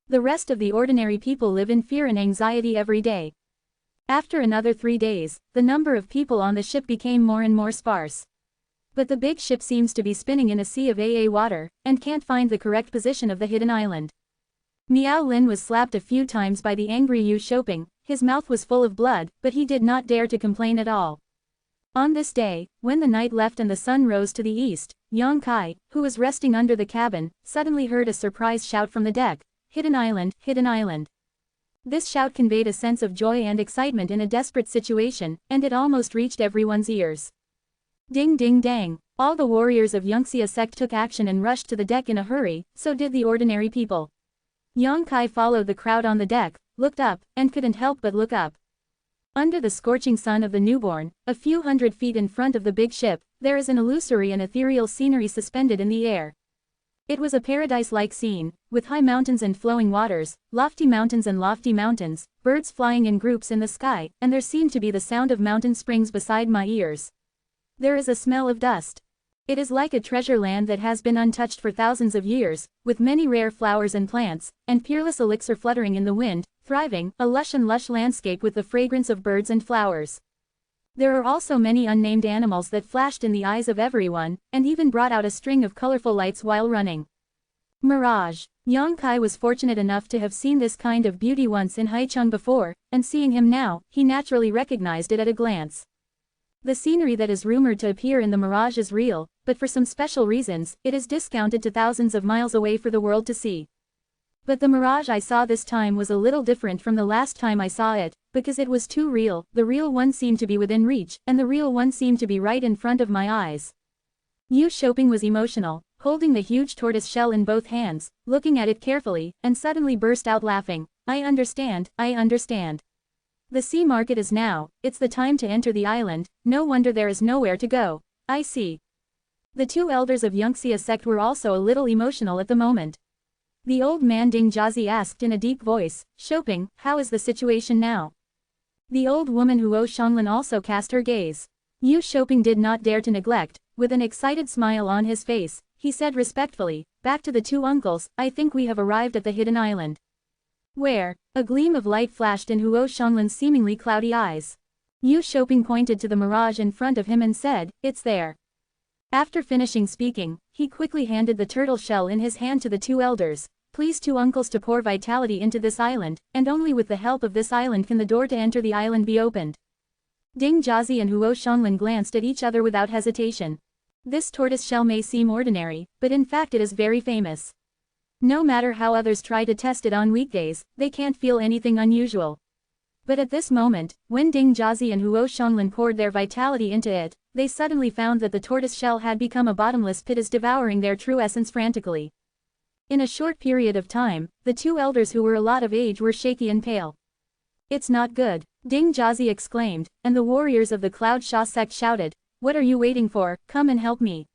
The rest of the ordinary people live in fear and anxiety every day. After another 3 days, the number of people on the ship became more and more sparse. But the big ship seems to be spinning in a sea of AA water, and can't find the correct position of the hidden island. Miao Lin was slapped a few times by the angry Yu Shouping, his mouth was full of blood, but he did not dare to complain at all. On this day, when the night left and the sun rose to the east, Yang Kai, who was resting under the cabin, suddenly heard a surprise shout from the deck, "Hidden island, hidden island." This shout conveyed a sense of joy and excitement in a desperate situation, and it almost reached everyone's ears. Ding ding dang, all the warriors of Yangxia sect took action and rushed to the deck in a hurry, so did the ordinary people. Yang Kai followed the crowd on the deck, looked up, and couldn't help but look up. Under the scorching sun of the newborn, a few hundred feet in front of the big ship, there is an illusory and ethereal scenery suspended in the air. It was a paradise-like scene, with high mountains and flowing waters, lofty mountains and lofty mountains, birds flying in groups in the sky, and there seemed to be the sound of mountain springs beside my ears. There is a smell of dust. It is like a treasure land that has been untouched for thousands of years, with many rare flowers and plants, and peerless elixir fluttering in the wind, thriving, a lush landscape with the fragrance of birds and flowers. There are also many unnamed animals that flashed in the eyes of everyone, and even brought out a string of colorful lights while running. Mirage. Yang Kai was fortunate enough to have seen this kind of beauty once in Haicheng before, and seeing him now, he naturally recognized it at a glance. The scenery that is rumored to appear in the mirage is real, but for some special reasons, it is discounted to thousands of miles away for the world to see. But the mirage I saw this time was a little different from the last time I saw it, because it was too real. The real one seemed to be within reach, and the real one seemed to be right in front of my eyes. Yu Shouping was emotional, holding the huge tortoise shell in both hands, looking at it carefully, and suddenly burst out laughing. I understand, I understand. The sea market is now, it's the time to enter the island, no wonder there is nowhere to go. I see. The two elders of Yangxia sect were also a little emotional at the moment. The old man Ding Jiazi asked in a deep voice, "Shouping, how is the situation now?" The old woman Huo Shanglin also cast her gaze. Yu Shouping did not dare to neglect, with an excited smile on his face, he said respectfully, "Back to the two uncles, I think we have arrived at the hidden island." Where? A gleam of light flashed in Huo Shanglin's seemingly cloudy eyes. Yu Shouping pointed to the mirage in front of him and said, "It's there." After finishing speaking, he quickly handed the turtle shell in his hand to the two elders. "Please two uncles to pour vitality into this island, and only with the help of this island can the door to enter the island be opened." Ding Jiazi and Huo Shanglin glanced at each other without hesitation. This tortoise shell may seem ordinary, but in fact it is very famous. No matter how others try to test it on weekdays, they can't feel anything unusual. But at this moment, when Ding Jiazi and Huo Shanglin poured their vitality into it, they suddenly found that the tortoise shell had become a bottomless pit as devouring their true essence frantically. In a short period of time, the two elders who were a lot of age were shaky and pale. "It's not good," Ding Jiazi exclaimed, and the warriors of the Cloud Sha sect shouted, "What are you waiting for? Come and help me."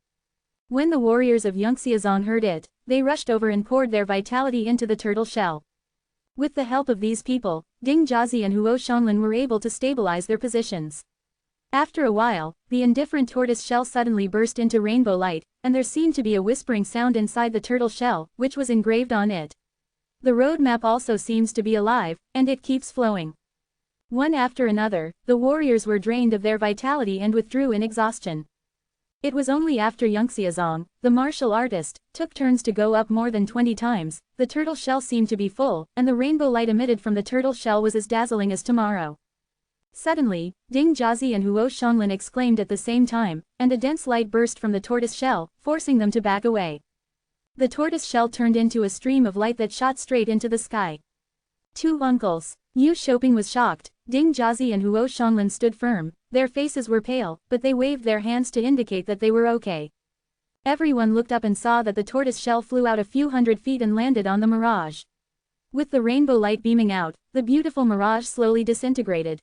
When the warriors of Yangxiazong heard it, they rushed over and poured their vitality into the turtle shell. With the help of these people, Ding Jiazi and Huo Shanglin were able to stabilize their positions. After a while, the indifferent tortoise shell suddenly burst into rainbow light, and there seemed to be a whispering sound inside the turtle shell, which was engraved on it. The road map also seems to be alive, and it keeps flowing. One after another, the warriors were drained of their vitality and withdrew in exhaustion. It was only after Yangxiazong, the martial artist, took turns to go up more than 20 times, the turtle shell seemed to be full, and the rainbow light emitted from the turtle shell was as dazzling as tomorrow. Suddenly, Ding Jiazi and Huo Shanglin exclaimed at the same time, and a dense light burst from the tortoise shell, forcing them to back away. The tortoise shell turned into a stream of light that shot straight into the sky. Two uncles. Yu Shouping was shocked. Ding Jiazi and Huo Shanglin stood firm. Their faces were pale, but they waved their hands to indicate that they were okay. Everyone looked up and saw that the tortoise shell flew out a few hundred feet and landed on the mirage. With the rainbow light beaming out, the beautiful mirage slowly disintegrated.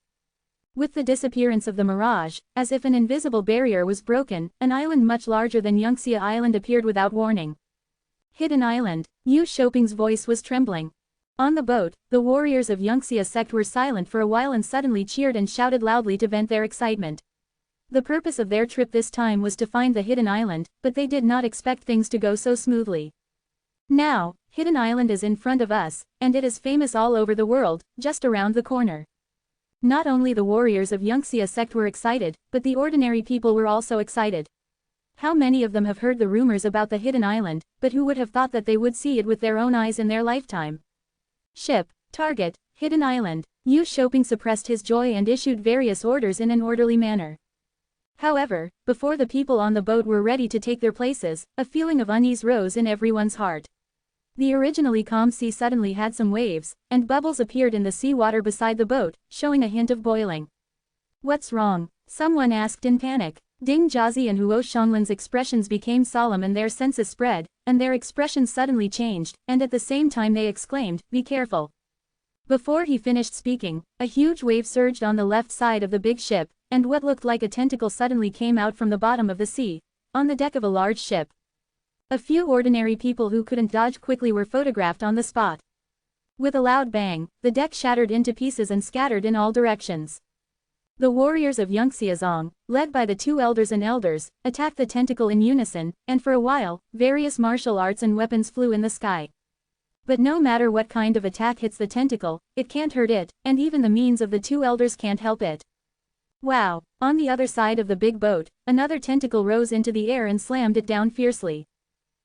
With the disappearance of the mirage, as if an invisible barrier was broken, an island much larger than Yangxia Island appeared without warning. Hidden Island. Yu Shouping's voice was trembling. On the boat, the warriors of Yangxia sect were silent for a while and suddenly cheered and shouted loudly to vent their excitement. The purpose of their trip this time was to find the Hidden Island, but they did not expect things to go so smoothly. Now, Hidden Island is in front of us, and it is famous all over the world, just around the corner. Not only the warriors of Yangxia sect were excited, but the ordinary people were also excited. How many of them have heard the rumors about the Hidden Island, but who would have thought that they would see it with their own eyes in their lifetime? Ship, target, Hidden Island. Yu Shouping suppressed his joy and issued various orders in an orderly manner. However, before the people on the boat were ready to take their places, a feeling of unease rose in everyone's heart. The originally calm sea suddenly had some waves, and bubbles appeared in the seawater beside the boat, showing a hint of boiling. What's wrong? Someone asked in panic. Ding Jiazi and Huo Shanglin's expressions became solemn and their senses spread, and their expressions suddenly changed, and at the same time they exclaimed, "Be careful." Before he finished speaking, a huge wave surged on the left side of the big ship, and what looked like a tentacle suddenly came out from the bottom of the sea, on the deck of a large ship. A few ordinary people who couldn't dodge quickly were photographed on the spot. With a loud bang, the deck shattered into pieces and scattered in all directions. The warriors of Yangxia Zong, led by the two elders and elders, attacked the tentacle in unison, and for a while, various martial arts and weapons flew in the sky. But no matter what kind of attack hits the tentacle, it can't hurt it, and even the means of the two elders can't help it. Wow! On the other side of the big boat, another tentacle rose into the air and slammed it down fiercely.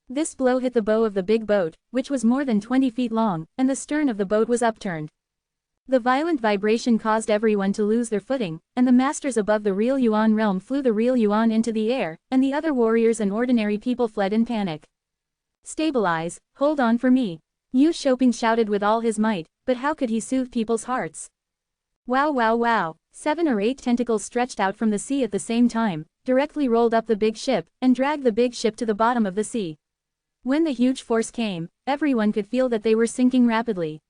This blow hit the bow of the big boat, which was more than 20 feet long, and the stern of the boat was upturned. The violent vibration caused everyone to lose their footing, and the masters above the real Yuan realm flew the real Yuan into the air, and the other warriors and ordinary people fled in panic. "Stabilize, hold on for me." Yu Shouping shouted with all his might, but how could he soothe people's hearts? Wow wow wow! 7 or 8 tentacles stretched out from the sea at the same time, directly rolled up the big ship, and dragged the big ship to the bottom of the sea. When the huge force came, everyone could feel that they were sinking rapidly.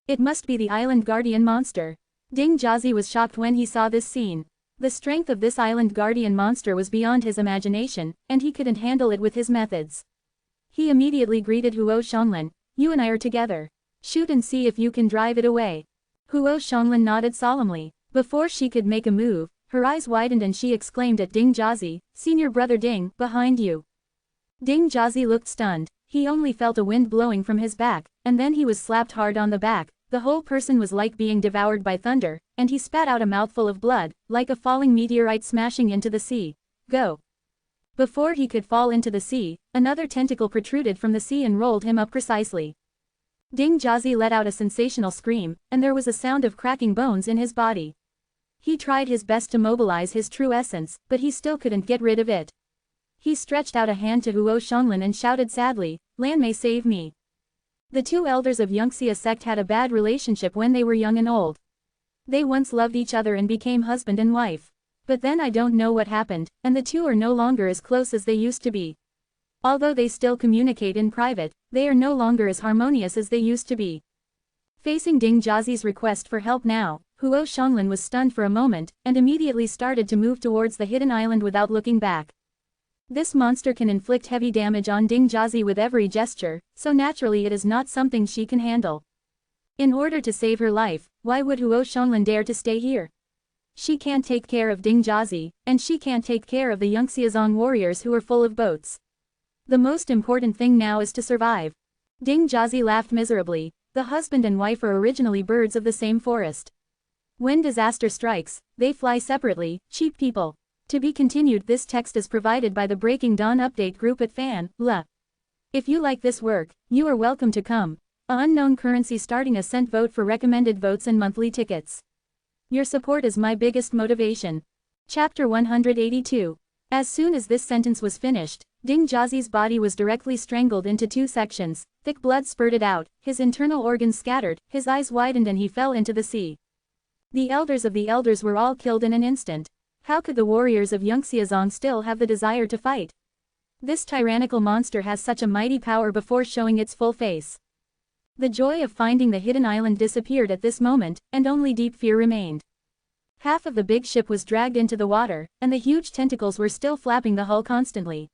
It must be the island guardian monster. Ding Jiazi was shocked when he saw this scene. The strength of this island guardian monster was beyond his imagination, and he couldn't handle it with his methods. He immediately greeted Huo Shanglin. "You and I are together. Shoot and see if you can drive it away." Huo Shanglin nodded solemnly. Before she could make a move, her eyes widened and she exclaimed at Ding Jiazi, "Senior brother Ding, behind you." Ding Jiazi looked stunned. He only felt a wind blowing from his back, and then he was slapped hard on the back. The whole person was like being devoured by thunder, and he spat out a mouthful of blood, like a falling meteorite smashing into the sea. "Go." Before he could fall into the sea, another tentacle protruded from the sea and rolled him up precisely. Ding Jiazi let out a sensational scream, and there was a sound of cracking bones in his body. He tried his best to mobilize his true essence, but he still couldn't get rid of it. He stretched out a hand to Huo Shanglin and shouted sadly, "Lan Mei, save me." The two elders of Yangxia sect had a bad relationship when they were young and old. They once loved each other and became husband and wife. But then I don't know what happened, and the two are no longer as close as they used to be. Although they still communicate in private, they are no longer as harmonious as they used to be. Facing Ding Jiazi's request for help now, Huo Shanglin was stunned for a moment, and immediately started to move towards the hidden island without looking back. This monster can inflict heavy damage on Ding Jiazi with every gesture, so naturally it is not something she can handle. In order to save her life, why would Huo Shanglin dare to stay here? She can't take care of Ding Jiazi, and she can't take care of the Yangxia Zong warriors who are full of boats. The most important thing now is to survive. Ding Jiazi laughed miserably. The husband and wife are originally birds of the same forest. When disaster strikes, they fly separately, cheap people. To be continued. This text is provided by the Breaking Dawn update group at fan.la. If you like this work, you are welcome to come. A unknown currency starting a cent vote for recommended votes and monthly tickets. Your support is my biggest motivation. Chapter 182. As soon as this sentence was finished, Ding Jiazi's body was directly strangled into 2 sections, thick blood spurted out, his internal organs scattered, his eyes widened and he fell into the sea. The elders of the elders were all killed in an instant. How could the warriors of Yangxia Zong still have the desire to fight? This tyrannical monster has such a mighty power before showing its full face. The joy of finding the hidden island disappeared at this moment, and only deep fear remained. Half of the big ship was dragged into the water, and the huge tentacles were still flapping the hull constantly.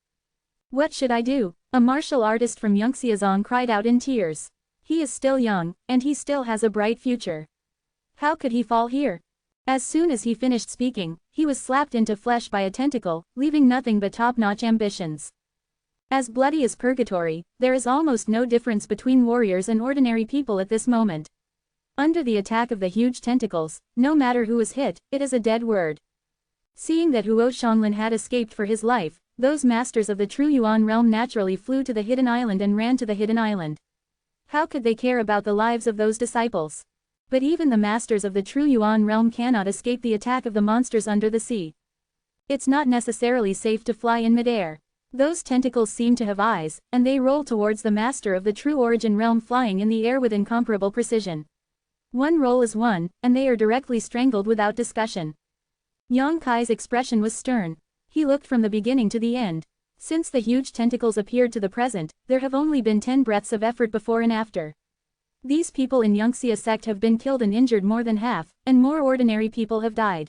What should I do? A martial artist from Yangxiazong cried out in tears. He is still young, and he still has a bright future. How could he fall here? As soon as he finished speaking, he was slapped into flesh by a tentacle, leaving nothing but top-notch ambitions. As bloody as purgatory, there is almost no difference between warriors and ordinary people at this moment. Under the attack of the huge tentacles, no matter who is hit, it is a dead word. Seeing that Huo Xianglin had escaped for his life, those masters of the true Yuan realm naturally flew to the hidden island and ran to the hidden island. How could they care about the lives of those disciples? But even the masters of the true Yuan realm cannot escape the attack of the monsters under the sea. It's not necessarily safe to fly in midair. Those tentacles seem to have eyes, and they roll towards the master of the true origin realm flying in the air with incomparable precision. One roll is one, and they are directly strangled without discussion. Yang Kai's expression was stern. He looked from the beginning to the end. Since the huge tentacles appeared to the present, there have only been 10 breaths of effort before and after. These people in Yangxia sect have been killed and injured more than half, and more ordinary people have died.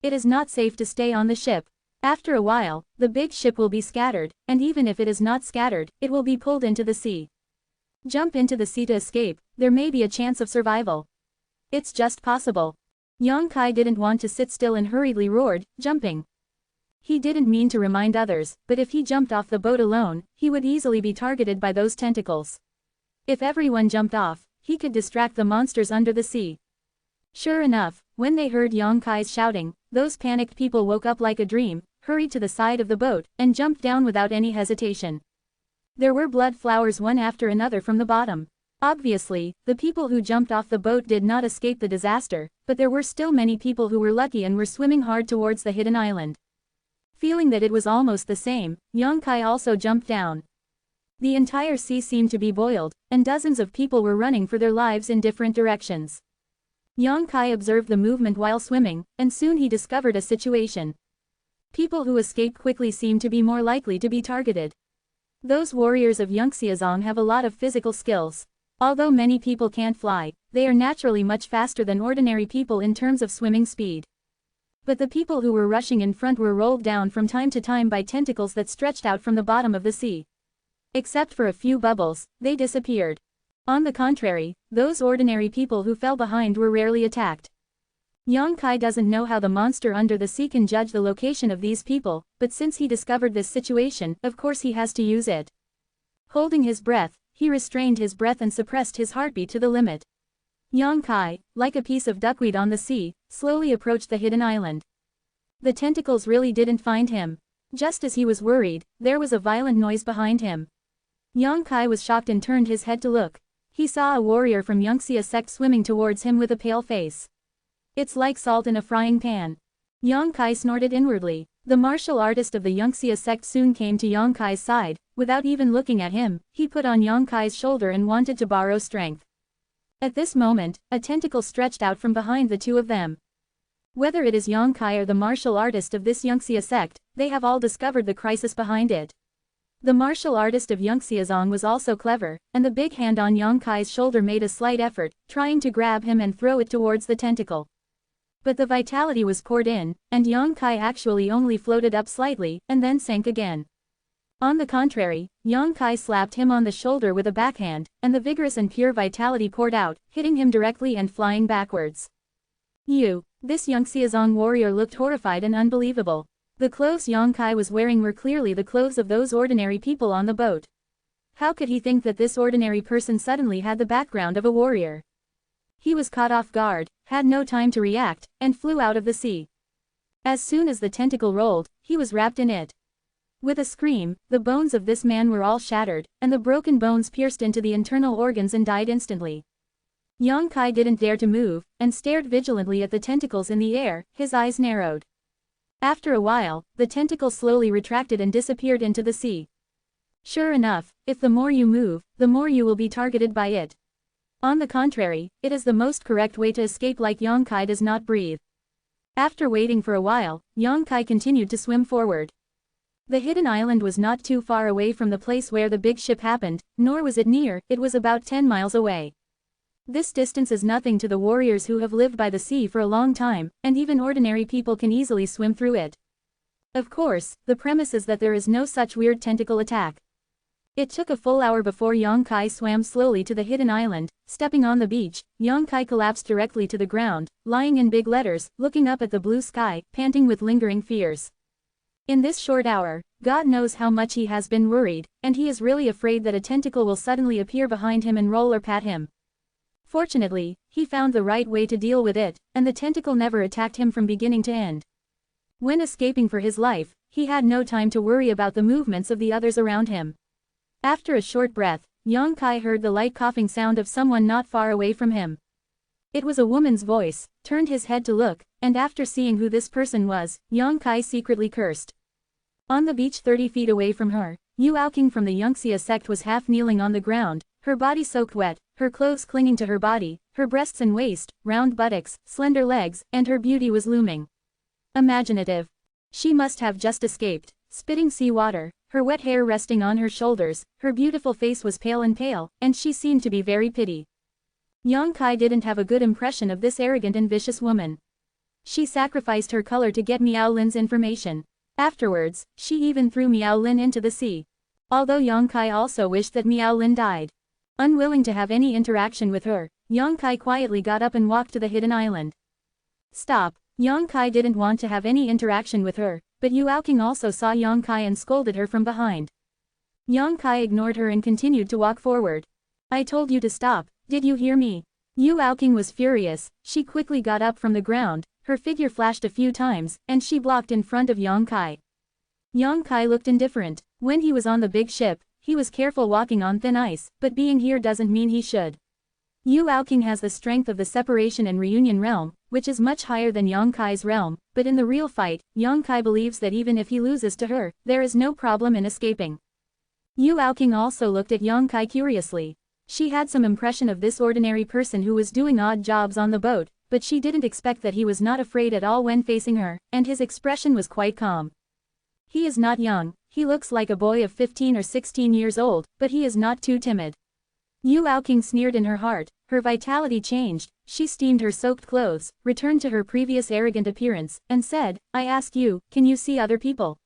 It is not safe to stay on the ship. After a while, the big ship will be scattered, and even if it is not scattered, it will be pulled into the sea. Jump into the sea to escape, there may be a chance of survival. It's just possible. Yang Kai didn't want to sit still and hurriedly roared, jumping. He didn't mean to remind others, but if he jumped off the boat alone, he would easily be targeted by those tentacles. If everyone jumped off, he could distract the monsters under the sea. Sure enough, when they heard Yang Kai's shouting, those panicked people woke up like a dream, hurried to the side of the boat, and jumped down without any hesitation. There were blood flowers one after another from the bottom. Obviously, the people who jumped off the boat did not escape the disaster, but there were still many people who were lucky and were swimming hard towards the hidden island. Feeling that it was almost the same, Yang Kai also jumped down. The entire sea seemed to be boiled, and dozens of people were running for their lives in different directions. Yang Kai observed the movement while swimming, and soon he discovered a situation. People who escape quickly seem to be more likely to be targeted. Those warriors of Yangxiazong have a lot of physical skills. Although many people can't fly, they are naturally much faster than ordinary people in terms of swimming speed. But the people who were rushing in front were rolled down from time to time by tentacles that stretched out from the bottom of the sea. Except for a few bubbles, they disappeared. On the contrary, those ordinary people who fell behind were rarely attacked. Yang Kai doesn't know how the monster under the sea can judge the location of these people, but since he discovered this situation, of course he has to use it. Holding his breath, he restrained his breath and suppressed his heartbeat to the limit. Yang Kai, like a piece of duckweed on the sea, slowly approached the hidden island. The tentacles really didn't find him. Just as he was worried, there was a violent noise behind him. Yang Kai was shocked and turned his head to look. He saw a warrior from Yangxia sect swimming towards him with a pale face. It's like salt in a frying pan. Yang Kai snorted inwardly. The martial artist of the Yangxia sect soon came to Yang Kai's side. Without even looking at him, he put on Yang Kai's shoulder and wanted to borrow strength. At this moment, a tentacle stretched out from behind the two of them. Whether it is Yang Kai or the martial artist of this Yangxia sect, they have all discovered the crisis behind it. The martial artist of Yangxiazong was also clever, and the big hand on Yang Kai's shoulder made a slight effort, trying to grab him and throw it towards the tentacle. But the vitality was poured in, and Yang Kai actually only floated up slightly, and then sank again. On the contrary, Yang Kai slapped him on the shoulder with a backhand, and the vigorous and pure vitality poured out, hitting him directly and flying backwards. This Yangxiazong warrior looked horrified and unbelievable. The clothes Yang Kai was wearing were clearly the clothes of those ordinary people on the boat. How could he think that this ordinary person suddenly had the background of a warrior? He was caught off guard, had no time to react, and flew out of the sea. As soon as the tentacle rolled, he was wrapped in it. With a scream, the bones of this man were all shattered, and the broken bones pierced into the internal organs and died instantly. Yang Kai didn't dare to move, and stared vigilantly at the tentacles in the air, his eyes narrowed. After a while, the tentacle slowly retracted and disappeared into the sea. Sure enough, if the more you move, the more you will be targeted by it. On the contrary, it is the most correct way to escape like Yang Kai does not breathe. After waiting for a while, Yang Kai continued to swim forward. The hidden island was not too far away from the place where the big ship happened, nor was it near, it was about 10 miles away. This distance is nothing to the warriors who have lived by the sea for a long time, and even ordinary people can easily swim through it. Of course, the premise is that there is no such weird tentacle attack. It took a full hour before Yang Kai swam slowly to the hidden island. Stepping on the beach, Yang Kai collapsed directly to the ground, lying in big letters, looking up at the blue sky, panting with lingering fears. In this short hour, God knows how much he has been worried, and he is really afraid that a tentacle will suddenly appear behind him and roll or pat him. Fortunately, he found the right way to deal with it, and the tentacle never attacked him from beginning to end. When escaping for his life, he had no time to worry about the movements of the others around him. After a short breath, Yang Kai heard the light coughing sound of someone not far away from him. It was a woman's voice, turned his head to look, and after seeing who this person was, Yang Kai secretly cursed. On the beach 30 feet away from her, Youku from the Yangxia sect was half kneeling on the ground, her body soaked wet, her clothes clinging to her body, her breasts and waist, round buttocks, slender legs, and her beauty was looming. Imaginative. She must have just escaped, spitting seawater, her wet hair resting on her shoulders, her beautiful face was pale, and she seemed to be very pretty. Yang Kai didn't have a good impression of this arrogant and vicious woman. She sacrificed her color to get Miao Lin's information. Afterwards, she even threw Miao Lin into the sea. Although Yang Kai also wished that Miao Lin died. Unwilling to have any interaction with her, Yang Kai quietly got up and walked to the hidden island. Stop. Yang Kai didn't want to have any interaction with her, but Youku also saw Yang Kai and scolded her from behind. Yang Kai ignored her and continued to walk forward. I told you to stop, did you hear me? Youku was furious. She quickly got up from the ground, her figure flashed a few times, and she blocked in front of Yang Kai. Yang Kai looked indifferent. When he was on the big ship, he was careful walking on thin ice, but being here doesn't mean he should. Youku has the strength of the separation and reunion realm, which is much higher than Yang Kai's realm, but in the real fight, Yang Kai believes that even if he loses to her, there is no problem in escaping. Youku also looked at Yang Kai curiously. She had some impression of this ordinary person who was doing odd jobs on the boat, but she didn't expect that he was not afraid at all when facing her, and his expression was quite calm. He is not young, he looks like a boy of 15 or 16 years old, but he is not too timid. Youku sneered in her heart, her vitality changed, she steamed her soaked clothes, returned to her previous arrogant appearance, and said, I ask you, can you see other people?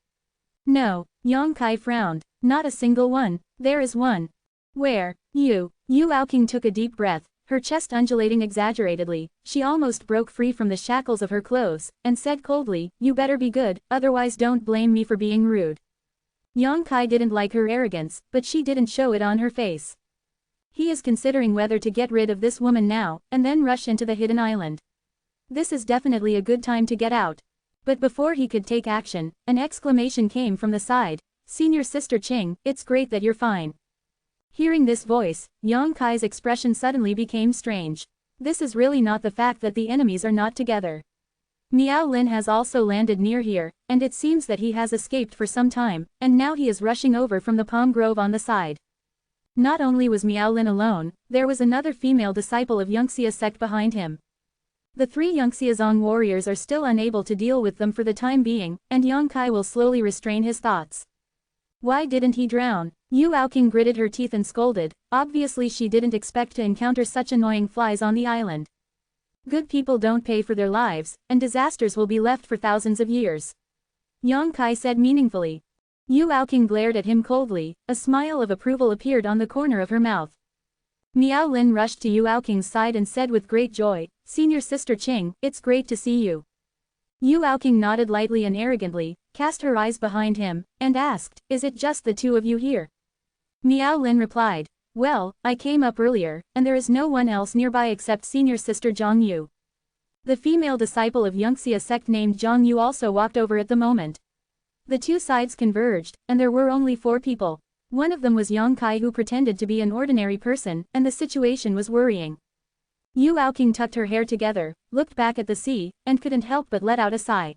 No, Yang Kai frowned, not a single one, there is one. Where? Youku took a deep breath, her chest undulating exaggeratedly, she almost broke free from the shackles of her clothes, and said coldly, you better be good, otherwise don't blame me for being rude. Yang Kai didn't like her arrogance, but she didn't show it on her face. He is considering whether to get rid of this woman now, and then rush into the hidden island. This is definitely a good time to get out. But before he could take action, an exclamation came from the side, Senior Sister Ching, it's great that you're fine. Hearing this voice, Yang Kai's expression suddenly became strange. This is really not the fact that the enemies are not together. Miao Lin has also landed near here, and it seems that he has escaped for some time, and now he is rushing over from the palm grove on the side. Not only was Miao Lin alone, there was another female disciple of Yangxia sect behind him. The 3 Yangxia Zong warriors are still unable to deal with them for the time being, and Yang Kai will slowly restrain his thoughts. Why didn't he drown? Youku gritted her teeth and scolded, obviously she didn't expect to encounter such annoying flies on the island. Good people don't pay for their lives, and disasters will be left for thousands of years. Yang Kai said meaningfully. Youku glared at him coldly, a smile of approval appeared on the corner of her mouth. Miao Lin rushed to Youku's side and said with great joy, Senior Sister Ching, it's great to see you. Youku nodded lightly and arrogantly, cast her eyes behind him, and asked, is it just the 2 of you here? Miao Lin replied, well, I came up earlier, and there is no one else nearby except Senior Sister Zhang Yu. The female disciple of Yangxia sect named Zhang Yu also walked over at the moment. The 2 sides converged, and there were only 4 people. One of them was Yang Kai, who pretended to be an ordinary person, and the situation was worrying. Youku tucked her hair together, looked back at the sea, and couldn't help but let out a sigh.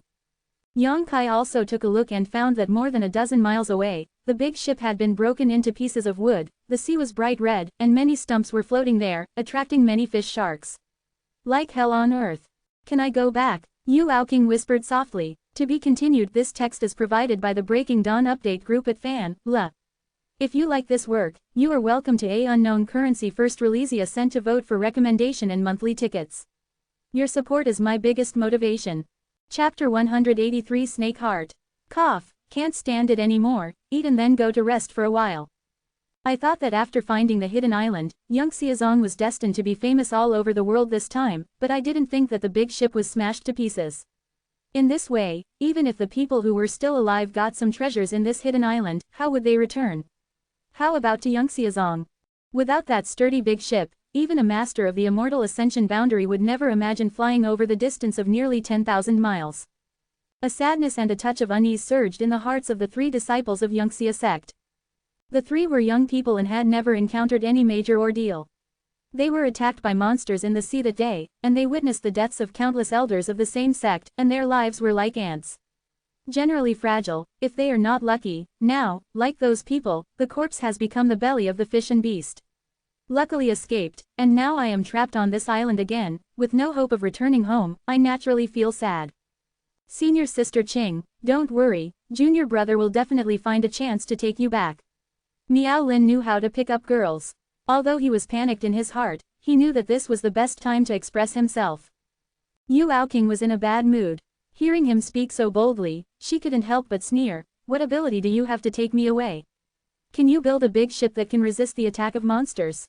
Yang Kai also took a look and found that more than a dozen miles away, the big ship had been broken into pieces of wood, the sea was bright red, and many stumps were floating there, attracting many fish sharks. Like hell on earth. Can I go back? Youku whispered softly. To be continued. This text is provided by the Breaking Dawn update group at vansh.saran. If you like this work, you are welcome to a unknown currency first release sent to vote for recommendation and monthly tickets. Your support is my biggest motivation. Chapter 183 Snake Heart. Cough, can't stand it anymore, eat and then go to rest for a while. I thought that after finding the hidden island, Yangxiazong was destined to be famous all over the world this time, but I didn't think that the big ship was smashed to pieces. In this way, even if the people who were still alive got some treasures in this hidden island, how would they return? How about to Yangxiazong? Without that sturdy big ship, even a master of the Immortal Ascension boundary would never imagine flying over the distance of nearly 10,000 miles. A sadness and a touch of unease surged in the hearts of the 3 disciples of Yangxia sect. The 3 were young people and had never encountered any major ordeal. They were attacked by monsters in the sea that day, and they witnessed the deaths of countless elders of the same sect, and their lives were like ants. Generally fragile, if they are not lucky. Now, like those people, the corpse has become the belly of the fish and beast. Luckily escaped, and now I am trapped on this island again, with no hope of returning home. I naturally feel sad. Senior sister Qing, don't worry, junior brother will definitely find a chance to take you back. Miao Lin knew how to pick up girls. Although he was panicked in his heart, he knew that this was the best time to express himself. Yu Aoqing was in a bad mood. Hearing him speak so boldly, she couldn't help but sneer. What ability do you have to take me away? Can you build a big ship that can resist the attack of monsters?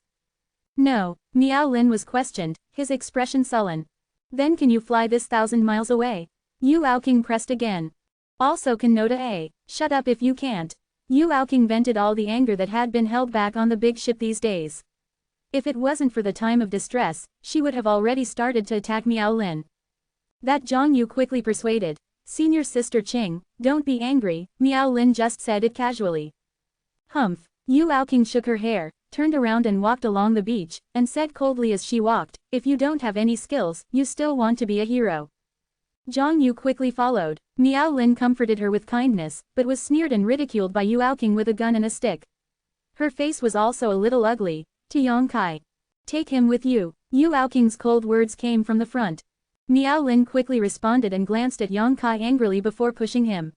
No, Miao Lin was questioned, his expression sullen. Then can you fly this 1,000 miles away? Yu Aoqing pressed again. Also can Nota A. Shut up if you can't. Yu Aoqing vented all the anger that had been held back on the big ship these days. If it wasn't for the time of distress, she would have already started to attack Miao Lin. That Zhang Yu quickly persuaded. Senior sister Qing, don't be angry, Miao Lin just said it casually. Humph. Yu Aoqing shook her hair, turned around and walked along the beach, and said coldly as she walked, if you don't have any skills, you still want to be a hero. Zhang Yu quickly followed. Miao Lin comforted her with kindness, but was sneered and ridiculed by Yu Aoqing with a gun and a stick. Her face was also a little ugly. To Yang Kai. Take him with you. Yu Aoqing's cold words came from the front. Miao Lin quickly responded and glanced at Yang Kai angrily before pushing him.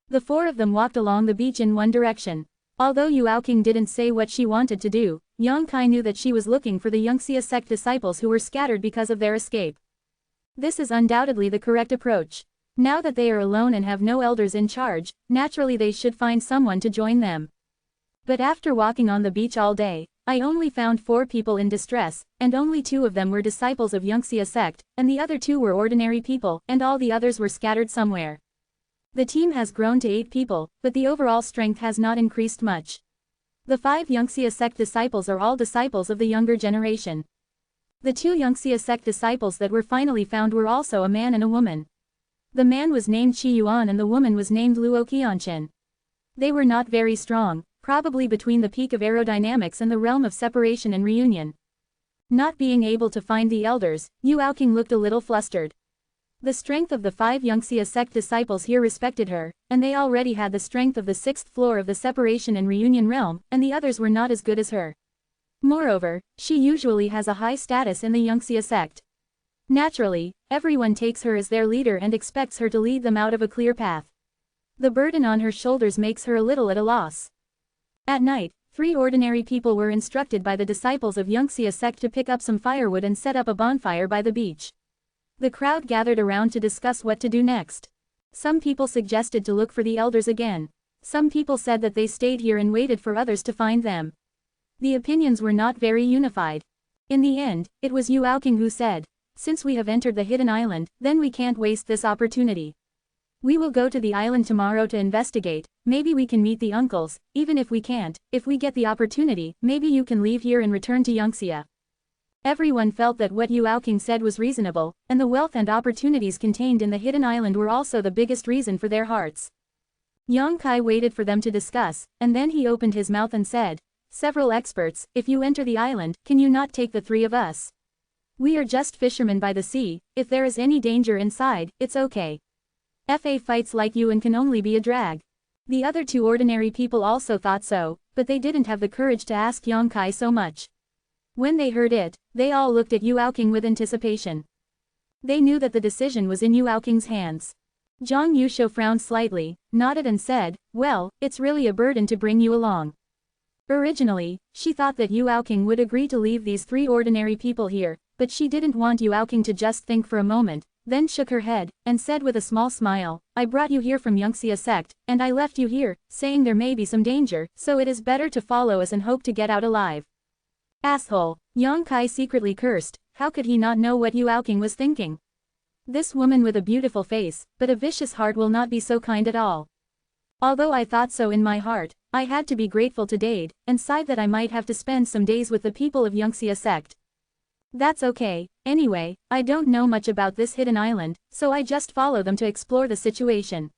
The 4 of them walked along the beach in one direction. Although Yu Aoqing didn't say what she wanted to do, Yang Kai knew that she was looking for the Yangxia sect disciples who were scattered because of their escape. This is undoubtedly the correct approach. Now that they are alone and have no elders in charge, naturally they should find someone to join them. But after walking on the beach all day, I only found 4 people in distress, and only 2 of them were disciples of Yangxia sect, and the other 2 were ordinary people, and all the others were scattered somewhere. The team has grown to 8 people, but the overall strength has not increased much. The 5 Yangxia sect disciples are all disciples of the younger generation. The 2 Yangxia sect disciples that were finally found were also a man and a woman. The man was named Qi Yuan and the woman was named Luo Qianchen. They were not very strong, probably between the peak of aerodynamics and the realm of separation and reunion. Not being able to find the elders, Yu Aoqing looked a little flustered. The strength of the 5 Yangxia sect disciples here respected her, and they already had the strength of the 6th floor of the separation and reunion realm, and the others were not as good as her. Moreover, she usually has a high status in the Yangxia sect. Naturally, everyone takes her as their leader and expects her to lead them out of a clear path. The burden on her shoulders makes her a little at a loss. At night, 3 ordinary people were instructed by the disciples of Yangxia sect to pick up some firewood and set up a bonfire by the beach. The crowd gathered around to discuss what to do next. Some people suggested to look for the elders again. Some people said that they stayed here and waited for others to find them. The opinions were not very unified. In the end, it was Yu Aoqing who said, since we have entered the hidden island, then we can't waste this opportunity. We will go to the island tomorrow to investigate, maybe we can meet the uncles, even if we can't, if we get the opportunity, maybe you can leave here and return to Yangxia. Everyone felt that what Yu Aoqing said was reasonable, and the wealth and opportunities contained in the hidden island were also the biggest reason for their hearts. Yang Kai waited for them to discuss, and then he opened his mouth and said, several experts, if you enter the island, can you not take the 3 of us? We are just fishermen by the sea, if there is any danger inside, it's okay. FA fights like you and can only be a drag. The other 2 ordinary people also thought so, but they didn't have the courage to ask Yang Kai so much. When they heard it, they all looked at Yu Aoqing with anticipation. They knew that the decision was in Yu Aoqing's hands. Zhang Yusho frowned slightly, nodded and said, well, it's really a burden to bring you along. Originally, she thought that Yu Aoqing would agree to leave these 3 ordinary people here, but she didn't want Yu Aoqing to just think for a moment, then shook her head, and said with a small smile, I brought you here from Yangxia sect, and I left you here, saying there may be some danger, so it is better to follow us and hope to get out alive. Asshole. Yang Kai secretly cursed, how could he not know what Yu Aoqing was thinking? This woman with a beautiful face, but a vicious heart will not be so kind at all. Although I thought so in my heart, I had to be grateful to Dade, and sighed that I might have to spend some days with the people of Yangxia sect. That's okay, anyway, I don't know much about this hidden island, so I just follow them to explore the situation.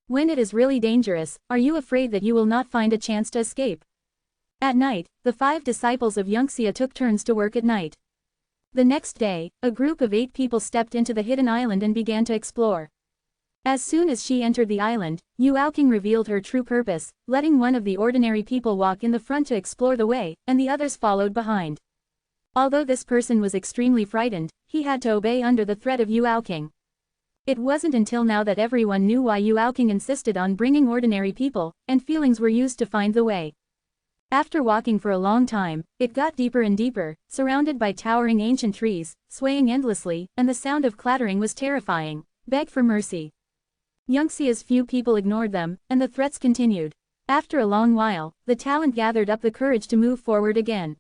When it is really dangerous, are you afraid that you will not find a chance to escape? At night, the 5 disciples of Yangxia took turns to work at night. The next day, a group of 8 people stepped into the hidden island and began to explore. As soon as she entered the island, Yu Aoqing revealed her true purpose, letting one of the ordinary people walk in the front to explore the way, and the others followed behind. Although this person was extremely frightened, he had to obey under the threat of Yu Aoqing. It wasn't until now that everyone knew why Yu Aoqing insisted on bringing ordinary people, and feelings were used to find the way. After walking for a long time, it got deeper and deeper, surrounded by towering ancient trees, swaying endlessly, and the sound of clattering was terrifying. Beg for mercy. Yangxia's few people ignored them, and the threats continued. After a long while, the talent gathered up the courage to move forward again.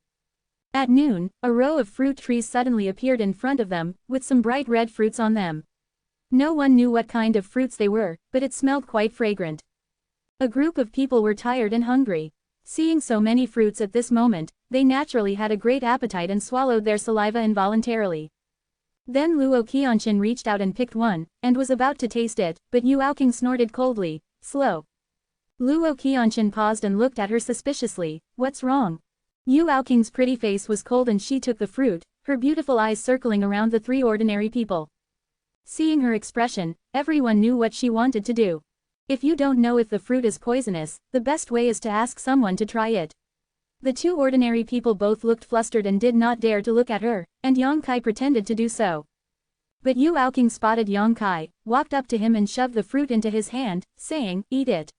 At noon, a row of fruit trees suddenly appeared in front of them, with some bright red fruits on them. No one knew what kind of fruits they were, but it smelled quite fragrant. A group of people were tired and hungry. Seeing so many fruits at this moment, they naturally had a great appetite and swallowed their saliva involuntarily. Then Luo Qianshin reached out and picked one, and was about to taste it, but Yu Aoqing snorted coldly, slow. Luo Qianshin paused and looked at her suspiciously, what's wrong? Yu Aoqing's pretty face was cold and she took the fruit, her beautiful eyes circling around the 3 ordinary people. Seeing her expression, everyone knew what she wanted to do. If you don't know if the fruit is poisonous, the best way is to ask someone to try it. The 2 ordinary people both looked flustered and did not dare to look at her, and Yang Kai pretended to do so. But Yu Aoqing spotted Yang Kai, walked up to him and shoved the fruit into his hand, saying, eat it.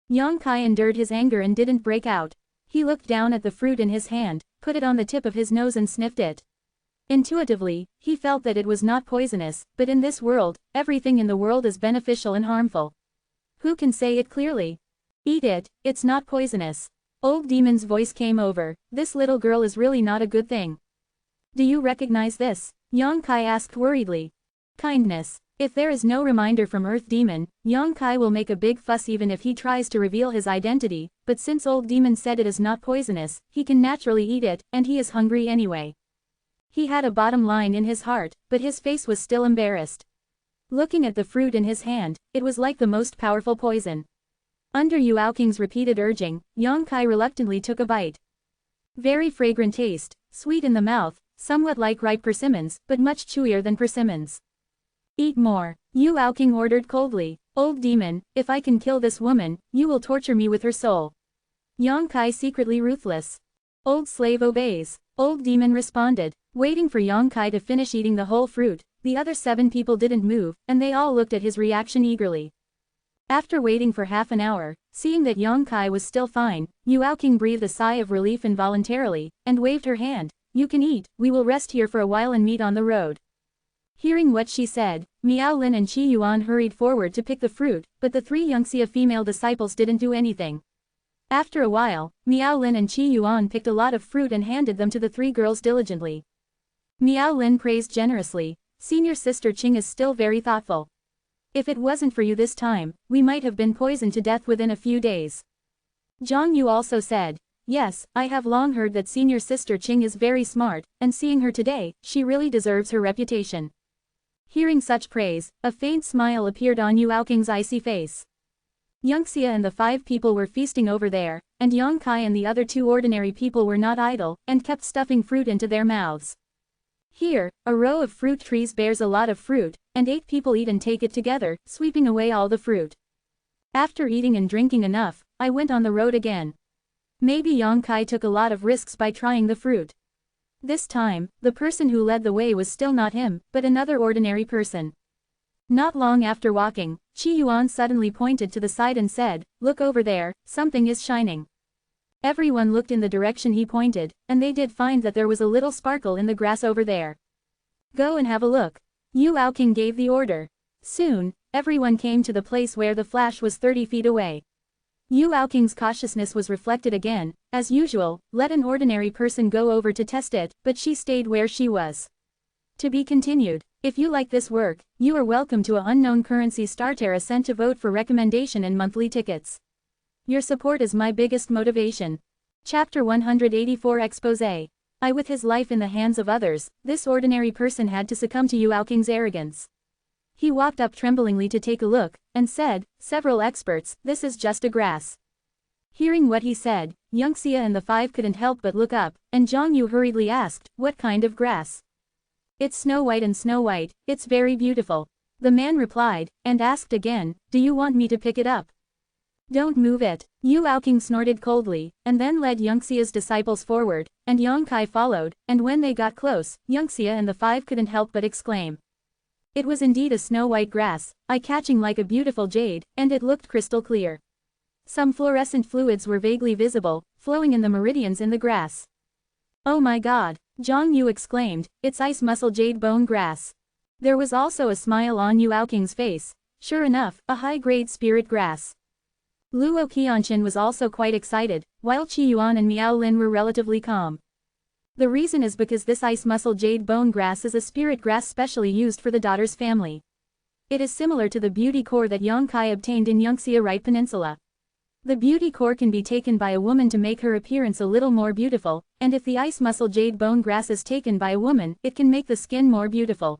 Yang Kai endured his anger and didn't break out. He looked down at the fruit in his hand, put it on the tip of his nose and sniffed it. Intuitively, he felt that it was not poisonous, but in this world, everything in the world is beneficial and harmful. Who can say it clearly? Eat it, it's not poisonous. Old Demon's voice came over, this little girl is really not a good thing. Do you recognize this? Yang Kai asked worriedly. Kindness. If there is no reminder from Earth Demon, Yang Kai will make a big fuss even if he tries to reveal his identity, but since Old Demon said it is not poisonous, he can naturally eat it, and he is hungry anyway. He had a bottom line in his heart, but his face was still embarrassed. Looking at the fruit in his hand, it was like the most powerful poison. Under Yu Aoqing's repeated urging, Yang Kai reluctantly took a bite. Very fragrant taste, sweet in the mouth, somewhat like ripe persimmons, but much chewier than persimmons. Eat more, Yu Aoqing ordered coldly. Old Demon, if I can kill this woman, you will torture me with her soul. Yang Kai secretly ruthless. Old slave obeys. Old Demon responded. Waiting for Yang Kai to finish eating the whole fruit, the other 7 people didn't move, and they all looked at his reaction eagerly. After waiting for half an hour, seeing that Yang Kai was still fine, Yu Aoqing breathed a sigh of relief involuntarily, and waved her hand. You can eat, we will rest here for a while and meet on the road. Hearing what she said, Miao Lin and Qi Yuan hurried forward to pick the fruit, but the 3 Yangxia female disciples didn't do anything. After a while, Miao Lin and Qi Yuan picked a lot of fruit and handed them to the 3 girls diligently. Miao Lin praised generously, Senior Sister Qing is still very thoughtful. If it wasn't for you this time, we might have been poisoned to death within a few days. Zhang Yu also said, yes, I have long heard that Senior Sister Qing is very smart, and seeing her today, she really deserves her reputation. Hearing such praise, a faint smile appeared on Yu Aoqing's icy face. Yangxia and the 5 people were feasting over there, and Yang Kai and the other 2 ordinary people were not idle, and kept stuffing fruit into their mouths. Here, a row of fruit trees bears a lot of fruit, and 8 people eat and take it together, sweeping away all the fruit. After eating and drinking enough, I went on the road again. Maybe Yang Kai took a lot of risks by trying the fruit. This time, the person who led the way was still not him, but another ordinary person. Not long after walking, Qi Yuan suddenly pointed to the side and said, look over there, something is shining. Everyone looked in the direction he pointed, and they did find that there was a little sparkle in the grass over there. Go and have a look. Yu Aoking gave the order. Soon, everyone came to the place where the flash was 30 feet away. Yu Aoking's cautiousness was reflected again. As usual, let an ordinary person go over to test it, but she stayed where she was. To be continued. If you like this work, you are welcome to a unknown currency starter sent to vote for recommendation and monthly tickets. Your support is my biggest motivation. Chapter 184 Exposé. With his life in the hands of others, this ordinary person had to succumb to Yu Aoking's arrogance. He walked up tremblingly to take a look, and said, "Several experts, this is just a grass." Hearing what he said, Yangxia and the five couldn't help but look up, and Zhang Yu hurriedly asked, "What kind of grass?" "It's Snow White and Snow White, it's very beautiful." The man replied, and asked again, "Do you want me to pick it up?" "Don't move it." Yu Aoking snorted coldly, and then led Yangxia's disciples forward, and Yang Kai followed, and when they got close, Yangxia and the five couldn't help but exclaim. It was indeed a snow-white grass, eye-catching like a beautiful jade, and it looked crystal clear. Some fluorescent fluids were vaguely visible, flowing in the meridians in the grass. "Oh my god!" Zhang Yu exclaimed, "It's ice muscle jade bone grass." There was also a smile on Yu Aoking's face. Sure enough, a high-grade spirit grass. Luo Qianqin was also quite excited, while Qi Yuan and Miao Lin were relatively calm. The reason is because this ice muscle jade bone grass is a spirit grass specially used for the daughter's family. It is similar to the beauty core that Yang Kai obtained in Yangxia Right Peninsula. The beauty core can be taken by a woman to make her appearance a little more beautiful, and if the ice muscle jade bone grass is taken by a woman, it can make the skin more beautiful.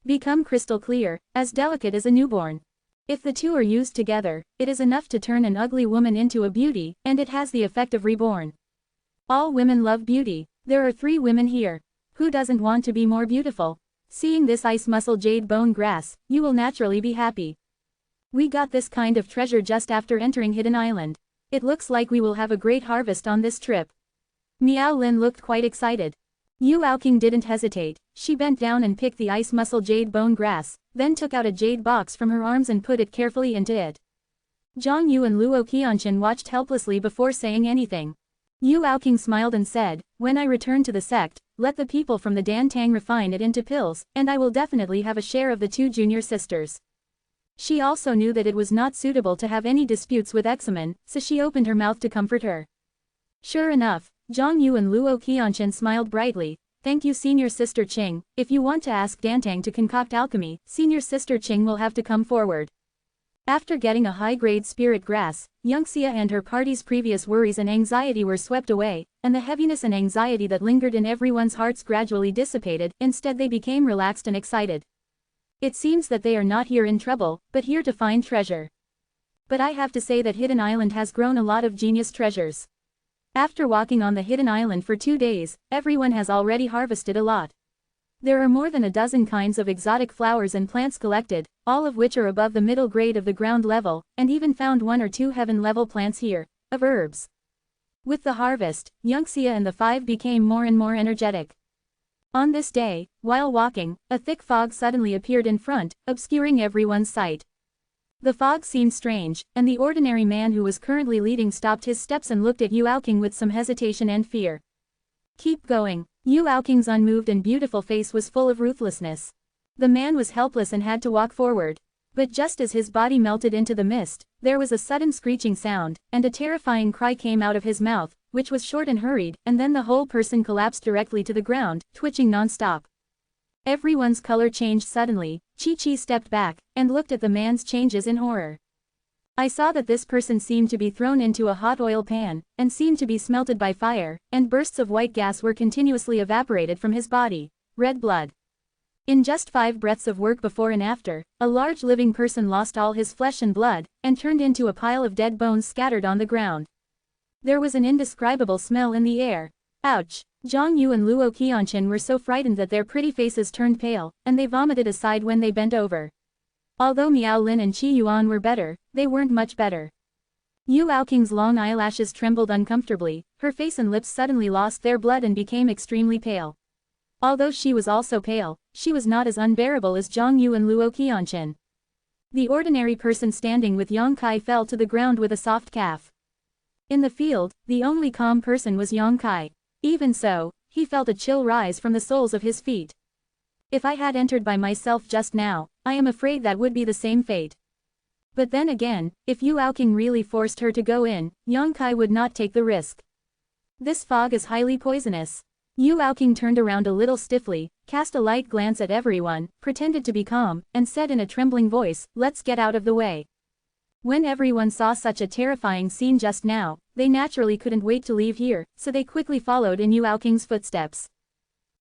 Become crystal clear, as delicate as a newborn. If the two are used together, it is enough to turn an ugly woman into a beauty, and it has the effect of reborn. All women love beauty. There are 3 women here. Who doesn't want to be more beautiful? Seeing this ice muscle jade bone grass, you will naturally be happy. We got this kind of treasure just after entering Hidden Island. It looks like we will have a great harvest on this trip. Miao Lin looked quite excited. Yu Aoking didn't hesitate. She bent down and picked the ice muscle jade bone grass, then took out a jade box from her arms and put it carefully into it. Zhang Yu and Luo Qianqin watched helplessly before saying anything. Yu Aoking smiled and said, "When I return to the sect, let the people from the Dianfeng refine it into pills, and I will definitely have a share of the 2 junior sisters." She also knew that it was not suitable to have any disputes with Examen, so she opened her mouth to comfort her. Sure enough, Zhang Yu and Luo Qianqin smiled brightly. "Thank you senior sister Qing. If you want to ask Dianfeng to concoct alchemy, senior sister Qing will have to come forward." After getting a high-grade spirit grass, Yangxia and her party's previous worries and anxiety were swept away, and the heaviness and anxiety that lingered in everyone's hearts gradually dissipated. Instead they became relaxed and excited. It seems that they are not here in trouble, but here to find treasure. But I have to say that Hidden Island has grown a lot of genius treasures. After walking on the Hidden Island for 2 days, everyone has already harvested a lot. There are more than a dozen kinds of exotic flowers and plants collected, all of which are above the middle grade of the ground level, and even found 1 or 2 heaven-level plants here, of herbs. With the harvest, Yangxia and the 5 became more and more energetic. On this day, while walking, a thick fog suddenly appeared in front, obscuring everyone's sight. The fog seemed strange, and the ordinary man who was currently leading stopped his steps and looked at Yu Aoking with some hesitation and fear. "Keep going." Yu Aoking's unmoved and beautiful face was full of ruthlessness. The man was helpless and had to walk forward. But just as his body melted into the mist, there was a sudden screeching sound, and a terrifying cry came out of his mouth, which was short and hurried, and then the whole person collapsed directly to the ground, twitching non-stop. Everyone's color changed suddenly. Chi-Chi stepped back, and looked at the man's changes in horror. "I saw that this person seemed to be thrown into a hot oil pan, and seemed to be smelted by fire, and bursts of white gas were continuously evaporated from his body. Red blood. In just 5 breaths of work before and after, a large living person lost all his flesh and blood, and turned into a pile of dead bones scattered on the ground. There was an indescribable smell in the air. Ouch!" Zhang Yu and Luo Qianqin were so frightened that their pretty faces turned pale, and they vomited aside when they bent over. Although Miao Lin and Qi Yuan were better, they weren't much better. Yu Aoking's long eyelashes trembled uncomfortably, her face and lips suddenly lost their blood and became extremely pale. Although she was also pale, she was not as unbearable as Zhang Yu and Luo Qianqin. The ordinary person standing with Yang Kai fell to the ground with a soft calf. In the field, the only calm person was Yang Kai. Even so, he felt a chill rise from the soles of his feet. If I had entered by myself just now, I am afraid that would be the same fate. But then again, if Yu Aoqing really forced her to go in, Yongkai would not take the risk. This fog is highly poisonous. Yu Aoqing turned around a little stiffly, cast a light glance at everyone, pretended to be calm, and said in a trembling voice, "Let's get out of the way." When everyone saw such a terrifying scene just now, they naturally couldn't wait to leave here, so they quickly followed in Yu Aoqing's footsteps.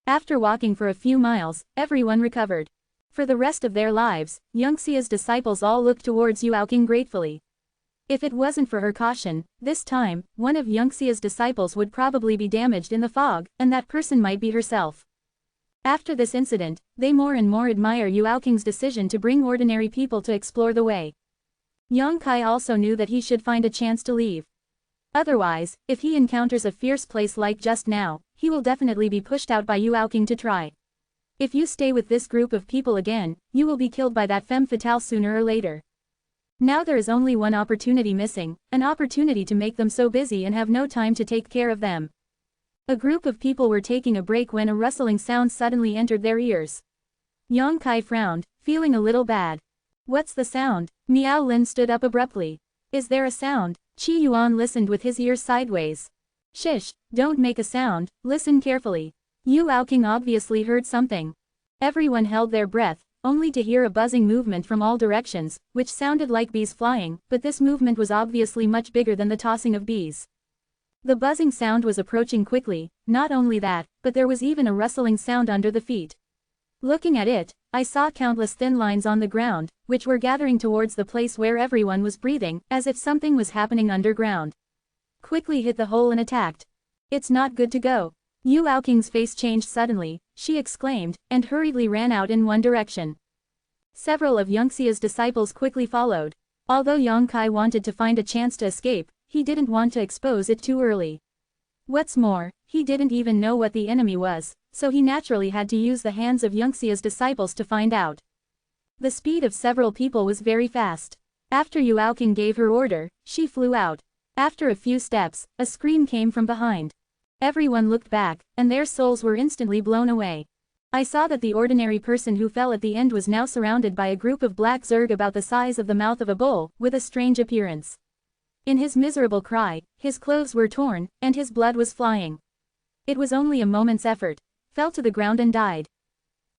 After walking for a few miles, everyone recovered. For the rest of their lives, Yongxia's disciples all looked towards Yu Aoqing gratefully. If it wasn't for her caution, this time, one of Yongxia's disciples would probably be damaged in the fog, and that person might be herself. After this incident, they more and more admire Yu Aoqing's decision to bring ordinary people to explore the way. Yongkai also knew that he should find a chance to leave. Otherwise, if he encounters a fierce place like just now, he will definitely be pushed out by Yu Aoqing to try. If you stay with this group of people again, you will be killed by that femme fatale sooner or later. Now there is only one opportunity missing, an opportunity to make them so busy and have no time to take care of them. A group of people were taking a break when a rustling sound suddenly entered their ears. Yongkai frowned, feeling a little bad. What's the sound? Miao Lin stood up abruptly. Is there a sound? Qi Yuan listened with his ears sideways. Shish, don't make a sound, listen carefully. Yu Aoqing obviously heard something. Everyone held their breath, only to hear a buzzing movement from all directions, which sounded like bees flying, but this movement was obviously much bigger than the tossing of bees. The buzzing sound was approaching quickly, not only that, but there was even a rustling sound under the feet. Looking at it, I saw countless thin lines on the ground, which were gathering towards the place where everyone was breathing, as if something was happening underground. Quickly hit the hole and attacked. It's not good to go. Yu Aoqing's face changed suddenly, she exclaimed, and hurriedly ran out in one direction. Several of Yongxia's disciples quickly followed. Although Yongkai wanted to find a chance to escape, he didn't want to expose it too early. What's more, he didn't even know what the enemy was, so he naturally had to use the hands of Yongxia's disciples to find out. The speed of several people was very fast. After Yu Aoqing gave her order, she flew out. After a few steps, a scream came from behind. Everyone looked back, and their souls were instantly blown away. I saw that the ordinary person who fell at the end was now surrounded by a group of black zerg about the size of the mouth of a bull, with a strange appearance. In his miserable cry, his clothes were torn, and his blood was flying. It was only a moment's effort, fell to the ground and died.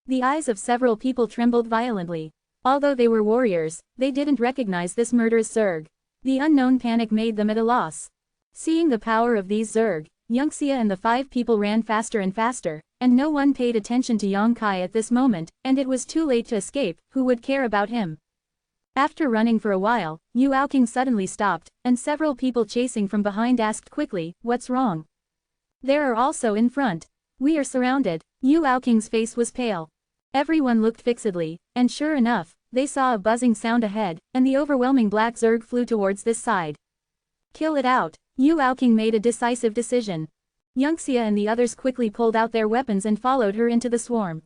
The eyes of several people trembled violently. Although they were warriors, they didn't recognize this murderous zerg. The unknown panic made them at a loss. Seeing the power of these zerg, Yongxia and the 5 people ran faster and faster, and no one paid attention to Yongkai at this moment, and it was too late to escape, who would care about him? After running for a while, Yu Aoqing suddenly stopped, and several people chasing from behind asked quickly, "What's wrong?" "There are also in front. We are surrounded." Yu Aoqing's face was pale. Everyone looked fixedly, and sure enough, they saw a buzzing sound ahead, and the overwhelming black zerg flew towards this side. Kill it out. Yu Aoqing made a decisive decision. Yongxia and the others quickly pulled out their weapons and followed her into the swarm.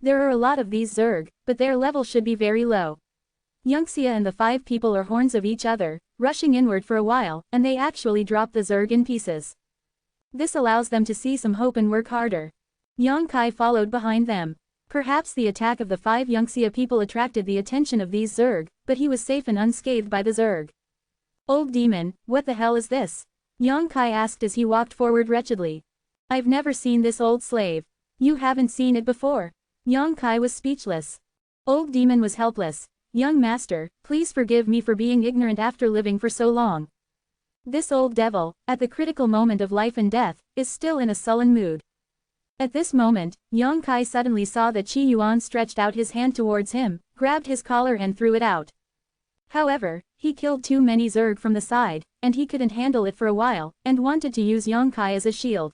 There are a lot of these zerg, but their level should be very low. Yongxia and the 5 people are horns of each other, rushing inward for a while, and they actually drop the zerg in pieces. This allows them to see some hope and work harder. Yongkai followed behind them. Perhaps the attack of the 5 Yongxia people attracted the attention of these zerg, but he was safe and unscathed by the zerg. "Old demon, what the hell is this?" Yongkai asked as he walked forward wretchedly. "I've never seen this old slave." "You haven't seen it before." Yongkai was speechless. Old demon was helpless. "Young master, please forgive me for being ignorant after living for so long." This old devil, at the critical moment of life and death, is still in a sullen mood. At this moment, Yongkai suddenly saw that Qi Yuan stretched out his hand towards him, grabbed his collar and threw it out. However, he killed too many zerg from the side, and he couldn't handle it for a while, and wanted to use Yongkai as a shield.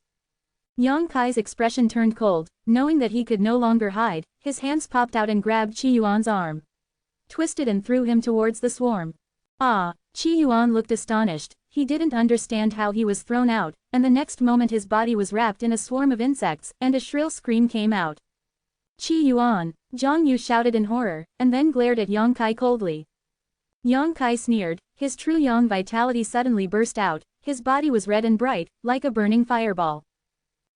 Yongkai's expression turned cold, knowing that he could no longer hide, his hands popped out and grabbed Qi Yuan's arm. Twisted and threw him towards the swarm. Ah! Qi Yuan looked astonished, he didn't understand how he was thrown out, and the next moment his body was wrapped in a swarm of insects, and a shrill scream came out. "Qi Yuan!" Zhang Yu shouted in horror, and then glared at Yongkai coldly. Yongkai sneered, his true yang vitality suddenly burst out, his body was red and bright, like a burning fireball.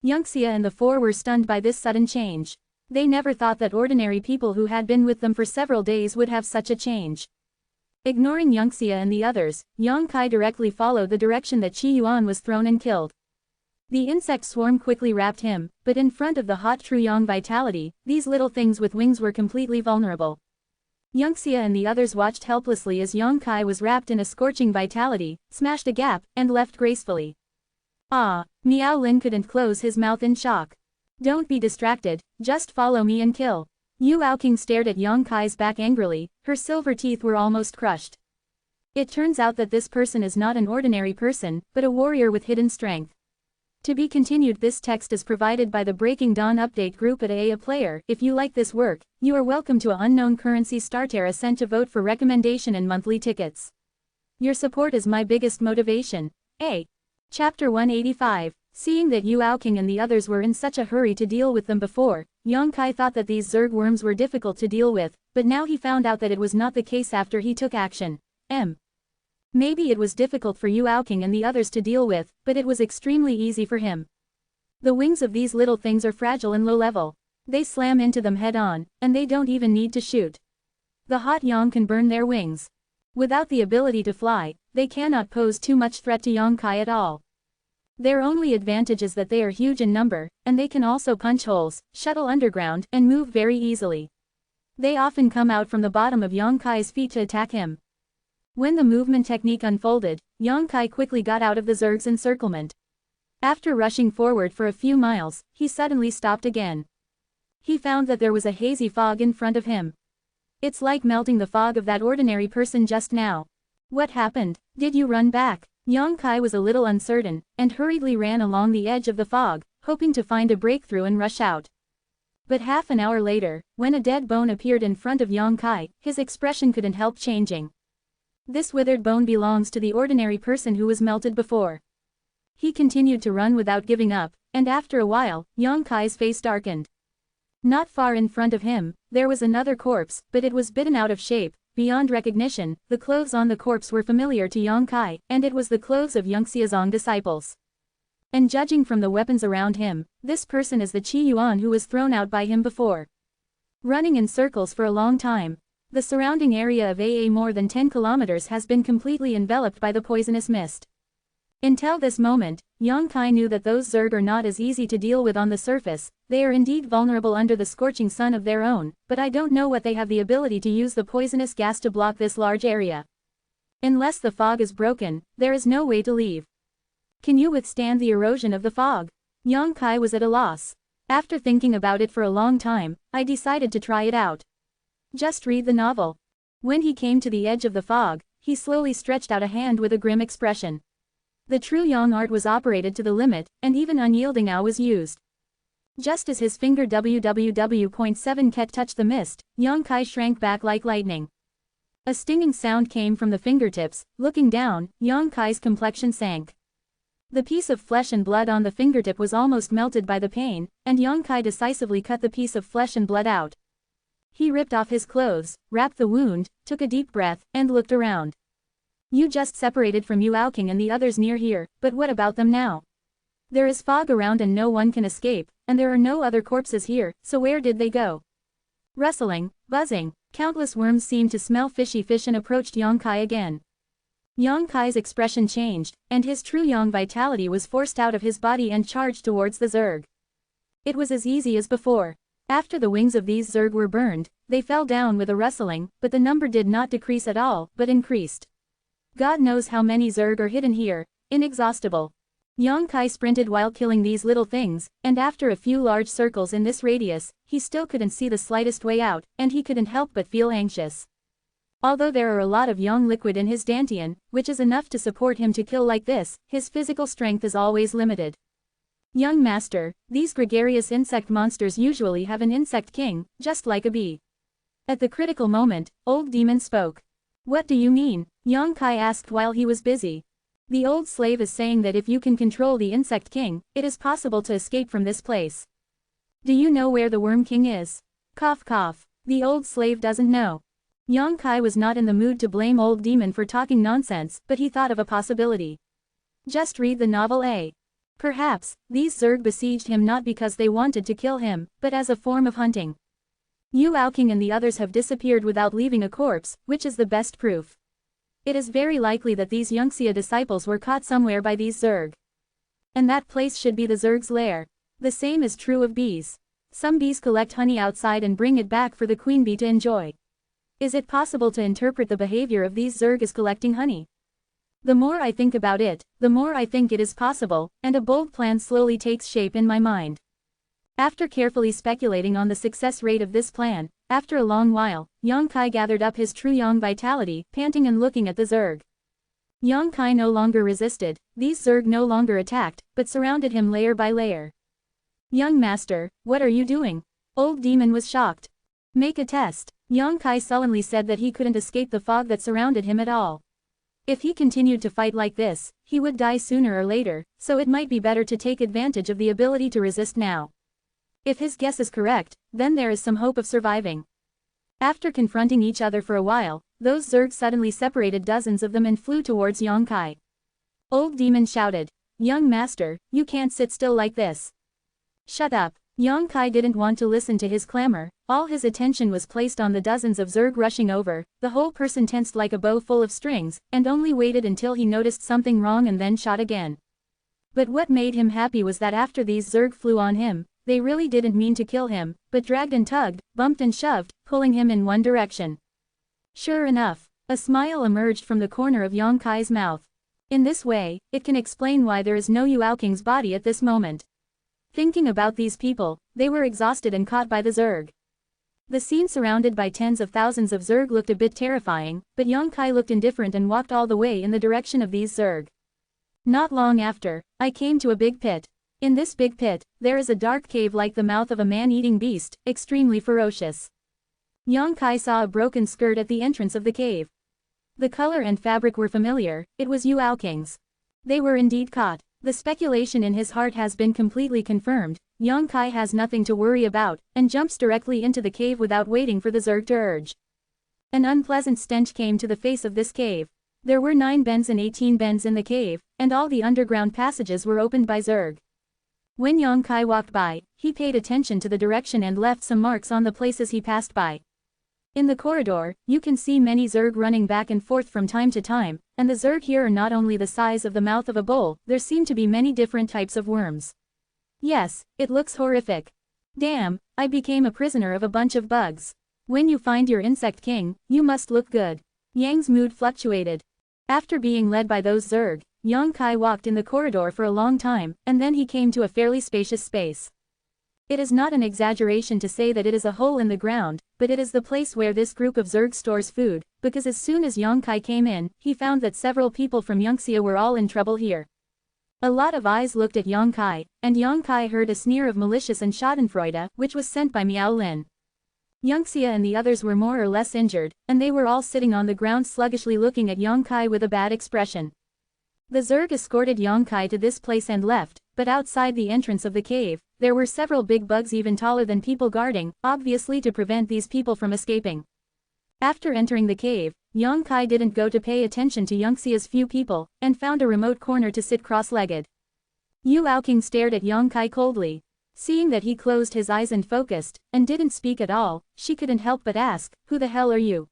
Yongxia and the 4 were stunned by this sudden change. They never thought that ordinary people who had been with them for several days would have such a change. Ignoring Yangxia and the others, Yang Kai directly followed the direction that Qi Yuan was thrown and killed. The insect swarm quickly wrapped him, but in front of the hot true yang vitality, these little things with wings were completely vulnerable. Yangxia and the others watched helplessly as Yang Kai was wrapped in a scorching vitality, smashed a gap, and left gracefully. Ah! Miao Lin couldn't close his mouth in shock. Don't be distracted, just follow me and kill. Yu Aoqing stared at Yang Kai's back angrily, her silver teeth were almost crushed. It turns out that this person is not an ordinary person, but a warrior with hidden strength. To be continued. This text is provided by the Breaking Dawn update group at AA Player. If you like this work, you are welcome to a unknown currency starter sent to vote for recommendation and monthly tickets. Your support is my biggest motivation. Chapter 185. Seeing that Yu Aoqing and the others were in such a hurry to deal with them before, Yang Kai thought that these Zerg worms were difficult to deal with, but now he found out that it was not the case after he took action. Maybe it was difficult for Yu Aoqing and the others to deal with, but it was extremely easy for him. The wings of these little things are fragile and low level. They slam into them head on, and they don't even need to shoot. The hot yang can burn their wings. Without the ability to fly, they cannot pose too much threat to Yang Kai at all. Their only advantage is that they are huge in number, and they can also punch holes, shuttle underground, and move very easily. They often come out from the bottom of Yang Kai's feet to attack him. When the movement technique unfolded, Yang Kai quickly got out of the Zerg's encirclement. After rushing forward for a few miles, he suddenly stopped again. He found that there was a hazy fog in front of him. It's like melting the fog of that ordinary person just now. What happened? Did you run back? Yang Kai was a little uncertain, and hurriedly ran along the edge of the fog, hoping to find a breakthrough and rush out. But half an hour later, when a dead bone appeared in front of Yang Kai, his expression couldn't help changing. This withered bone belongs to the ordinary person who was melted before. He continued to run without giving up, and after a while, Yang Kai's face darkened. Not far in front of him, there was another corpse, but it was bitten out of shape, beyond recognition. The clothes on the corpse were familiar to Yang Kai, and it was the clothes of Yangxia's disciples. And judging from the weapons around him, this person is the Qi Yuan who was thrown out by him before. Running in circles for a long time. The surrounding area of more than 10 kilometers has been completely enveloped by the poisonous mist. Until this moment, Yang Kai knew that those Zerg are not as easy to deal with on the surface. They are indeed vulnerable under the scorching sun of their own, but I don't know what they have the ability to use the poisonous gas to block this large area. Unless the fog is broken, there is no way to leave. Can you withstand the erosion of the fog? Yang Kai was at a loss. After thinking about it for a long time, I decided to try it out. Just read the novel. When he came to the edge of the fog, he slowly stretched out a hand with a grim expression. The true yang art was operated to the limit, and even unyielding ow was used. Just as his finger www.7 ket touched the mist, Yang Kai shrank back like lightning. A stinging sound came from the fingertips. Looking down, Yang Kai's complexion sank. The piece of flesh and blood on the fingertip was almost melted by the pain, and Yang Kai decisively cut the piece of flesh and blood out. He ripped off his clothes, wrapped the wound, took a deep breath, and looked around. You just separated from Yu Aoqing and the others near here, but what about them now? There is fog around and no one can escape, and there are no other corpses here, so where did they go? Rustling, buzzing, countless worms seemed to smell fishy fish and approached Yang Kai again. Yang Kai's expression changed, and his true yang vitality was forced out of his body and charged towards the Zerg. It was as easy as before. After the wings of these Zerg were burned, they fell down with a rustling, but the number did not decrease at all, but increased. God knows how many Zerg are hidden here, inexhaustible. Yang Kai sprinted while killing these little things, and after a few large circles in this radius, he still couldn't see the slightest way out, and he couldn't help but feel anxious. Although there are a lot of yang liquid in his dantian, which is enough to support him to kill like this, his physical strength is always limited. Young master, these gregarious insect monsters usually have an insect king, just like a bee. At the critical moment, old demon spoke. What do you mean? Yang Kai asked while he was busy. The old slave is saying that if you can control the insect king, it is possible to escape from this place. Do you know where the worm king is? Cough cough. The old slave doesn't know. Yang Kai was not in the mood to blame old demon for talking nonsense, but he thought of a possibility. Just read the novel Perhaps, these Zerg besieged him not because they wanted to kill him, but as a form of hunting. Yu Aoking and the others have disappeared without leaving a corpse, which is the best proof. It is very likely that these Yunxia disciples were caught somewhere by these Zerg. And that place should be the Zerg's lair. The same is true of bees. Some bees collect honey outside and bring it back for the queen bee to enjoy. Is it possible to interpret the behavior of these Zerg as collecting honey? The more I think about it, the more I think it is possible, and a bold plan slowly takes shape in my mind. After carefully speculating on the success rate of this plan, after a long while, Yang Kai gathered up his true Yang vitality, panting and looking at the Zerg. Yang Kai no longer resisted, these Zerg no longer attacked, but surrounded him layer by layer. Young master, what are you doing? Old demon was shocked. Make a test. Yang Kai sullenly said that he couldn't escape the fog that surrounded him at all. If he continued to fight like this, he would die sooner or later, so it might be better to take advantage of the ability to resist now. If his guess is correct, then there is some hope of surviving. After confronting each other for a while, those Zerg suddenly separated dozens of them and flew towards Yang Kai. Old demon shouted, "Young master, you can't sit still like this." Shut up. Yang Kai didn't want to listen to his clamor, all his attention was placed on the dozens of Zerg rushing over, the whole person tensed like a bow full of strings, and only waited until he noticed something wrong and then shot again. But what made him happy was that after these Zerg flew on him, they really didn't mean to kill him, but dragged and tugged, bumped and shoved, pulling him in one direction. Sure enough, a smile emerged from the corner of Yang Kai's mouth. In this way, it can explain why there is no Yu Aoking's body at this moment. Thinking about these people, they were exhausted and caught by the Zerg. The scene surrounded by tens of thousands of Zerg looked a bit terrifying, but Yang Kai looked indifferent and walked all the way in the direction of these Zerg. Not long after, I came to a big pit. In this big pit, there is a dark cave like the mouth of a man-eating beast, extremely ferocious. Yang Kai saw a broken skirt at the entrance of the cave. The color and fabric were familiar, it was Yu Aoking's. They were indeed caught. The speculation in his heart has been completely confirmed, Yang Kai has nothing to worry about, and jumps directly into the cave without waiting for the Zerg to urge. An unpleasant stench came to the face of this cave. There were 9 bends and 18 bends in the cave, and all the underground passages were opened by Zerg. When Yang Kai walked by, he paid attention to the direction and left some marks on the places he passed by. In the corridor, you can see many Zerg running back and forth from time to time, and the Zerg here are not only the size of the mouth of a bull, there seem to be many different types of worms. Yes, it looks horrific. Damn, I became a prisoner of a bunch of bugs. When you find your insect king, you must look good. Yang's mood fluctuated. After being led by those Zerg, Yang Kai walked in the corridor for a long time, and then he came to a fairly spacious space. It is not an exaggeration to say that it is a hole in the ground, but it is the place where this group of Zerg stores food, because as soon as Yang Kai came in, he found that several people from Yunxia were all in trouble here. A lot of eyes looked at Yang Kai, and Yang Kai heard a sneer of malicious and schadenfreude, which was sent by Miao Lin. Yunxia and the others were more or less injured, and they were all sitting on the ground sluggishly looking at Yang Kai with a bad expression. The Zerg escorted Yang Kai to this place and left, but outside the entrance of the cave, there were several big bugs even taller than people guarding, obviously to prevent these people from escaping. After entering the cave, Yang Kai didn't go to pay attention to Yunxia's few people, and found a remote corner to sit cross-legged. Yu Aoking stared at Yang Kai coldly. Seeing that he closed his eyes and focused, and didn't speak at all, she couldn't help but ask, "Who the hell are you?"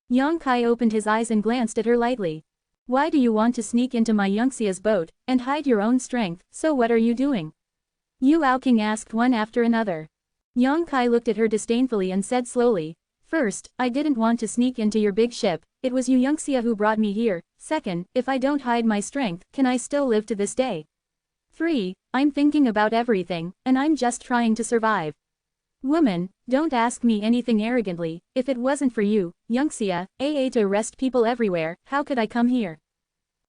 Yang Kai opened his eyes and glanced at her lightly. "Why do you want to sneak into my Yunxia's boat, and hide your own strength, so what are you doing?" Yu Aoking asked one after another. Yang Kai looked at her disdainfully and said slowly, "First, I didn't want to sneak into your big ship, it was you Yunxia who brought me here. Second, if I don't hide my strength, can I still live to this day? 3. I'm thinking about everything, and I'm just trying to survive. Woman, don't ask me anything arrogantly, if it wasn't for you, Yunxia, to arrest people everywhere, how could I come here?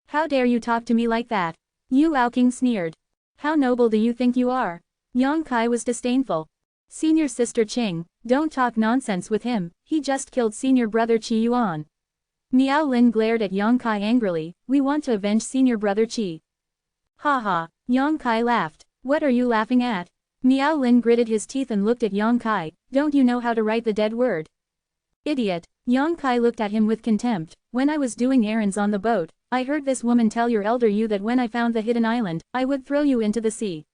How dare you talk to me like that?" Yu Aoking sneered. "How noble do you think you are?" Yang Kai was disdainful. "Senior sister Qing, don't talk nonsense with him, he just killed senior brother Qi Yuan." Miao Lin glared at Yang Kai angrily, "We want to avenge senior brother Qi." "Ha ha," Yang Kai laughed. "What are you laughing at?" Miao Lin gritted his teeth and looked at Yang Kai, "Don't you know how to write the dead word?" "Idiot." Yang Kai looked at him with contempt. "When I was doing errands on the boat, I heard this woman tell your elder you that when I found the hidden island, I would throw you into the sea.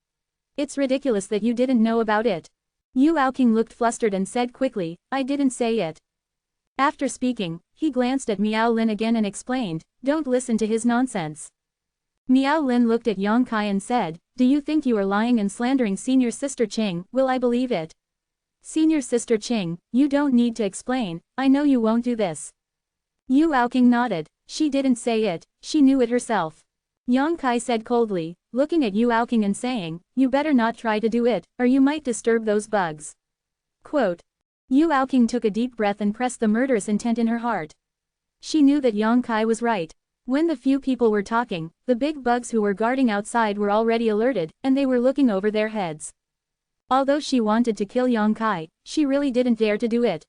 It's ridiculous that you didn't know about it. Yu Aoking looked flustered and said quickly, I didn't say it. After speaking, he glanced at Miao Lin again and explained, don't listen to his nonsense. Miao Lin looked at Yang Kai and said, do you think you are lying and slandering senior sister Qing? Will I believe it? Senior sister Qing, you don't need to explain, I know you won't do this. Yu Aoking nodded, she didn't say it, she knew it herself. Yang Kai said coldly, looking at Yu Aoking and saying, you better not try to do it, or you might disturb those bugs. Quote. Yu Aoking took a deep breath and pressed the murderous intent in her heart. She knew that Yang Kai was right. When the few people were talking, the big bugs who were guarding outside were already alerted, and they were looking over their heads. Although she wanted to kill Yang Kai, she really didn't dare to do it.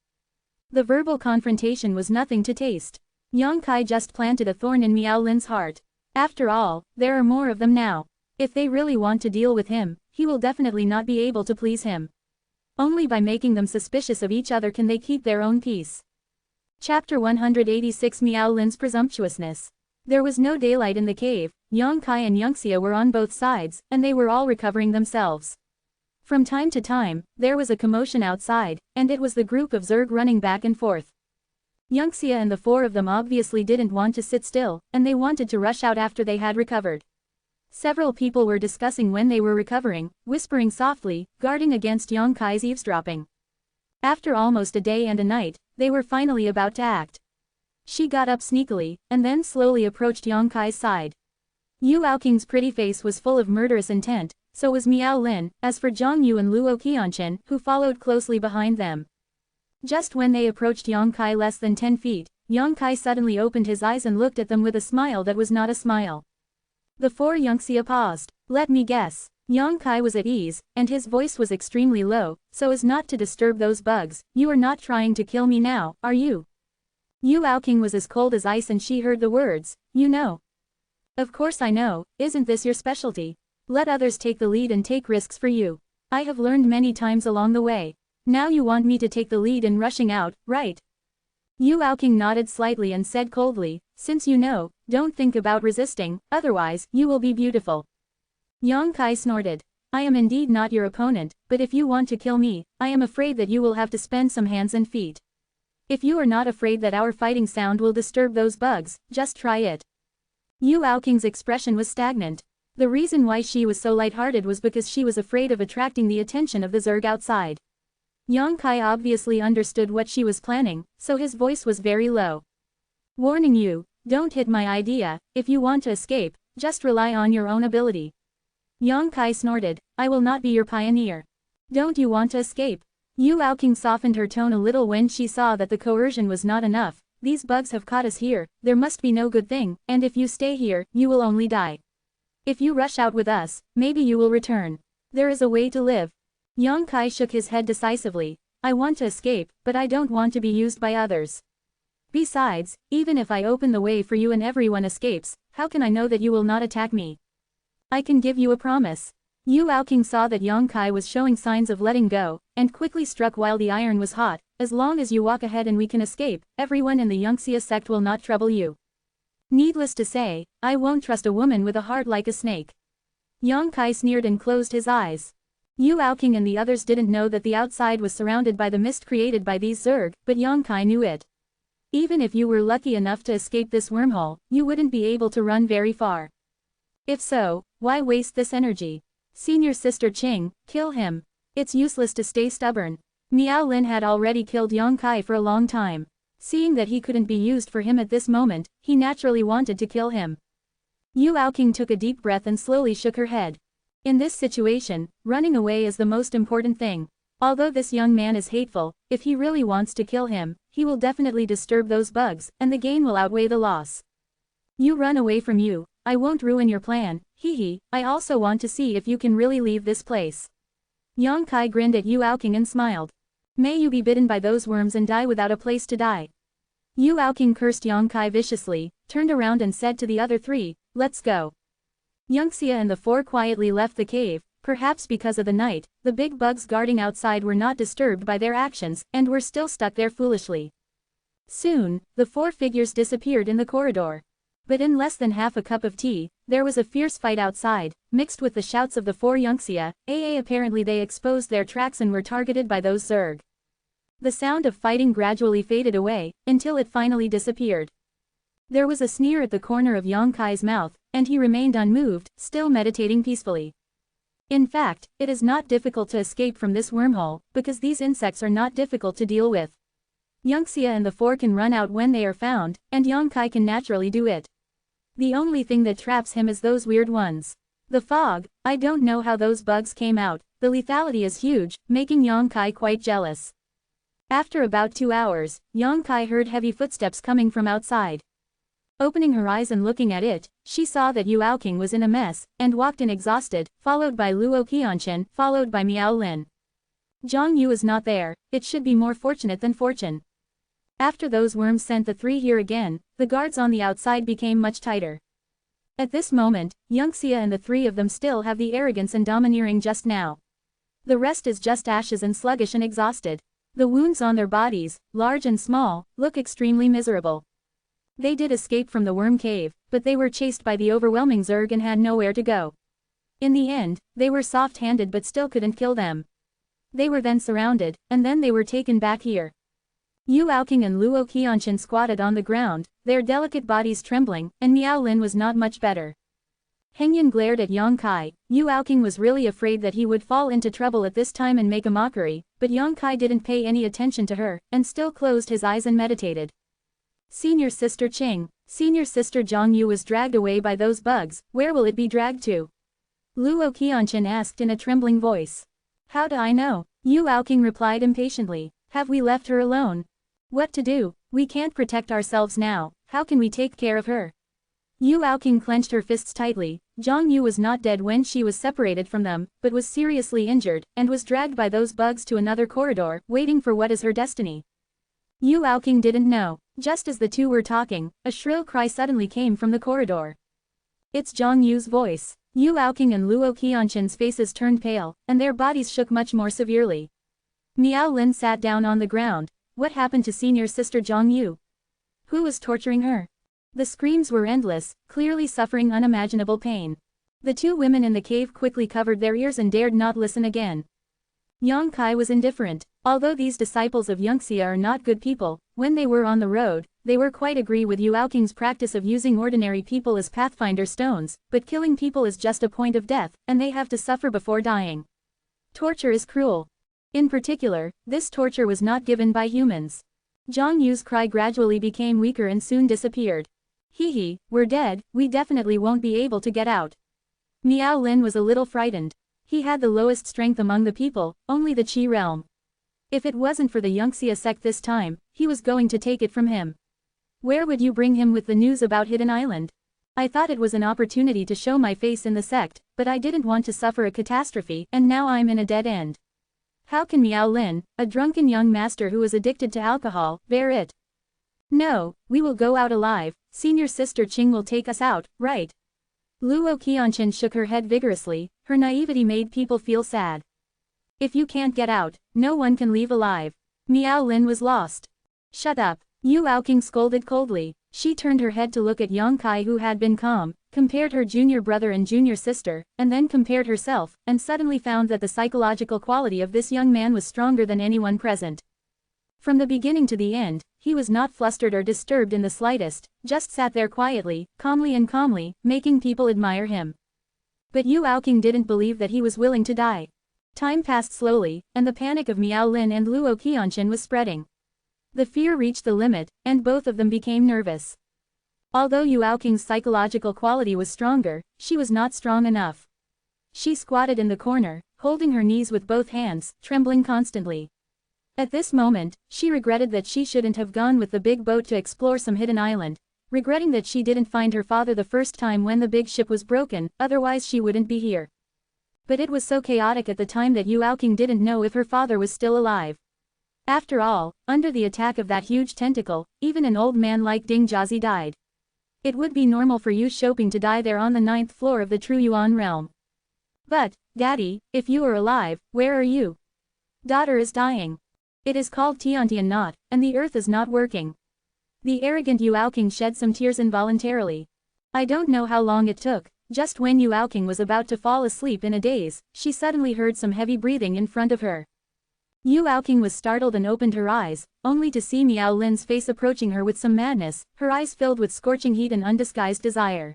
The verbal confrontation was nothing to taste. Yang Kai just planted a thorn in Miao Lin's heart. After all, there are more of them now. If they really want to deal with him, he will definitely not be able to please him. Only by making them suspicious of each other can they keep their own peace. Chapter 186 Miao Lin's Presumptuousness. There was no daylight in the cave, Yang Kai and Yangxia were on both sides, and they were all recovering themselves. From time to time, there was a commotion outside, and it was the group of Zerg running back and forth. Yangxia and the four of them obviously didn't want to sit still, and they wanted to rush out after they had recovered. Several people were discussing when they were recovering, whispering softly, guarding against Yang Kai's eavesdropping. After almost a day and a night, they were finally about to act. She got up sneakily, and then slowly approached Yang Kai's side. Yu Aoking's pretty face was full of murderous intent, so was Miao Lin, as for Zhang Yu and Luo Qianchen, who followed closely behind them. Just when they approached Yang Kai less than 10 feet, Yang Kai suddenly opened his eyes and looked at them with a smile that was not a smile. The four Yangxia paused. Let me guess. Yang Kai was at ease, and his voice was extremely low, so as not to disturb those bugs. You are not trying to kill me now, are you? Yu Aoking was as cold as ice and she heard the words, you know. Of course I know, isn't this your specialty? Let others take the lead and take risks for you. I have learned many times along the way. Now you want me to take the lead in rushing out, right? Yu Aoking nodded slightly and said coldly, since you know, don't think about resisting, otherwise, you will be beautiful. Yang Kai snorted. I am indeed not your opponent, but if you want to kill me, I am afraid that you will have to spend some hands and feet. If you are not afraid that our fighting sound will disturb those bugs, just try it. Yu Aoking's expression was stagnant. The reason why she was so lighthearted was because she was afraid of attracting the attention of the Zerg outside. Yang Kai obviously understood what she was planning, so his voice was very low. Warning you, don't hit my idea, if you want to escape, just rely on your own ability. Yang Kai snorted, I will not be your pioneer. Don't you want to escape? Yu Aoking softened her tone a little when she saw that the coercion was not enough. These bugs have caught us here, there must be no good thing, and if you stay here, you will only die. If you rush out with us, maybe you will return. There is a way to live. Yang Kai shook his head decisively. I want to escape, but I don't want to be used by others. Besides, even if I open the way for you and everyone escapes, how can I know that you will not attack me? I can give you a promise. Yu Aoking saw that Yang Kai was showing signs of letting go, and quickly struck while the iron was hot. As long as you walk ahead and we can escape, everyone in the Yangxia sect will not trouble you. Needless to say, I won't trust a woman with a heart like a snake. Yang Kai sneered and closed his eyes. Yu Aoking and the others didn't know that the outside was surrounded by the mist created by these Zerg, but Yang Kai knew it. Even if you were lucky enough to escape this wormhole, you wouldn't be able to run very far. If so, why waste this energy? Senior sister Qing, kill him. It's useless to stay stubborn. Miao Lin had already killed Yang Kai for a long time. Seeing that he couldn't be used for him at this moment, he naturally wanted to kill him. Yu Aoking took a deep breath and slowly shook her head. In this situation, running away is the most important thing. Although this young man is hateful, if he really wants to kill him, he will definitely disturb those bugs, and the gain will outweigh the loss. You run away from you, I won't ruin your plan, hehe, I also want to see if you can really leave this place. Yang Kai grinned at Yu Aoking and smiled. May you be bitten by those worms and die without a place to die. Yu Aoking cursed Yang Kai viciously, turned around and said to the other three, let's go. Yangxia and the four quietly left the cave. Perhaps because of the night, the big bugs guarding outside were not disturbed by their actions, and were still stuck there foolishly. Soon, the four figures disappeared in the corridor. But in less than half a cup of tea, there was a fierce fight outside, mixed with the shouts of the 4 Yunxia. Apparently they exposed their tracks and were targeted by those Zerg. The sound of fighting gradually faded away, until it finally disappeared. There was a sneer at the corner of Yang Kai's mouth, and he remained unmoved, still meditating peacefully. In fact, it is not difficult to escape from this wormhole, because these insects are not difficult to deal with. Yunxia and the 4 can run out when they are found, and Yang Kai can naturally do it. The only thing that traps him is those weird ones. The fog, I don't know how those bugs came out, the lethality is huge, making Yang Kai quite jealous. After about 2 hours, Yang Kai heard heavy footsteps coming from outside. Opening her eyes and looking at it, she saw that Yu Aoqing was in a mess, and walked in exhausted, followed by Luo Qianchen, followed by Miao Lin. Zhang Yu is not there, it should be more fortunate than fortune. After those worms sent the 3 here again, the guards on the outside became much tighter. At this moment, Yunxia and the 3 of them still have the arrogance and domineering just now. The rest is just ashes and sluggish and exhausted. The wounds on their bodies, large and small, look extremely miserable. They did escape from the worm cave, but they were chased by the overwhelming Zerg and had nowhere to go. In the end, they were soft-handed but still couldn't kill them. They were then surrounded, and then they were taken back here. Yu Aoqing and Luo Qianchen squatted on the ground, their delicate bodies trembling, and Miao Lin was not much better. Hengyan glared at Yang Kai. Yu Aoqing was really afraid that he would fall into trouble at this time and make a mockery, but Yang Kai didn't pay any attention to her, and still closed his eyes and meditated. Senior Sister Qing, Senior Sister Zhang Yu was dragged away by those bugs, where will it be dragged to? Luo Qianchen asked in a trembling voice. How do I know? Yu Aoqing replied impatiently. Have we left her alone? What to do? We can't protect ourselves now, how can we take care of her? Yu Aoqing clenched her fists tightly. Zhang Yu was not dead when she was separated from them, but was seriously injured, and was dragged by those bugs to another corridor, waiting for what is her destiny. Yu Aoqing didn't know. Just as the 2 were talking, a shrill cry suddenly came from the corridor. It's Zhang Yu's voice. Yu Aoqing and Luo Qianchen's faces turned pale, and their bodies shook much more severely. Miao Lin sat down on the ground. What happened to Senior Sister Zhang Yu? Who was torturing her? The screams were endless, clearly suffering unimaginable pain. The 2 women in the cave quickly covered their ears and dared not listen again. Yang Kai was indifferent. Although these disciples of Yunxia are not good people, when they were on the road, they were quite agree with Yu Aoqing's practice of using ordinary people as pathfinder stones, but killing people is just a point of death, and they have to suffer before dying. Torture is cruel. In particular, this torture was not given by humans. Zhang Yu's cry gradually became weaker and soon disappeared. Hee, we're dead, we definitely won't be able to get out. Miao Lin was a little frightened. He had the lowest strength among the people, only the Qi realm. If it wasn't for the Yunxia sect this time, he was going to take it from him. Where would you bring him with the news about Hidden Island? I thought it was an opportunity to show my face in the sect, but I didn't want to suffer a catastrophe, and now I'm in a dead end. How can Miao Lin, a drunken young master who is addicted to alcohol, bear it? No, we will go out alive. Senior Sister Qing will take us out, right? Luo Qianchen shook her head vigorously. Her naivety made people feel sad. If you can't get out, no one can leave alive. Miao Lin was lost. Shut up. Yu Aoqing scolded coldly. She turned her head to look at Yang Kai, who had been calm, compared her junior brother and junior sister, and then compared herself, and suddenly found that the psychological quality of this young man was stronger than anyone present. From the beginning to the end, he was not flustered or disturbed in the slightest, just sat there quietly, calmly, making people admire him. But Yu Aoqing didn't believe that he was willing to die. Time passed slowly, and the panic of Miao Lin and Luo Qianchen was spreading. The fear reached the limit, and both of them became nervous. Although Yu Aoqing's psychological quality was stronger, she was not strong enough. She squatted in the corner, holding her knees with both hands, trembling constantly. At this moment, she regretted that she shouldn't have gone with the big boat to explore some hidden island, regretting that she didn't find her father the first time when the big ship was broken, otherwise she wouldn't be here. But it was so chaotic at the time that Yu Aoqing didn't know if her father was still alive. After all, under the attack of that huge tentacle, even an old man like Ding Jiazi died. It would be normal for Yu Shouping to die there on the 9th floor of the True Yuan realm. But, Daddy, if you are alive, where are you? Daughter is dying. It is called Tiantian Knot, and the earth is not working. The arrogant Yu Aoqing shed some tears involuntarily. I don't know how long it took. Just when Youku was about to fall asleep in a daze, she suddenly heard some heavy breathing in front of her. Youku was startled and opened her eyes, only to see Miao Lin's face approaching her with some madness, her eyes filled with scorching heat and undisguised desire.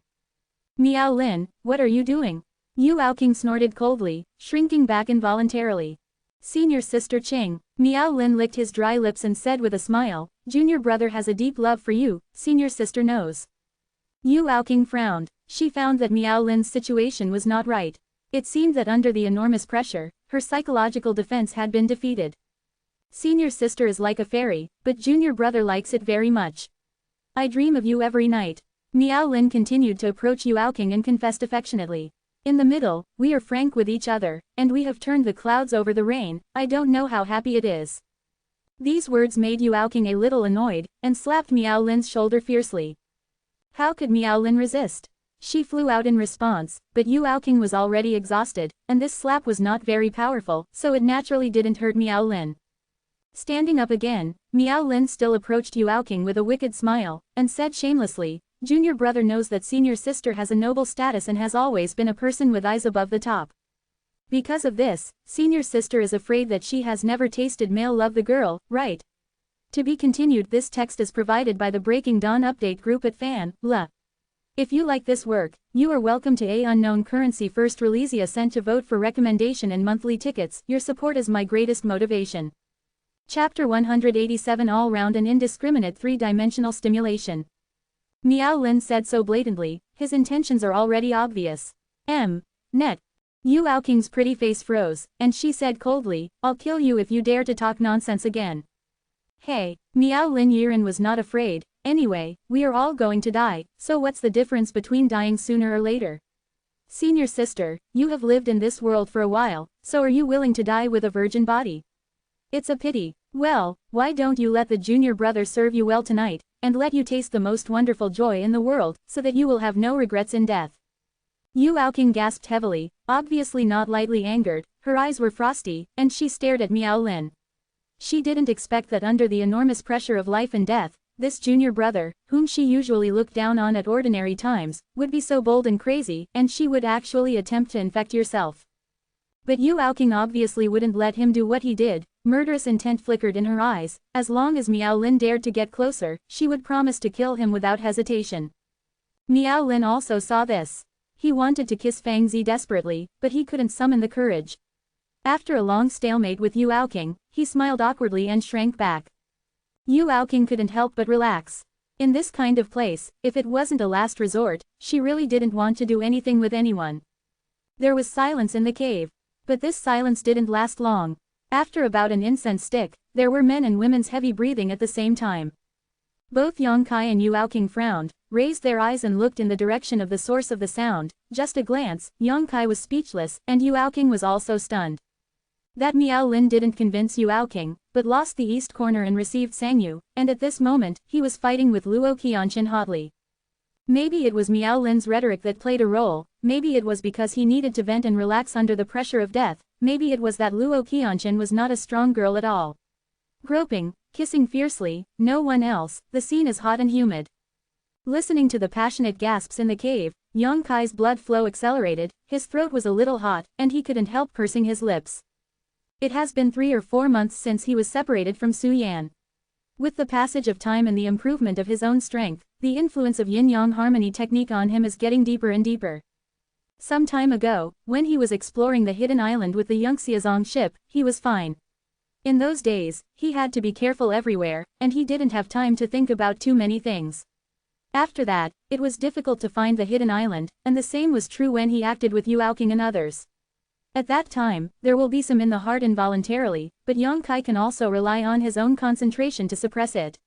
Miao Lin, what are you doing? Youku snorted coldly, shrinking back involuntarily. Senior sister Qing. Miao Lin licked his dry lips and said with a smile, junior brother has a deep love for you, senior sister knows. Youku frowned. She found that Miao Lin's situation was not right. It seemed that under the enormous pressure, her psychological defense had been defeated. Senior sister is like a fairy, but junior brother likes it very much. I dream of you every night. Miao Lin continued to approach Youku and confessed affectionately. In the middle, we are frank with each other, and we have turned the clouds over the rain, I don't know how happy it is. These words made Youku a little annoyed, and slapped Miao Lin's shoulder fiercely. How could Miao Lin resist? She flew out in response, but Youku was already exhausted, and this slap was not very powerful, so it naturally didn't hurt Miao Lin. Standing up again, Miao Lin still approached Youku with a wicked smile, and said shamelessly, junior brother knows that senior sister has a noble status and has always been a person with eyes above the top. Because of this, senior sister is afraid that she has never tasted male love the girl, right? To be continued. This text is provided by the Breaking Dawn update group at fan.la. If you like this work, you are welcome to a unknown currency first release sent to vote for recommendation and monthly tickets. Your support is my greatest motivation. Chapter 187 All-round and indiscriminate three-dimensional stimulation. Miao Lin said so blatantly, his intentions are already obvious. Net. Youku's pretty face froze, and she said coldly, I'll kill you if you dare to talk nonsense again. Hey, Miao Lin Yiren was not afraid. Anyway, we are all going to die, so what's the difference between dying sooner or later? Senior sister, you have lived in this world for a while, so are you willing to die with a virgin body? It's a pity. Well, why don't you let the junior brother serve you well tonight, and let you taste the most wonderful joy in the world, so that you will have no regrets in death. Youku gasped heavily, obviously not lightly angered, her eyes were frosty, and she stared at Miao Lin. She didn't expect that under the enormous pressure of life and death, this junior brother, whom she usually looked down on at ordinary times, would be so bold and crazy, and she would actually attempt to infect yourself. But Youku obviously wouldn't let him do what he did. Murderous intent flickered in her eyes. As long as Miao Lin dared to get closer, she would promise to kill him without hesitation. Miao Lin also saw this. He wanted to kiss Fang Zi desperately, but he couldn't summon the courage. After a long stalemate with Youku, he smiled awkwardly and shrank back. Youku couldn't help but relax. In this kind of place, if it wasn't a last resort, she really didn't want to do anything with anyone. There was silence in the cave. But this silence didn't last long. After about an incense stick, there were men and women's heavy breathing at the same time. Both Yongkai and Youku frowned, raised their eyes and looked in the direction of the source of the sound. Just a glance, Yongkai was speechless, and Youku was also stunned. That Miao Lin didn't convince Youku, but lost the east corner and received Sangyu, and at this moment, he was fighting with Luo Qianqin hotly. Maybe it was Miao Lin's rhetoric that played a role, maybe it was because he needed to vent and relax under the pressure of death, maybe it was that Luo Qianqin was not a strong girl at all. Groping, kissing fiercely, no one else, the scene is hot and humid. Listening to the passionate gasps in the cave, Yongkai's blood flow accelerated, his throat was a little hot, and he couldn't help pursing his lips. It has been 3 or 4 months since he was separated from Su Yan. With the passage of time and the improvement of his own strength, the influence of yin-yang harmony technique on him is getting deeper and deeper. Some time ago, when he was exploring the hidden island with the Yangxiazong ship, he was fine. In those days, he had to be careful everywhere, and he didn't have time to think about too many things. After that, it was difficult to find the hidden island, and the same was true when he acted with Youku and others. At that time, there will be some in the heart involuntarily, but Yongkai can also rely on his own concentration to suppress it.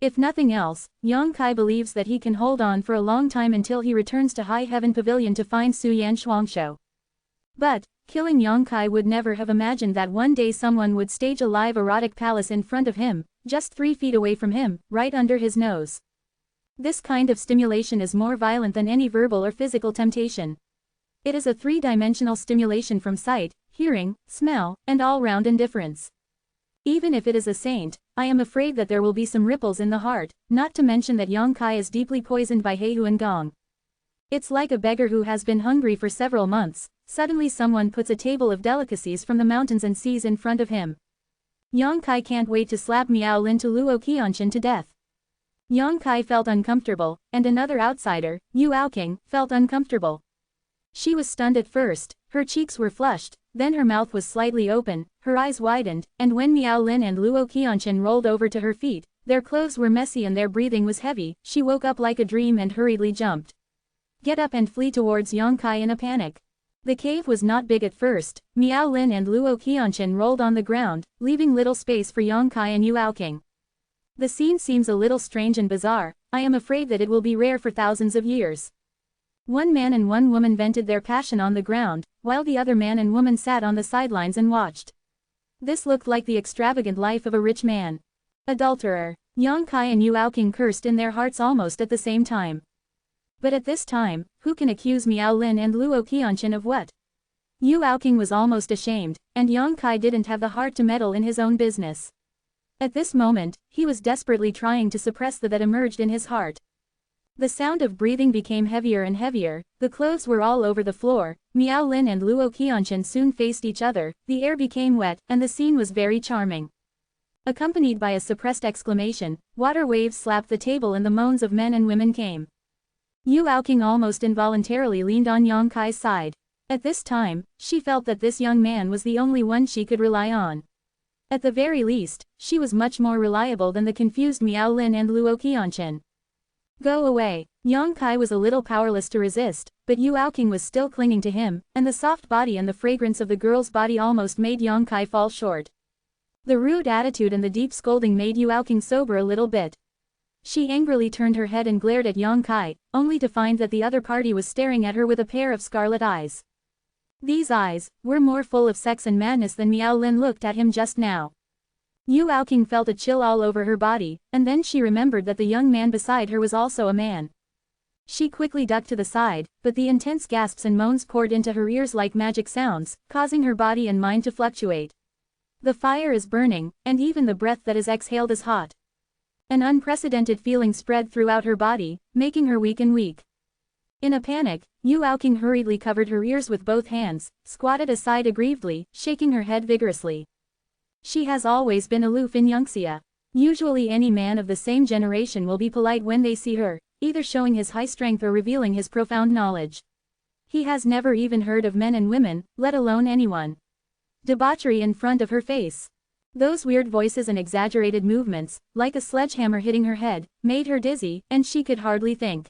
If nothing else, Yongkai believes that he can hold on for a long time until he returns to High Heaven Pavilion to find Su Yan Shuangshou. But, killing Yongkai would never have imagined that one day someone would stage a live erotic palace in front of him, just 3 feet away from him, right under his nose. This kind of stimulation is more violent than any verbal or physical temptation. It is a 3-dimensional stimulation from sight, hearing, smell, and all-round indifference. Even if it is a saint, I am afraid that there will be some ripples in the heart, not to mention that Yongkai is deeply poisoned by Heihu and Gong. It's like a beggar who has been hungry for several months. Suddenly someone puts a table of delicacies from the mountains and seas in front of him. Yang Kai can't wait to slap Miao Lin to Luo Qianchen to death. Yang Kai felt uncomfortable, and another outsider, Yu Aoqing, felt uncomfortable. She was stunned at first, her cheeks were flushed, then her mouth was slightly open, her eyes widened, and when Miao Lin and Luo Qianchen rolled over to her feet, their clothes were messy and their breathing was heavy, she woke up like a dream and hurriedly jumped. Get up and flee towards Yang Kai in a panic. The cave was not big at first. Miao Lin and Luo Qianchen rolled on the ground, leaving little space for Yang Kai and Yu Aoqing. The scene seems a little strange and bizarre. I am afraid that it will be rare for thousands of years. One man and one woman vented their passion on the ground, while the other man and woman sat on the sidelines and watched. This looked like the extravagant life of a rich man. Adulterer. Yang Kai and Yu Aoqing cursed in their hearts almost at the same time. But at this time, who can accuse Miao Lin and Luo Qianchen of what? Yu Aoqing was almost ashamed, and Yang Kai didn't have the heart to meddle in his own business. At this moment, he was desperately trying to suppress the that emerged in his heart. The sound of breathing became heavier and heavier, the clothes were all over the floor, Miao Lin and Luo Qianchen soon faced each other, the air became wet, and the scene was very charming. Accompanied by a suppressed exclamation, water waves slapped the table and the moans of men and women came. Yu Aoqing almost involuntarily leaned on Yang Kai's side. At this time, she felt that this young man was the only one she could rely on. At the very least, she was much more reliable than the confused Miao Lin and Luo Qianchen. Go away. Yang Kai was a little powerless to resist, but Yu Aoqing was still clinging to him, and the soft body and the fragrance of the girl's body almost made Yang Kai fall short. The rude attitude and the deep scolding made Yu Aoqing sober a little bit. She angrily turned her head and glared at Yang Kai, only to find that the other party was staring at her with a pair of scarlet eyes. These eyes were more full of sex and madness than Miao Lin looked at him just now. Yu Aoqing felt a chill all over her body, and then she remembered that the young man beside her was also a man. She quickly ducked to the side, but the intense gasps and moans poured into her ears like magic sounds, causing her body and mind to fluctuate. The fire is burning, and even the breath that is exhaled is hot. An unprecedented feeling spread throughout her body, making her weak and weak. In a panic, Yu Aoqing hurriedly covered her ears with both hands, squatted aside aggrievedly, shaking her head vigorously. She has always been aloof in Yangxia. Usually any man of the same generation will be polite when they see her, either showing his high strength or revealing his profound knowledge. He has never even heard of men and women, let alone anyone. Debauchery in front of her face. Those weird voices and exaggerated movements, like a sledgehammer hitting her head, made her dizzy, and she could hardly think.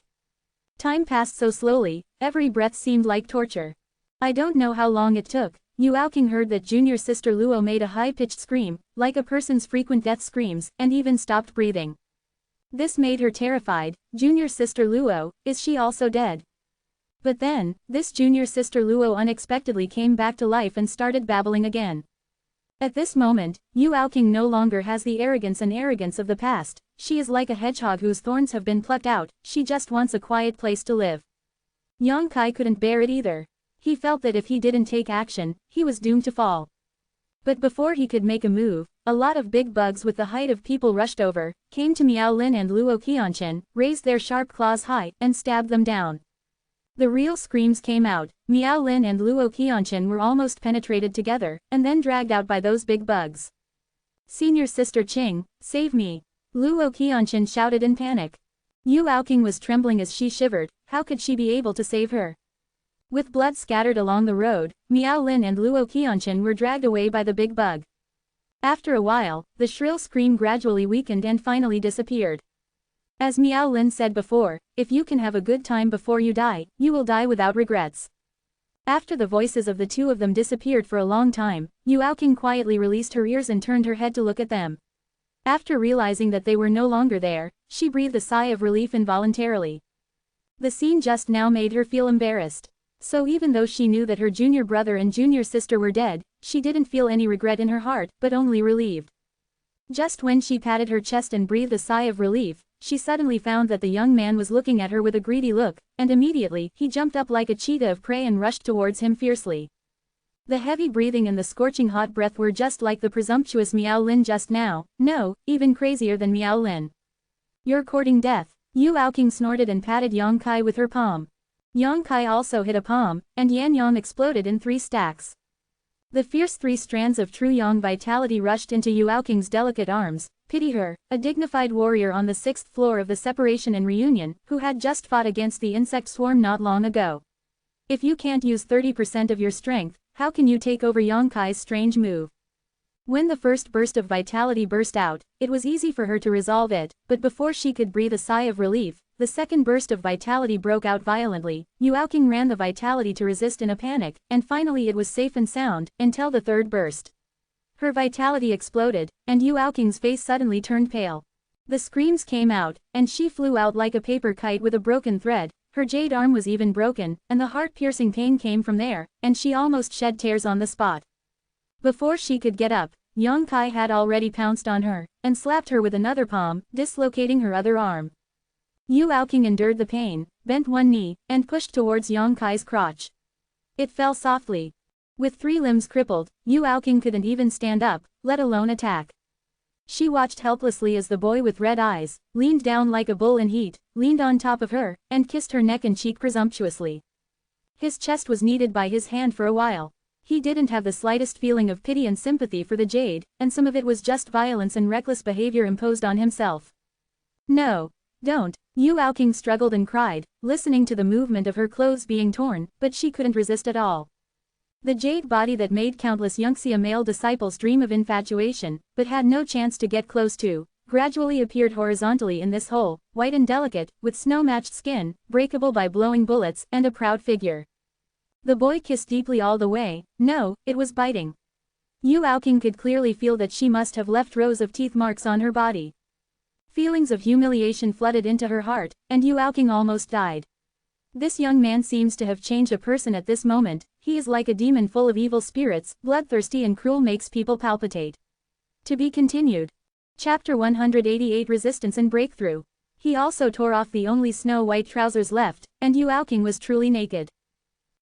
Time passed so slowly, every breath seemed like torture. I don't know how long it took. Yu Aoqing heard that junior sister Luo made a high-pitched scream, like a person's frequent death screams, and even stopped breathing. This made her terrified. Junior sister Luo, is she also dead? But then, this junior sister Luo unexpectedly came back to life and started babbling again. At this moment, Yu Aoqing no longer has the arrogance of the past. She is like a hedgehog whose thorns have been plucked out, she just wants a quiet place to live. Yang Kai couldn't bear it either. He felt that if he didn't take action, he was doomed to fall. But before he could make a move, a lot of big bugs with the height of people rushed over, came to Miao Lin and Luo Qianchen, raised their sharp claws high, and stabbed them down. The real screams came out. Miao Lin and Luo Qianchen were almost penetrated together, and then dragged out by those big bugs. Senior sister Qing, save me! Luo Qianchen shouted in panic. Yu Aoqing was trembling as she shivered. How could she be able to save her? With blood scattered along the road, Miao Lin and Luo Qianchen were dragged away by the big bug. After a while, the shrill scream gradually weakened and finally disappeared. As Miao Lin said before, if you can have a good time before you die, you will die without regrets. After the voices of the two of them disappeared for a long time, Yu Aoqing quietly released her ears and turned her head to look at them. After realizing that they were no longer there, she breathed a sigh of relief involuntarily. The scene just now made her feel embarrassed. So even though she knew that her junior brother and junior sister were dead, she didn't feel any regret in her heart, but only relieved. Just when she patted her chest and breathed a sigh of relief, she suddenly found that the young man was looking at her with a greedy look, and immediately, he jumped up like a cheetah of prey and rushed towards him fiercely. The heavy breathing and the scorching hot breath were just like the presumptuous Miao Lin just now, no, even crazier than Miao Lin. You're courting death. Yu Aoqing snorted and patted Yang Kai with her palm. Yang Kai also hit a palm, and Yan Yang exploded in 3 stacks. The fierce 3 strands of true yang vitality rushed into Youaoking's delicate arms. Pity her, a dignified warrior on the 6th floor of the separation and reunion, who had just fought against the insect swarm not long ago. If you can't use 30% of your strength, how can you take over Yang Kai's strange move? When the first burst of vitality burst out, it was easy for her to resolve it, but before she could breathe a sigh of relief, the second burst of vitality broke out violently. Youaoking ran the vitality to resist in a panic, and finally it was safe and sound, until the third burst. Her vitality exploded, and Youaoking's face suddenly turned pale. The screams came out, and she flew out like a paper kite with a broken thread. Her jade arm was even broken, and the heart-piercing pain came from there, and she almost shed tears on the spot. Before she could get up, Yang Kai had already pounced on her, and slapped her with another palm, dislocating her other arm. Youaoking endured the pain, bent one knee, and pushed towards Yang Kai's crotch. It fell softly. With 3 limbs crippled, Youaoking couldn't even stand up, let alone attack. She watched helplessly as the boy with red eyes, leaned down like a bull in heat, leaned on top of her, and kissed her neck and cheek presumptuously. His chest was kneaded by his hand for a while. He didn't have the slightest feeling of pity and sympathy for the jade, and some of it was just violence and reckless behavior imposed on himself. No. Don't. Youaoking struggled and cried, listening to the movement of her clothes being torn, but she couldn't resist at all. The jade body that made countless Yunxia male disciples dream of infatuation, but had no chance to get close to, gradually appeared horizontally in this hole, white and delicate, with snow-matched skin, breakable by blowing bullets, and a proud figure. The boy kissed deeply all the way. No, it was biting. Youaoking could clearly feel that she must have left rows of teeth marks on her body. Feelings of humiliation flooded into her heart, and Youaoking almost died. This young man seems to have changed a person at this moment. He is like a demon full of evil spirits, bloodthirsty and cruel, makes people palpitate. To be continued. Chapter 188 Resistance and Breakthrough. He also tore off the only snow-white trousers left, and Youaoking was truly naked.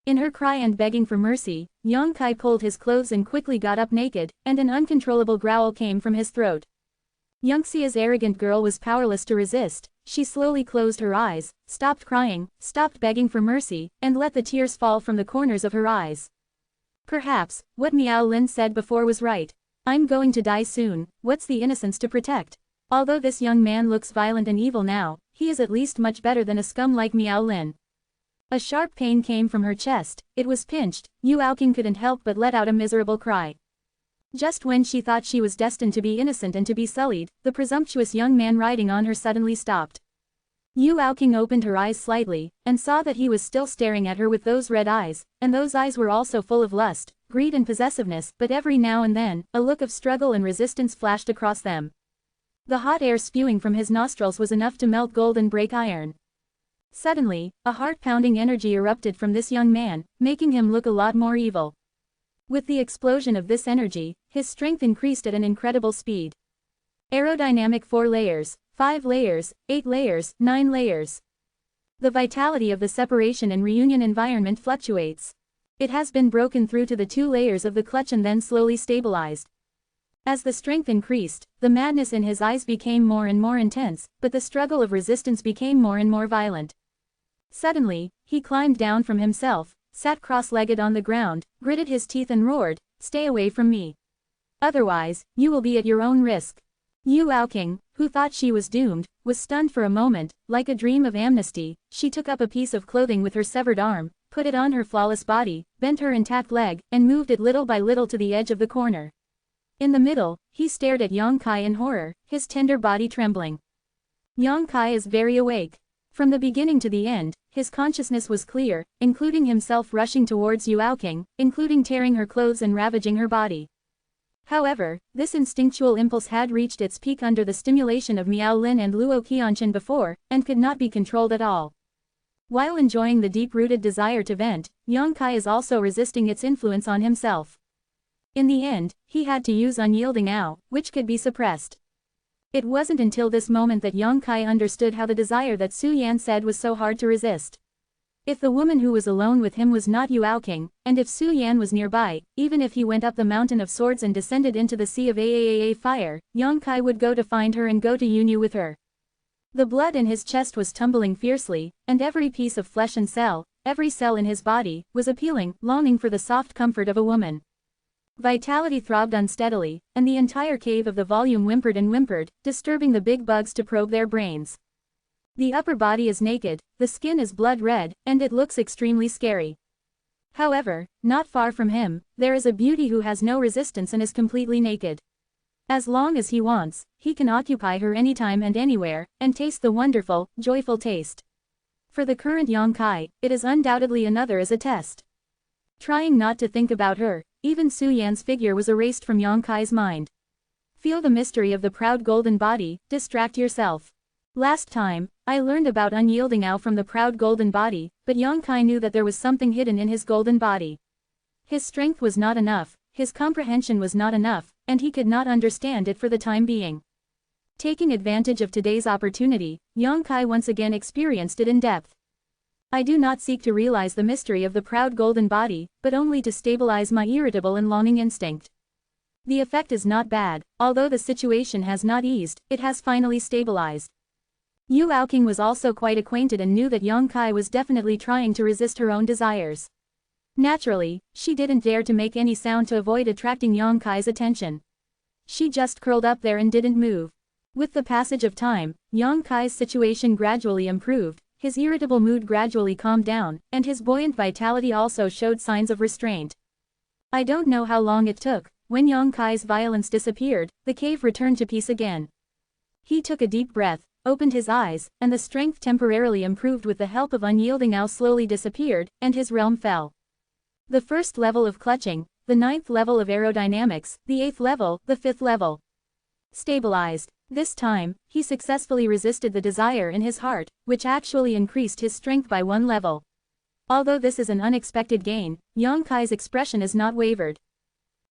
In her cry and begging for mercy, Yang Kai pulled his clothes and quickly got up naked, and an uncontrollable growl came from his throat. Yunxia's arrogant girl was powerless to resist. She slowly closed her eyes, stopped crying, stopped begging for mercy, and let the tears fall from the corners of her eyes. Perhaps, what Miao Lin said before was right. I'm going to die soon, what's the innocence to protect? Although this young man looks violent and evil now, he is at least much better than a scum like Miao Lin. A sharp pain came from her chest, it was pinched. Youaoking couldn't help but let out a miserable cry. Just when she thought she was destined to be innocent and to be sullied, the presumptuous young man riding on her suddenly stopped. Youaoking opened her eyes slightly, and saw that he was still staring at her with those red eyes, and those eyes were also full of lust, greed and possessiveness, but every now and then, a look of struggle and resistance flashed across them. The hot air spewing from his nostrils was enough to melt gold and break iron. Suddenly, a heart-pounding energy erupted from this young man, making him look a lot more evil. With the explosion of this energy, his strength increased at an incredible speed. Aerodynamic 4 layers, 5 layers, 8 layers, 9 layers. The vitality of the separation and reunion environment fluctuates. It has been broken through to the 2 layers of the clutch and then slowly stabilized. As the strength increased, the madness in his eyes became more and more intense, but the struggle of resistance became more and more violent. Suddenly, he climbed down from himself, sat cross-legged on the ground, gritted his teeth and roared, "Stay away from me. Otherwise, you will be at your own risk." Youaoking, who thought she was doomed, was stunned for a moment. Like a dream of amnesty, she took up a piece of clothing with her severed arm, put it on her flawless body, bent her intact leg, and moved it little by little to the edge of the corner. In the middle, he stared at Yang Kai in horror, his tender body trembling. Yang Kai is very awake. From the beginning to the end, his consciousness was clear, including himself rushing towards Youaoking, including tearing her clothes and ravaging her body. However, this instinctual impulse had reached its peak under the stimulation of Miao Lin and Luo Qianchen before, and could not be controlled at all. While enjoying the deep-rooted desire to vent, Yang Kai is also resisting its influence on himself. In the end, he had to use unyielding Ao, which could be suppressed. It wasn't until this moment that Yang Kai understood how the desire that Su Yan said was so hard to resist. If the woman who was alone with him was not Youaoking, and if Su Yan was nearby, even if he went up the mountain of swords and descended into the sea of Aaaa fire, Yang Kai would go to find her and go to Yunyu with her. The blood in his chest was tumbling fiercely, and every piece of flesh and cell, every cell in his body, was appealing, longing for the soft comfort of a woman. Vitality throbbed unsteadily, and the entire cave of the volume whimpered and whimpered, disturbing the big bugs to probe their brains. The upper body is naked, the skin is blood red, and it looks extremely scary. However, not far from him, there is a beauty who has no resistance and is completely naked. As long as he wants, he can occupy her anytime and anywhere, and taste the wonderful, joyful taste. For the current Yongkai, it is undoubtedly another as a test. Trying not to think about her, even Su Yan's figure was erased from Yongkai's mind. Feel the mystery of the proud golden body, distract yourself. Last time, I learned about unyielding Ao from the proud golden body, but Yongkai knew that there was something hidden in his golden body. His strength was not enough, his comprehension was not enough, and he could not understand it for the time being. Taking advantage of today's opportunity, Yongkai once again experienced it in depth. I do not seek to realize the mystery of the proud golden body, but only to stabilize my irritable and longing instinct. The effect is not bad, although the situation has not eased, it has finally stabilized. Yu Aoqing was also quite acquainted and knew that Yongkai was definitely trying to resist her own desires. Naturally, she didn't dare to make any sound to avoid attracting Yongkai's attention. She just curled up there and didn't move. With the passage of time, Yongkai's situation gradually improved, his irritable mood gradually calmed down, and his buoyant vitality also showed signs of restraint. I don't know how long it took. When Yongkai's violence disappeared, the cave returned to peace again. He took a deep breath, opened his eyes, and the strength temporarily improved with the help of unyielding Ao slowly disappeared, and his realm fell. The first level of clutching, the 9th level of aerodynamics, the 8th level, the 5th level. Stabilized. This time, he successfully resisted the desire in his heart, which actually increased his strength by 1 level. Although this is an unexpected gain, Yongkai's expression is not wavered.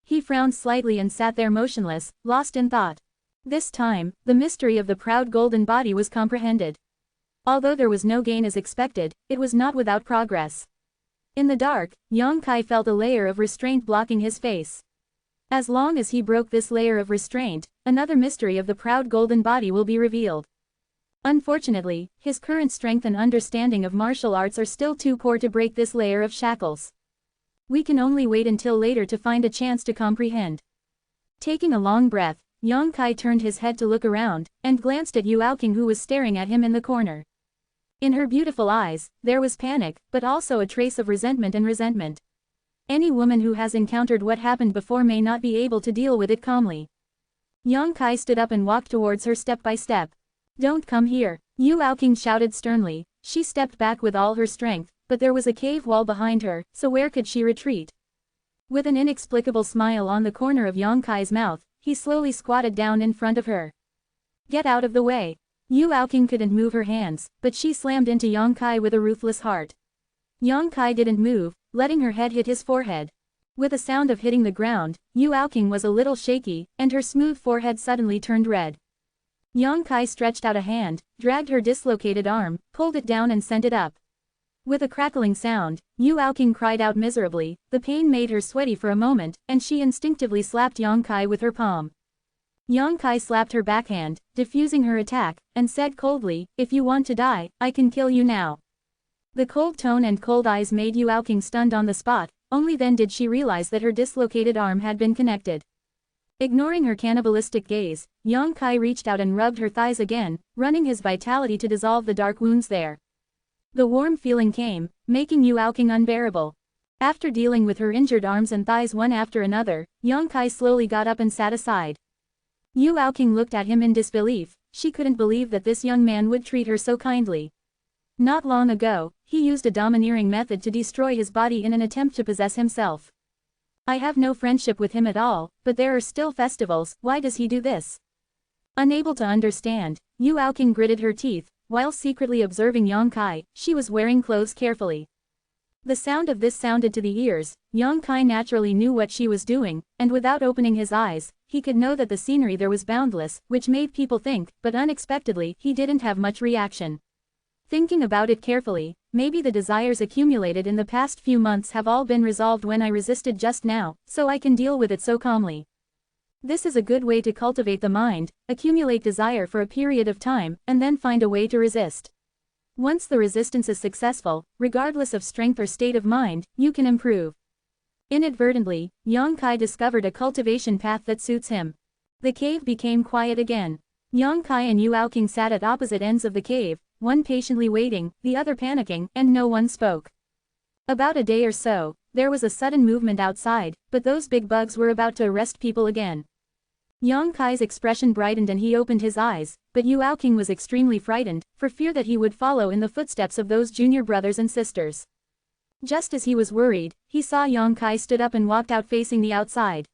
He frowned slightly and sat there motionless, lost in thought. This time, the mystery of the proud golden body was comprehended. Although there was no gain as expected, it was not without progress. In the dark, Yongkai felt a layer of restraint blocking his face. As long as he broke this layer of restraint, another mystery of the proud golden body will be revealed. Unfortunately, his current strength and understanding of martial arts are still too poor to break this layer of shackles. We can only wait until later to find a chance to comprehend. Taking a long breath, Yongkai turned his head to look around, and glanced at Yu Aoqing who was staring at him in the corner. In her beautiful eyes, there was panic, but also a trace of resentment and resentment. Any woman who has encountered what happened before may not be able to deal with it calmly. Yongkai stood up and walked towards her step by step. "Don't come here," Yu Aoqing shouted sternly. She stepped back with all her strength, but there was a cave wall behind her, so where could she retreat? With an inexplicable smile on the corner of Yongkai's mouth, he slowly squatted down in front of her. "Get out of the way." Yu Aoqing couldn't move her hands, but she slammed into Yongkai with a ruthless heart. Yongkai didn't move, letting her head hit his forehead. With a sound of hitting the ground, Yu Aoqing was a little shaky, and her smooth forehead suddenly turned red. Yongkai stretched out a hand, dragged her dislocated arm, pulled it down and sent it up. With a crackling sound, Yu Aoqing cried out miserably. The pain made her sweaty for a moment, and she instinctively slapped Yongkai with her palm. Yongkai slapped her backhand, diffusing her attack, and said coldly, "If you want to die, I can kill you now." The cold tone and cold eyes made Yu Aoqing stunned on the spot, only then did she realize that her dislocated arm had been connected. Ignoring her cannibalistic gaze, Yongkai reached out and rubbed her thighs again, running his vitality to dissolve the dark wounds there. The warm feeling came, making Yu Aoqing unbearable. After dealing with her injured arms and thighs one after another, Yongkai slowly got up and sat aside. Yu Aoqing looked at him in disbelief. She couldn't believe that this young man would treat her so kindly. Not long ago, he used a domineering method to destroy his body in an attempt to possess himself. I have no friendship with him at all, but there are still festivals, why does he do this? Unable to understand, Yu Aoqing gritted her teeth. While secretly observing Yongkai, she was wearing clothes carefully. The sound of this sounded to the ears. Yongkai naturally knew what she was doing, and without opening his eyes, he could know that the scenery there was boundless, which made people think, but unexpectedly, he didn't have much reaction. Thinking about it carefully, maybe the desires accumulated in the past few months have all been resolved when I resisted just now, so I can deal with it so calmly. This is a good way to cultivate the mind, accumulate desire for a period of time, and then find a way to resist. Once the resistance is successful, regardless of strength or state of mind, you can improve. Inadvertently, Yang Kai discovered a cultivation path that suits him. The cave became quiet again. Yang Kai and Yu Aoqing sat at opposite ends of the cave, one patiently waiting, the other panicking, and no one spoke. About a day or so, there was a sudden movement outside, but those big bugs were about to arrest people again. Yang Kai's expression brightened and he opened his eyes, but Yu Aoqing was extremely frightened, for fear that he would follow in the footsteps of those junior brothers and sisters. Just as he was worried, he saw Yang Kai stood up and walked out facing the outside.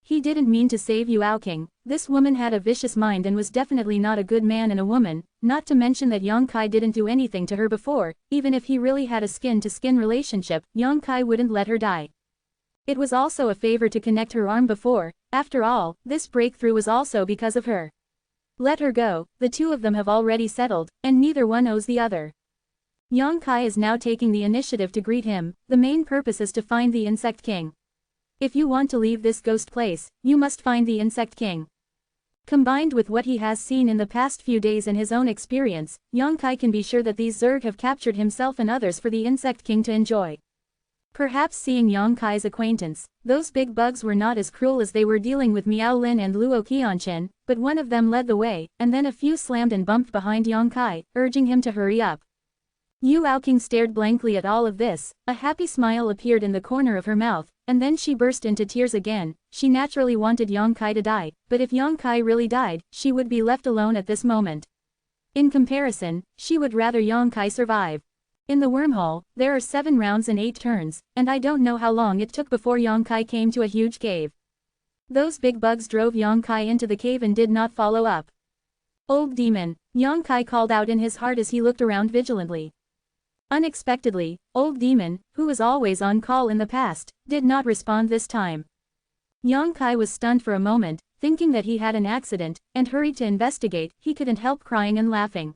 He didn't mean to save Yu Aoqing. This woman had a vicious mind and was definitely not a good man and a woman, not to mention that Yang Kai didn't do anything to her before. Even if he really had a skin-to-skin relationship, Yang Kai wouldn't let her die. It was also a favor to connect her arm before. After all, this breakthrough was also because of her. Let her go, the two of them have already settled, and neither one owes the other. Yang Kai is now taking the initiative to greet him. The main purpose is to find the Insect King. If you want to leave this ghost place, you must find the Insect King. Combined with what he has seen in the past few days and his own experience, Yang Kai can be sure that these Zerg have captured himself and others for the Insect King to enjoy. Perhaps seeing Yang Kai's acquaintance, those big bugs were not as cruel as they were dealing with Miao Lin and Luo Qianchen, but one of them led the way, and then a few slammed and bumped behind Yang Kai, urging him to hurry up. Yu Aoqing stared blankly at all of this. A happy smile appeared in the corner of her mouth, and then she burst into tears again. She naturally wanted Yang Kai to die, but if Yang Kai really died, she would be left alone at this moment. In comparison, she would rather Yang Kai survive. In the wormhole, there are 7 rounds and 8 turns, and I don't know how long it took before Yang Kai came to a huge cave. Those big bugs drove Yang Kai into the cave and did not follow up. Old demon, Yang Kai called out in his heart as he looked around vigilantly. Unexpectedly, old demon, who was always on call in the past, did not respond this time. Yang Kai was stunned for a moment, thinking that he had an accident, and hurried to investigate. He couldn't help crying and laughing.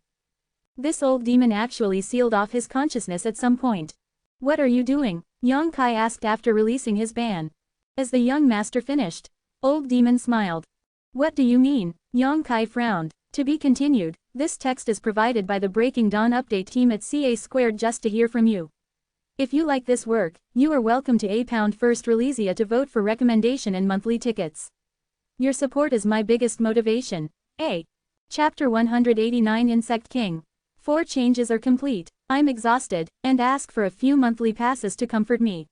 This old demon actually sealed off his consciousness at some point. What are you doing? Yang Kai asked after releasing his ban. As the young master finished, old demon smiled. What do you mean? Yang Kai frowned. To be continued. This text is provided by the Breaking Dawn update team at CA2 just to hear from you. If you like this work, you are welcome to £1 first Releasia to vote for recommendation and monthly tickets. Your support is my biggest motivation. A. Chapter 189 Insect King. 4 changes are complete. I'm exhausted, and ask for a few monthly passes to comfort me.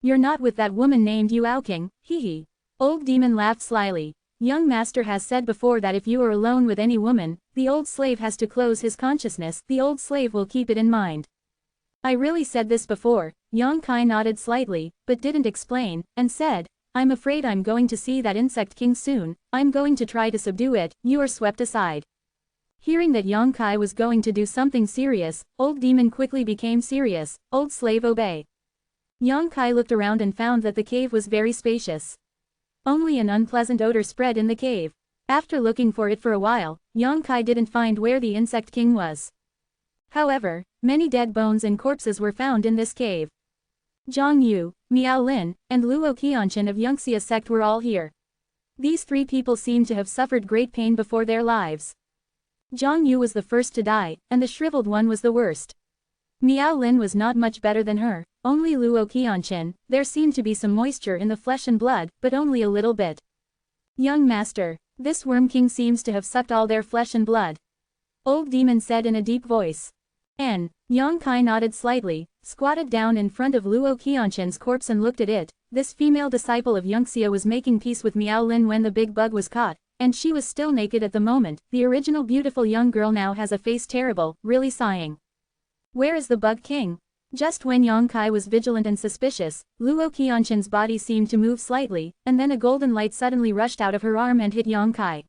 You're not with that woman named Yu Aoqing, hee. Old demon laughed slyly. Young master has said before that if you are alone with any woman, the old slave has to close his consciousness. The old slave will keep it in mind. I really said this before. Yang Kai nodded slightly, but didn't explain, and said, I'm afraid I'm going to see that Insect King soon. I'm going to try to subdue it. You are swept aside. Hearing that Yang Kai was going to do something serious, old demon quickly became serious. Old slave obey. Yang Kai looked around and found that the cave was very spacious. Only an unpleasant odor spread in the cave. After looking for it for a while, Yang Kai didn't find where the Insect King was. However, many dead bones and corpses were found in this cave. Zhang Yu, Miao Lin, and Luo Qianchen of Yangxia sect were all here. These 3 people seemed to have suffered great pain before their lives. Zhang Yu was the first to die, and the shriveled one was the worst. Miao Lin was not much better than her. Only Luo Qianchen, there seemed to be some moisture in the flesh and blood, but only a little bit. Young master, this Worm King seems to have sucked all their flesh and blood. Old demon said in a deep voice. Yang Kai nodded slightly, squatted down in front of Luo Qianchen's corpse and looked at it. This female disciple of Yangxia was making peace with Miao Lin when the big bug was caught, and she was still naked at the moment. The original beautiful young girl now has a face terrible, really sighing. Where is the Bug King? Just when Yang Kai was vigilant and suspicious, Luo Qianchen's body seemed to move slightly, and then a golden light suddenly rushed out of her arm and hit Yang Kai.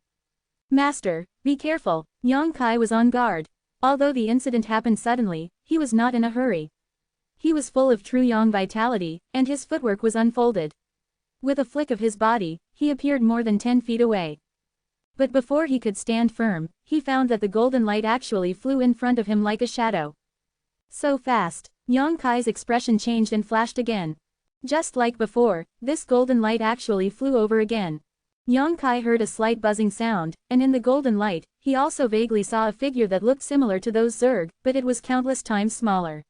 Master, be careful. Yang Kai was on guard. Although the incident happened suddenly, he was not in a hurry. He was full of true yang vitality, and his footwork was unfolded. With a flick of his body, he appeared more than 10 feet away. But before he could stand firm, he found that the golden light actually flew in front of him like a shadow. So fast. Yang Kai's expression changed and flashed again. Just like before, this golden light actually flew over again. Yang Kai heard a slight buzzing sound, and in the golden light, he also vaguely saw a figure that looked similar to those Zerg, but it was countless times smaller.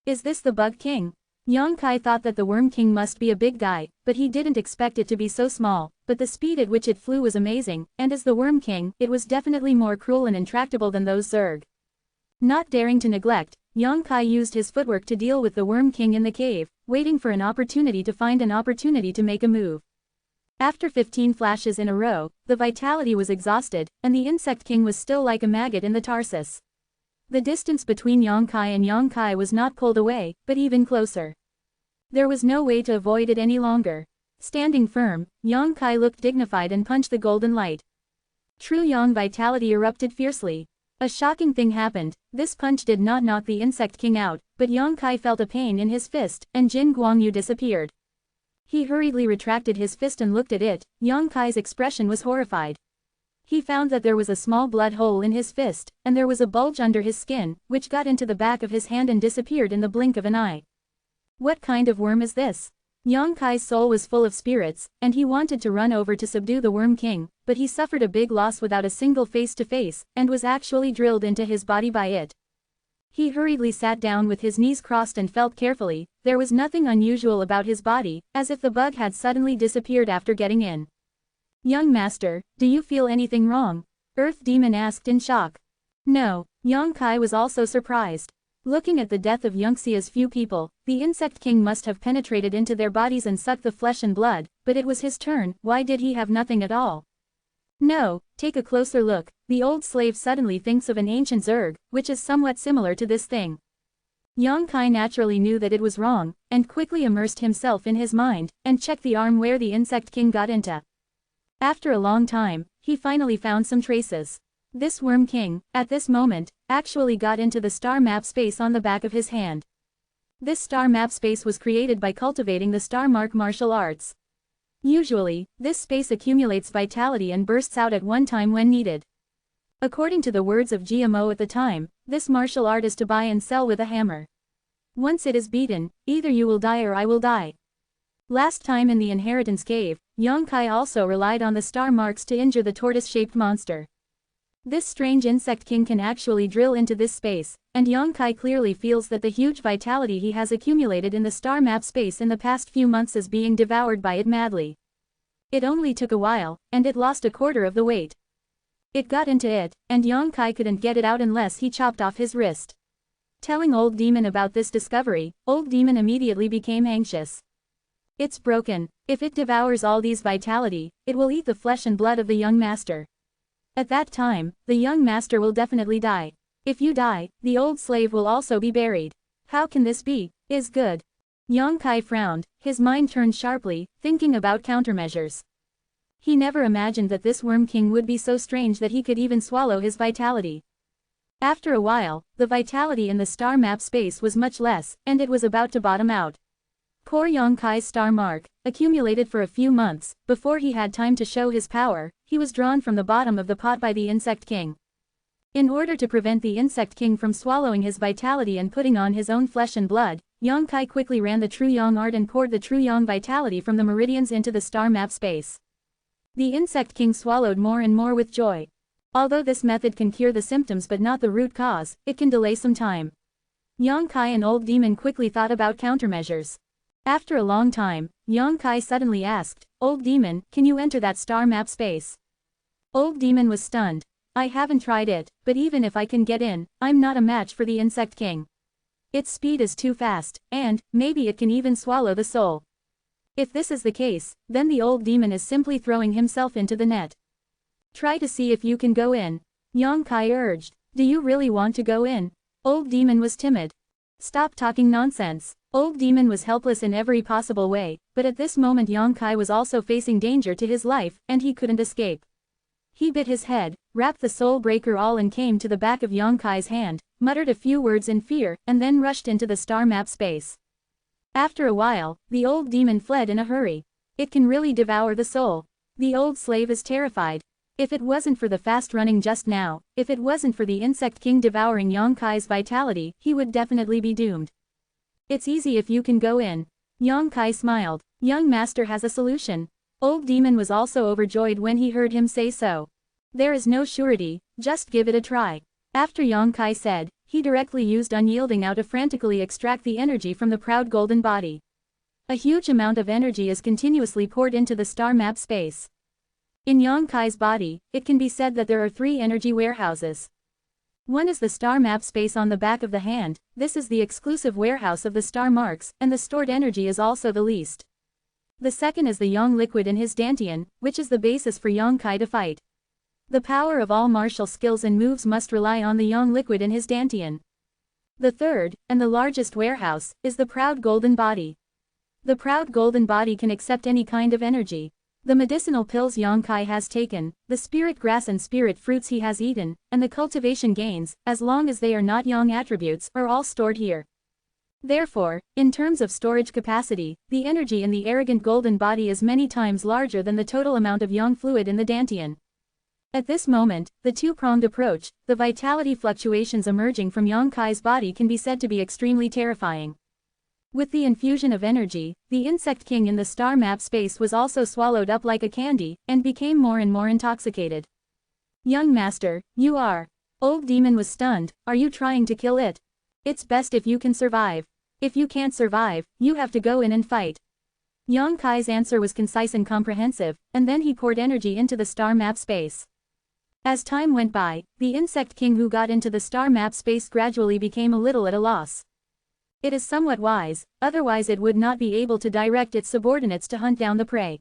Is this the Bug King? Yang Kai thought that the Worm King must be a big guy, but he didn't expect it to be so small, but the speed at which it flew was amazing, and as the Worm King, it was definitely more cruel and intractable than those Zerg. Not daring to neglect, Yang Kai used his footwork to deal with the Worm King in the cave, waiting for an opportunity to find an opportunity to make a move. After 15 flashes in a row, the vitality was exhausted, and the Insect King was still like a maggot in the Tarsus. The distance between Yang Kai and Yang Kai was not pulled away, but even closer. There was no way to avoid it any longer. Standing firm, Yang Kai looked dignified and punched the golden light. True Yang vitality erupted fiercely. A shocking thing happened. This punch did not knock the Insect King out, but Yang Kai felt a pain in his fist, and Jin Guangyu disappeared. He hurriedly retracted his fist and looked at it. Yang Kai's expression was horrified. He found that there was a small blood hole in his fist, and there was a bulge under his skin, which got into the back of his hand and disappeared in the blink of an eye. What kind of worm is this? Yang Kai's soul was full of spirits, and he wanted to run over to subdue the Worm King, but he suffered a big loss without a single face-to-face, and was actually drilled into his body by it. He hurriedly sat down with his knees crossed and felt carefully. There was nothing unusual about his body, as if the bug had suddenly disappeared after getting in. Young master, do you feel anything wrong? Earth Demon asked in shock. No, Yang Kai was also surprised. Looking at the death of Yunxia's few people, the Insect King must have penetrated into their bodies and sucked the flesh and blood, but it was his turn. Why did he have nothing at all? No, take a closer look. The old slave suddenly thinks of an ancient Zerg, which is somewhat similar to this thing. Yang Kai naturally knew that it was wrong, and quickly immersed himself in his mind, and checked the arm where the Insect King got into. After a long time, he finally found some traces. This Worm King, at this moment, actually got into the star map space on the back of his hand. This star map space was created by cultivating the star mark martial arts. Usually, this space accumulates vitality and bursts out at one time when needed. According to the words of GMO at the time, this martial art is to buy and sell with a hammer. Once it is beaten, either you will die or I will die. Last time in the Inheritance Cave, Yang Kai also relied on the star marks to injure the tortoise-shaped monster. This strange Insect King can actually drill into this space, and Yang Kai clearly feels that the huge vitality he has accumulated in the star map space in the past few months is being devoured by it madly. It only took a while, and it lost a quarter of the weight. It got into it, and Yang Kai couldn't get it out unless he chopped off his wrist. Telling Old Demon about this discovery, Old Demon immediately became anxious. It's broken. If it devours all these vitality, it will eat the flesh and blood of the young master. At that time, the young master will definitely die. If you die, the old slave will also be buried. How can this be? Is good. Yang Kai frowned, his mind turned sharply, thinking about countermeasures. He never imagined that this Worm King would be so strange that he could even swallow his vitality. After a while, the vitality in the star map space was much less, and it was about to bottom out. Poor Yang Kai's star mark, accumulated for a few months, before he had time to show his power, he was drawn from the bottom of the pot by the Insect King. In order to prevent the Insect King from swallowing his vitality and putting on his own flesh and blood, Yang Kai quickly ran the True Yang art and poured the True Yang vitality from the meridians into the star map space. The Insect King swallowed more and more with joy. Although this method can cure the symptoms but not the root cause, it can delay some time. Yang Kai and Old Demon quickly thought about countermeasures. After a long time, Yang Kai suddenly asked, Old Demon, can you enter that star map space? Old Demon was stunned. I haven't tried it, but even if I can get in, I'm not a match for the Insect King. Its speed is too fast, and, maybe it can even swallow the soul. If this is the case, then the Old Demon is simply throwing himself into the net. Try to see if you can go in. Yang Kai urged. Do you really want to go in? Old Demon was timid. Stop talking nonsense. Old Demon was helpless in every possible way, but at this moment Yang Kai was also facing danger to his life, and he couldn't escape. He bit his head, wrapped the soul breaker all and came to the back of Yang Kai's hand, muttered a few words in fear, and then rushed into the star map space. After a while, the Old Demon fled in a hurry. It can really devour the soul. The old slave is terrified. If it wasn't for the fast running just now, if it wasn't for the Insect King devouring Yang Kai's vitality, he would definitely be doomed. It's easy if you can go in. Yang Kai smiled. Young master has a solution. Old Demon was also overjoyed when he heard him say so. There is no surety, just give it a try. After Yang Kai said, he directly used unyielding out to frantically extract the energy from the proud golden body. A huge amount of energy is continuously poured into the star map space. In Yang Kai's body, it can be said that there are 3 energy warehouses. One is the star map space on the back of the hand, this is the exclusive warehouse of the star marks, and the stored energy is also the least. The second is the Yang liquid in his dantian, which is the basis for Yang Kai to fight. The power of all martial skills and moves must rely on the Yang liquid in his dantian. The third, and the largest warehouse, is the proud golden body. The proud golden body can accept any kind of energy. The medicinal pills Yang Kai has taken, the spirit grass and spirit fruits he has eaten, and the cultivation gains, as long as they are not Yang attributes, are all stored here. Therefore, in terms of storage capacity, the energy in the arrogant golden body is many times larger than the total amount of Yang fluid in the dantian. At this moment, the two-pronged approach, the vitality fluctuations emerging from Yang Kai's body can be said to be extremely terrifying. With the infusion of energy, the insect king in the star map space was also swallowed up like a candy, and became more and more intoxicated. Young master, you are. Old Demon was stunned, are you trying to kill it? It's best if you can survive. If you can't survive, you have to go in and fight. Yang Kai's answer was concise and comprehensive, and then he poured energy into the star map space. As time went by, the insect king who got into the star map space gradually became a little at a loss. It is somewhat wise, otherwise it would not be able to direct its subordinates to hunt down the prey.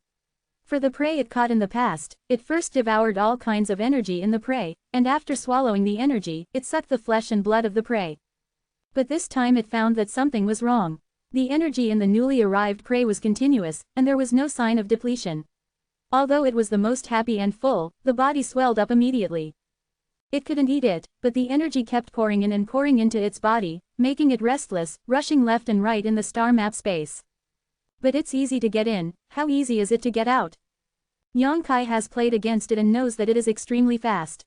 For the prey it caught in the past, it first devoured all kinds of energy in the prey, and after swallowing the energy, it sucked the flesh and blood of the prey. But this time it found that something was wrong. The energy in the newly arrived prey was continuous, and there was no sign of depletion. Although it was the most happy and full, the body swelled up immediately. It couldn't eat it, but the energy kept pouring in and pouring into its body, making it restless, rushing left and right in the star map space. But it's easy to get in, how easy is it to get out? Yang Kai has played against it and knows that it is extremely fast.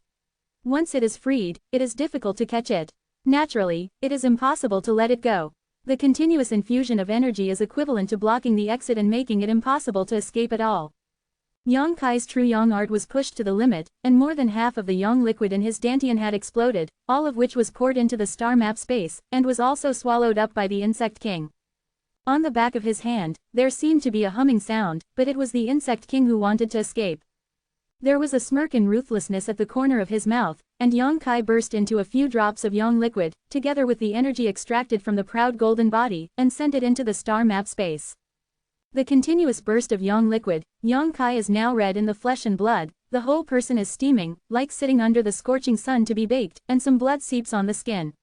Once it is freed, it is difficult to catch it. Naturally, it is impossible to let it go. The continuous infusion of energy is equivalent to blocking the exit and making it impossible to escape at all. Yang Kai's true Yang art was pushed to the limit, and more than half of the Yang liquid in his dantian had exploded, all of which was poured into the star map space, and was also swallowed up by the insect king. On the back of his hand, there seemed to be a humming sound, but it was the insect king who wanted to escape. There was a smirk and ruthlessness at the corner of his mouth, and Yang Kai burst into a few drops of Yang liquid, together with the energy extracted from the proud golden body, and sent it into the star map space. The continuous burst of Yang liquid, Yang Kai is now red in the flesh and blood, the whole person is steaming, like sitting under the scorching sun to be baked, and some blood seeps on the skin.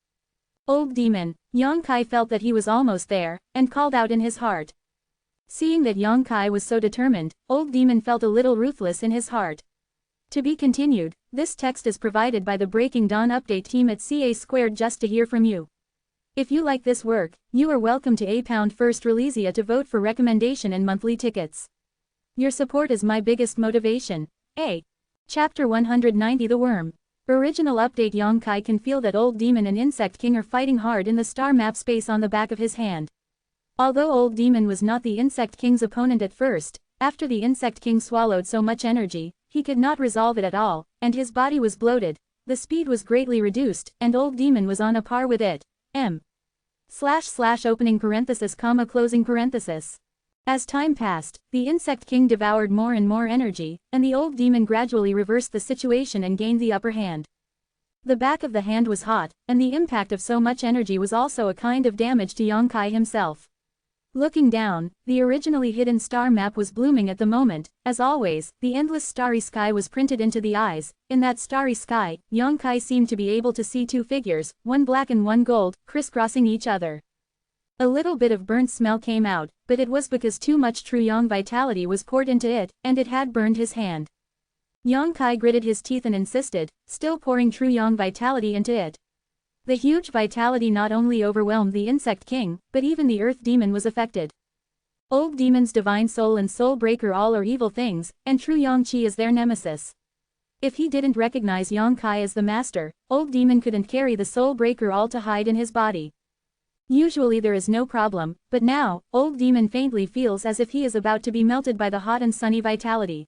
Old Demon, Yang Kai felt that he was almost there, and called out in his heart. Seeing that Yang Kai was so determined, Old Demon felt a little ruthless in his heart. To be continued, this text is provided by the Breaking Dawn update team at CA2 just to hear from you. If you like this work, you are welcome to £1 first Releasia to vote for recommendation and monthly tickets. Your support is my biggest motivation. Chapter 190 The Worm. Original update Yang Kai can feel that Old Demon and Insect King are fighting hard in the star map space on the back of his hand. Although Old Demon was not the Insect King's opponent at first, after the Insect King swallowed so much energy, he could not resolve it at all, and his body was bloated, the speed was greatly reduced, and Old Demon was on a par with it. Opening parenthesis, closing parenthesis. As time passed, the Insect King devoured more and more energy, and the Old Demon gradually reversed the situation and gained the upper hand. The back of the hand was hot, and the impact of so much energy was also a kind of damage to Yang Kai himself. Looking down, the originally hidden star map was blooming at the moment. As always, the endless starry sky was printed into the eyes. In that starry sky, Yang Kai seemed to be able to see two figures, one black and one gold, crisscrossing each other. A little bit of burnt smell came out, but it was because too much true Yang vitality was poured into it, and it had burned his hand. Yang Kai gritted his teeth and insisted, still pouring true Yang vitality into it. The huge vitality not only overwhelmed the Insect King, but even the Earth Demon was affected. Old Demon's divine soul and soul breaker all are evil things, and true Yang Qi is their nemesis. If he didn't recognize Yang Kai as the master, Old Demon couldn't carry the soul breaker all to hide in his body. Usually there is no problem, but now, old demon faintly feels as if he is about to be melted by the hot and sunny vitality.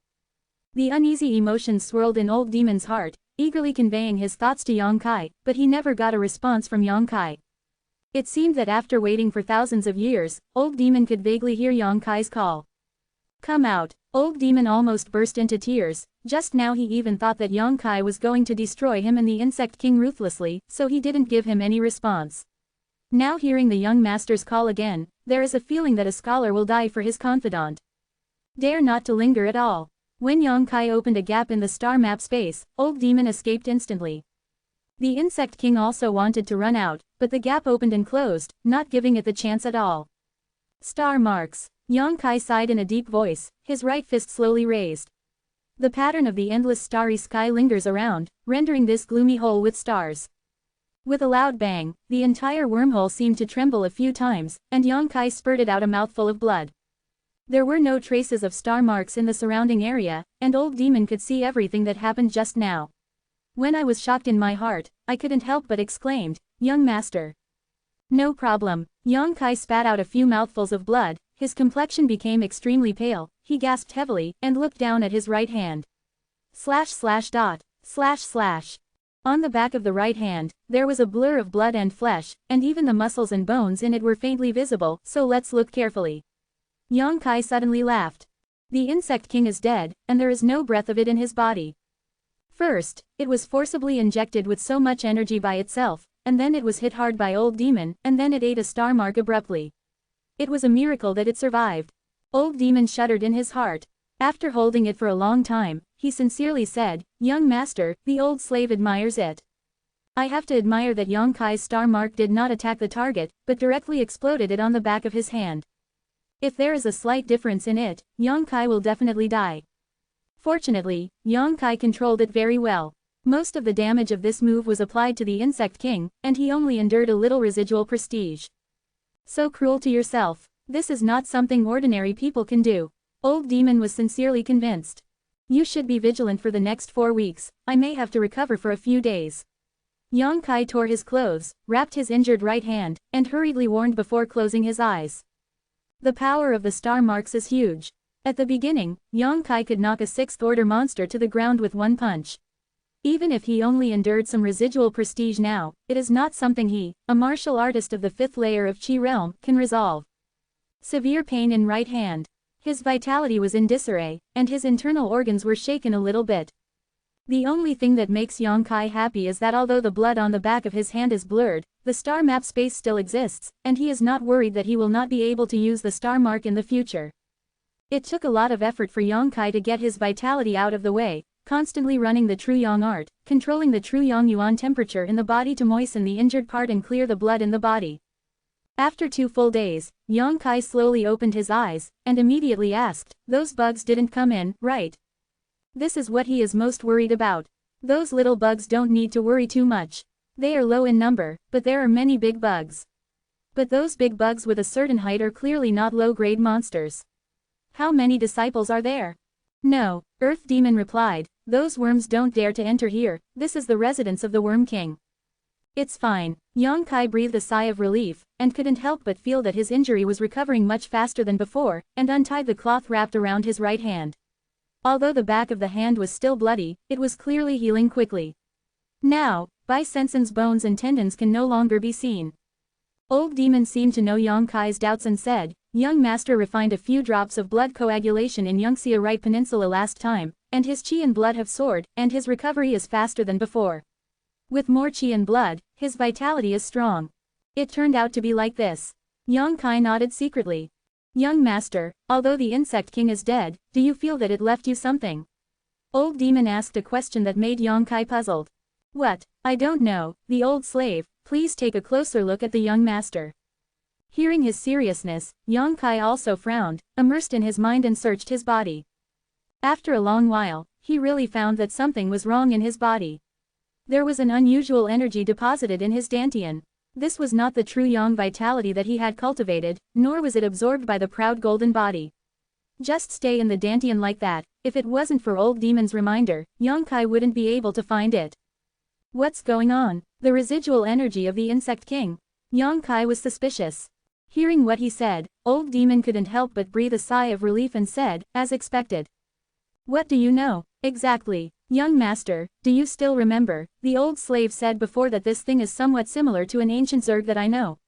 The uneasy emotions swirled in old demon's heart, eagerly conveying his thoughts to Yang Kai, but he never got a response from Yang Kai. It seemed that after waiting for thousands of years, old demon could vaguely hear Yang Kai's call. Come out. Old demon almost burst into tears. Just now he even thought that Yang Kai was going to destroy him and the insect king ruthlessly, so he didn't give him any response. Now hearing the young master's call again, there is a feeling that a scholar will die for his confidant. Dare not to linger at all. When Yang Kai opened a gap in the star map space, old demon escaped instantly. The insect king also wanted to run out, but the gap opened and closed, not giving it the chance at all. Star marks. Yang Kai sighed in a deep voice, his right fist slowly raised. The pattern of the endless starry sky lingers around, rendering this gloomy hole with stars. With a loud bang, the entire wormhole seemed to tremble a few times, and Yang Kai spurted out a mouthful of blood. There were no traces of star marks in the surrounding area, and old demon could see everything that happened just now. When I was shocked in my heart, I couldn't help but exclaimed, "Young master." No problem. Yang Kai spat out a few mouthfuls of blood, his complexion became extremely pale, he gasped heavily, and looked down at his right hand. //. On the back of the right hand, there was a blur of blood and flesh, and even the muscles and bones in it were faintly visible, so let's look carefully. Yang Kai suddenly laughed. The insect king is dead, and there is no breath of it in his body. First, it was forcibly injected with so much energy by itself, and then it was hit hard by old demon, and then it ate a star mark abruptly. It was a miracle that it survived. Old demon shuddered in his heart. After holding it for a long time, he sincerely said, "Young master, the old slave admires it." I have to admire that Yang Kai's star mark did not attack the target, but directly exploded it on the back of his hand. If there is a slight difference in it, Yang Kai will definitely die. Fortunately, Yang Kai controlled it very well. Most of the damage of this move was applied to the insect king, and he only endured a little residual prestige. So cruel to yourself. This is not something ordinary people can do. Old demon was sincerely convinced. You should be vigilant for the next 4 weeks, I may have to recover for a few days. Yang Kai tore his clothes, wrapped his injured right hand, and hurriedly warned before closing his eyes. The power of the star marks is huge. At the beginning, Yang Kai could knock a 6th-order monster to the ground with one punch. Even if he only endured some residual prestige now, it is not something he, a martial artist of the 5th layer of Qi realm, can resolve. Severe pain in right hand. His vitality was in disarray, and his internal organs were shaken a little bit. The only thing that makes Yang Kai happy is that although the blood on the back of his hand is blurred, the star map space still exists, and he is not worried that he will not be able to use the star mark in the future. It took a lot of effort for Yang Kai to get his vitality out of the way, constantly running the true Yang art, controlling the true Yang Yuan temperature in the body to moisten the injured part and clear the blood in the body. After 2 full days, Yang Kai slowly opened his eyes, and immediately asked, "Those bugs didn't come in, right?" This is what he is most worried about. Those little bugs don't need to worry too much. They are low in number, but there are many big bugs. But those big bugs with a certain height are clearly not low-grade monsters. How many disciples are there? No, Earth Demon replied, "Those worms don't dare to enter here, this is the residence of the Worm King." It's fine. Yang Kai breathed a sigh of relief, and couldn't help but feel that his injury was recovering much faster than before, and untied the cloth wrapped around his right hand. Although the back of the hand was still bloody, it was clearly healing quickly. Now, Bai Sensen's bones and tendons can no longer be seen. Old Demon seemed to know Yang Kai's doubts and said, "Young master refined a few drops of blood coagulation in Yangtze right peninsula last time, and his qi and blood have soared, and his recovery is faster than before. With more qi and blood, his vitality is strong." It turned out to be like this. Yang Kai nodded secretly. "Young master, although the insect king is dead, do you feel that it left you something?" Old Demon asked a question that made Yang Kai puzzled. "What? I don't know, the old slave, please take a closer look at the young master." Hearing his seriousness, Yang Kai also frowned, immersed in his mind and searched his body. After a long while, he really found that something was wrong in his body. There was an unusual energy deposited in his dantian. This was not the true Yang vitality that he had cultivated, nor was it absorbed by the proud golden body. Just stay in the dantian like that. If it wasn't for Old Demon's reminder, Yang Kai wouldn't be able to find it. What's going on? The residual energy of the insect king. Yang Kai was suspicious. Hearing what he said, old demon couldn't help but breathe a sigh of relief and said, as expected. What do you know? Exactly. Young master, do you still remember? The old slave said before that this thing is somewhat similar to an ancient zerg that I know.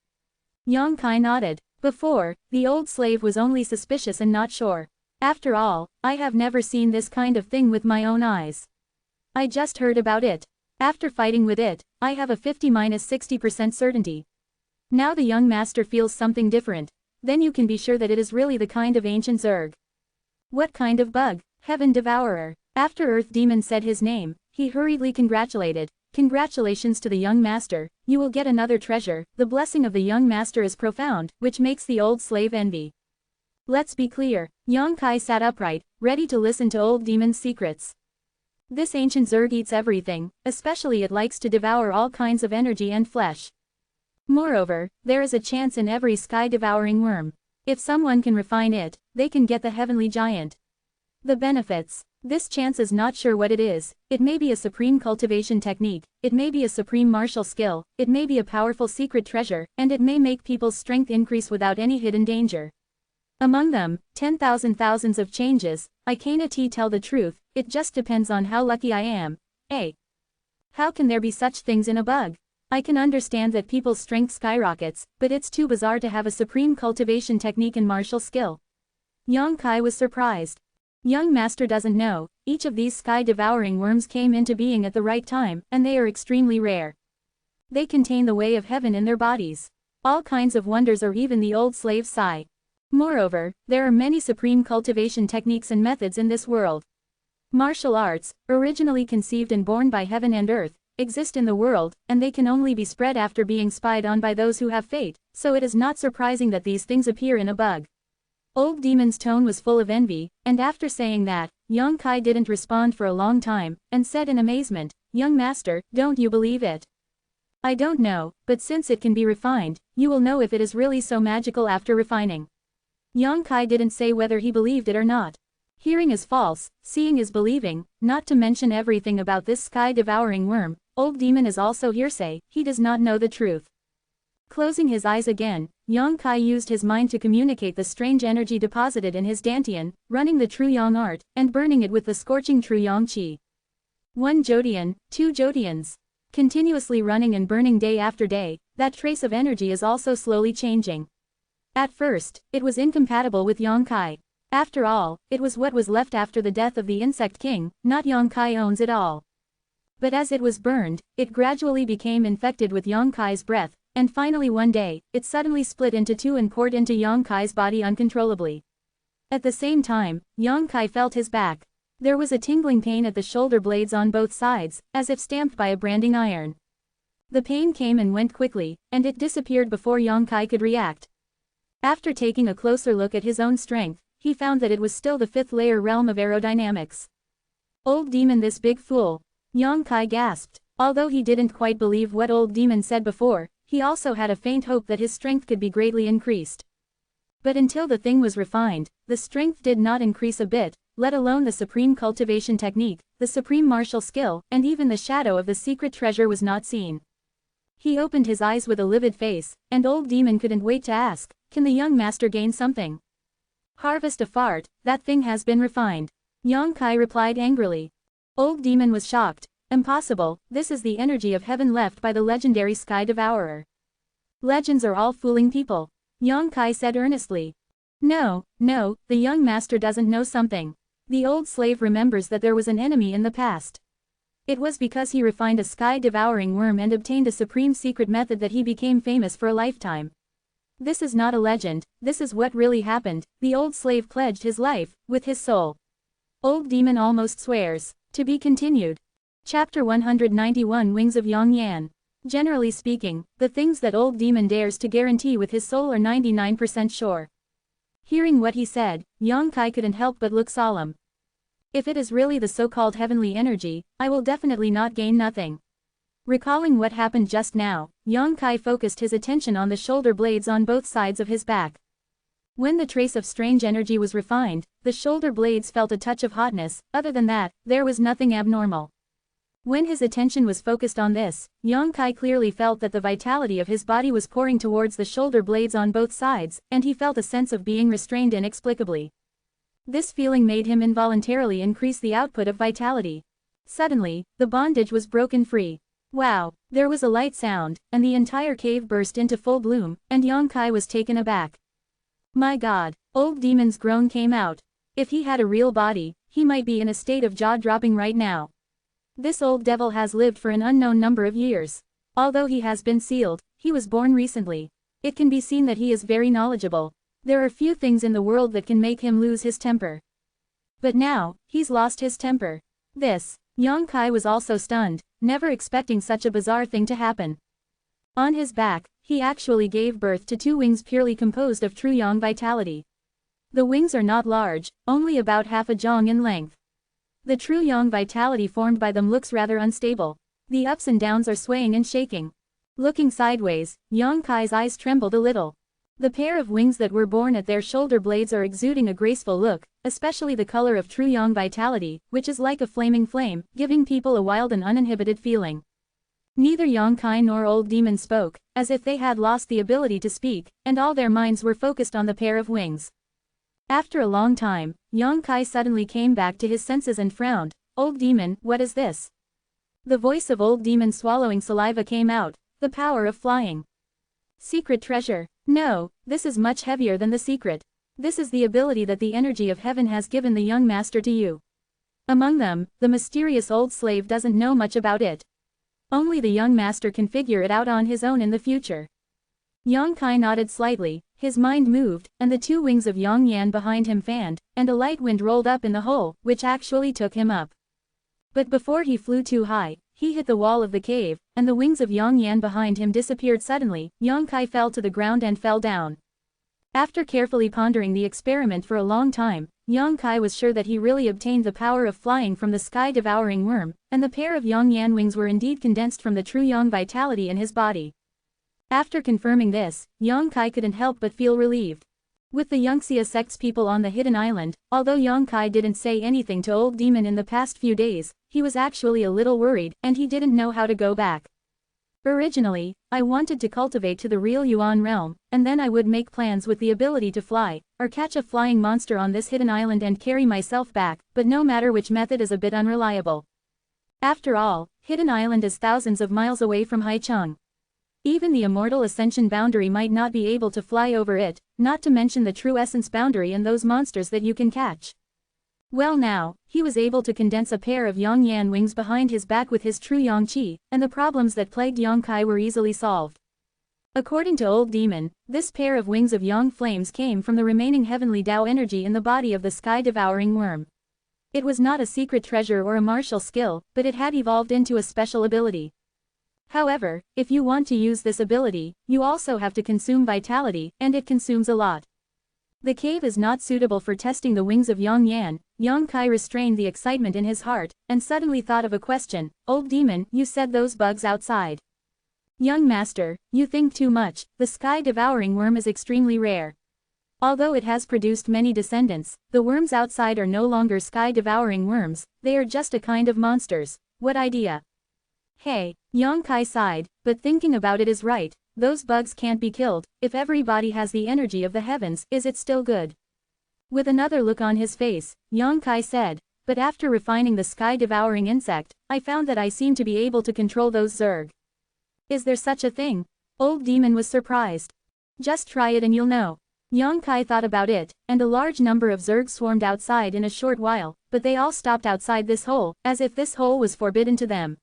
Yang Kai nodded. Before, the old slave was only suspicious and not sure. After all, I have never seen this kind of thing with my own eyes. I just heard about it. After fighting with it, I have a 50-60% certainty. Now the young master feels something different. Then you can be sure that it is really the kind of ancient zerg. What kind of bug? Heaven Devourer. After Earth Demon said his name, he hurriedly congratulated. Congratulations to the young master, you will get another treasure. The blessing of the young master is profound, which makes the old slave envy. Let's be clear, Yang Kai sat upright, ready to listen to old demon's secrets. This ancient zerg eats everything, especially it likes to devour all kinds of energy and flesh. Moreover, there is a chance in every sky-devouring worm. If someone can refine it, they can get the heavenly giant. The benefits. This chance is not sure what it is. It may be a supreme cultivation technique, it may be a supreme martial skill, it may be a powerful secret treasure, and it may make people's strength increase without any hidden danger. Among them, 10,000 thousands of changes. I can't tell the truth, it just depends on how lucky I am. How can there be such things in a bug? I can understand that people's strength skyrockets, but it's too bizarre to have a supreme cultivation technique and martial skill. Yang Kai was surprised. Young master doesn't know, each of these sky-devouring worms came into being at the right time, and they are extremely rare. They contain the way of heaven in their bodies. All kinds of wonders or even the old slave sigh. Moreover, there are many supreme cultivation techniques and methods in this world. Martial arts, originally conceived and born by heaven and earth, exist in the world, and they can only be spread after being spied on by those who have fate, so it is not surprising that these things appear in a bug. Old demon's tone was full of envy, and after saying that, Yang Kai didn't respond for a long time, and said in amazement, Young master, don't you believe it? I don't know, but since it can be refined, you will know if it is really so magical after refining. Yang Kai didn't say whether he believed it or not. Hearing is false, seeing is believing, not to mention everything about this sky-devouring worm, old demon is also hearsay, he does not know the truth. Closing his eyes again, Yang Kai used his mind to communicate the strange energy deposited in his dantian, running the true yang art, and burning it with the scorching true yang qi. 1 Jodian, 2 Jodians. Continuously running and burning day after day, that trace of energy is also slowly changing. At first, it was incompatible with Yang Kai. After all, it was what was left after the death of the insect king, not Yang Kai owns it all. But as it was burned, it gradually became infected with Yang Kai's breath, and finally one day, it suddenly split into two and poured into Yang Kai's body uncontrollably. At the same time, Yang Kai felt his back. There was a tingling pain at the shoulder blades on both sides, as if stamped by a branding iron. The pain came and went quickly, and it disappeared before Yang Kai could react. After taking a closer look at his own strength, he found that it was still the 5th layer realm of aerodynamics. Old demon, this big fool. Yang Kai gasped. Although he didn't quite believe what old demon said before, he also had a faint hope that his strength could be greatly increased. But until the thing was refined, the strength did not increase a bit, let alone the supreme cultivation technique, the supreme martial skill, and even the shadow of the secret treasure was not seen. He opened his eyes with a livid face, and old demon couldn't wait to ask, can the young master gain something? Harvest a fart, that thing has been refined. Yang Kai replied angrily. Old demon was shocked. Impossible, this is the energy of heaven left by the legendary Sky Devourer. Legends are all fooling people. Yang Kai said earnestly. No, the young master doesn't know something. The old slave remembers that there was an enemy in the past. It was because he refined a sky-devouring worm and obtained a supreme secret method that he became famous for a lifetime. This is not a legend, this is what really happened. The old slave pledged his life, with his soul. Old demon almost swears. To be continued. Chapter 191 Wings of Yang Yan. Generally speaking, the things that old demon dares to guarantee with his soul are 99% sure. Hearing what he said, Yang Kai couldn't help but look solemn. If it is really the so-called heavenly energy, I will definitely not gain nothing. Recalling what happened just now, Yang Kai focused his attention on the shoulder blades on both sides of his back. When the trace of strange energy was refined, the shoulder blades felt a touch of hotness. Other than that, there was nothing abnormal. When his attention was focused on this, Yang Kai clearly felt that the vitality of his body was pouring towards the shoulder blades on both sides, and he felt a sense of being restrained inexplicably. This feeling made him involuntarily increase the output of vitality. Suddenly, the bondage was broken free. Wow! There was a light sound, and the entire cave burst into full bloom, and Yang Kai was taken aback. My god! Old demon's groan came out. If he had a real body, he might be in a state of jaw-dropping right now. This old devil has lived for an unknown number of years. Although he has been sealed, he was born recently. It can be seen that he is very knowledgeable. There are few things in the world that can make him lose his temper. But now, he's lost his temper. Yang Kai was also stunned, never expecting such a bizarre thing to happen. On his back, he actually gave birth to 2 wings purely composed of true yang vitality. The wings are not large, only about half a zhong in length. The true yang vitality formed by them looks rather unstable. The ups and downs are swaying and shaking. Looking sideways, Yang Kai's eyes trembled a little. The pair of wings that were born at their shoulder blades are exuding a graceful look, especially the color of true yang vitality, which is like a flaming flame, giving people a wild and uninhibited feeling. Neither Yang Kai nor Old Demon spoke, as if they had lost the ability to speak, and all their minds were focused on the pair of wings. After a long time, Yang Kai suddenly came back to his senses and frowned. Old Demon, what is this? The voice of Old Demon swallowing saliva came out. The power of flying. Secret treasure. No, this is much heavier than the secret. This is the ability that the energy of heaven has given the young master to you. Among them, the mysterious old slave doesn't know much about it. Only the young master can figure it out on his own in the future. Yang Kai nodded slightly, his mind moved, and the 2 wings of Yang Yan behind him fanned, and a light wind rolled up in the hole, which actually took him up. But before he flew too high, he hit the wall of the cave, and the wings of Yang Yan behind him disappeared suddenly. Yang Kai fell to the ground and fell down. After carefully pondering the experiment for a long time, Yang Kai was sure that he really obtained the power of flying from the sky-devouring worm, and the pair of Yang Yan wings were indeed condensed from the true yang vitality in his body. After confirming this, Yang Kai couldn't help but feel relieved. With the Yangxia sect's people on the hidden island, although Yang Kai didn't say anything to Old Demon in the past few days, he was actually a little worried, and he didn't know how to go back. Originally, I wanted to cultivate to the real Yuan realm, and then I would make plans with the ability to fly, or catch a flying monster on this hidden island and carry myself back, but no matter which method is a bit unreliable. After all, Hidden Island is thousands of miles away from Haicheng. Even the Immortal Ascension boundary might not be able to fly over it, not to mention the true essence boundary and those monsters that you can catch. Well now, he was able to condense a pair of Yang Yan wings behind his back with his true Yang Qi, and the problems that plagued Yang Kai were easily solved. According to Old Demon, this pair of wings of Yang flames came from the remaining heavenly Tao energy in the body of the sky-devouring worm. It was not a secret treasure or a martial skill, but it had evolved into a special ability. However, if you want to use this ability, you also have to consume vitality, and it consumes a lot. The cave is not suitable for testing the wings of Yang Yan. Yang Kai restrained the excitement in his heart, and suddenly thought of a question. Old Demon, you said those bugs outside. Young master, you think too much. The sky-devouring worm is extremely rare. Although it has produced many descendants, the worms outside are no longer sky-devouring worms, they are just a kind of monsters. What idea? Hey, Yang Kai sighed, but thinking about it is right. Those bugs can't be killed. If everybody has the energy of the heavens, is it still good? With another look on his face, Yang Kai said, but after refining the sky-devouring insect, I found that I seem to be able to control those zerg. Is there such a thing? Old Demon was surprised. Just try it and you'll know. Yang Kai thought about it, and a large number of zergs swarmed outside in a short while, but they all stopped outside this hole, as if this hole was forbidden to them.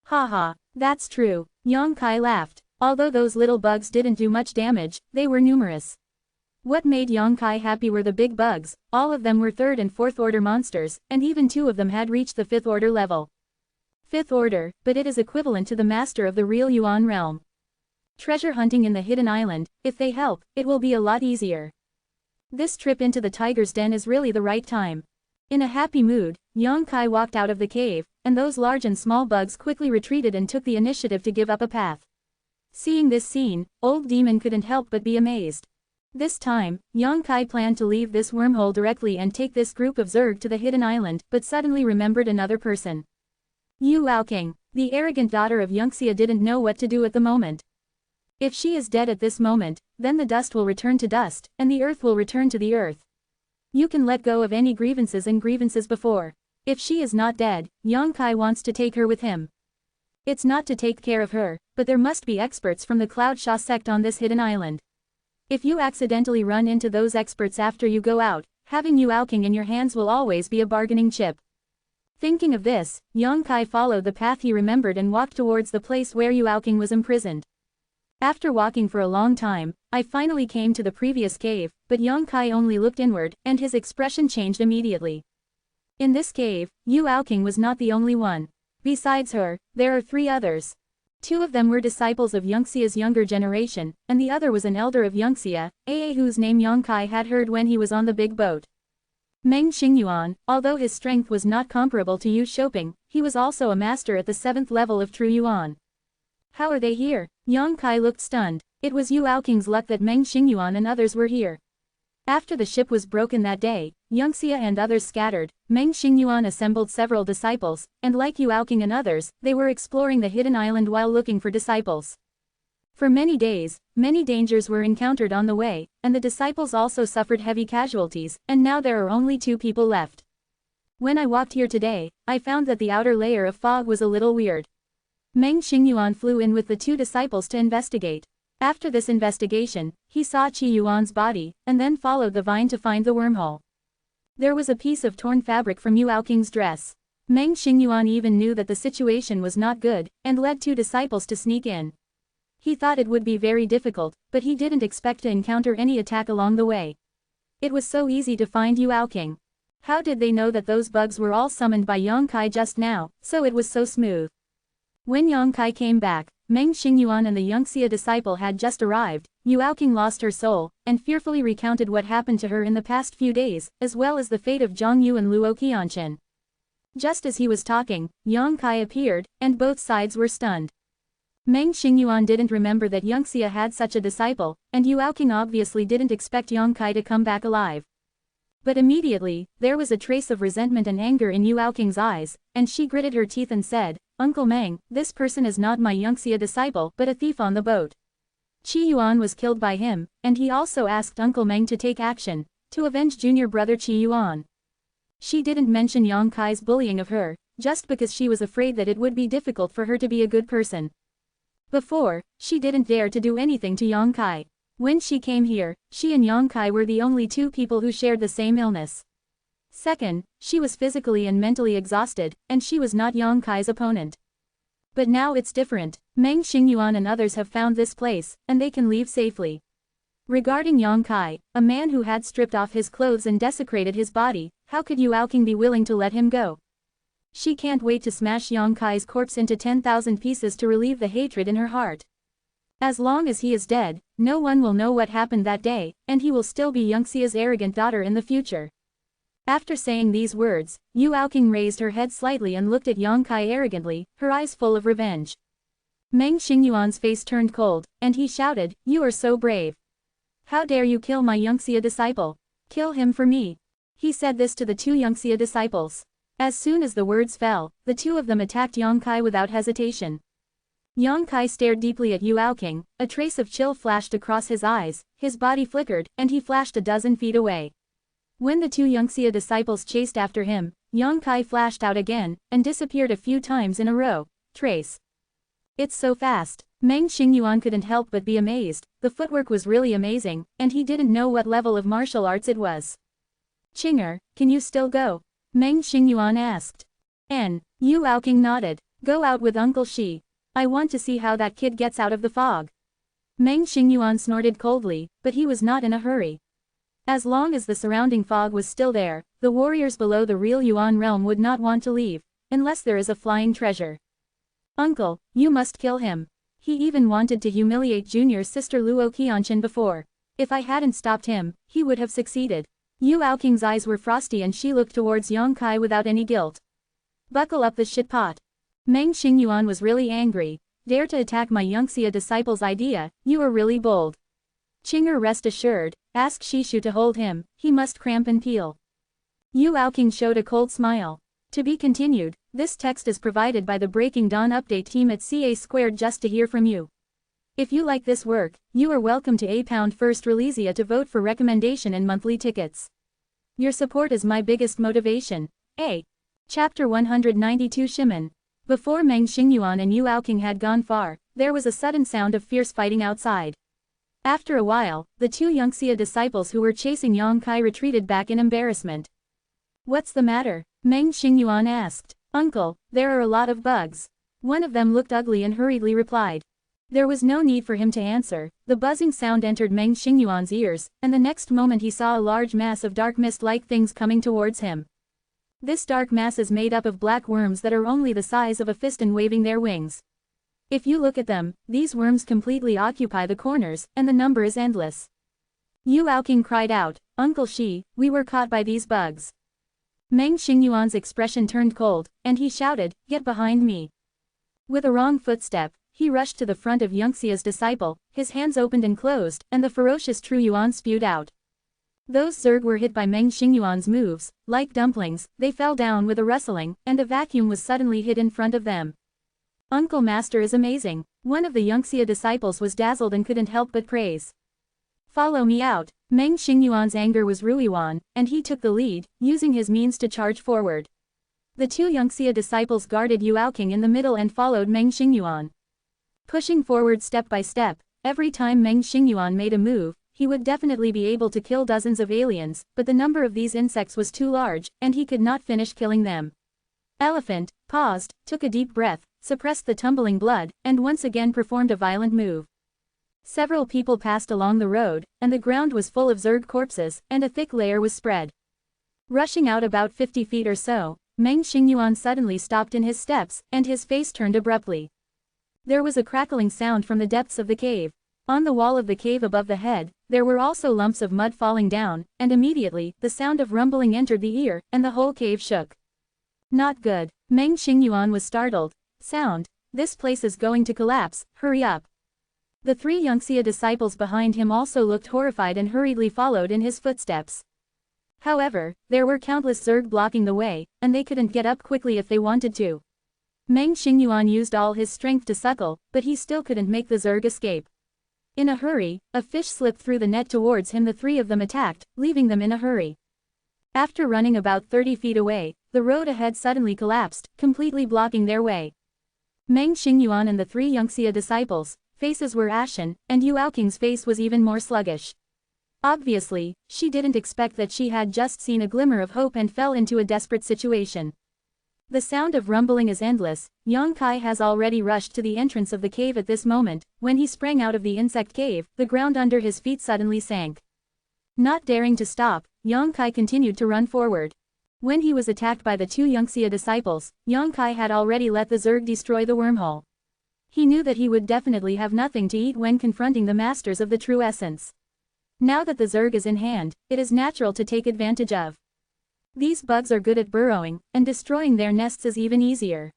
Haha, that's true. Yang Kai laughed. Although those little bugs didn't do much damage, they were numerous. What made Yang Kai happy were the big bugs. All of them were 3rd and 4th order monsters, and even 2 of them had reached the 5th order level. 5th order, but it is equivalent to the master of the real Yuan realm. Treasure hunting in the hidden island, if they help, it will be a lot easier. This trip into the tiger's den is really the right time. In a happy mood, Yang Kai walked out of the cave, and those large and small bugs quickly retreated and took the initiative to give up a path. Seeing this scene, Old Demon couldn't help but be amazed. This time, Yang Kai planned to leave this wormhole directly and take this group of zerg to the hidden island, but suddenly remembered another person. Yu Aoking, the arrogant daughter of Yunxia, didn't know what to do at the moment. If she is dead at this moment, then the dust will return to dust, and the earth will return to the earth. You can let go of any grievances before. If she is not dead, Yongkai wants to take her with him. It's not to take care of her, but there must be experts from the Cloud Sha sect on this hidden island. If you accidentally run into those experts after you go out, having Yu Aoking in your hands will always be a bargaining chip. Thinking of this, Yongkai followed the path he remembered and walked towards the place where Yu Aoking was imprisoned. After walking for a long time, I finally came to the previous cave, but Yongkai only looked inward, and his expression changed immediately. In this cave, Yu Aoking was not the only one. Besides her, there are 3 others. 2 of them were disciples of Yunxia's younger generation, and the other was an elder of Yunxia, whose name Yongkai had heard when he was on the big boat. Meng Xingyuan, although his strength was not comparable to Yu Shouping, he was also a master at the 7th level of True Yuan. How are they here? Yongkai looked stunned. It was Yu Aoking's luck that Meng Xingyuan and others were here. After the ship was broken that day, Yunxia and others scattered. Meng Xingyuan assembled several disciples, and like Yu Aoking and others, they were exploring the hidden island while looking for disciples. For many days, many dangers were encountered on the way, and the disciples also suffered heavy casualties, and now there are only 2 people left. When I walked here today, I found that the outer layer of fog was a little weird. Meng Xingyuan flew in with the 2 disciples to investigate. After this investigation, he saw Qi Yuan's body, and then followed the vine to find the wormhole. There was a piece of torn fabric from Yu Aoking's dress. Meng Xingyuan even knew that the situation was not good, and led 2 disciples to sneak in. He thought it would be very difficult, but he didn't expect to encounter any attack along the way. It was so easy to find Yu Aoking. How did they know that those bugs were all summoned by Yongkai just now, so it was so smooth? When Yongkai came back, Meng Xingyuan and the Yunxia disciple had just arrived. Yu Aoking lost her soul, and fearfully recounted what happened to her in the past few days, as well as the fate of Zhang Yu and Luo Qianchen. Just as he was talking, Yongkai appeared, and both sides were stunned. Meng Xingyuan didn't remember that Yunxia had such a disciple, and Yu Aoking obviously didn't expect Yongkai to come back alive. But immediately, there was a trace of resentment and anger in Yu Aoking's eyes, and she gritted her teeth and said, "Uncle Meng, this person is not my Yunxia disciple but a thief on the boat. Qi Yuan was killed by him, and he also asked Uncle Meng to take action, to avenge junior brother Qi Yuan." She didn't mention Yongkai's bullying of her, just because she was afraid that it would be difficult for her to be a good person. Before, she didn't dare to do anything to Yongkai. When she came here, she and Yongkai were the only 2 people who shared the same illness. Second, she was physically and mentally exhausted, and she was not Yongkai's opponent. But now it's different. Meng Xingyuan and others have found this place, and they can leave safely. Regarding Yongkai, a man who had stripped off his clothes and desecrated his body, how could Yu Aoking be willing to let him go? She can't wait to smash Yongkai's corpse into 10,000 pieces to relieve the hatred in her heart. As long as he is dead, no one will know what happened that day, and he will still be Yunxia's arrogant daughter in the future. After saying these words, Yu Aoking raised her head slightly and looked at Yongkai arrogantly, her eyes full of revenge. Meng Xingyuan's face turned cold, and he shouted, "You are so brave. How dare you kill my Yunxia disciple? Kill him for me." He said this to the 2 Yunxia disciples. As soon as the words fell, the 2 of them attacked Yongkai without hesitation. Yongkai stared deeply at Yu Aoking, a trace of chill flashed across his eyes, his body flickered, and he flashed a dozen feet away. When the 2 Yunxia disciples chased after him, Yongkai flashed out again, and disappeared a few times in a row. Trace. It's so fast. Meng Xingyuan couldn't help but be amazed. The footwork was really amazing, and he didn't know what level of martial arts it was. "Qinger, can you still go?" Meng Xingyuan asked. Yu Aoking nodded. "Go out with Uncle Shi. I want to see how that kid gets out of the fog." Meng Xingyuan snorted coldly, but he was not in a hurry. As long as the surrounding fog was still there, the warriors below the real Yuan realm would not want to leave, unless there is a flying treasure. "Uncle, you must kill him. He even wanted to humiliate junior sister Luo Qianchen before. If I hadn't stopped him, he would have succeeded." Yu Aoking's eyes were frosty and she looked towards Yongkai without any guilt. "Buckle up the shitpot." Meng Xingyuan was really angry. "Dare to attack my Yunxia disciple's idea, you are really bold. Qinger, rest assured, ask Shishu to hold him, he must cramp and peel." Yu Aoking showed a cold smile. To be continued. This text is provided by the Breaking Dawn update team at CA2 just to hear from you. If you like this work, you are welcome to £1 first Releasia to vote for recommendation and monthly tickets. Your support is my biggest motivation. A. Chapter 192 Shimen. Before Meng Xingyuan and Yu Aoqing had gone far, there was a sudden sound of fierce fighting outside. After a while, the two Yangxia disciples who were chasing Yang Kai retreated back in embarrassment. What's the matter? Meng Xingyuan asked. Uncle, there are a lot of bugs. One of them looked ugly and hurriedly replied. There was no need for him to answer. The buzzing sound entered Meng Xingyuan's ears, and the next moment he saw a large mass of dark mist-like things coming towards him. This dark mass is made up of black worms that are only the size of a fist and waving their wings. If you look at them, these worms completely occupy the corners, and the number is endless. Yu Aoqing cried out, Uncle Shi, we were caught by these bugs. Meng Xingyuan's expression turned cold, and he shouted, Get behind me. With a wrong footstep, he rushed to the front of Yangxia's disciple, his hands opened and closed, and the ferocious True Yuan spewed out. Those Zerg were hit by Meng Xingyuan's moves, like dumplings, they fell down with a rustling, and a vacuum was suddenly hit in front of them. Uncle Master is amazing. One of the Yangxia disciples was dazzled and couldn't help but praise. Follow me out. Meng Xingyuan's anger was Ruiyuan, and he took the lead, using his means to charge forward. The two Yangxia disciples guarded Yu Aoqing in the middle and followed Meng Xingyuan. Pushing forward step by step, every time Meng Xingyuan made a move, he would definitely be able to kill dozens of aliens, but the number of these insects was too large, and he could not finish killing them. Elephant paused, took a deep breath, suppressed the tumbling blood, and once again performed a violent move. Several people passed along the road, and the ground was full of Zerg corpses, and a thick layer was spread. Rushing out about 50 feet or so, Meng Xingyuan suddenly stopped in his steps, and his face turned abruptly. There was a crackling sound from the depths of the cave. On the wall of the cave above the head, there were also lumps of mud falling down, and immediately, the sound of rumbling entered the ear, and the whole cave shook. Not good. Meng Xingyuan was startled. Sound. This place is going to collapse, hurry up. The three Yangxia disciples behind him also looked horrified and hurriedly followed in his footsteps. However, there were countless Zerg blocking the way, and they couldn't get up quickly if they wanted to. Meng Xingyuan used all his strength to suckle, but he still couldn't make the Zerg escape. In a hurry, a fish slipped through the net towards him. The three of them attacked, leaving them in a hurry. After running about 30 feet away, the road ahead suddenly collapsed, completely blocking their way. Meng Xingyuan and the three Yangxia disciples' faces were ashen, and Yu Aoqing's face was even more sluggish. Obviously, she didn't expect that she had just seen a glimmer of hope and fell into a desperate situation. The sound of rumbling is endless. Yang Kai has already rushed to the entrance of the cave at this moment. When he sprang out of the insect cave, the ground under his feet suddenly sank. Not daring to stop, Yang Kai continued to run forward. When he was attacked by the two Yangxia disciples, Yang Kai had already let the Zerg destroy the wormhole. He knew that he would definitely have nothing to eat when confronting the masters of the true essence. Now that the Zerg is in hand, it is natural to take advantage of. These bugs are good at burrowing, and destroying their nests is even easier.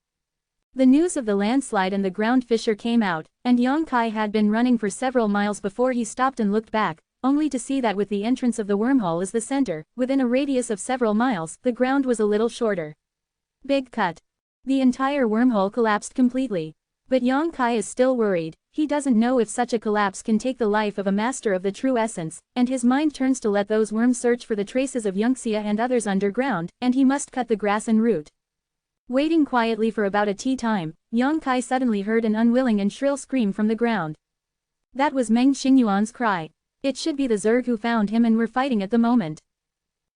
The news of the landslide and the ground fissure came out, and Yang Kai had been running for several miles before he stopped and looked back, only to see that with the entrance of the wormhole as the center, within a radius of several miles, the ground was a little shorter. Big cut. The entire wormhole collapsed completely. But Yang Kai is still worried. He doesn't know if such a collapse can take the life of a master of the true essence, and his mind turns to let those worms search for the traces of Yangxia and others underground, and he must cut the grass and root. Waiting quietly for about a tea time, Yang Kai suddenly heard an unwilling and shrill scream from the ground. That was Meng Xingyuan's cry. It should be the Zerg who found him and were fighting at the moment.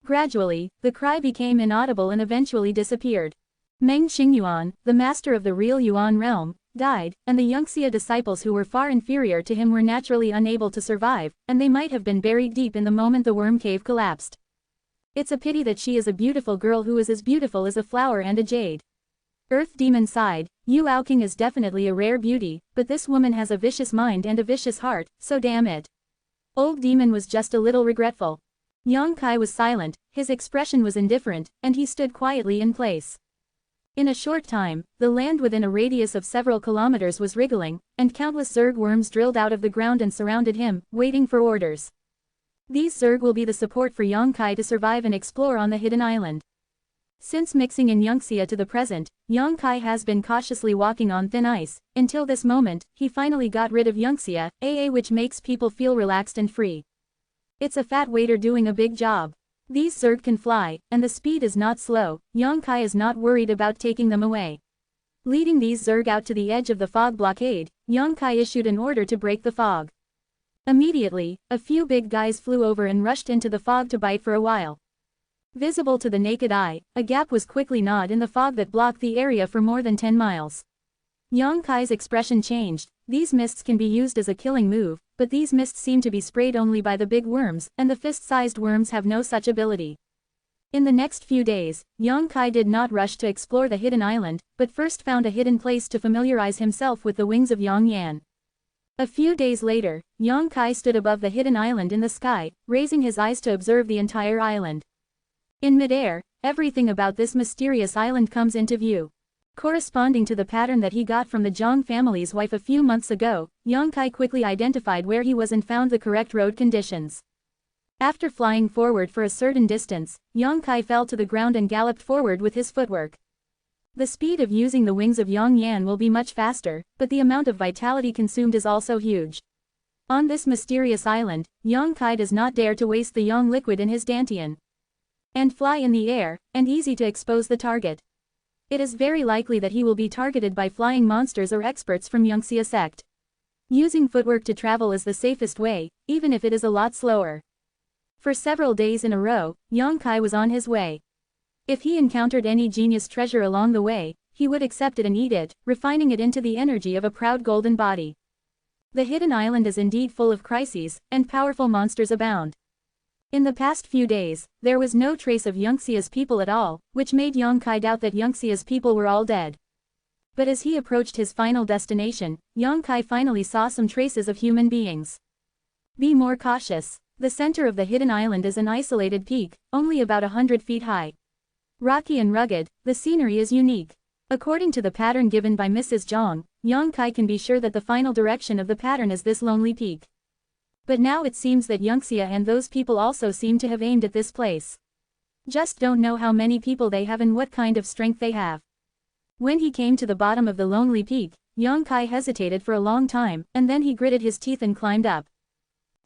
Gradually, the cry became inaudible and eventually disappeared. Meng Xingyuan, the master of the real Yuan realm, died, and the Yangxia disciples who were far inferior to him were naturally unable to survive, and they might have been buried deep in the moment the worm cave collapsed. It's a pity that she is a beautiful girl who is as beautiful as a flower and a jade. Earth Demon sighed. Yu Aoqing is definitely a rare beauty, but this woman has a vicious mind and a vicious heart, so damn it. Old Demon was just a little regretful. Yang Kai was silent, his expression was indifferent, and he stood quietly in place. In a short time, the land within a radius of several kilometers was wriggling, and countless Zerg worms drilled out of the ground and surrounded him, waiting for orders. These Zerg will be the support for Yang Kai to survive and explore on the hidden island. Since mixing in Yangxia to the present, Yang Kai has been cautiously walking on thin ice. Until this moment, he finally got rid of Yangxia, which makes people feel relaxed and free. It's a fat waiter doing a big job. These Zerg can fly, and the speed is not slow. Yang Kai is not worried about taking them away. Leading these Zerg out to the edge of the fog blockade, Yang Kai issued an order to break the fog. Immediately, a few big guys flew over and rushed into the fog to bite for a while. Visible to the naked eye, a gap was quickly gnawed in the fog that blocked the area for more than 10 miles. Yang Kai's expression changed. These mists can be used as a killing move, but these mists seem to be sprayed only by the big worms, and the fist-sized worms have no such ability. In the next few days, Yang Kai did not rush to explore the hidden island, but first found a hidden place to familiarize himself with the wings of Yang Yan. A few days later, Yang Kai stood above the hidden island in the sky, raising his eyes to observe the entire island. In midair, everything about this mysterious island comes into view. Corresponding to the pattern that he got from the Zhang family's wife a few months ago, Yang Kai quickly identified where he was and found the correct road conditions. After flying forward for a certain distance, Yang Kai fell to the ground and galloped forward with his footwork. The speed of using the wings of Yang Yan will be much faster, but the amount of vitality consumed is also huge. On this mysterious island, Yang Kai does not dare to waste the Yang liquid in his dantian. And fly in the air, and easy to expose the target. It is very likely that he will be targeted by flying monsters or experts from Yangxia sect. Using footwork to travel is the safest way, even if it is a lot slower. For several days in a row, Yang Kai was on his way. If he encountered any genius treasure along the way, he would accept it and eat it, refining it into the energy of a proud golden body. The hidden island is indeed full of crises, and powerful monsters abound. In the past few days, there was no trace of Yangxia's people at all, which made Yang Kai doubt that Yangxia's people were all dead. But as he approached his final destination, Yang Kai finally saw some traces of human beings. Be more cautious. The center of the hidden island is an isolated peak, only about 100 feet high. Rocky and rugged, the scenery is unique. According to the pattern given by Mrs. Zhang, Yang Kai can be sure that the final direction of the pattern is this lonely peak. But now it seems that Yangxia and those people also seem to have aimed at this place. Just don't know how many people they have and what kind of strength they have. When he came to the bottom of the lonely peak, Yang Kai hesitated for a long time, and then he gritted his teeth and climbed up.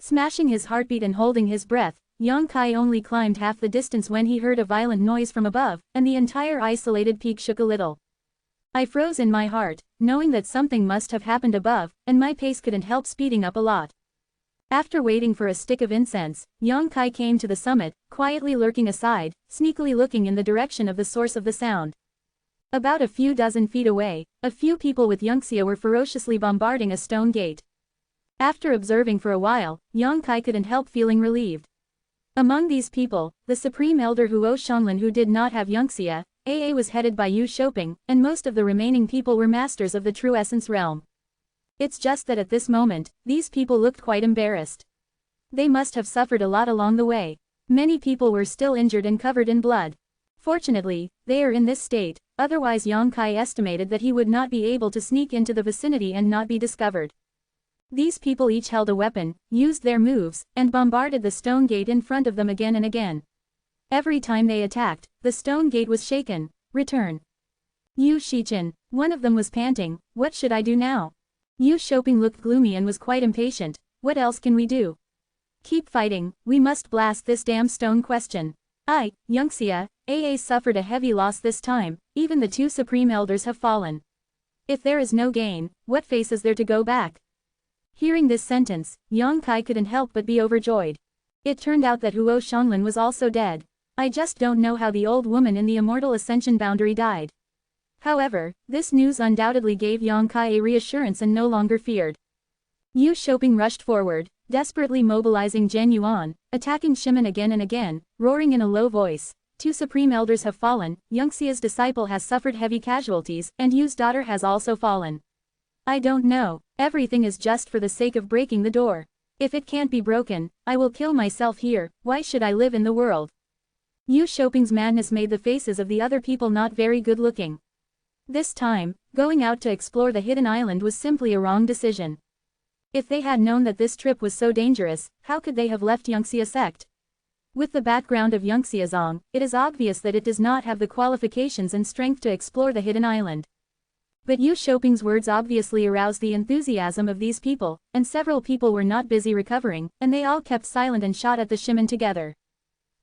Smashing his heartbeat and holding his breath, Yang Kai only climbed half the distance when he heard a violent noise from above, and the entire isolated peak shook a little. I froze in my heart, knowing that something must have happened above, and my pace couldn't help speeding up a lot. After waiting for a stick of incense, Yang Kai came to the summit, quietly lurking aside, sneakily looking in the direction of the source of the sound. About a few dozen feet away, a few people with Yangxia were ferociously bombarding a stone gate. After observing for a while, Yang Kai couldn't help feeling relieved. Among these people, the Supreme Elder Huo Shanglan, who did not have Yangxia, was headed by Yu Shouping, and most of the remaining people were masters of the True Essence realm. It's just that at this moment, these people looked quite embarrassed. They must have suffered a lot along the way. Many people were still injured and covered in blood. Fortunately, they are in this state, otherwise Yang Kai estimated that he would not be able to sneak into the vicinity and not be discovered. These people each held a weapon, used their moves, and bombarded the stone gate in front of them again and again. Every time they attacked, the stone gate was shaken. Return. Yu Shichen, one of them was panting, what should I do now? Yu Shouping looked gloomy and was quite impatient. What else can we do? Keep fighting, we must blast this damn stone question. Yangxia, suffered a heavy loss this time, even the two supreme elders have fallen. If there is no gain, what face is there to go back? Hearing this sentence, Yang Kai couldn't help but be overjoyed. It turned out that Huo Shanglan was also dead. I just don't know how the old woman in the Immortal Ascension boundary died. However, this news undoubtedly gave Yang Kai a reassurance and no longer feared. Yu Shouping rushed forward, desperately mobilizing Zhen Yuan, attacking Shimen again and again, roaring in a low voice. Two supreme elders have fallen, Yangxia's disciple has suffered heavy casualties, and Yu's daughter has also fallen. I don't know, everything is just for the sake of breaking the door. If it can't be broken, I will kill myself here, why should I live in the world? Yu Shouping's madness made the faces of the other people not very good looking. This time, going out to explore the hidden island was simply a wrong decision. If they had known that this trip was so dangerous, how could they have left Yangxia sect? With the background of Yangxiazong, it is obvious that it does not have the qualifications and strength to explore the hidden island. But Yu Shouping's words obviously aroused the enthusiasm of these people, and several people were not busy recovering, and they all kept silent and shot at the shaman together.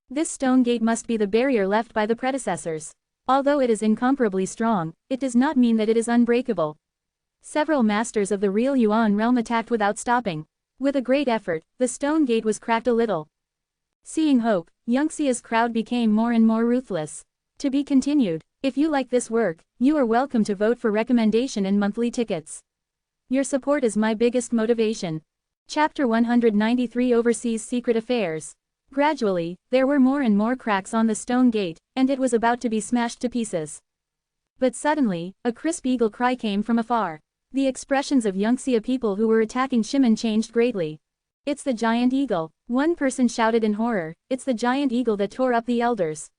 This stone gate must be the barrier left by the predecessors. Although it is incomparably strong, it does not mean that it is unbreakable. Several masters of the real Yuan realm attacked without stopping. With a great effort, the stone gate was cracked a little. Seeing hope, Yangxia's crowd became more and more ruthless. To be continued. If you like this work, you are welcome to vote for recommendation and monthly tickets. Your support is my biggest motivation. Chapter 193 Overseas Secret Affairs. Gradually, there were more and more cracks on the stone gate, and it was about to be smashed to pieces. But suddenly, a crisp eagle cry came from afar. The expressions of Yangxia people who were attacking Shimen changed greatly. It's the giant eagle, one person shouted in horror, it's the giant eagle that tore up the elders.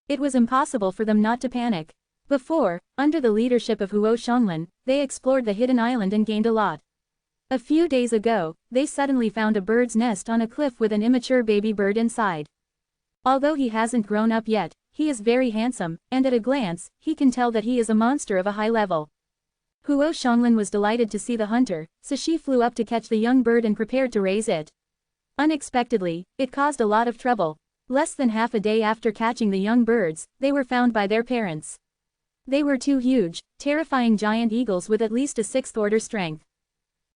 It was impossible for them not to panic. Before, under the leadership of Huo Xionglan, they explored the hidden island and gained a lot. A few days ago, they suddenly found a bird's nest on a cliff with an immature baby bird inside. Although he hasn't grown up yet, he is very handsome, and at a glance, he can tell that he is a monster of a high level. Huo Xionglan was delighted to see the hunter, so she flew up to catch the young bird and prepared to raise it. Unexpectedly, it caused a lot of trouble. Less than half a day after catching the young birds, they were found by their parents. They were two huge, terrifying giant eagles with at least a 6th-order strength.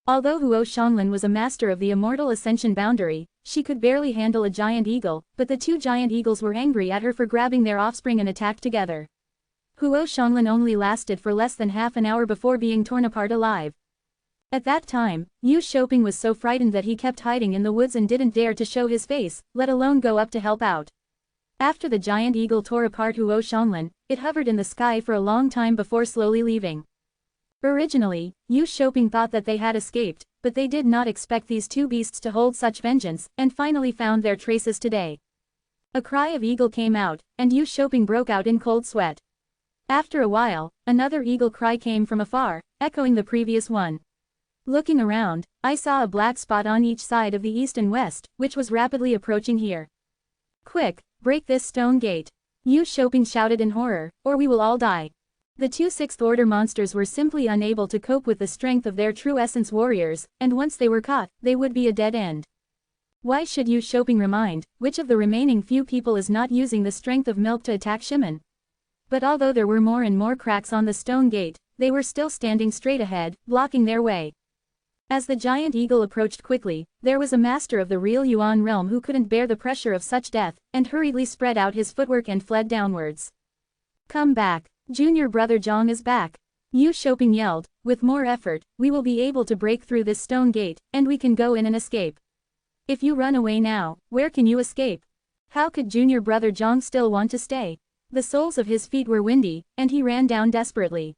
Although Huo Xionglan was a master of the Immortal Ascension boundary, she could barely handle a giant eagle, but the two giant eagles were angry at her for grabbing their offspring and attacked together. Huo Xionglan only lasted for less than half an hour before being torn apart alive. At that time, Yu Shouping was so frightened that he kept hiding in the woods and didn't dare to show his face, let alone go up to help out. After the giant eagle tore apart Huo Xionglan, it hovered in the sky for a long time before slowly leaving. Originally, Yu Shouping thought that they had escaped, but they did not expect these two beasts to hold such vengeance, and finally found their traces today. A cry of eagle came out, and Yu Shouping broke out in cold sweat. After a while, another eagle cry came from afar, echoing the previous one. Looking around, I saw a black spot on each side of the east and west, which was rapidly approaching here. Quick, break this stone gate. Yu Shouping shouted in horror, or we will all die. The two 6th-order monsters were simply unable to cope with the strength of their true essence warriors, and once they were caught, they would be a dead end. Why should Yu Shouping remind, which of the remaining few people is not using the strength of milk to attack Shimen? But although there were more and more cracks on the stone gate, they were still standing straight ahead, blocking their way. As the giant eagle approached quickly, there was a master of the real Yuan realm who couldn't bear the pressure of such death, and hurriedly spread out his footwork and fled downwards. Come back. Junior brother Zhang is back. Yu Shouping yelled, with more effort, we will be able to break through this stone gate, and we can go in and escape. If you run away now, where can you escape? How could junior brother Zhang still want to stay? The soles of his feet were windy, and he ran down desperately.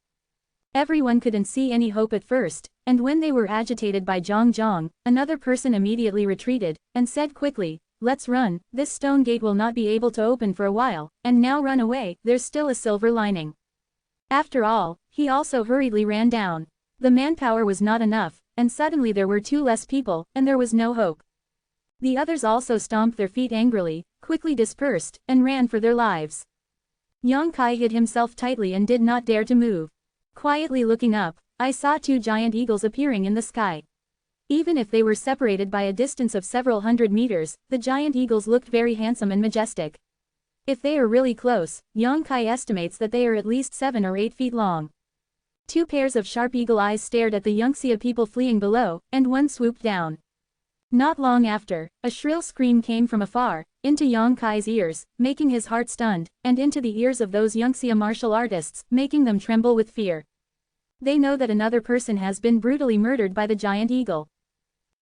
Everyone couldn't see any hope at first, and when they were agitated by Zhang, another person immediately retreated, and said quickly, let's run, this stone gate will not be able to open for a while, and now run away, there's still a silver lining. After all, he also hurriedly ran down. The manpower was not enough, and suddenly there were two less people, and there was no hope. The others also stomped their feet angrily, quickly dispersed, and ran for their lives. Yang Kai hid himself tightly and did not dare to move. Quietly looking up, I saw two giant eagles appearing in the sky. Even if they were separated by a distance of several hundred meters, the giant eagles looked very handsome and majestic. If they are really close, Yang Kai estimates that they are at least 7 or 8 feet long. Two pairs of sharp eagle eyes stared at the Yangxia people fleeing below, and one swooped down. Not long after, a shrill scream came from afar, into Yang Kai's ears, making his heart stunned, and into the ears of those Yangxia martial artists, making them tremble with fear. They know that another person has been brutally murdered by the giant eagle.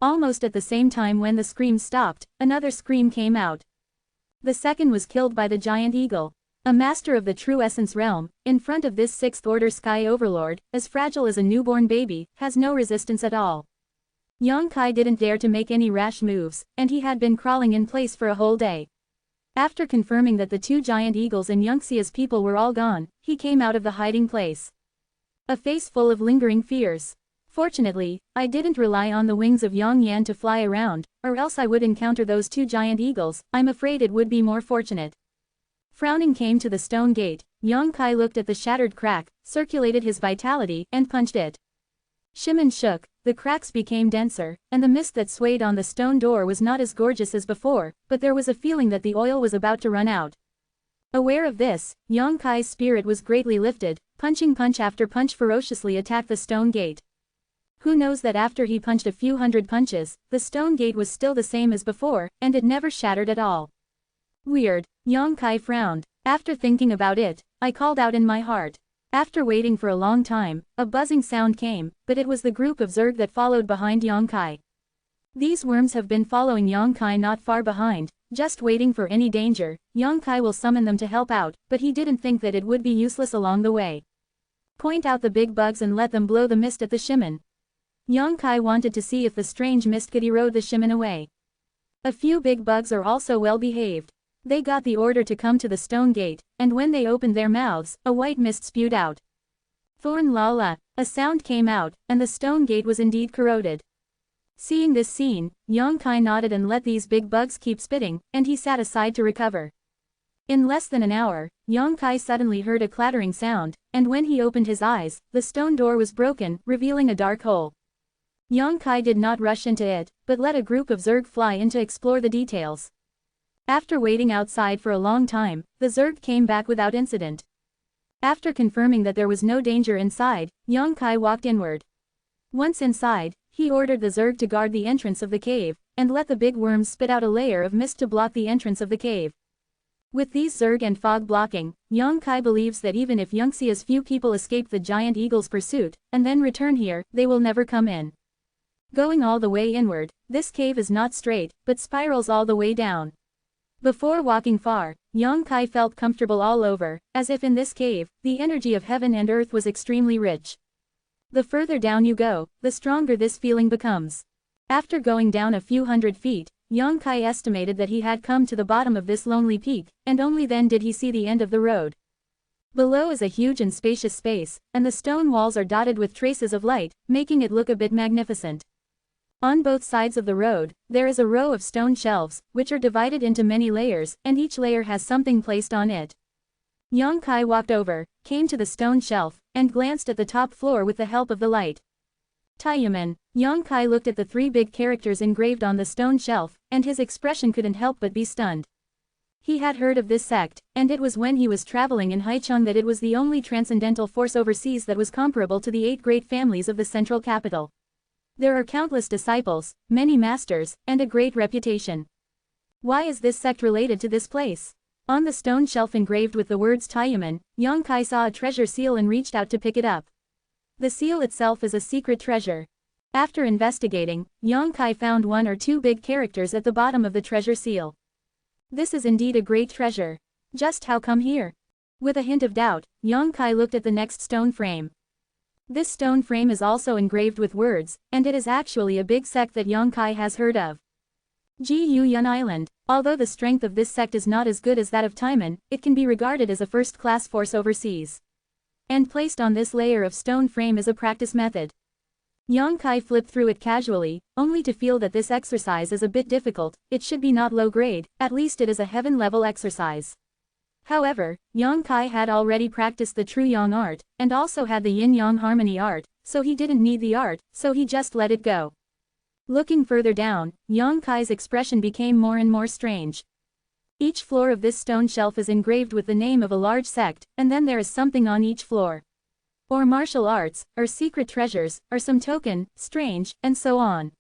Almost at the same time when the scream stopped, another scream came out. The second was killed by the giant eagle. A master of the true essence realm, in front of this 6th-order sky overlord, as fragile as a newborn baby, has no resistance at all. Yang Kai didn't dare to make any rash moves, and he had been crawling in place for a whole day. After confirming that the two giant eagles and Yangxia's people were all gone, he came out of the hiding place. A face full of lingering fears. Fortunately, I didn't rely on the wings of Yang Yan to fly around, or else I would encounter those two giant eagles. I'm afraid it would be more fortunate. Frowning came to the stone gate. Yang Kai looked at the shattered crack, circulated his vitality, and punched it. Shimon shook, the cracks became denser, and the mist that swayed on the stone door was not as gorgeous as before, but there was a feeling that the oil was about to run out. Aware of this, Yang Kai's spirit was greatly lifted, punch after punch ferociously attacked the stone gate. Who knows that after he punched a few hundred punches, the stone gate was still the same as before, and it never shattered at all. Weird, Yang Kai frowned. After thinking about it, I called out in my heart. After waiting for a long time, a buzzing sound came, but it was the group of Zerg that followed behind Yang Kai. These worms have been following Yang Kai not far behind, just waiting for any danger. Yang Kai will summon them to help out, but he didn't think that it would be useless along the way. Point out the big bugs and let them blow the mist at the Shimon. Yang Kai wanted to see if the strange mist could erode the Shimon away. A few big bugs are also well behaved. They got the order to come to the stone gate, and when they opened their mouths, a white mist spewed out. Thorn la la, a sound came out, and the stone gate was indeed corroded. Seeing this scene, Yang Kai nodded and let these big bugs keep spitting, and he sat aside to recover. In less than an hour, Yang Kai suddenly heard a clattering sound, and when he opened his eyes, the stone door was broken, revealing a dark hole. Yang Kai did not rush into it, but let a group of Zerg fly in to explore the details. After waiting outside for a long time, the Zerg came back without incident. After confirming that there was no danger inside, Yang Kai walked inward. Once inside, he ordered the Zerg to guard the entrance of the cave, and let the big worms spit out a layer of mist to block the entrance of the cave. With these Zerg and fog blocking, Yang Kai believes that even if Yunxia's few people escape the giant eagle's pursuit, and then return here, they will never come in. Going all the way inward, this cave is not straight, but spirals all the way down. Before walking far, Yang Kai felt comfortable all over, as if in this cave, the energy of heaven and earth was extremely rich. The further down you go, the stronger this feeling becomes. After going down a few hundred feet, Yang Kai estimated that he had come to the bottom of this lonely peak, and only then did he see the end of the road. Below is a huge and spacious space, and the stone walls are dotted with traces of light, making it look a bit magnificent. On both sides of the road, there is a row of stone shelves, which are divided into many layers, and each layer has something placed on it. Yang Kai walked over, came to the stone shelf, and glanced at the top floor with the help of the light. Taiyuman. Yang Kai looked at the three big characters engraved on the stone shelf, and his expression couldn't help but be stunned. He had heard of this sect, and it was when he was traveling in Haicheng that it was the only transcendental force overseas that was comparable to the 8 great families of the central capital. There are countless disciples, many masters, and a great reputation. Why is this sect related to this place? On the stone shelf engraved with the words Taiyuman, Yang Kai saw a treasure seal and reached out to pick it up. The seal itself is a secret treasure. After investigating, Yang Kai found 1 or 2 big characters at the bottom of the treasure seal. This is indeed a great treasure. Just how come here? With a hint of doubt, Yang Kai looked at the next stone frame. This stone frame is also engraved with words, and it is actually a big sect that Yang Kai has heard of. Gu Yun Island. Although the strength of this sect is not as good as that of Taiman, it can be regarded as a first-class force overseas. And placed on this layer of stone frame is a practice method. Yang Kai flipped through it casually, only to feel that this exercise is a bit difficult. It should be not low grade, at least it is a heaven-level exercise. However, Yang Kai had already practiced the true Yang art, and also had the yin-yang harmony art, so he didn't need the art, so he just let it go. Looking further down, Yang Kai's expression became more and more strange. Each floor of this stone shelf is engraved with the name of a large sect, and then there is something on each floor. Or martial arts, or secret treasures, or some token, strange, and so on.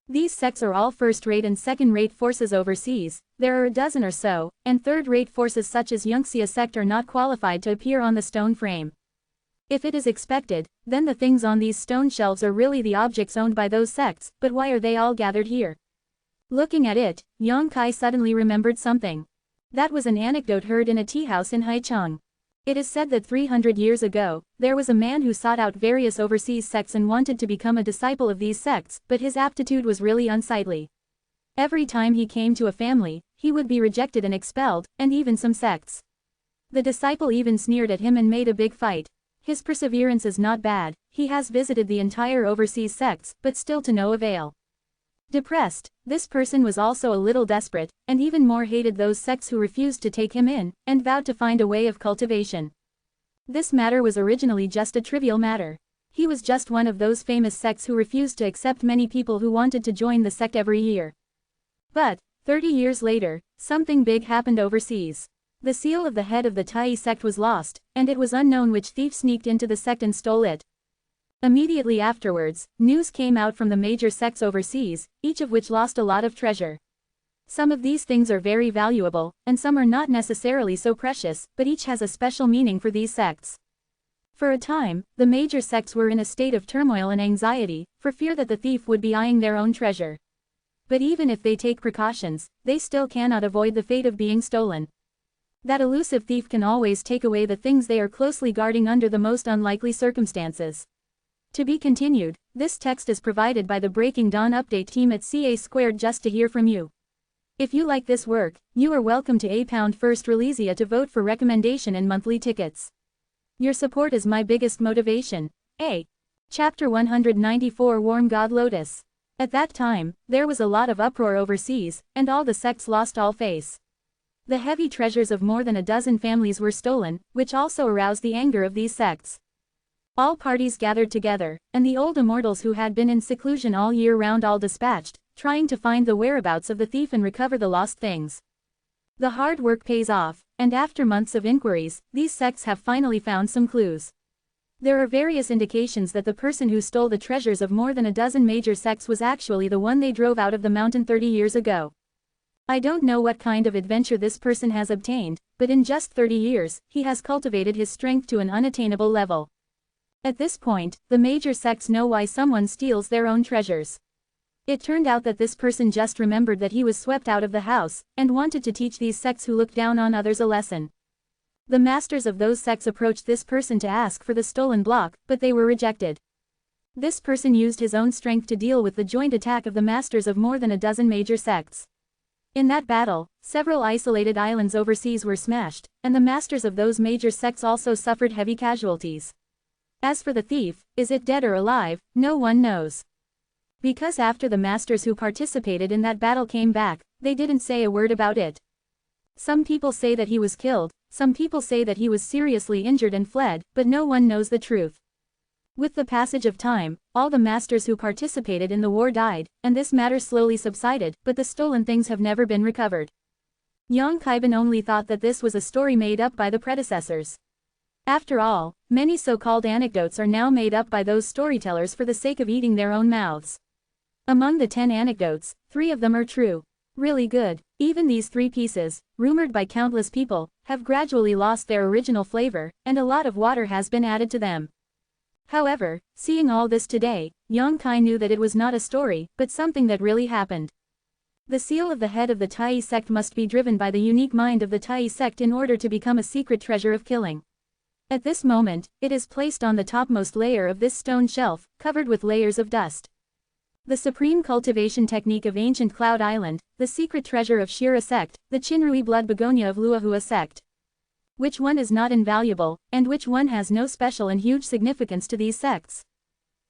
These sects are all first-rate and second-rate forces overseas. There are a dozen or so, and third-rate forces such as Yunxia sect are not qualified to appear on the stone frame. If it is expected, then the things on these stone shelves are really the objects owned by those sects, but why are they all gathered here? Looking at it, Yang Kai suddenly remembered something. That was an anecdote heard in a tea house in Haicheng. It is said that 300 years ago, there was a man who sought out various overseas sects and wanted to become a disciple of these sects, but his aptitude was really unsightly. Every time he came to a family, he would be rejected and expelled, and even some sects. The disciple even sneered at him and made a big fight. His perseverance is not bad, he has visited the entire overseas sects, but still to no avail. Depressed, this person was also a little desperate, and even more hated those sects who refused to take him in, and vowed to find a way of cultivation. This matter was originally just a trivial matter. He was just one of those famous sects who refused to accept many people who wanted to join the sect every year. But, 30 years later, something big happened overseas. The seal of the head of the Tai sect was lost, and it was unknown which thief sneaked into the sect and stole it. Immediately afterwards, news came out from the major sects overseas, each of which lost a lot of treasure. Some of these things are very valuable, and some are not necessarily so precious, but each has a special meaning for these sects. For a time, the major sects were in a state of turmoil and anxiety, for fear that the thief would be eyeing their own treasure. But even if they take precautions, they still cannot avoid the fate of being stolen. That elusive thief can always take away the things they are closely guarding under the most unlikely circumstances. To be continued, this text is provided by the Breaking Dawn update team at CA2 just to hear from you. If you like this work, you are welcome to £1 first Releasia to vote for recommendation and monthly tickets. Your support is my biggest motivation. A. Chapter 194 Warm God Lotus. At that time, there was a lot of uproar overseas, and all the sects lost all face. The heavy treasures of more than a dozen families were stolen, which also aroused the anger of these sects. All parties gathered together, and the old immortals who had been in seclusion all year round all dispatched, trying to find the whereabouts of the thief and recover the lost things. The hard work pays off, and after months of inquiries, these sects have finally found some clues. There are various indications that the person who stole the treasures of more than a dozen major sects was actually the one they drove out of the mountain 30 years ago. I don't know what kind of adventure this person has obtained, but in just 30 years, he has cultivated his strength to an unattainable level. At this point, the major sects know why someone steals their own treasures. It turned out that this person just remembered that he was swept out of the house, and wanted to teach these sects who look down on others a lesson. The masters of those sects approached this person to ask for the stolen block, but they were rejected. This person used his own strength to deal with the joint attack of the masters of more than a dozen major sects. In that battle, several isolated islands overseas were smashed, and the masters of those major sects also suffered heavy casualties. As for the thief, is it dead or alive, no one knows. Because after the masters who participated in that battle came back, they didn't say a word about it. Some people say that he was killed, some people say that he was seriously injured and fled, but no one knows the truth. With the passage of time, all the masters who participated in the war died, and this matter slowly subsided, but the stolen things have never been recovered. Yang Kaiban only thought that this was a story made up by the predecessors. After all, many so-called anecdotes are now made up by those storytellers for the sake of eating their own mouths. Among the 10 anecdotes, 3 of them are true. Really good. Even these 3 pieces, rumored by countless people, have gradually lost their original flavor, and a lot of water has been added to them. However, seeing all this today, Yang Kai knew that it was not a story, but something that really happened. The seal of the head of the Tai sect must be driven by the unique mind of the Tai sect in order to become a secret treasure of killing. At this moment, it is placed on the topmost layer of this stone shelf, covered with layers of dust. The supreme cultivation technique of ancient Cloud Island, the secret treasure of Shira sect, the Chinrui blood begonia of Luahua sect. Which one is not invaluable, and which one has no special and huge significance to these sects?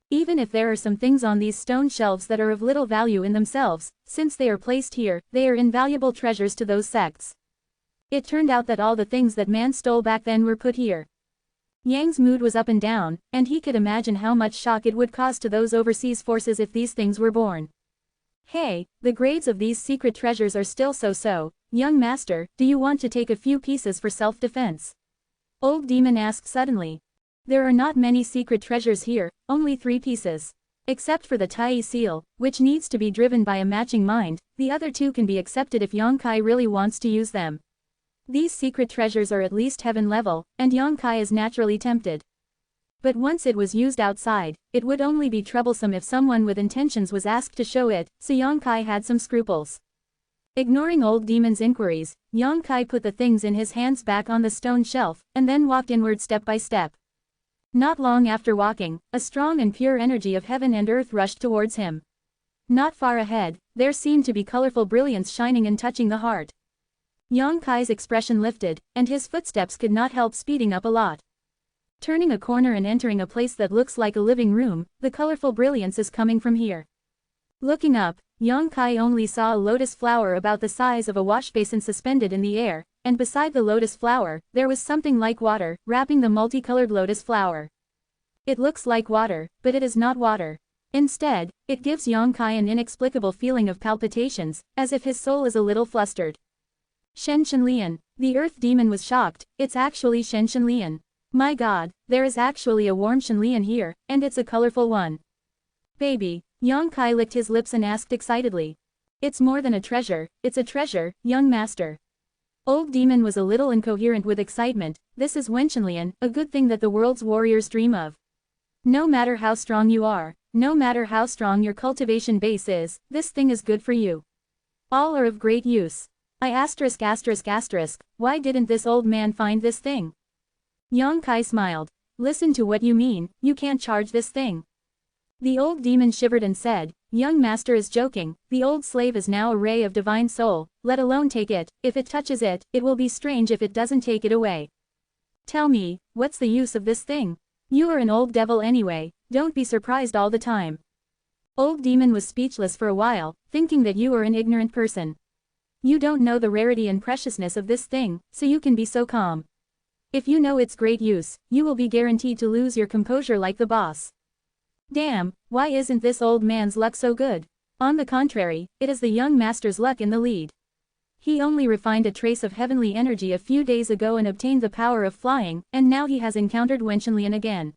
Even if there are some things on these stone shelves that are of little value in themselves, since they are placed here, they are invaluable treasures to those sects. It turned out that all the things that man stole back then were put here. Yang's mood was up and down, and he could imagine how much shock it would cause to those overseas forces if these things were born. Hey, the grades of these secret treasures are still so-so, young master, do you want to take a few pieces for self-defense? Old Demon asked suddenly. There are not many secret treasures here, only 3 pieces. Except for the Tai seal, which needs to be driven by a matching mind, the other 2 can be accepted if Yongkai really wants to use them. These secret treasures are at least heaven level, and Yongkai is naturally tempted. But once it was used outside, it would only be troublesome if someone with intentions was asked to show it, so Yongkai had some scruples. Ignoring Old Demon's inquiries, Yongkai put the things in his hands back on the stone shelf, and then walked inward step by step. Not long after walking, a strong and pure energy of heaven and earth rushed towards him. Not far ahead, there seemed to be colorful brilliance shining and touching the heart. Yang Kai's expression lifted, and his footsteps could not help speeding up a lot. Turning a corner and entering a place that looks like a living room, the colorful brilliance is coming from here. Looking up, Yang Kai only saw a lotus flower about the size of a washbasin suspended in the air, and beside the lotus flower, there was something like water, wrapping the multicolored lotus flower. It looks like water, but it is not water. Instead, it gives Yang Kai an inexplicable feeling of palpitations, as if his soul is a little flustered. Shen Shenlian. The earth demon was shocked. It's actually Shen Shenlian. My god, there is actually a warm Shenlian here, and it's a colorful one. Baby. Yang Kai licked his lips and asked excitedly. It's more than a treasure, it's a treasure, young master. Old demon was a little incoherent with excitement. This is Wenshenlian, a good thing that the world's warriors dream of. No matter how strong you are, no matter how strong your cultivation base is, this thing is good for you. All are of great use. Why didn't this old man find this thing? Yang Kai smiled. Listen to what you mean, you can't charge this thing. The old demon shivered and said, young master is joking, the old slave is now a ray of divine soul, let alone take it, if it touches it, it will be strange if it doesn't take it away. Tell me, what's the use of this thing? You are an old devil anyway, don't be surprised all the time. Old demon was speechless for a while, thinking that you are an ignorant person. You don't know the rarity and preciousness of this thing, so you can be so calm. If you know its great use, you will be guaranteed to lose your composure like the boss. Damn, why isn't this old man's luck so good? On the contrary, it is the young master's luck in the lead. He only refined a trace of heavenly energy a few days ago and obtained the power of flying, and now he has encountered Wenshenlian again.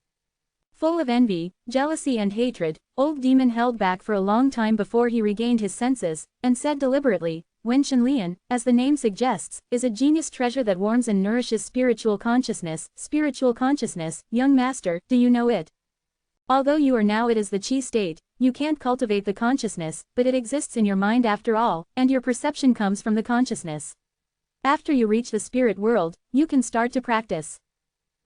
Full of envy, jealousy and hatred, old demon held back for a long time before he regained his senses, and said deliberately, Wenshenlian, as the name suggests, is a genius treasure that warms and nourishes spiritual consciousness, young master, do you know it? Although you are now it is the chi state, you can't cultivate the consciousness, but it exists in your mind after all, and your perception comes from the consciousness. After you reach the spirit world, you can start to practice.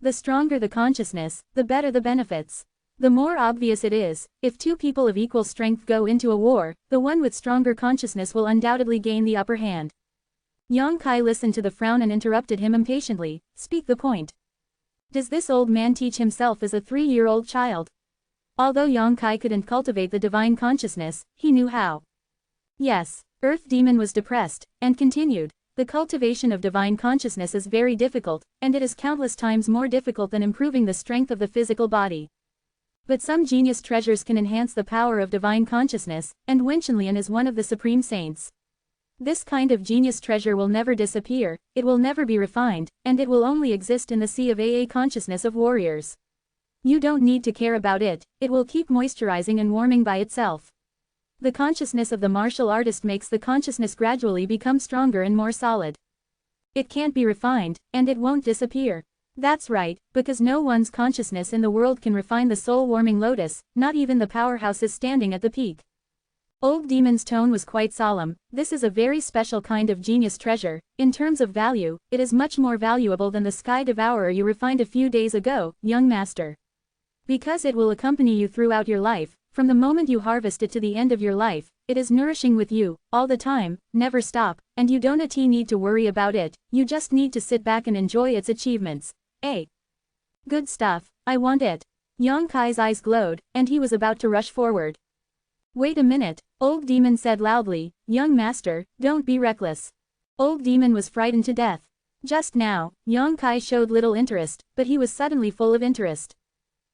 The stronger the consciousness, the better the benefits. The more obvious it is, if two people of equal strength go into a war, the one with stronger consciousness will undoubtedly gain the upper hand. Yang Kai listened to the frown and interrupted him impatiently, speak the point. Does this old man teach himself as a 3-year-old child? Although Yang Kai couldn't cultivate the divine consciousness, he knew how. Yes, Earth Demon was depressed, and continued, the cultivation of divine consciousness is very difficult, and it is countless times more difficult than improving the strength of the physical body. But some genius treasures can enhance the power of divine consciousness, and Wenshenlian is one of the supreme saints. This kind of genius treasure will never disappear, it will never be refined, and it will only exist in the sea of AA consciousness of warriors. You don't need to care about it, it will keep moisturizing and warming by itself. The consciousness of the martial artist makes the consciousness gradually become stronger and more solid. It can't be refined, and it won't disappear. That's right, because no one's consciousness in the world can refine the soul-warming lotus, not even the powerhouses standing at the peak. Old Demon's tone was quite solemn. This is a very special kind of genius treasure. In terms of value, it is much more valuable than the Sky Devourer you refined a few days ago, young master. Because it will accompany you throughout your life, from the moment you harvest it to the end of your life, it is nourishing with you, all the time, never stop, and you don't need to worry about it, you just need to sit back and enjoy its achievements. Good stuff, I want it. Yang Kai's eyes glowed, and he was about to rush forward. Wait a minute, Old Demon said loudly, young master, don't be reckless. Old Demon was frightened to death. Just now, Yang Kai showed little interest, but he was suddenly full of interest.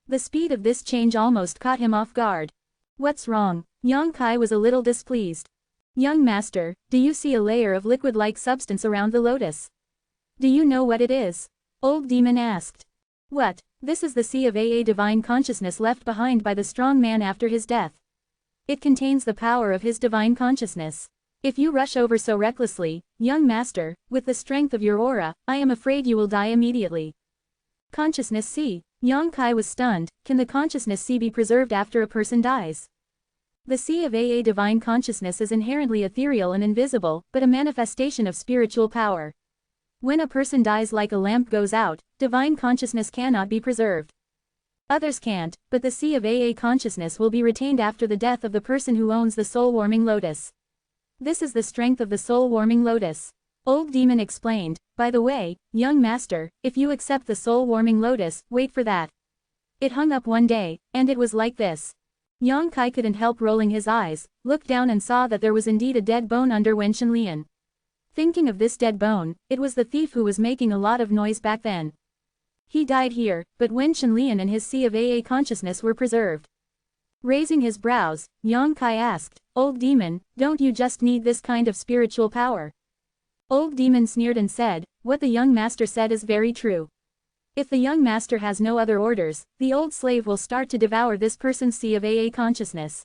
The speed of this change almost caught him off guard. What's wrong? Yang Kai was a little displeased. Young master, do you see a layer of liquid-like substance around the lotus? Do you know what it is? Old Demon asked. What? This is the sea of AA divine consciousness left behind by the strong man after his death. It contains the power of his divine consciousness. If you rush over so recklessly, young master, with the strength of your aura, I am afraid you will die immediately. Consciousness sea. Yang Kai was stunned. Can the consciousness sea be preserved after a person dies? The sea of AA divine consciousness is inherently ethereal and invisible, but a manifestation of spiritual power. When a person dies like a lamp goes out, divine consciousness cannot be preserved. Others can't, but the sea of AA consciousness will be retained after the death of the person who owns the soul-warming lotus. This is the strength of the soul-warming lotus. Old demon explained, by the way, young master, if you accept the soul-warming lotus, wait for that. It hung up one day, and it was like this. Yang Kai couldn't help rolling his eyes, looked down and saw that there was indeed a dead bone under Wen Shenlian. Thinking of this dead bone, it was the thief who was making a lot of noise back then. He died here, but Wen Shenlian and his sea of AA consciousness were preserved. Raising his brows, Yang Kai asked, Old demon, don't you just need this kind of spiritual power? Old demon sneered and said, what the young master said is very true. If the young master has no other orders, the old slave will start to devour this person's sea of AA consciousness.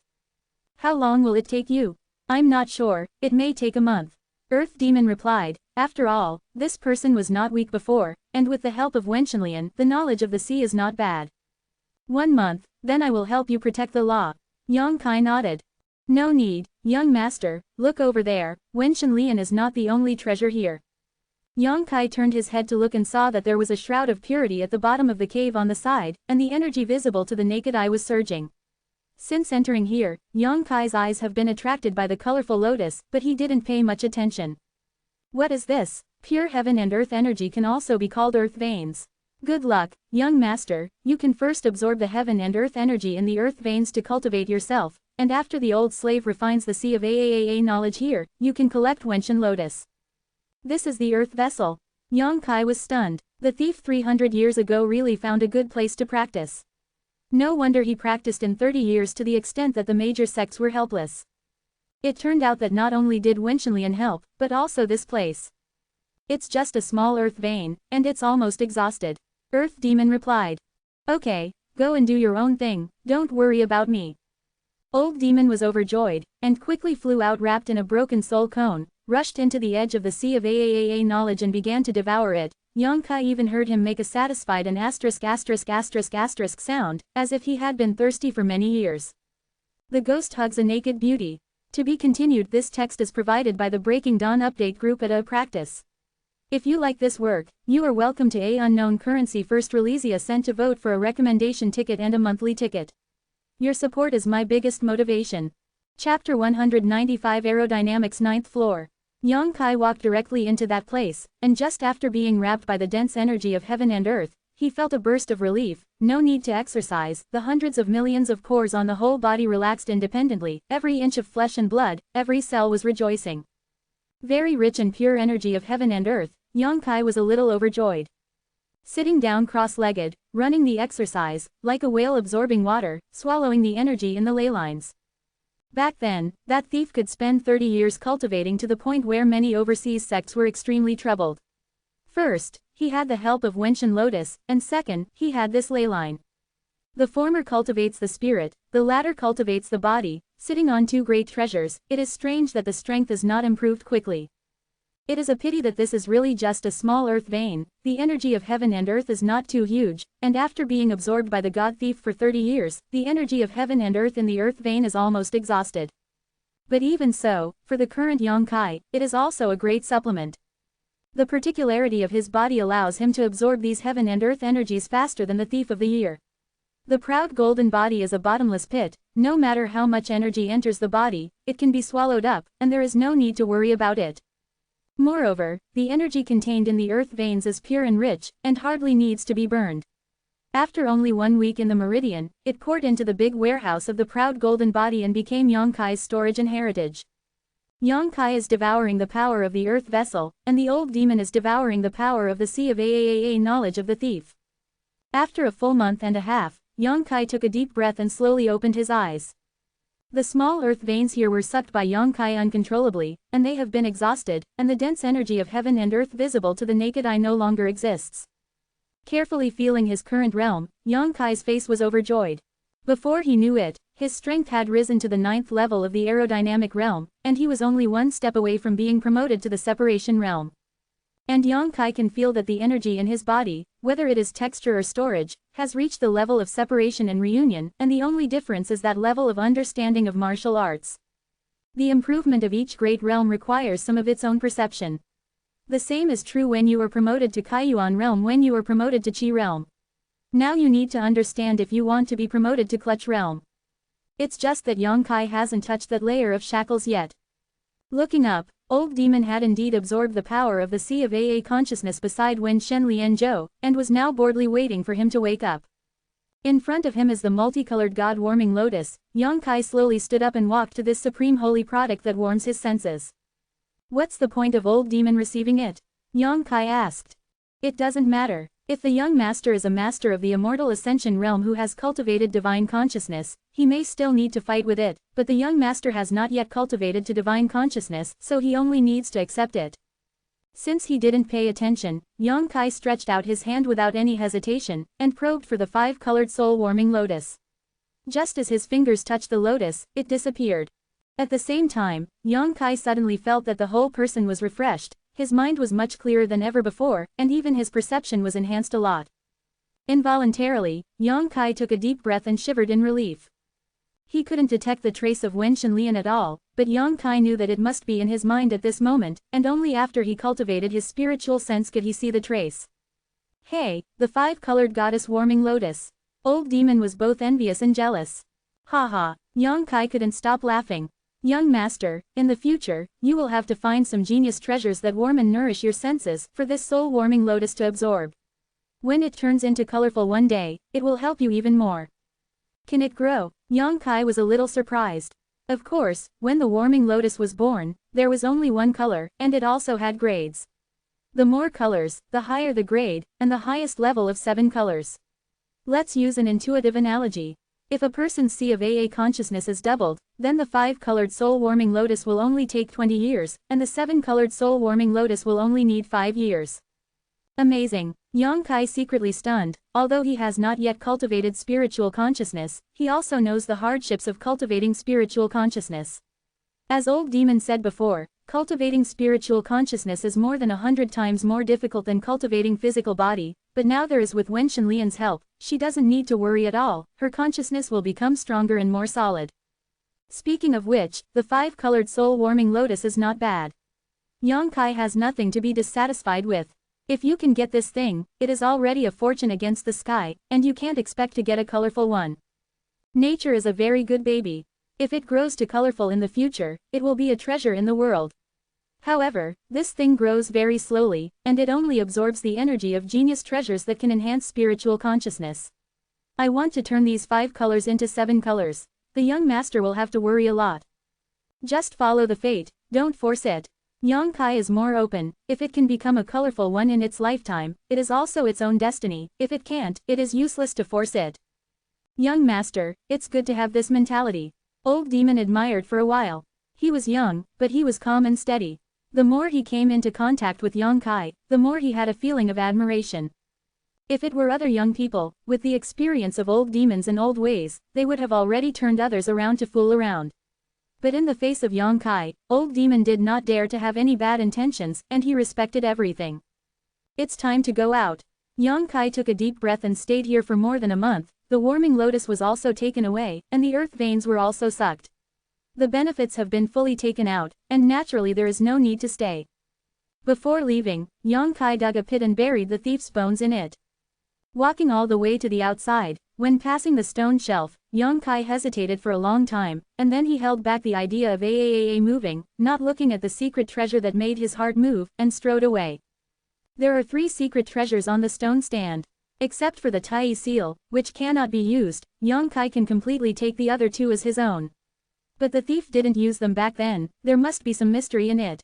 How long will it take you? I'm not sure, it may take a month. Earth demon replied, after all, this person was not weak before, and with the help of Wen Shenlian, the knowledge of the sea is not bad. 1 month, then I will help you protect the law. Yang Kai nodded. No need, young master, look over there, Wen Shenlian is not the only treasure here. Yang Kai turned his head to look and saw that there was a shroud of purity at the bottom of the cave on the side, and the energy visible to the naked eye was surging. Since entering here, Yang Kai's eyes have been attracted by the colorful lotus, but he didn't pay much attention. What is this? Pure heaven and earth energy can also be called earth veins. Good luck, young master, you can first absorb the heaven and earth energy in the earth veins to cultivate yourself, and after the old slave refines the sea of AAAA knowledge here, you can collect Wenshan lotus. This is the earth vessel. Yang Kai was stunned. The thief 300 years ago really found a good place to practice. No wonder he practiced in 30 years to the extent that the major sects were helpless. It turned out that not only did Wen Shenlian help, but also this place. It's just a small earth vein, and it's almost exhausted. Earth demon replied. Okay, go and do your own thing, don't worry about me. Old demon was overjoyed, and quickly flew out wrapped in a broken soul cone, rushed into the edge of the sea of AAAA knowledge and began to devour it. Yang Kai even heard him make a satisfied and **** sound, as if he had been thirsty for many years. The ghost hugs a naked beauty. To be continued. This text is provided by the Breaking Dawn update group at A Practice. If you like this work, you are welcome to A Unknown Currency First Release sent to vote for a recommendation ticket and a monthly ticket. Your support is my biggest motivation. Chapter 195 Aerodynamics 9th Floor. Yang Kai walked directly into that place, and just after being wrapped by the dense energy of heaven and earth, he felt a burst of relief. No need to exercise, the hundreds of millions of pores on the whole body relaxed independently, every inch of flesh and blood, every cell was rejoicing. Very rich and pure energy of heaven and earth, Yang Kai was a little overjoyed. Sitting down cross-legged, running the exercise, like a whale absorbing water, swallowing the energy in the ley lines. Back then, that thief could spend 30 years cultivating to the point where many overseas sects were extremely troubled. First, he had the help of Wenshan Lotus, and second, he had this ley line. The former cultivates the spirit, the latter cultivates the body. Sitting on two great treasures, it is strange that the strength is not improved quickly. It is a pity that this is really just a small earth vein. The energy of heaven and earth is not too huge, and after being absorbed by the god thief for 30 years, the energy of heaven and earth in the earth vein is almost exhausted. But even so, for the current Yang Kai, it is also a great supplement. The particularity of his body allows him to absorb these heaven and earth energies faster than the thief of the year. The proud golden body is a bottomless pit. No matter how much energy enters the body, it can be swallowed up, and there is no need to worry about it. Moreover, the energy contained in the earth veins is pure and rich, and hardly needs to be burned. After only 1 week in the meridian, it poured into the big warehouse of the proud golden body and became Yang Kai's storage and heritage. Yang Kai is devouring the power of the earth vessel, and the old demon is devouring the power of the sea of AAAA knowledge of the thief. After a full month and a half, Yang Kai took a deep breath and slowly opened his eyes. The small earth veins here were sucked by Yang Kai uncontrollably, and they have been exhausted, and the dense energy of heaven and earth visible to the naked eye no longer exists. Carefully feeling his current realm, Yang Kai's face was overjoyed. Before he knew it, his strength had risen to the 9th level of the aerodynamic realm, and he was only 1 step away from being promoted to the separation realm. And Yang Kai can feel that the energy in his body, whether it is texture or storage, has reached the level of separation and reunion, and the only difference is that level of understanding of martial arts. The improvement of each great realm requires some of its own perception. The same is true when you are promoted to Kaiyuan realm, when you are promoted to Qi realm. Now you need to understand if you want to be promoted to Clutch realm. It's just that Yang Kai hasn't touched that layer of shackles yet. Looking up, Old Demon had indeed absorbed the power of the Sea of AA consciousness beside Wen Shenlian Zhou, and was now boredly waiting for him to wake up. In front of him is the multicolored God-warming lotus. Yang Kai slowly stood up and walked to this supreme holy product that warms his senses. What's the point of Old Demon receiving it? Yang Kai asked. It doesn't matter. If the young master is a master of the immortal ascension realm who has cultivated divine consciousness, he may still need to fight with it, but the young master has not yet cultivated to divine consciousness, so he only needs to accept it. Since he didn't pay attention, Yang Kai stretched out his hand without any hesitation, and probed for the 5-colored soul-warming lotus. Just as his fingers touched the lotus, it disappeared. At the same time, Yang Kai suddenly felt that the whole person was refreshed, his mind was much clearer than ever before, and even his perception was enhanced a lot. Involuntarily, Yang Kai took a deep breath and shivered in relief. He couldn't detect the trace of Wen Shenlian at all, but Yang Kai knew that it must be in his mind at this moment, and only after he cultivated his spiritual sense could he see the trace. Hey, the 5-colored goddess-warming lotus. Old Demon was both envious and jealous. Haha, Yang Kai couldn't stop laughing. Young master, in the future, you will have to find some genius treasures that warm and nourish your senses for this soul-warming lotus to absorb. When it turns into colorful one day, it will help you even more. Can it grow? Yang Kai was a little surprised. Of course, when the warming lotus was born, there was only one color, and it also had grades. The more colors, the higher the grade, and the highest level of 7 colors. Let's use an intuitive analogy. If a person's sea of AA consciousness is doubled, then the 5-colored soul-warming lotus will only take 20 years, and the 7-colored soul-warming lotus will only need 5 years. Amazing. Yang Kai secretly stunned. Although he has not yet cultivated spiritual consciousness, he also knows the hardships of cultivating spiritual consciousness. As Old Demon said before, cultivating spiritual consciousness is more than 100 times more difficult than cultivating physical body, but now there is with Wen Shenlian's help, she doesn't need to worry at all, her consciousness will become stronger and more solid. Speaking of which, the 5-colored soul-warming lotus is not bad. Yang Kai has nothing to be dissatisfied with. If you can get this thing, it is already a fortune against the sky, and you can't expect to get a colorful one. Nature is a very good baby. If it grows to colorful in the future, it will be a treasure in the world. However, this thing grows very slowly, and it only absorbs the energy of genius treasures that can enhance spiritual consciousness. I want to turn these 5 colors into 7 colors. The young master will have to worry a lot. Just follow the fate, don't force it. Yang Kai is more open. If it can become a colorful one in its lifetime, it is also its own destiny. If it can't, it is useless to force it. Young master, it's good to have this mentality. Old Demon admired for a while. He was young, but he was calm and steady. The more he came into contact with Yang Kai, the more he had a feeling of admiration. If it were other young people, with the experience of old demons and old ways, they would have already turned others around to fool around. But in the face of Yang Kai, Old Demon did not dare to have any bad intentions, and he respected everything. It's time to go out. Yang Kai took a deep breath and stayed here for more than a month. The warming lotus was also taken away, and the earth veins were also sucked. The benefits have been fully taken out, and naturally there is no need to stay. Before leaving, Yang Kai dug a pit and buried the thief's bones in it. Walking all the way to the outside, when passing the stone shelf, Yang Kai hesitated for a long time, and then he held back the idea of AAAA moving, not looking at the secret treasure that made his heart move, and strode away. There are 3 secret treasures on the stone stand. Except for the Tai seal, which cannot be used, Yang Kai can completely take the other 2 as his own. But the thief didn't use them back then, there must be some mystery in it.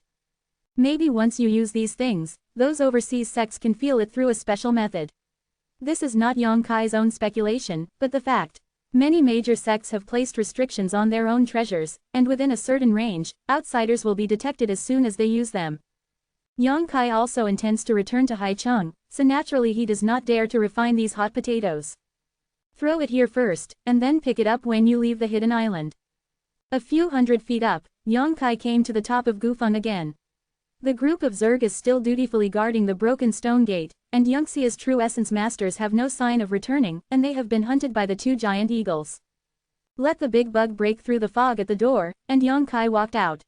Maybe once you use these things, those overseas sects can feel it through a special method. This is not Yang Kai's own speculation, but the fact. Many major sects have placed restrictions on their own treasures, and within a certain range, outsiders will be detected as soon as they use them. Yang Kai also intends to return to Haicheng, so naturally he does not dare to refine these hot potatoes. Throw it here first, and then pick it up when you leave the hidden island. A few hundred feet up, Yang Kai came to the top of Gufeng again. The group of Zerg is still dutifully guarding the broken stone gate, and Yunxia's true essence masters have no sign of returning, and they have been hunted by the 2 giant eagles. Let the big bug break through the fog at the door, and Yang Kai walked out.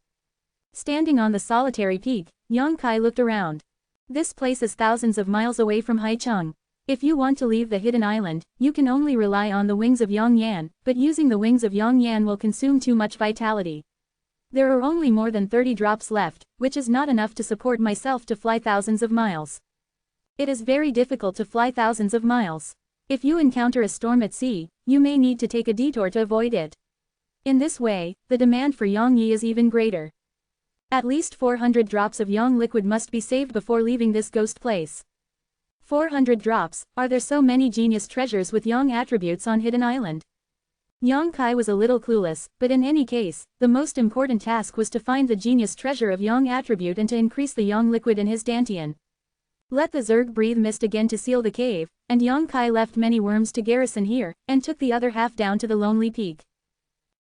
Standing on the solitary peak, Yang Kai looked around. This place is thousands of miles away from Haicheng. If you want to leave the hidden island, you can only rely on the wings of Yang Yan, but using the wings of Yang Yan will consume too much vitality. There are only more than 30 drops left, which is not enough to support myself to fly thousands of miles. It is very difficult to fly thousands of miles. If you encounter a storm at sea, you may need to take a detour to avoid it. In this way, the demand for yang yi is even greater. At least 400 drops of yang liquid must be saved before leaving this ghost place. 400 drops, are there so many genius treasures with yang attributes on Hidden Island? Yang Kai was a little clueless, but in any case, the most important task was to find the genius treasure of yang attribute and to increase the yang liquid in his dantian. Let the Zerg breathe mist again to seal the cave, and Yang Kai left many worms to garrison here, and took the other half down to the lonely peak.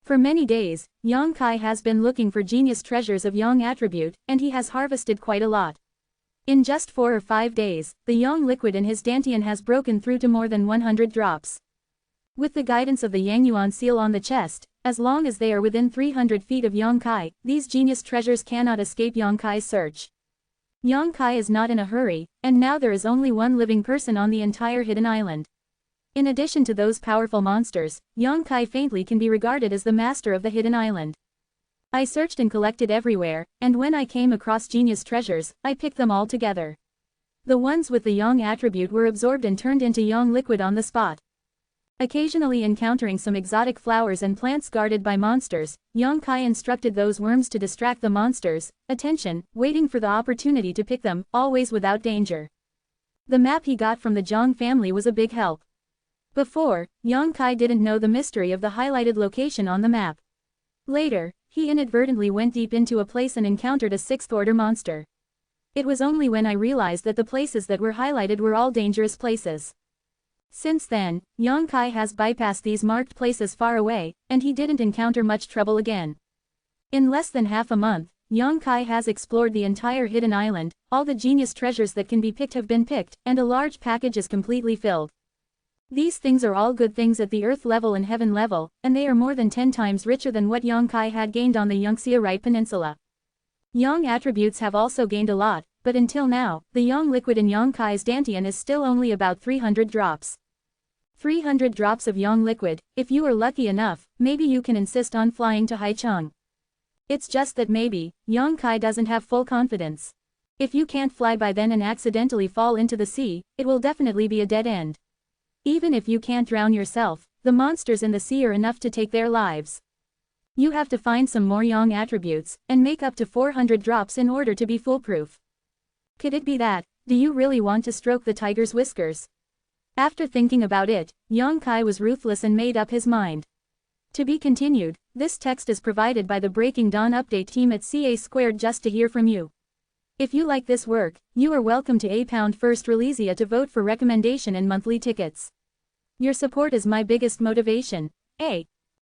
For many days, Yang Kai has been looking for genius treasures of yang attribute, and he has harvested quite a lot. In just 4 or 5 days, the yang liquid in his dantian has broken through to more than 100 drops. With the guidance of the Yangyuan seal on the chest, as long as they are within 300 feet of Yang Kai, these genius treasures cannot escape Yang Kai's search. Yang Kai is not in a hurry, and now there is only one living person on the entire Hidden Island. In addition to those powerful monsters, Yang Kai faintly can be regarded as the master of the Hidden Island. I searched and collected everywhere, and when I came across genius treasures, I picked them all together. The ones with the yang attribute were absorbed and turned into yang liquid on the spot. Occasionally encountering some exotic flowers and plants guarded by monsters, Yang Kai instructed those worms to distract the monsters' attention, waiting for the opportunity to pick them, always without danger. The map he got from the Zhang family was a big help. Before, Yang Kai didn't know the mystery of the highlighted location on the map. Later, he inadvertently went deep into a place and encountered a 6th-order monster. It was only when I realized that the places that were highlighted were all dangerous places. Since then, Yang Kai has bypassed these marked places far away, and he didn't encounter much trouble again. In less than half a month, Yang Kai has explored the entire Hidden Island, all the genius treasures that can be picked have been picked, and a large package is completely filled. These things are all good things at the Earth level and Heaven level, and they are more than 10 times richer than what Yang Kai had gained on the Yangtze Peninsula. Yang attributes have also gained a lot, but until now, the yang liquid in Yang Kai's dantian is still only about 300 drops. 300 drops of yang liquid, if you are lucky enough, maybe you can insist on flying to Haicheng. It's just that maybe, Yang Kai doesn't have full confidence. If you can't fly by then and accidentally fall into the sea, it will definitely be a dead end. Even if you can't drown yourself, the monsters in the sea are enough to take their lives. You have to find some more yang attributes, and make up to 400 drops in order to be foolproof. Could it be that, do you really want to stroke the tiger's whiskers? After thinking about it, Yang Kai was ruthless and made up his mind. To be continued, this text is provided by the Breaking Dawn update team at CA² just to hear from you. If you like this work, you are welcome to £1 first releasia to vote for recommendation and monthly tickets. Your support is my biggest motivation.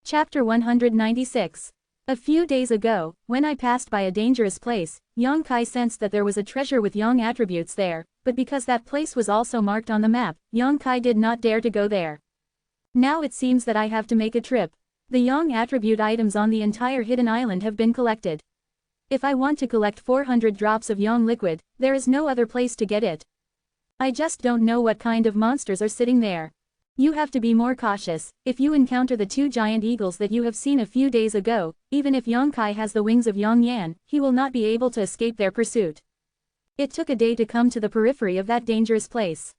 Chapter 196. A few days ago, when I passed by a dangerous place, Yang Kai sensed that there was a treasure with yang attributes there, but because that place was also marked on the map, Yang Kai did not dare to go there. Now it seems that I have to make a trip. The yang attribute items on the entire Hidden Island have been collected. If I want to collect 400 drops of yang liquid, there is no other place to get it. I just don't know what kind of monsters are sitting there. You have to be more cautious. If you encounter the 2 giant eagles that you have seen a few days ago, even if Yang Kai has the wings of Yang Yan, he will not be able to escape their pursuit. It took a day to come to the periphery of that dangerous place.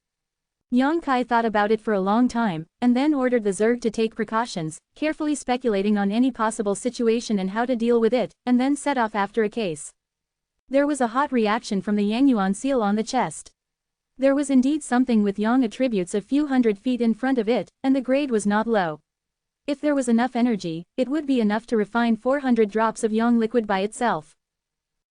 Yang Kai thought about it for a long time, and then ordered the Zerg to take precautions, carefully speculating on any possible situation and how to deal with it, and then set off after a case. There was a hot reaction from the Yangyuan seal on the chest. There was indeed something with yang attributes a few hundred feet in front of it, and the grade was not low. If there was enough energy, it would be enough to refine 400 drops of yang liquid by itself.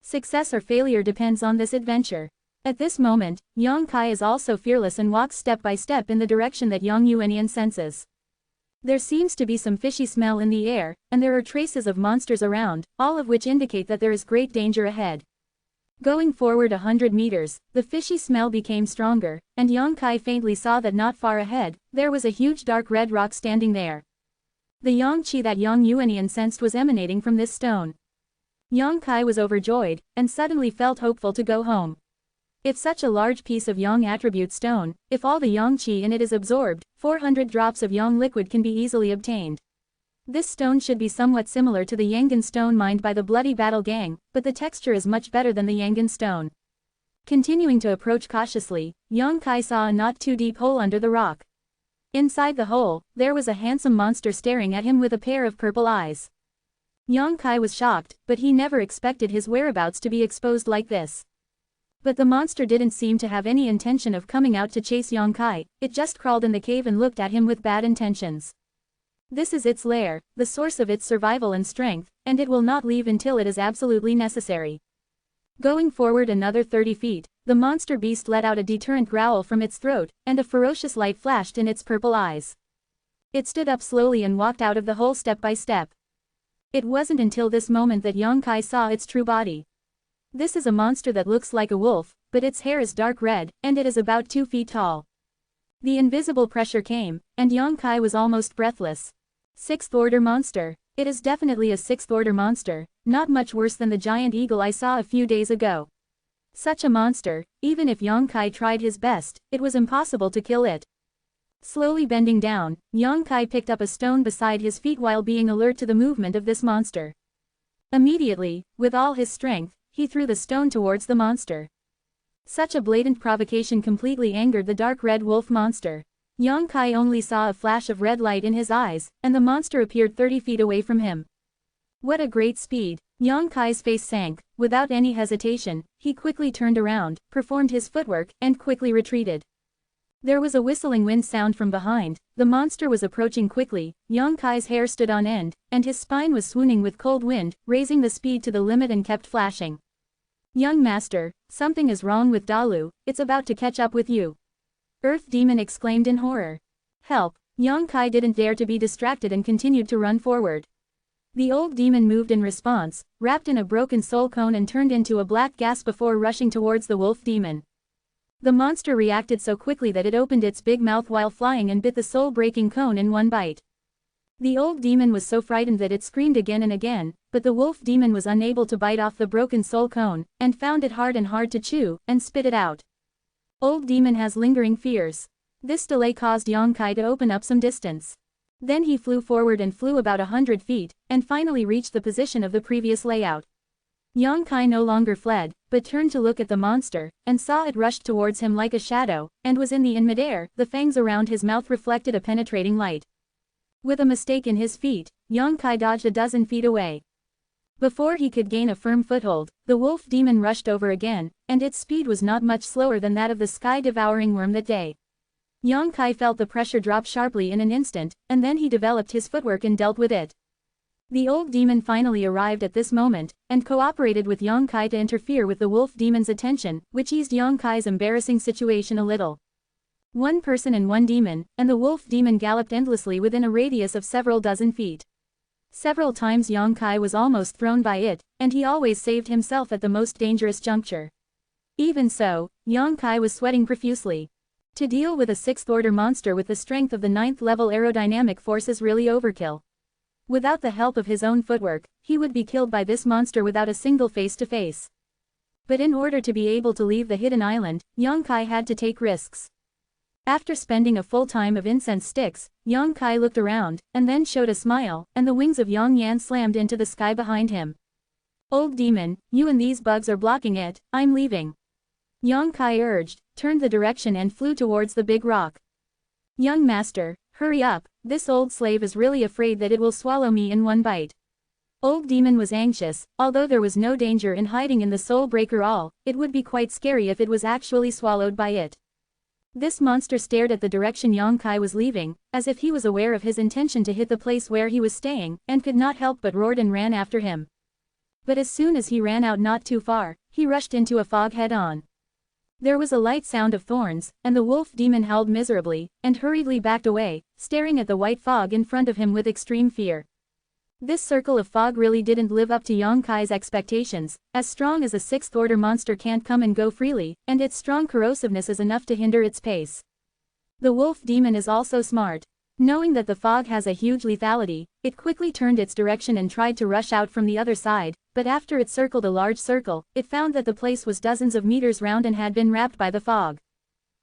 Success or failure depends on this adventure. At this moment, Yang Kai is also fearless and walks step by step in the direction that Yang Yuanian senses. There seems to be some fishy smell in the air, and there are traces of monsters around, all of which indicate that there is great danger ahead. Going forward 100 meters, the fishy smell became stronger, and Yang Kai faintly saw that not far ahead, there was a huge dark red rock standing there. The yang qi that Yang Yuanian sensed was emanating from this stone. Yang Kai was overjoyed, and suddenly felt hopeful to go home. If such a large piece of yang attribute stone, if all the yang qi in it is absorbed, 400 drops of yang liquid can be easily obtained. This stone should be somewhat similar to the Yangon stone mined by the Bloody Battle Gang, but the texture is much better than the Yangon stone. Continuing to approach cautiously, Yang Kai saw a not too deep hole under the rock. Inside the hole, there was a handsome monster staring at him with a pair of purple eyes. Yang Kai was shocked, but he never expected his whereabouts to be exposed like this. But the monster didn't seem to have any intention of coming out to chase Yang Kai, it just crawled in the cave and looked at him with bad intentions. This is its lair, the source of its survival and strength, and it will not leave until it is absolutely necessary. Going forward another 30 feet, the monster beast let out a deterrent growl from its throat, and a ferocious light flashed in its purple eyes. It stood up slowly and walked out of the hole step by step. It wasn't until this moment that Yang Kai saw its true body. This is a monster that looks like a wolf, but its hair is dark red, and it is about 2 feet tall. The invisible pressure came, and Yang Kai was almost breathless. 6th order monster. It is definitely a 6th order monster, not much worse than the giant eagle I saw a few days ago. Such a monster, even if Yang Kai tried his best, it was impossible to kill it. Slowly bending down, Yang Kai picked up a stone beside his feet while being alert to the movement of this monster. Immediately, with all his strength, he threw the stone towards the monster. Such a blatant provocation completely angered the dark red wolf monster. Yang Kai only saw a flash of red light in his eyes, and the monster appeared 30 feet away from him. What a great speed! Yang Kai's face sank. Without any hesitation, he quickly turned around, performed his footwork, and quickly retreated. There was a whistling wind sound from behind. The monster was approaching quickly. Yang Kai's hair stood on end, and his spine was swooning with cold wind, raising the speed to the limit and kept flashing. Young master, something is wrong with Dalu, it's about to catch up with you. Earth Demon exclaimed in horror. Help! Yang Kai didn't dare to be distracted and continued to run forward. The old demon moved in response, wrapped in a broken soul cone and turned into a black gas before rushing towards the wolf demon. The monster reacted so quickly that it opened its big mouth while flying and bit the soul-breaking cone in one bite. The old demon was so frightened that it screamed again and again, but the wolf demon was unable to bite off the broken soul cone, and found it hard to chew, and spit it out. Old demon has lingering fears. This delay caused Yang Kai to open up some distance. Then he flew forward and flew about 100 feet, and finally reached the position of the previous layout. Yang Kai no longer fled, but turned to look at the monster, and saw it rushed towards him like a shadow, and was in midair. The fangs around his mouth reflected a penetrating light. With a mistake in his feet, Yang Kai dodged a dozen feet away. Before he could gain a firm foothold, the wolf demon rushed over again, and its speed was not much slower than that of the sky-devouring worm that day. Yang Kai felt the pressure drop sharply in an instant, and then he developed his footwork and dealt with it. The old demon finally arrived at this moment, and cooperated with Yang Kai to interfere with the wolf demon's attention, which eased Yang Kai's embarrassing situation a little. One person and one demon, and the wolf demon galloped endlessly within a radius of several dozen feet. Several times Yang Kai was almost thrown by it, and he always saved himself at the most dangerous juncture. Even so, Yang Kai was sweating profusely. To deal with a 6th order monster with the strength of the 9th level aerodynamic force is really overkill. Without the help of his own footwork, he would be killed by this monster without a single face-to-face. But in order to be able to leave the hidden island, Yang Kai had to take risks. After spending a full time of incense sticks, Yang Kai looked around, and then showed a smile, and the wings of Yang Yan slammed into the sky behind him. Old demon, you and these bugs are blocking it, I'm leaving. Yang Kai urged, turned the direction and flew towards the big rock. Young master, hurry up, this old slave is really afraid that it will swallow me in one bite. Old demon was anxious. Although there was no danger in hiding in the soul breaker all, it would be quite scary if it was actually swallowed by it. This monster stared at the direction Yang Kai was leaving, as if he was aware of his intention to hit the place where he was staying, and could not help but roared and ran after him. But as soon as he ran out not too far, he rushed into a fog head-on. There was a light sound of thorns, and the wolf demon howled miserably, and hurriedly backed away, staring at the white fog in front of him with extreme fear. This circle of fog really didn't live up to Yang Kai's expectations. As strong as a 6th order monster can't come and go freely, and its strong corrosiveness is enough to hinder its pace. The wolf demon is also smart. Knowing that the fog has a huge lethality, it quickly turned its direction and tried to rush out from the other side, but after it circled a large circle, it found that the place was dozens of meters round and had been wrapped by the fog.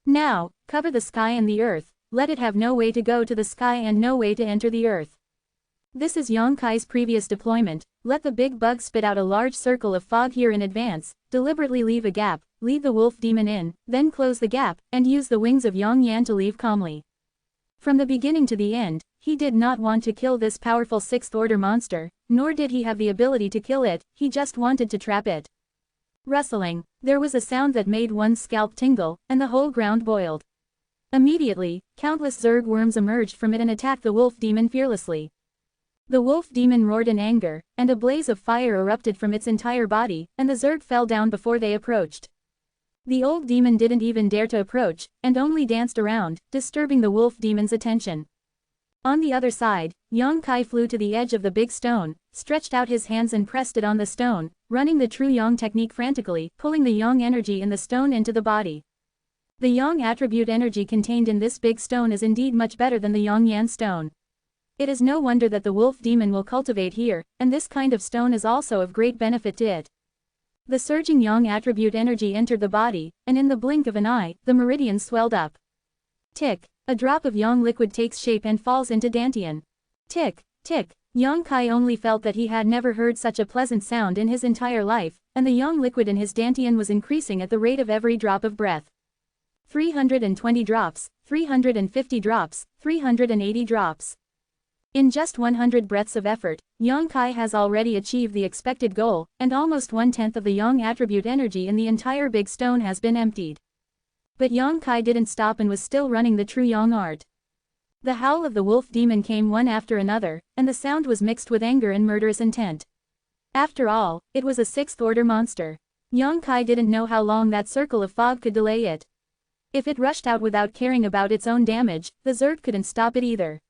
Now, cover the sky and the earth, let it have no way to go to the sky and no way to enter the earth. This is Yang Kai's previous deployment. Let the big bug spit out a large circle of fog here in advance, deliberately leave a gap, lead the wolf demon in, then close the gap, and use the wings of Yang Yan to leave calmly. From the beginning to the end, he did not want to kill this powerful sixth-order monster, nor did he have the ability to kill it, he just wanted to trap it. Rustling. There was a sound that made one's scalp tingle, and the whole ground boiled. Immediately, countless zerg worms emerged from it and attacked the wolf demon fearlessly. The wolf demon roared in anger, and a blaze of fire erupted from its entire body, and the zerg fell down before they approached. The old demon didn't even dare to approach, and only danced around, disturbing the wolf demon's attention. On the other side, Yang Kai flew to the edge of the big stone, stretched out his hands and pressed it on the stone, running the true Yang technique frantically, pulling the Yang energy in the stone into the body. The Yang attribute energy contained in this big stone is indeed much better than the Yang Yan stone. It is no wonder that the wolf demon will cultivate here, and this kind of stone is also of great benefit to it. The surging Yang attribute energy entered the body, and in the blink of an eye, the meridian swelled up. Tick. A drop of Yang liquid takes shape and falls into Dantian. Tick, tick. Yang Kai only felt that he had never heard such a pleasant sound in his entire life, and the Yang liquid in his Dantian was increasing at the rate of every drop of breath. 320 drops, 350 drops, 380 drops. In just 100 breaths of effort, Yang Kai has already achieved the expected goal, and almost 1/10 of the Yang attribute energy in the entire big stone has been emptied. But Yang Kai didn't stop and was still running the true Yang art. The howl of the wolf demon came one after another, and the sound was mixed with anger and murderous intent. After all, it was a sixth-order monster. Yang Kai didn't know how long that circle of fog could delay it. If it rushed out without caring about its own damage, the Zerg couldn't stop it either.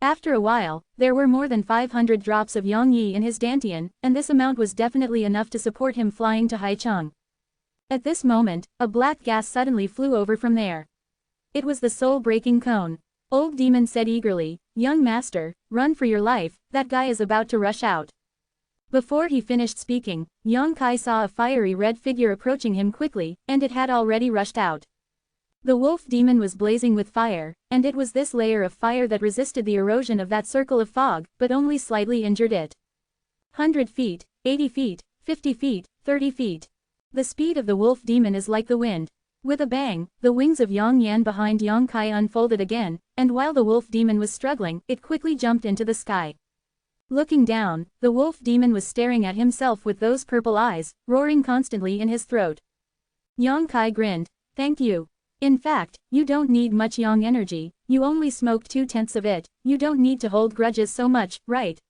After a while, there were more than 500 drops of Yang Yi in his Dantian, and this amount was definitely enough to support him flying to Haicheng. At this moment, a black gas suddenly flew over from there. It was the soul-breaking cone. Old Demon said eagerly, "Young master, run for your life, that guy is about to rush out." Before he finished speaking, Yang Kai saw a fiery red figure approaching him quickly, and it had already rushed out. The wolf demon was blazing with fire, and it was this layer of fire that resisted the erosion of that circle of fog, but only slightly injured it. 100 feet, 80 feet, 50 feet, 30 feet. The speed of the wolf demon is like the wind. With a bang, the wings of Yang Yan behind Yang Kai unfolded again, and while the wolf demon was struggling, it quickly jumped into the sky. Looking down, the wolf demon was staring at himself with those purple eyes, roaring constantly in his throat. Yang Kai grinned. "Thank you. In fact, you don't need much Yang energy, you only smoked 2/10 of it, you don't need to hold grudges so much, right?"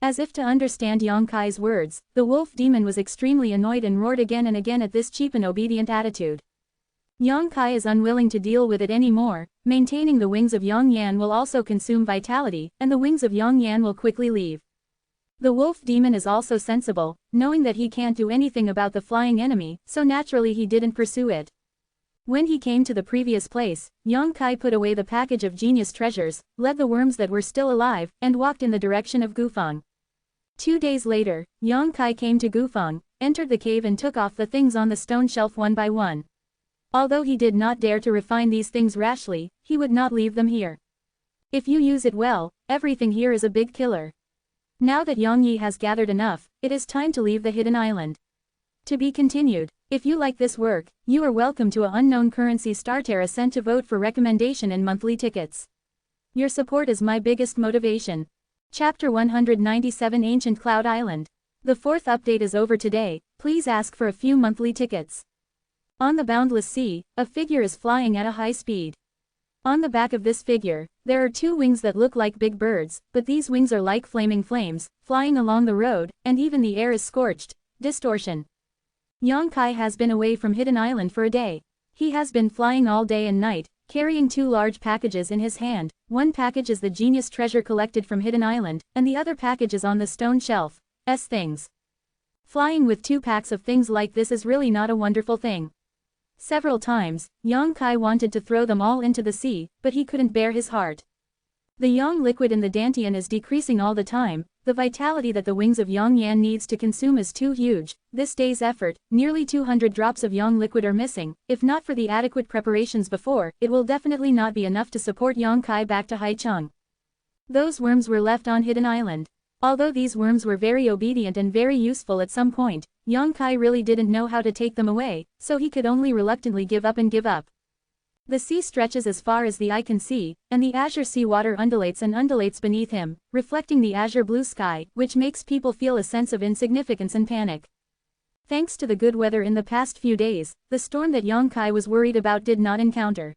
As if to understand Yang Kai's words, the wolf demon was extremely annoyed and roared again and again at this cheap and obedient attitude. Yang Kai is unwilling to deal with it anymore. Maintaining the wings of Yang Yan will also consume vitality, and the wings of Yang Yan will quickly leave. The wolf demon is also sensible, knowing that he can't do anything about the flying enemy, so naturally he didn't pursue it. When he came to the previous place, Yang Kai put away the package of genius treasures, led the worms that were still alive, and walked in the direction of Gufeng. 2 days later, Yang Kai came to Gufeng, entered the cave and took off the things on the stone shelf one by one. Although he did not dare to refine these things rashly, he would not leave them here. If you use it well, everything here is a big killer. Now that Yang Yi has gathered enough, it is time to leave the hidden island. To be continued. If you like this work, you are welcome to a unknown currency Starterra sent to vote for recommendation and monthly tickets. Your support is my biggest motivation. Chapter 197 Ancient Cloud Island. The 4th update is over today, please ask for a few monthly tickets. On the boundless sea, a figure is flying at a high speed. On the back of this figure, there are 2 wings that look like big birds, but these wings are like flaming flames, flying along the road, and even the air is scorched. Distortion. Yang Kai has been away from Hidden Island for a day. He has been flying all day and night, carrying 2 large packages in his hand. One package is the genius treasure collected from Hidden Island, and the other package is on the stone shelf. Things. Flying with 2 packs of things like this is really not a wonderful thing. Several times, Yang Kai wanted to throw them all into the sea, but he couldn't bear his heart. The Yang liquid in the Dantian is decreasing all the time. The vitality that the wings of Yang Yan needs to consume is too huge. This day's effort, nearly 200 drops of Yang liquid are missing. If not for the adequate preparations before, it will definitely not be enough to support Yang Kai back to Haicheng. Those worms were left on Hidden Island. Although these worms were very obedient and very useful at some point, Yongkai really didn't know how to take them away, so he could only reluctantly give up. The sea stretches as far as the eye can see, and the azure sea water undulates and undulates beneath him, reflecting the azure blue sky, which makes people feel a sense of insignificance and panic. Thanks to the good weather in the past few days, the storm that Yongkai was worried about did not encounter.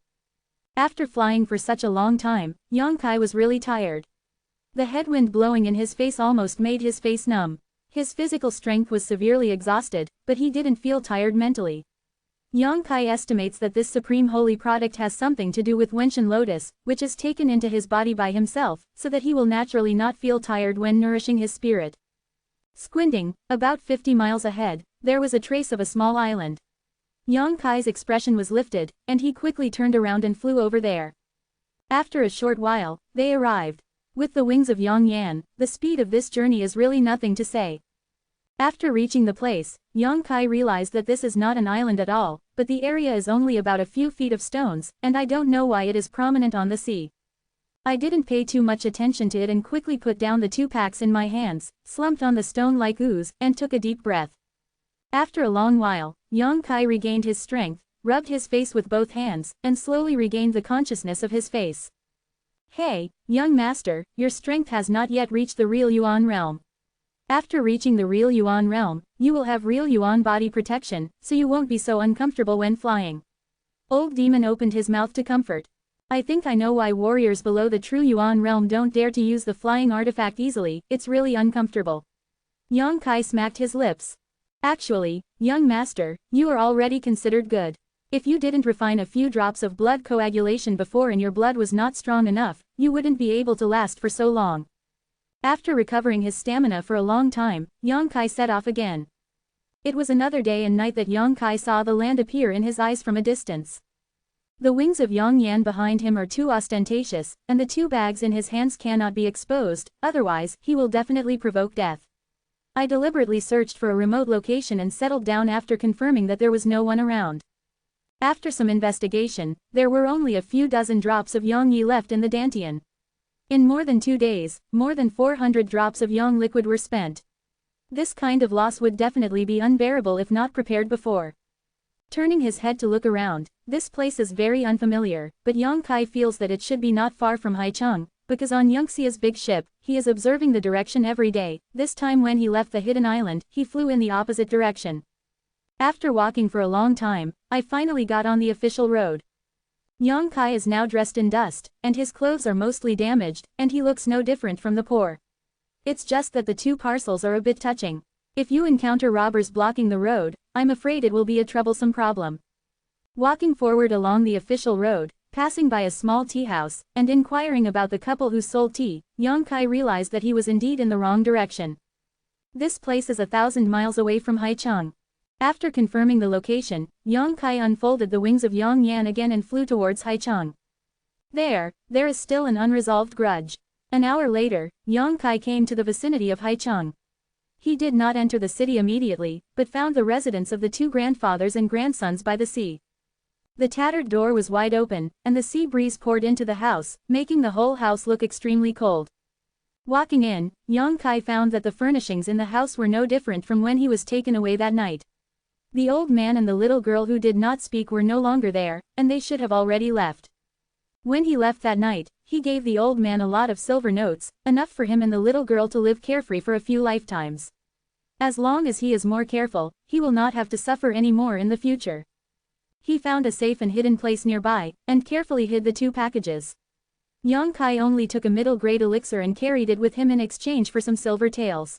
After flying for such a long time, Yongkai was really tired. The headwind blowing in his face almost made his face numb. His physical strength was severely exhausted, but he didn't feel tired mentally. Yongkai estimates that this supreme holy product has something to do with Wenshan lotus, which is taken into his body by himself, so that he will naturally not feel tired when nourishing his spirit. Squinting, about 50 miles ahead, there was a trace of a small island. Yongkai's expression was lifted, and he quickly turned around and flew over there. After a short while, they arrived. With the wings of Yongyan, the speed of this journey is really nothing to say. After reaching the place, Yongkai realized that this is not an island at all, but the area is only about a few feet of stones, and I don't know why it is prominent on the sea. I didn't pay too much attention to it and quickly put down the 2 packs in my hands, slumped on the stone like ooze, and took a deep breath. After a long while, Yongkai regained his strength, rubbed his face with both hands, and slowly regained the consciousness of his face. Hey, young master, your strength has not yet reached the real Yuan realm. After reaching the real Yuan realm, you will have real Yuan body protection, so you won't be so uncomfortable when flying. Old Demon opened his mouth to comfort. I think I know why warriors below the true Yuan realm don't dare to use the flying artifact easily, it's really uncomfortable. Yongkai smacked his lips. Actually, young master, you are already considered good. If you didn't refine a few drops of blood coagulation before and your blood was not strong enough, you wouldn't be able to last for so long. After recovering his stamina for a long time, Yongkai set off again. It was another day and night that Yongkai saw the land appear in his eyes from a distance. The wings of Yongyan behind him are too ostentatious, and the 2 bags in his hands cannot be exposed, otherwise, he will definitely provoke death. I deliberately searched for a remote location and settled down after confirming that there was no one around. After some investigation, there were only a few dozen drops of Yongyi left in the Dantian. In more than 2 days, more than 400 drops of Yong liquid were spent. This kind of loss would definitely be unbearable if not prepared before. Turning his head to look around, this place is very unfamiliar, but Yongkai feels that it should be not far from Haicheng, because on Yongxia's big ship, he is observing the direction every day. This time when he left the hidden island, he flew in the opposite direction. After walking for a long time, I finally got on the official road. Yongkai is now dressed in dust, and his clothes are mostly damaged, and he looks no different from the poor. It's just that the 2 parcels are a bit touching. If you encounter robbers blocking the road, I'm afraid it will be a troublesome problem. Walking forward along the official road, passing by a small tea house, and inquiring about the couple who sold tea, Yongkai realized that he was indeed in the wrong direction. This place is 1,000 miles away from Haicheng. After confirming the location, Yongkai unfolded the wings of Yongyan again and flew towards Haicheng. There is still an unresolved grudge. An hour later, Yongkai came to the vicinity of Haicheng. He did not enter the city immediately, but found the residence of the 2 grandfathers and grandsons by the sea. The tattered door was wide open, and the sea breeze poured into the house, making the whole house look extremely cold. Walking in, Yongkai found that the furnishings in the house were no different from when he was taken away that night. The old man and the little girl who did not speak were no longer there, and they should have already left. When he left that night, he gave the old man a lot of silver notes, enough for him and the little girl to live carefree for a few lifetimes. As long as he is more careful, he will not have to suffer any more in the future. He found a safe and hidden place nearby, and carefully hid the 2 packages. Yongkai only took a middle-grade elixir and carried it with him in exchange for some silver taels.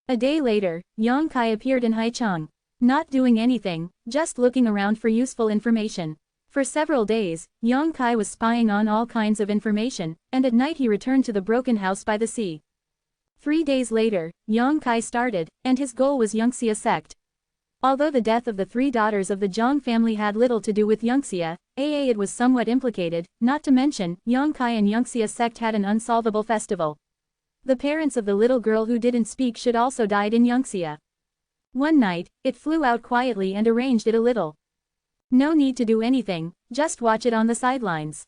A day later, Yongkai appeared in Haicheng. Not doing anything, just looking around for useful information. For several days, Yongkai was spying on all kinds of information, and at night he returned to the broken house by the sea. 3 days later, Yongkai started, and his goal was Yongxia sect. Although the death of the 3 daughters of the Zhang family had little to do with Yongxia, it was somewhat implicated, not to mention, Yongkai and Yongxia sect had an unsolvable festival. The parents of the little girl who didn't speak should also died in Yongxia. One night, it flew out quietly and arranged it a little. No need to do anything, just watch it on the sidelines.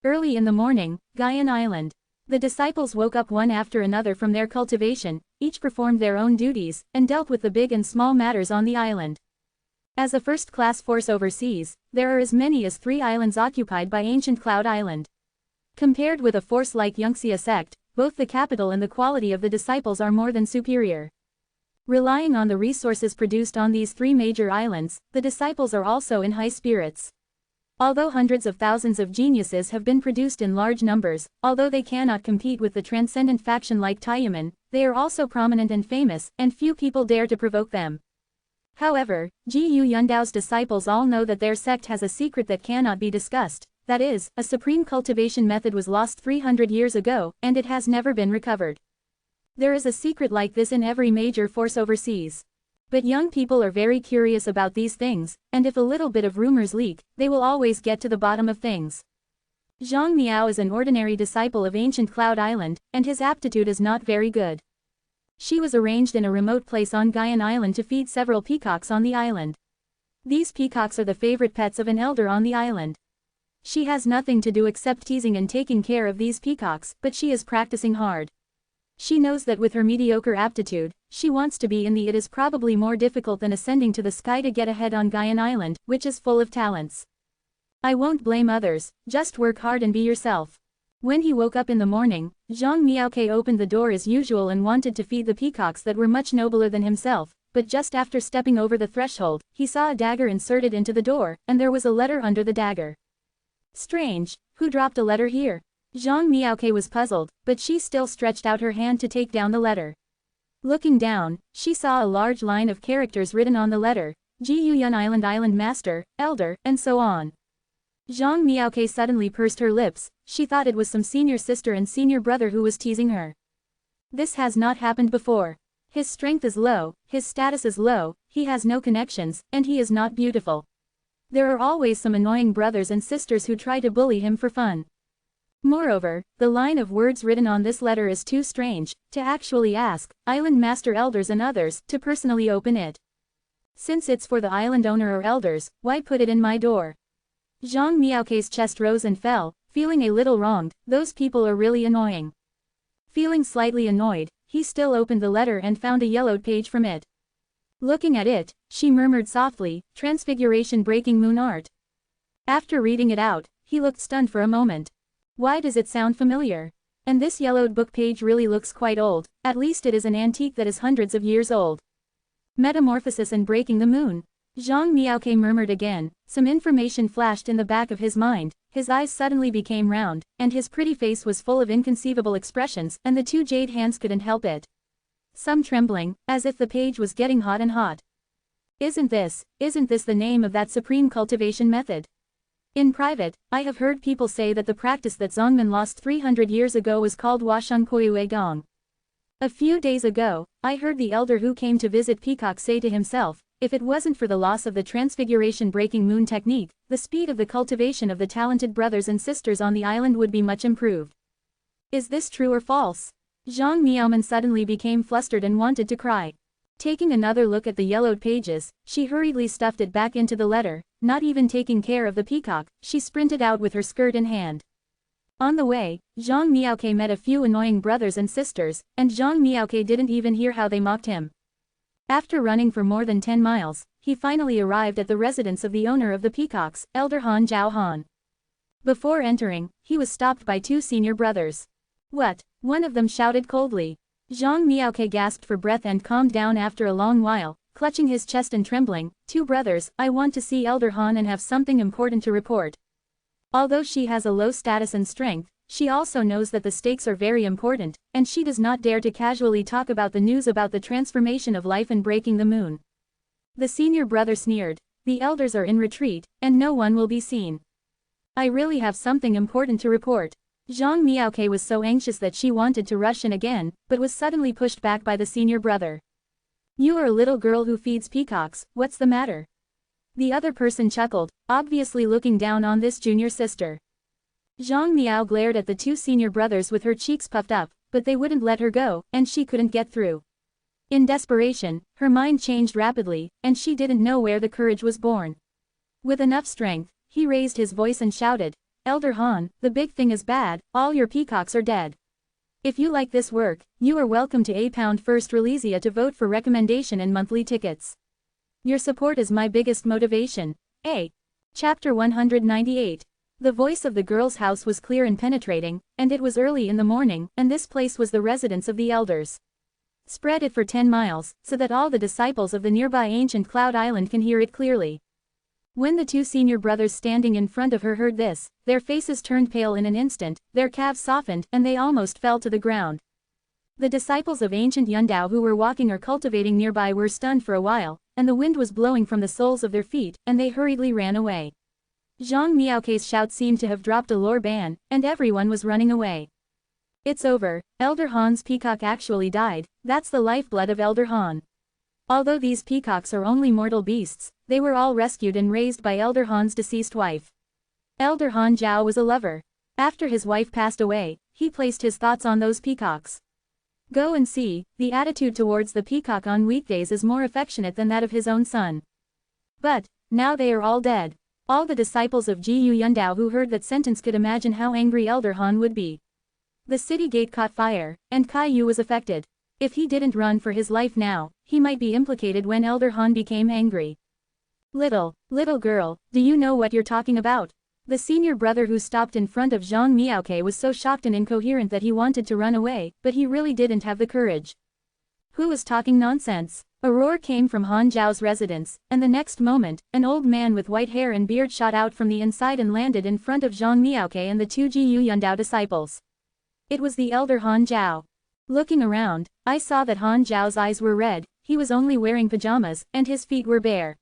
Early in the morning, Gaian Island. The disciples woke up one after another from their cultivation, each performed their own duties, and dealt with the big and small matters on the island. As a first-class force overseas, there are as many as 3 islands occupied by ancient Cloud Island. Compared with a force like Yangxia sect, both the capital and the quality of the disciples are more than superior. Relying on the resources produced on these 3 major islands, the disciples are also in high spirits. Although hundreds of thousands of geniuses have been produced in large numbers, although they cannot compete with the transcendent faction like Taiyaman, they are also prominent and famous, and few people dare to provoke them. However, Gu Yundao's disciples all know that their sect has a secret that cannot be discussed, that is, a supreme cultivation method was lost 300 years ago, and it has never been recovered. There is a secret like this in every major force overseas. But young people are very curious about these things, and if a little bit of rumors leak, they will always get to the bottom of things. Zhang Miao is an ordinary disciple of ancient Cloud Island, and his aptitude is not very good. She was arranged in a remote place on Gaian Island to feed several peacocks on the island. These peacocks are the favorite pets of an elder on the island. She has nothing to do except teasing and taking care of these peacocks, but she is practicing hard. She knows that with her mediocre aptitude, she wants to be in the it is probably more difficult than ascending to the sky to get ahead on Gaian Island, which is full of talents. I won't blame others, just work hard and be yourself. When he woke up in the morning, Zhang Miaoke opened the door as usual and wanted to feed the peacocks that were much nobler than himself, but just after stepping over the threshold, he saw a dagger inserted into the door, and there was a letter under the dagger. Strange, who dropped a letter here? Zhang Miaoke was puzzled, but she still stretched out her hand to take down the letter. Looking down, she saw a large line of characters written on the letter, Jiyuyan Island Master, Elder, and so on. Zhang Miaoke suddenly pursed her lips, she thought it was some senior sister and senior brother who was teasing her. This has not happened before. His strength is low, his status is low, he has no connections, and he is not beautiful. There are always some annoying brothers and sisters who try to bully him for fun. Moreover, the line of words written on this letter is too strange, to actually ask, Island Master Elders and others, to personally open it. Since it's for the island owner or elders, why put it in my door? Zhang Miaoke's chest rose and fell, feeling a little wronged, those people are really annoying. Feeling slightly annoyed, he still opened the letter and found a yellowed page from it. Looking at it, she murmured softly, Transfiguration Breaking Moon Art. After reading it out, he looked stunned for a moment. Why does it sound familiar? And this yellowed book page really looks quite old, at least it is an antique that is hundreds of years old. Metamorphosis and Breaking the Moon. Zhang Miaoke murmured again, some information flashed in the back of his mind, his eyes suddenly became round, and his pretty face was full of inconceivable expressions, and the 2 jade hands couldn't help it. Some trembling, as if the page was getting hot and hot. Isn't this the name of that supreme cultivation method? In private, I have heard people say that the practice that Zongmen lost 300 years ago was called Washang Koyue Gong. A few days ago, I heard the elder who came to visit Peacock say to himself, if it wasn't for the loss of the transfiguration breaking moon technique, the speed of the cultivation of the talented brothers and sisters on the island would be much improved. Is this true or false? Zhang Miaoman suddenly became flustered and wanted to cry. Taking another look at the yellowed pages, she hurriedly stuffed it back into the letter, not even taking care of the peacock, she sprinted out with her skirt in hand. On the way, Zhang Miaoke met a few annoying brothers and sisters, and Zhang Miaoke didn't even hear how they mocked him. After running for more than 10 miles, he finally arrived at the residence of the owner of the peacocks, Elder Han Zhao Han. Before entering, he was stopped by 2 senior brothers. What? One of them shouted coldly. Zhang Miaoke gasped for breath and calmed down after a long while, clutching his chest and trembling, 2 brothers, I want to see Elder Han and have something important to report. Although she has a low status and strength, she also knows that the stakes are very important, and she does not dare to casually talk about the news about the transformation of life and breaking the moon. The senior brother sneered, the elders are in retreat, and no one will be seen. I really have something important to report. Zhang Miaoke was so anxious that she wanted to rush in again, but was suddenly pushed back by the senior brother. You are a little girl who feeds peacocks, what's the matter? The other person chuckled, obviously looking down on this junior sister. Zhang Miao glared at the 2 senior brothers with her cheeks puffed up, but they wouldn't let her go, and she couldn't get through. In desperation, her mind changed rapidly, and she didn't know where the courage was born. With enough strength, he raised his voice and shouted, Elder Han, the big thing is bad, all your peacocks are dead. If you like this work, you are welcome to £1 first Releasia to vote for recommendation and monthly tickets. Your support is my biggest motivation. Chapter 198. The voice of the girl's house was clear and penetrating, and it was early in the morning, and this place was the residence of the elders. Spread it for 10 miles, so that all the disciples of the nearby ancient cloud island can hear it clearly. When the two senior brothers standing in front of her heard this, their faces turned pale in an instant, their calves softened, and they almost fell to the ground. The disciples of ancient Yundao who were walking or cultivating nearby were stunned for a while, and the wind was blowing from the soles of their feet, and they hurriedly ran away. Zhang Miaoke's shout seemed to have dropped a lore ban, and everyone was running away. It's over, Elder Han's peacock actually died, that's the lifeblood of Elder Han. Although these peacocks are only mortal beasts, they were all rescued and raised by Elder Han's deceased wife. Elder Han Zhao was a lover. After his wife passed away, he placed his thoughts on those peacocks. Go and see, the attitude towards the peacock on weekdays is more affectionate than that of his own son. But, now they are all dead. All the disciples of Jiyu Yundao who heard that sentence could imagine how angry Elder Han would be. The city gate caught fire, and Kai Yu was affected. If he didn't run for his life now, he might be implicated when Elder Han became angry. Little girl, do you know what you're talking about? The senior brother who stopped in front of Zhang Miaoke was so shocked and incoherent that he wanted to run away, but he really didn't have the courage. Who was talking nonsense? A roar came from Han Zhao's residence, and the next moment, an old man with white hair and beard shot out from the inside and landed in front of Zhang Miaoke and the two Jiyu Yundao disciples. It was the elder Han Zhao. Looking around, I saw that Han Zhao's eyes were red, he was only wearing pajamas, and his feet were bare.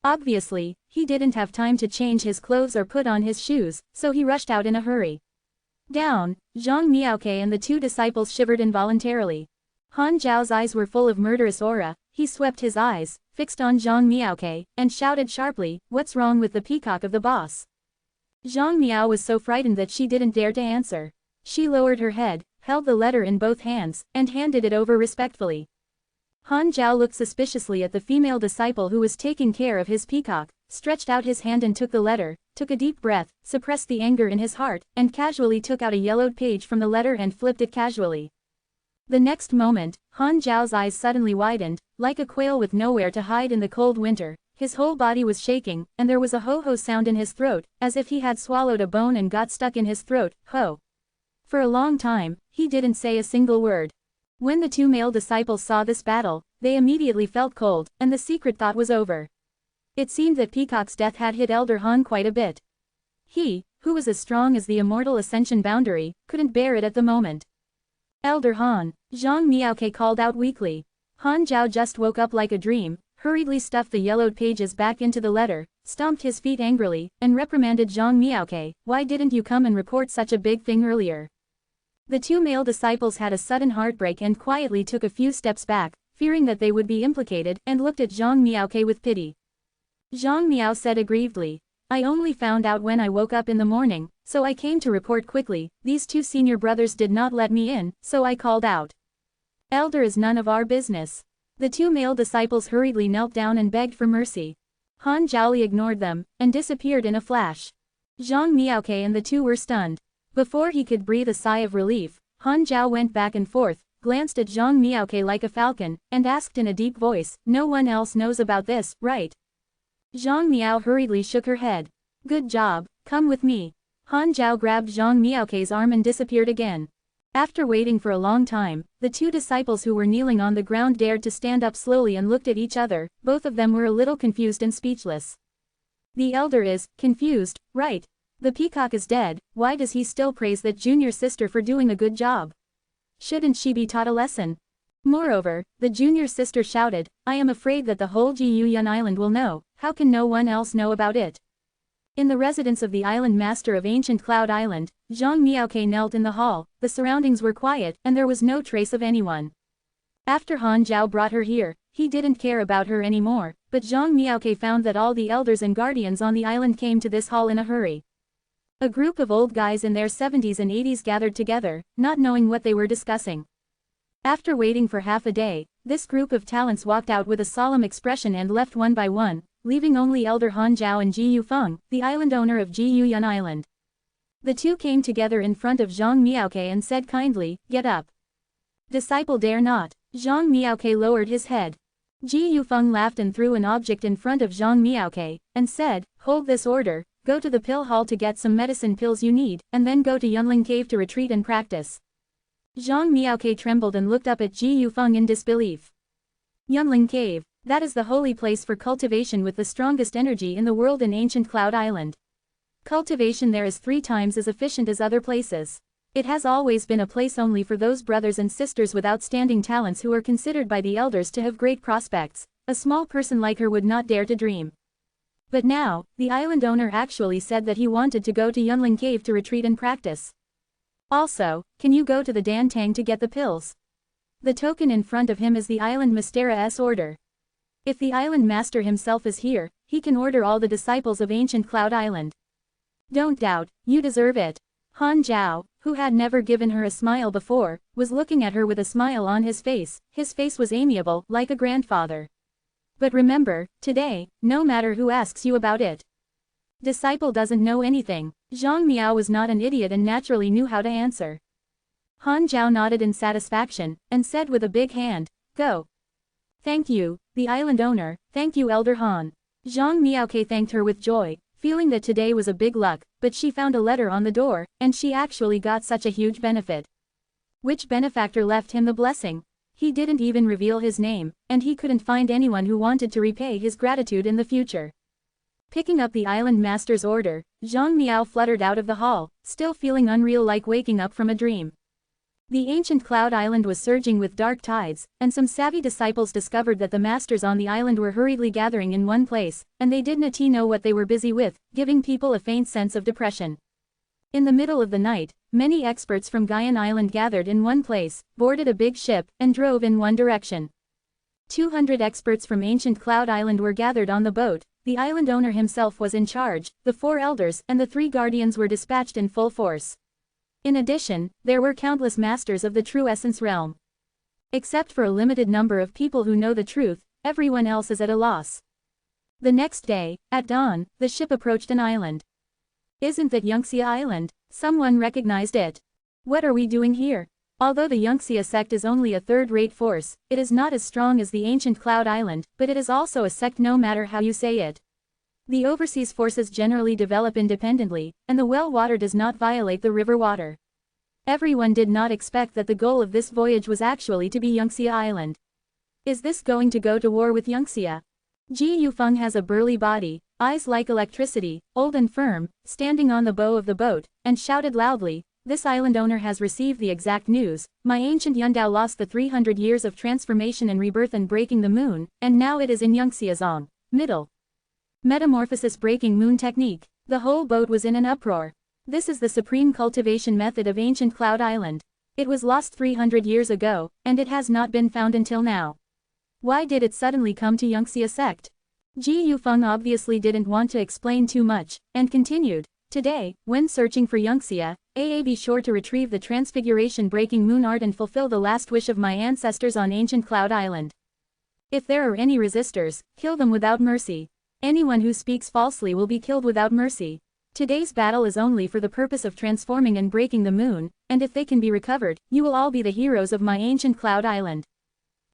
Obviously, he didn't have time to change his clothes or put on his shoes, so he rushed out in a hurry. Down, Zhang Miaoke and the two disciples shivered involuntarily. Han Zhao's eyes were full of murderous aura, he swept his eyes, fixed on Zhang Miaoke, and shouted sharply, "What's wrong with the peacock of the boss?" Zhang Miao was so frightened that she didn't dare to answer. She lowered her head, held the letter in both hands, and handed it over respectfully. Han Zhao looked suspiciously at the female disciple who was taking care of his peacock, stretched out his hand and took the letter, took a deep breath, suppressed the anger in his heart, and casually took out a yellowed page from the letter and flipped it casually. The next moment, Han Zhao's eyes suddenly widened, like a quail with nowhere to hide in the cold winter, his whole body was shaking, and there was a ho-ho sound in his throat, as if he had swallowed a bone and got stuck in his throat, ho. For a long time, he didn't say a single word. When the two male disciples saw this battle, they immediately felt cold, and the secret thought was over. It seemed that Peacock's death had hit Elder Han quite a bit. He, who was as strong as the Immortal Ascension boundary, couldn't bear it at the moment. Elder Han, Zhang Miaoke called out weakly. Han Zhao just woke up like a dream, hurriedly stuffed the yellowed pages back into the letter, stomped his feet angrily, and reprimanded Zhang Miaoke, "Why didn't you come and report such a big thing earlier?" The two male disciples had a sudden heartbreak and quietly took a few steps back, fearing that they would be implicated, and looked at Zhang Miaoke with pity. Zhang Miao said aggrievedly, "I only found out when I woke up in the morning, so I came to report quickly. These two senior brothers did not let me in, so I called out. Elder is none of our business." The two male disciples hurriedly knelt down and begged for mercy. Han Zhao ignored them, and disappeared in a flash. Zhang Miaoke and the two were stunned. Before he could breathe a sigh of relief, Han Zhao went back and forth, glanced at Zhang Miaoke like a falcon, and asked in a deep voice, "No one else knows about this, right?" Zhang Miao hurriedly shook her head. "Good job, come with me." Han Zhao grabbed Zhang Miaoke's arm and disappeared again. After waiting for a long time, the two disciples who were kneeling on the ground dared to stand up slowly and looked at each other. Both of them were a little confused and speechless. The elder is confused, right? The peacock is dead, why does he still praise that junior sister for doing a good job? Shouldn't she be taught a lesson? Moreover, the junior sister shouted, "I am afraid that the whole Jiyuyan island will know. How can no one else know about it?" In the residence of the island master of ancient Cloud Island, Zhang Miaoke knelt in the hall. The surroundings were quiet, and there was no trace of anyone. After Han Zhao brought her here, he didn't care about her anymore, but Zhang Miaoke found that all the elders and guardians on the island came to this hall in a hurry. A group of old guys in their 70s and 80s gathered together, not knowing what they were discussing. After waiting for half a day, this group of talents walked out with a solemn expression and left one by one, leaving only Elder Han Zhao and Ji Yufeng, the island owner of Jiyuyan Island. The two came together in front of Zhang Miaoke and said kindly, "Get up." Disciple dare not. Zhang Miaoke lowered his head. Ji Yufeng laughed and threw an object in front of Zhang Miaoke, and said, "Hold this order, go to the pill hall to get some medicine pills you need, and then go to Yunling Cave to retreat and practice." Zhang Miaoke trembled and looked up at Ji Yufeng in disbelief. Yunling Cave, that is the holy place for cultivation with the strongest energy in the world in ancient Cloud Island. Cultivation there is 3 times as efficient as other places. It has always been a place only for those brothers and sisters with outstanding talents who are considered by the elders to have great prospects. A small person like her would not dare to dream. But now, the island owner actually said that he wanted to go to Yunling Cave to retreat and practice. Also, can you go to the dianfeng to get the pills? The token in front of him is the island master's order. If the island master himself is here, he can order all the disciples of ancient Cloud Island. Don't doubt, you deserve it. Han Zhao, who had never given her a smile before, was looking at her with a smile on his face. His face was amiable, like a grandfather. But remember, today, no matter who asks you about it. Disciple doesn't know anything. Zhang Miao was not an idiot and naturally knew how to answer. Han Zhao nodded in satisfaction, and said with a big hand, "Go." "Thank you, the island owner, thank you Elder Han." Zhang Miaoke thanked her with joy, feeling that today was a big luck, but she found a letter on the door, and she actually got such a huge benefit. Which benefactor left him the blessing? He didn't even reveal his name, and he couldn't find anyone who wanted to repay his gratitude in the future. Picking up the island master's order, Zhang Miao fluttered out of the hall, still feeling unreal like waking up from a dream. The ancient Cloud Island was surging with dark tides, and some savvy disciples discovered that the masters on the island were hurriedly gathering in one place, and they did not know what they were busy with, giving people a faint sense of depression. In the middle of the night, many experts from Gaian Island gathered in one place, boarded a big ship, and drove in one direction. 200 experts from ancient Cloud Island were gathered on the boat. The island owner himself was in charge, the 4 elders and the 3 guardians were dispatched in full force. In addition, there were countless masters of the true essence realm. Except for a limited number of people who know the truth, everyone else is at a loss. The next day, at dawn, the ship approached an island. Isn't that Yunxia Island? Someone recognized it. What are we doing here? Although the Yunxia sect is only a third-rate force, it is not as strong as the ancient Cloud Island, but it is also a sect no matter how you say it. The overseas forces generally develop independently, and the well water does not violate the river water. Everyone did not expect that the goal of this voyage was actually to be Yunxia Island. Is this going to go to war with Yunxia? Ji Yufeng has a burly body, eyes like electricity, old and firm, standing on the bow of the boat, and shouted loudly, "This island owner has received the exact news. My ancient Yundao lost the 300 years of transformation and rebirth and breaking the moon, and now it is in Yunxiazong, middle. Metamorphosis breaking moon technique." The whole boat was in an uproar. This is the supreme cultivation method of ancient Cloud Island. It was lost 300 years ago, and it has not been found until now. Why did it suddenly come to Yunxia sect? Ji Yufeng obviously didn't want to explain too much, and continued, "Today, when searching for Yunxia, be sure to retrieve the transfiguration breaking moon art and fulfill the last wish of my ancestors on ancient Cloud Island. If there are any resistors, kill them without mercy. Anyone who speaks falsely will be killed without mercy. Today's battle is only for the purpose of transforming and breaking the moon, and if they can be recovered, you will all be the heroes of my ancient Cloud Island."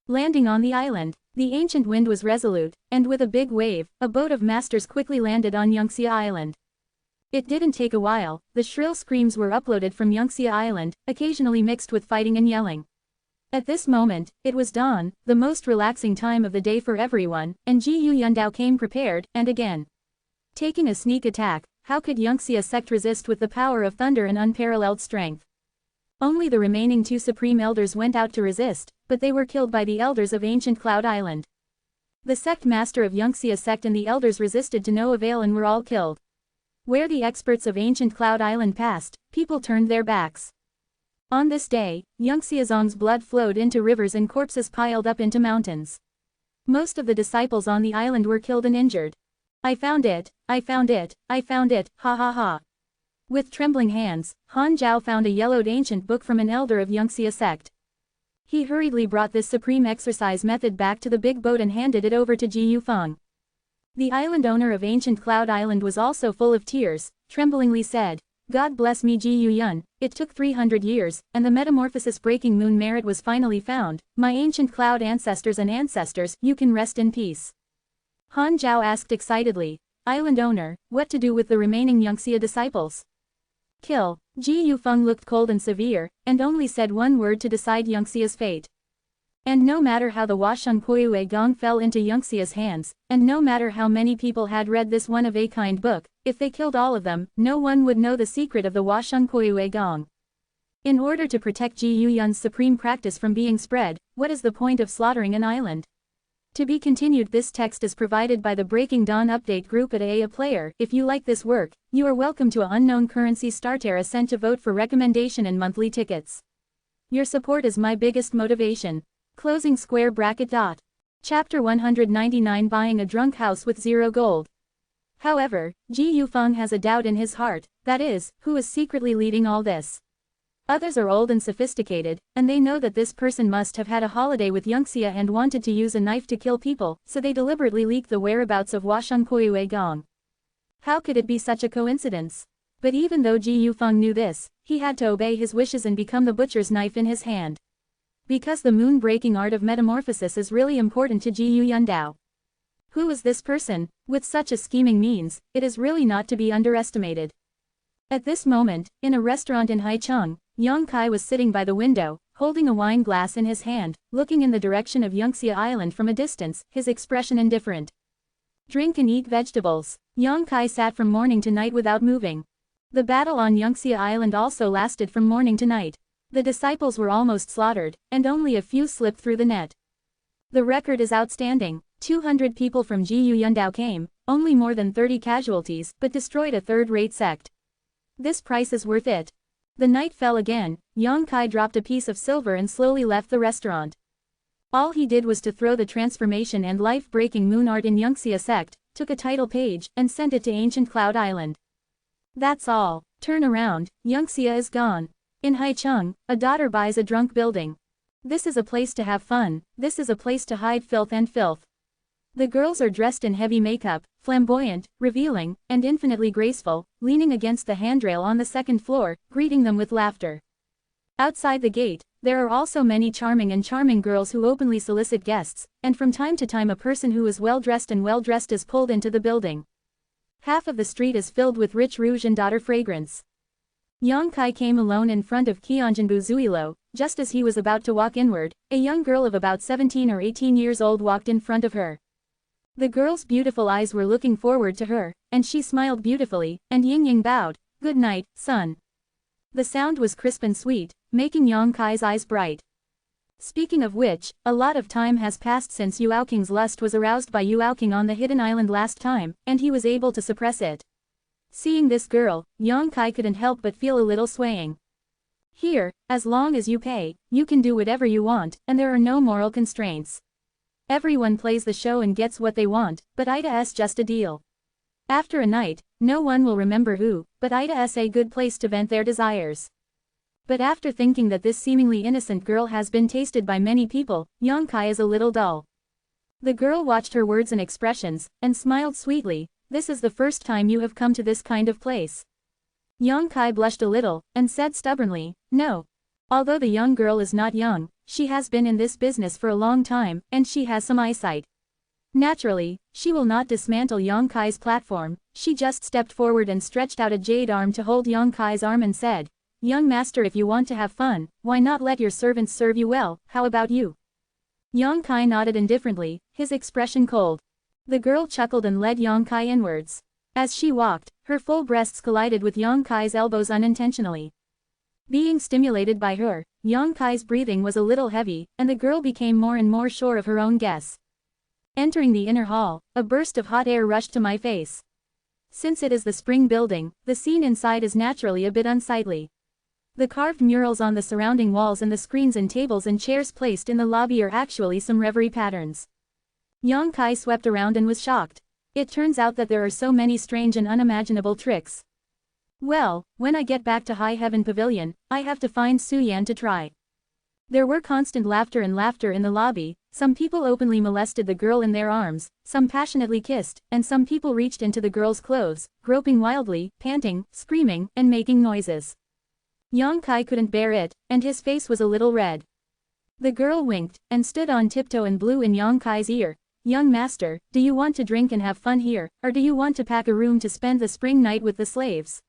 Landing on the island, the ancient wind was resolute, and with a big wave, a boat of masters quickly landed on Yunxia Island. It didn't take a while, the shrill screams were uploaded from Yunxia Island, occasionally mixed with fighting and yelling. At this moment, it was dawn, the most relaxing time of the day for everyone, and Ji Yundao came prepared, and again. Taking a sneak attack, how could Yunxia sect resist with the power of thunder and unparalleled strength? Only the remaining 2 supreme elders went out to resist, but they were killed by the elders of ancient Cloud Island. The sect master of Yunxia sect and the elders resisted to no avail and were all killed. Where the experts of ancient Cloud Island passed, people turned their backs. On this day, Yunxiazong's blood flowed into rivers and corpses piled up into mountains. Most of the disciples on the island were killed and injured. "I found it, I found it, I found it, ha ha ha." With trembling hands, Han Zhao found a yellowed ancient book from an elder of Yunxia sect. He hurriedly brought this supreme exercise method back to the big boat and handed it over to Ji Yufeng. The island owner of ancient Cloud Island was also full of tears, tremblingly said, God bless me Ji Yun, it took 300 years, and the metamorphosis-breaking moon merit was finally found. My ancient cloud ancestors and ancestors, you can rest in peace. Han Zhao asked excitedly. Island owner, what to do with the remaining Yunxia disciples? Kill. Ji Yufeng looked cold and severe, and only said one word to decide Yunxia's fate. And no matter how the Washeng Puiyue Gong fell into Yunxia's hands, and no matter how many people had read this one-of-a-kind book, if they killed all of them, no one would know the secret of the Washeng Puiyue Gong. In order to protect Ji Yuyun's supreme practice from being spread, what is the point of slaughtering an island? To be continued. This text is provided by the Breaking Dawn update group at a player. If you like this work, you are welcome to a unknown currency starter ascent to vote for recommendation and monthly tickets. Your support is my biggest motivation. Closing square bracket dot. Chapter 199 Buying a drunk house with 0 gold. However, Ji Yufeng has a doubt in his heart, that is, who is secretly leading all this. Others are old and sophisticated, and they know that this person must have had a holiday with Yunxia and wanted to use a knife to kill people, so they deliberately leak the whereabouts of Washeng Puiyue Gong. How could it be such a coincidence? But even though Ji Yufeng knew this, he had to obey his wishes and become the butcher's knife in his hand. Because the moon-breaking art of metamorphosis is really important to Ji Yundao. Who is this person? With such a scheming means, it is really not to be underestimated. At this moment, in a restaurant in Haicheng, Yang Kai was sitting by the window, holding a wine glass in his hand, looking in the direction of Yunxia Island from a distance, his expression indifferent. Drink and eat vegetables. Yang Kai sat from morning to night without moving. The battle on Yunxia Island also lasted from morning to night. The disciples were almost slaughtered, and only a few slipped through the net. The record is outstanding. 200 people from Ji Yundao came, only more than 30 casualties, but destroyed a third-rate sect. This price is worth it. The night fell again. Yang Kai dropped a piece of silver and slowly left the restaurant. All he did was to throw the transformation and life-breaking moon art in Yunxia sect, took a title page, and sent it to ancient Cloud Island. That's all. Turn around, Yunxia is gone. In Haicheng, a daughter buys a drunk building. This is a place to have fun, this is a place to hide filth and filth. The girls are dressed in heavy makeup, flamboyant, revealing, and infinitely graceful, leaning against the handrail on the second floor, greeting them with laughter. Outside the gate, there are also many charming girls who openly solicit guests, and from time to time a person who is well-dressed is pulled into the building. Half of the street is filled with rich rouge and daughter fragrance. Yang Kai came alone in front of Qianjinbu Zuilo. Just as he was about to walk inward, a young girl of about 17 or 18 years old walked in front of her. The girl's beautiful eyes were looking forward to her, and she smiled beautifully, and Ying bowed. Good night, son. The sound was crisp and sweet, making Yang Kai's eyes bright. Speaking of which, a lot of time has passed since Yuao King's lust was aroused by Yuao King on the hidden island last time, and he was able to suppress it. Seeing this girl, Yang Kai couldn't help but feel a little swaying. Here, as long as you pay, you can do whatever you want, and there are no moral constraints. Everyone plays the show and gets what they want, but Ida's just a deal. After a night, no one will remember who, but Ida's a good place to vent their desires. But after thinking that this seemingly innocent girl has been tasted by many people, Yang Kai is a little dull. The girl watched her words and expressions, and smiled sweetly. This is the first time you have come to this kind of place. Yang Kai blushed a little, and said stubbornly, no. Although the young girl is not young, she has been in this business for a long time, and she has some eyesight. Naturally, she will not dismantle Yang Kai's platform. She just stepped forward and stretched out a jade arm to hold Yang Kai's arm and said, young master, if you want to have fun, why not let your servants serve you well, how about you? Yang Kai nodded indifferently, his expression cold. The girl chuckled and led Yang Kai inwards. As she walked, her full breasts collided with Yang Kai's elbows unintentionally. Being stimulated by her, Yang Kai's breathing was a little heavy, and the girl became more and more sure of her own guess. Entering the inner hall, a burst of hot air rushed to my face. Since it is the spring building, the scene inside is naturally a bit unsightly. The carved murals on the surrounding walls and the screens and tables and chairs placed in the lobby are actually some reverie patterns. Yang Kai swept around and was shocked. It turns out that there are so many strange and unimaginable tricks. Well, when I get back to High Heaven Pavilion, I have to find Su Yan to try. There were constant laughter and laughter in the lobby. Some people openly molested the girl in their arms, some passionately kissed, and some people reached into the girl's clothes, groping wildly, panting, screaming, and making noises. Yang Kai couldn't bear it, and his face was a little red. The girl winked, and stood on tiptoe and blew in Yang Kai's ear. "Young master, do you want to drink and have fun here, or do you want to pack a room to spend the spring night with the slaves?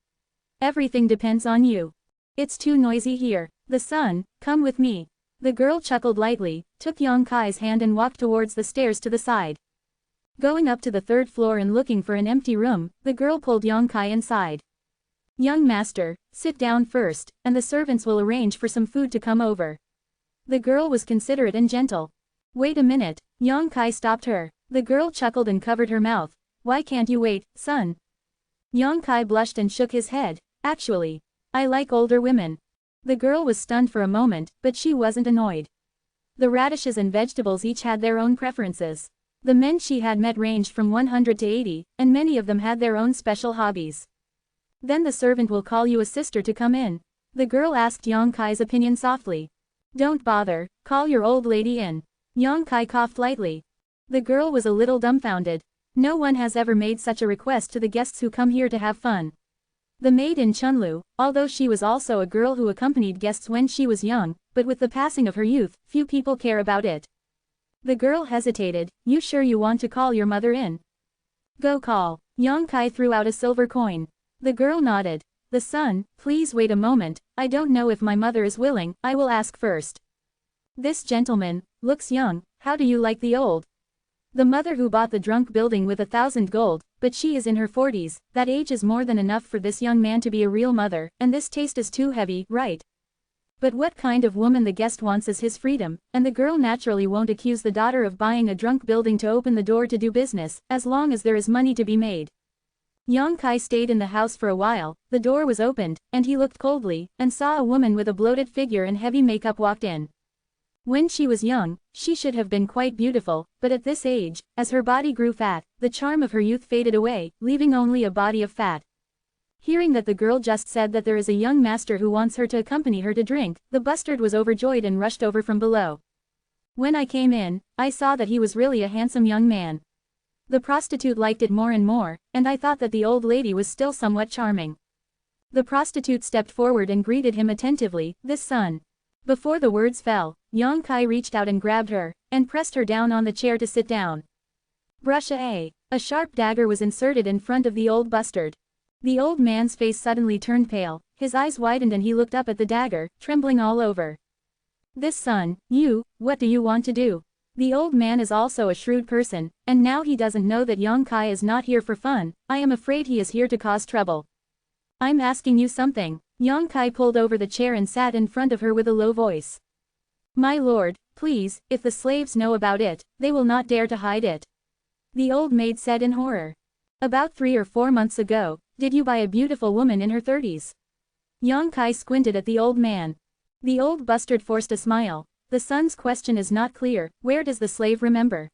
Everything depends on you. It's too noisy here. The sun, come with me." The girl chuckled lightly, took Yang Kai's hand and walked towards the stairs to the side. Going up to the third floor and looking for an empty room, the girl pulled Yang Kai inside. "Young master, sit down first, and the servants will arrange for some food to come over." The girl was considerate and gentle. "Wait a minute," Yang Kai stopped her. The girl chuckled and covered her mouth. "Why can't you wait, son?" Yang Kai blushed and shook his head. "Actually, I like older women." The girl was stunned for a moment, but she wasn't annoyed. The radishes and vegetables each had their own preferences. The men she had met ranged from 100 to 80, and many of them had their own special hobbies. "Then the servant will call you a sister to come in." The girl asked Yang Kai's opinion softly. "Don't bother, call your old lady in." Yang Kai coughed lightly. The girl was a little dumbfounded. No one has ever made such a request to the guests who come here to have fun. The maid in Chunlu, although she was also a girl who accompanied guests when she was young, but with the passing of her youth, few people care about it. The girl hesitated. "You sure you want to call your mother in?" "Go call." Yang Kai threw out a silver coin. The girl nodded. "The son, please wait a moment, I don't know if my mother is willing, I will ask first." "This gentleman looks young, how do you like the old?" "The mother who bought the drunk building with 1,000 gold, but she is in her 40s, that age is more than enough for this young man to be a real mother, and this taste is too heavy, right? But what kind of woman the guest wants is his freedom, and the girl naturally won't accuse the daughter of buying a drunk building to open the door to do business, as long as there is money to be made." Yang Kai stayed in the house for a while. The door was opened, and he looked coldly, and saw a woman with a bloated figure and heavy makeup walked in. When she was young, she should have been quite beautiful, but at this age, as her body grew fat, the charm of her youth faded away, leaving only a body of fat. Hearing that the girl just said that there is a young master who wants her to accompany her to drink, the bustard was overjoyed and rushed over from below. "When I came in, I saw that he was really a handsome young man. The prostitute liked it more and more, and I thought that the old lady was still somewhat charming." The prostitute stepped forward and greeted him attentively. "This son." Before the words fell, Yang Kai reached out and grabbed her, and pressed her down on the chair to sit down. Brush A. A sharp dagger was inserted in front of the old bustard. The old man's face suddenly turned pale, his eyes widened and he looked up at the dagger, trembling all over. "This son, what do you want to do?" The old man is also a shrewd person, and now he doesn't know that Yang Kai is not here for fun. "I am afraid he is here to cause trouble." "I'm asking you something." Yang Kai pulled over the chair and sat in front of her with a low voice. "My lord, please, if the slaves know about it, they will not dare to hide it." The old maid said in horror. "About 3 or 4 months ago, did you buy a beautiful woman in her 30s? Yang Kai squinted at the old man. The old bustard forced a smile. "The son's question is not clear. Where does the slave remember?"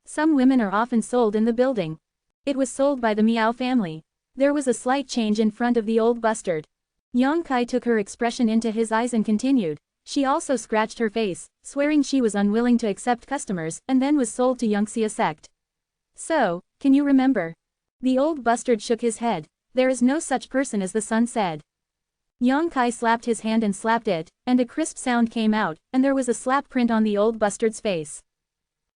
"Some women are often sold in the building." "It was sold by the Miao family." There was a slight change in front of the old bustard. Yang Kai took her expression into his eyes and continued. "She also scratched her face, swearing she was unwilling to accept customers, and then was sold to Yangxia sect." "So, can you remember?" The old bustard shook his head. "There is no such person as the son said." Yang Kai slapped his hand and slapped it, and a crisp sound came out, and there was a slap print on the old bustard's face.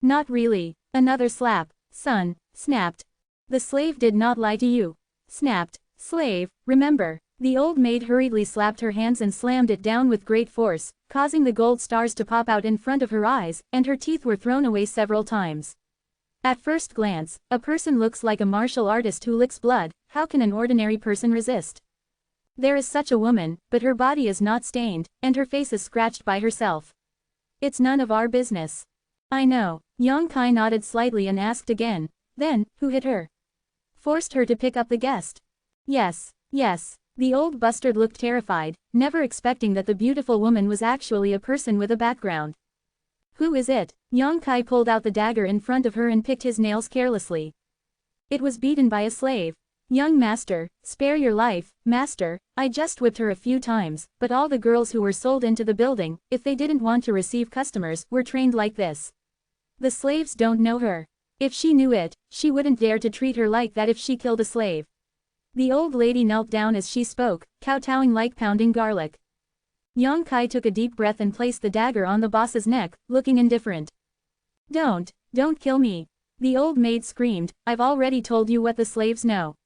"Not really." Another slap. "Son," snapped. "The slave did not lie to you." Snapped. "Slave, remember." The old maid hurriedly slapped her hands and slammed it down with great force, causing the gold stars to pop out in front of her eyes, and her teeth were thrown away several times. At first glance, a person looks like a martial artist who licks blood. How can an ordinary person resist? There is such a woman, but her body is not stained, and her face is scratched by herself. "It's none of our business." "I know." Yang Kai nodded slightly and asked again. "Then, who hit her?" "Forced her to pick up the guest." Yes. The old bustard looked terrified, never expecting that the beautiful woman was actually a person with a background. "Who is it?" Yang Kai pulled out the dagger in front of her and picked his nails carelessly. "It was beaten by a slave." Young master, spare your life, master, I just whipped her a few times, but all the girls who were sold into the building, if they didn't want to receive customers, were trained like this. The slaves don't know her. If she knew it, she wouldn't dare to treat her like that if she killed a slave. The old lady knelt down as she spoke, kowtowing like pounding garlic. Yang Kai took a deep breath and placed the dagger on the boss's neck, looking indifferent. Don't kill me. The old maid screamed, I've already told you what the slaves know.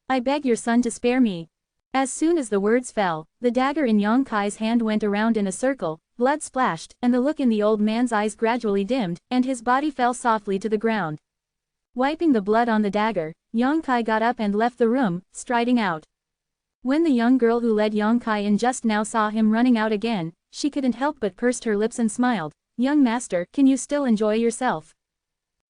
I beg your son to spare me. As soon as the words fell, the dagger in Yang Kai's hand went around in a circle, blood splashed, and the look in the old man's eyes gradually dimmed, and his body fell softly to the ground. Wiping the blood on the dagger, Yang Kai got up and left the room, striding out. When the young girl who led Yang Kai in just now saw him running out again, she couldn't help but pursed her lips and smiled. Young master, can you still enjoy yourself?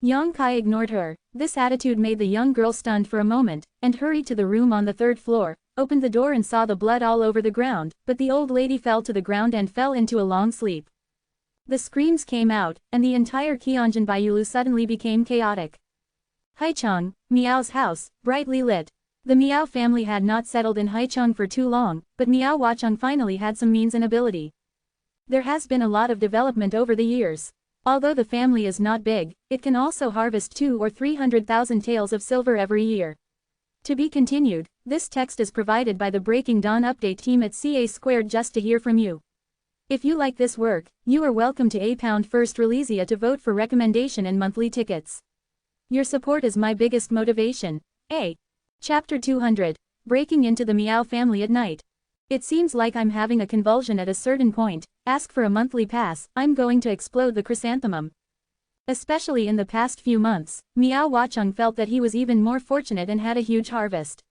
Yang Kai ignored her. This attitude made the young girl stunned for a moment, and hurried to the room on the third floor, opened the door and saw the blood all over the ground, but the old lady fell to the ground and fell into a long sleep. The screams came out, and the entire Qianjin Baiyulu suddenly became chaotic. Haicheng, Miao's house, brightly lit. The Miao family had not settled in Haicheng for too long, but Miao Huacheng finally had some means and ability. There has been a lot of development over the years. Although the family is not big, it can also harvest 200,000 or 300,000 taels of silver every year. To be continued, this text is provided by the Breaking Dawn update team at CA2 just to hear from you. If you like this work, you are welcome to £1 first releasia to vote for recommendation and monthly tickets. Your support is my biggest motivation. Chapter 200. Breaking into the Miao family at night. It seems like I'm having a convulsion at a certain point. Ask for a monthly pass, I'm going to explode the chrysanthemum. Especially in the past few months, Miao Huacheng felt that he was even more fortunate and had a huge harvest.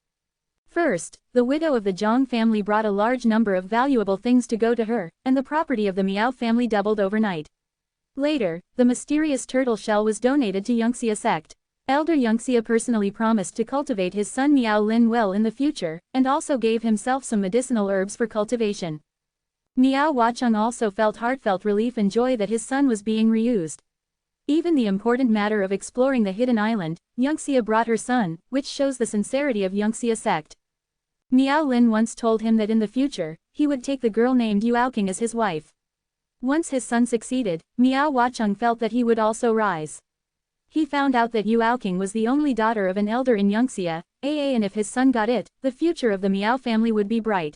First, the widow of the Zhang family brought a large number of valuable things to go to her, and the property of the Miao family doubled overnight. Later, the mysterious turtle shell was donated to Yangxia sect. Elder Yangxia personally promised to cultivate his son Miao Lin well in the future, and also gave himself some medicinal herbs for cultivation. Miao Huacheng also felt heartfelt relief and joy that his son was being reused. Even the important matter of exploring the hidden island, Yangxia brought her son, which shows the sincerity of Yangxia sect. Miao Lin once told him that in the future, he would take the girl named Yuaoqing as his wife. Once his son succeeded, Miao Huacheng felt that he would also rise. He found out that Yuaoqing was the only daughter of an elder in Yangxia, and if his son got it, the future of the Miao family would be bright.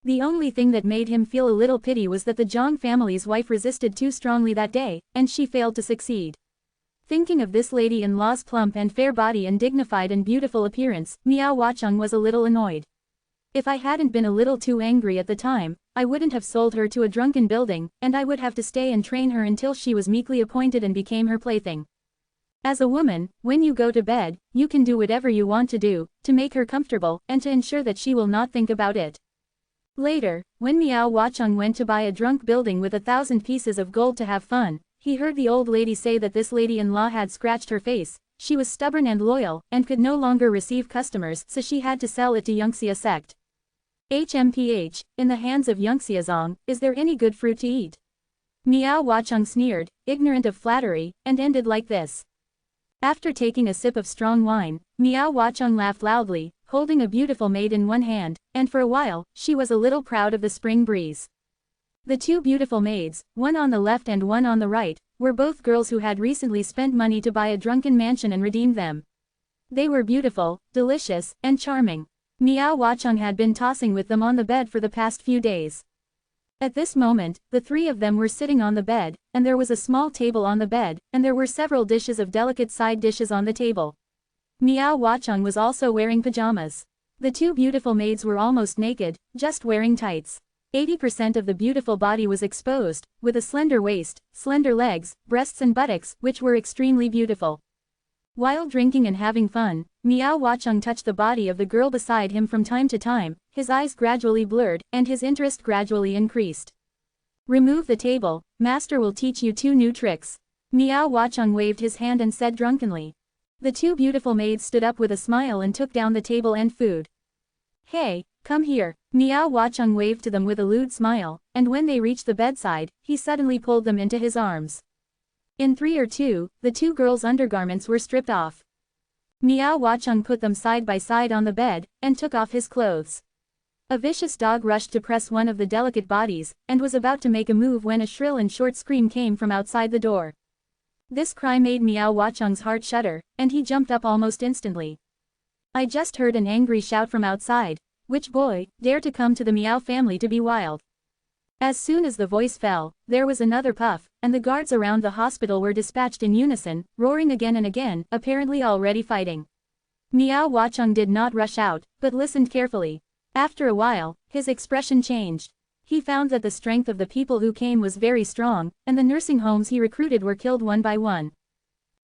The only thing that made him feel a little pity was that the Zhang family's wife resisted too strongly that day, and she failed to succeed. Thinking of this lady-in-law's plump and fair body and dignified and beautiful appearance, Miao Huacheng was a little annoyed. If I hadn't been a little too angry at the time, I wouldn't have sold her to a drunken building, and I would have to stay and train her until she was meekly appointed and became her plaything. As a woman, when you go to bed, you can do whatever you want to do, to make her comfortable, and to ensure that she will not think about it. Later, when Miao Huacheng went to buy a drunk building with 1,000 pieces of gold to have fun, he heard the old lady say that this lady-in-law had scratched her face, she was stubborn and loyal, and could no longer receive customers, so she had to sell it to Yangxia sect. HMPH, in the hands of Yangxia Zong, is there any good fruit to eat? Miao Huacheng sneered, ignorant of flattery, and ended like this. After taking a sip of strong wine, Miao Huacheng laughed loudly, holding a beautiful maid in one hand, and for a while, she was a little proud of the spring breeze. The two beautiful maids, one on the left and one on the right, were both girls who had recently spent money to buy a drunken mansion and redeem them. They were beautiful, delicious, and charming. Miao Huacheng had been tossing with them on the bed for the past few days. At this moment, the three of them were sitting on the bed, and there was a small table on the bed, and there were several dishes of delicate side dishes on the table. Miao Huacheng was also wearing pajamas. The two beautiful maids were almost naked, just wearing tights. 80% of the beautiful body was exposed, with a slender waist, slender legs, breasts and buttocks, which were extremely beautiful. While drinking and having fun, Miao Huacheng touched the body of the girl beside him from time to time, his eyes gradually blurred, and his interest gradually increased. Remove the table, master will teach you 2 new tricks. Miao Huacheng waved his hand and said drunkenly. The two beautiful maids stood up with a smile and took down the table and food. Hey, come here, Miao Huacheng waved to them with a lewd smile, and when they reached the bedside, he suddenly pulled them into his arms. In 3 or 2, the two girls' undergarments were stripped off. Miao Huacheng put them side by side on the bed, and took off his clothes. A vicious dog rushed to press one of the delicate bodies, and was about to make a move when a shrill and short scream came from outside the door. This cry made Miao Huacheng's heart shudder, and he jumped up almost instantly. I just heard an angry shout from outside. Which boy dare to come to the Miao family to be wild? As soon as the voice fell, there was another puff, and the guards around the hospital were dispatched in unison, roaring again and again, apparently already fighting. Miao Huacheng did not rush out, but listened carefully. After a while, his expression changed. He found that the strength of the people who came was very strong, and the nursing homes he recruited were killed one by one.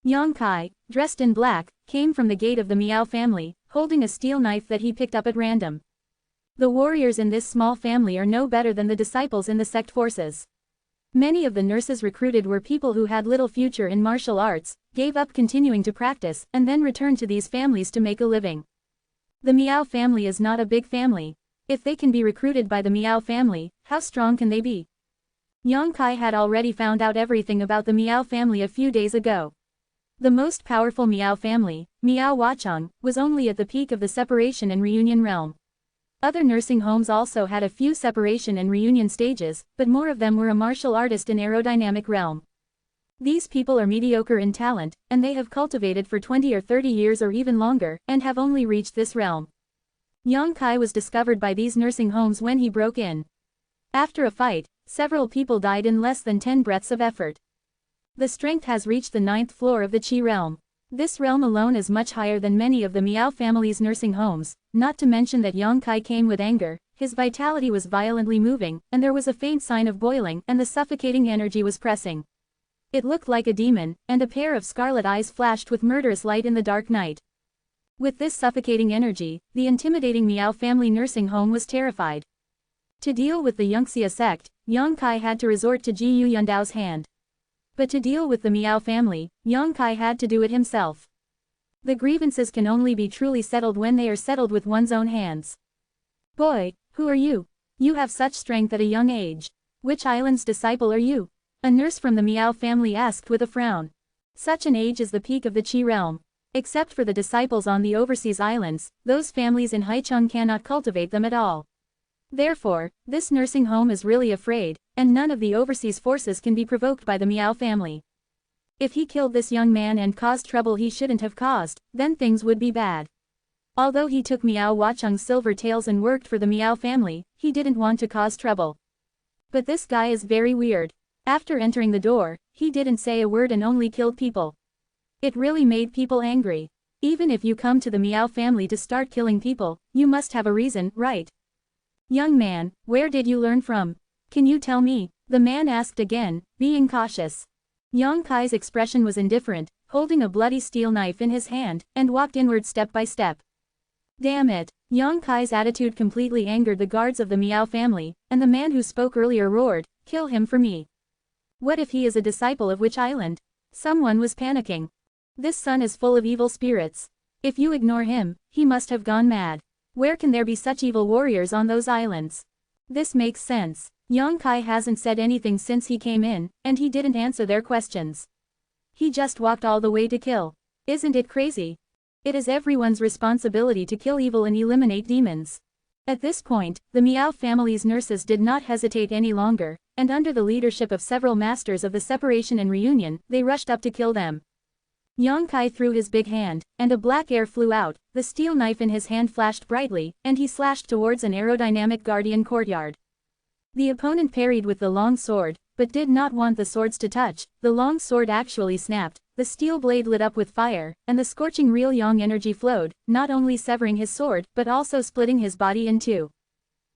Yang Kai, dressed in black, came from the gate of the Miao family, holding a steel knife that he picked up at random. The warriors in this small family are no better than the disciples in the sect forces. Many of the nurses recruited were people who had little future in martial arts, gave up continuing to practice, and then returned to these families to make a living. The Miao family is not a big family. If they can be recruited by the Miao family, how strong can they be? Yang Kai had already found out everything about the Miao family a few days ago. The most powerful Miao family, Miao Huacheng, was only at the peak of the separation and reunion realm. Other nursing homes also had a few separation and reunion stages, but more of them were a martial artist in aerodynamic realm. These people are mediocre in talent, and they have cultivated for 20 or 30 years or even longer, and have only reached this realm. Yang Kai was discovered by these nursing homes when he broke in. After a fight, several people died in less than 10 breaths of effort. The strength has reached the 9th floor of the Qi realm. This realm alone is much higher than many of the Miao family's nursing homes, not to mention that Yang Kai came with anger, his vitality was violently moving, and there was a faint sign of boiling, and the suffocating energy was pressing. It looked like a demon, and a pair of scarlet eyes flashed with murderous light in the dark night. With this suffocating energy, the intimidating Miao family nursing home was terrified. To deal with the Yunxia sect, Yang Kai had to resort to Ji Yuyandao's hand. But to deal with the Miao family, Yang Kai had to do it himself. The grievances can only be truly settled when they are settled with one's own hands. Boy, who are you? You have such strength at a young age. Which island's disciple are you? A nurse from the Miao family asked with a frown. Such an age is the peak of the Qi realm. Except for the disciples on the overseas islands, those families in Haicheng cannot cultivate them at all. Therefore, this nursing home is really afraid, and none of the overseas forces can be provoked by the Miao family. If he killed this young man and caused trouble he shouldn't have caused, then things would be bad. Although he took Miao Huacheng's silver tails and worked for the Miao family, he didn't want to cause trouble. But this guy is very weird. After entering the door, he didn't say a word and only killed people. It really made people angry. Even if you come to the Miao family to start killing people, you must have a reason, right? Young man, where did you learn from? Can you tell me? The man asked again, being cautious. Yang Kai's expression was indifferent, holding a bloody steel knife in his hand, and walked inward step by step. Damn it! Yang Kai's attitude completely angered the guards of the Miao family, and the man who spoke earlier roared, "Kill him for me." What if he is a disciple of which island? Someone was panicking. This sun is full of evil spirits. If you ignore him, he must have gone mad. Where can there be such evil warriors on those islands? This makes sense. Yang Kai hasn't said anything since he came in, and he didn't answer their questions. He just walked all the way to kill. Isn't it crazy? It is everyone's responsibility to kill evil and eliminate demons. At this point, the Miao family's nurses did not hesitate any longer, and under the leadership of several masters of the separation and reunion, they rushed up to kill them. Yang Kai threw his big hand, and a black air flew out, the steel knife in his hand flashed brightly, and he slashed towards an aerodynamic guardian courtyard. The opponent parried with the long sword, but did not want the swords to touch. The long sword actually snapped, the steel blade lit up with fire, and the scorching real yang energy flowed, not only severing his sword, but also splitting his body in two.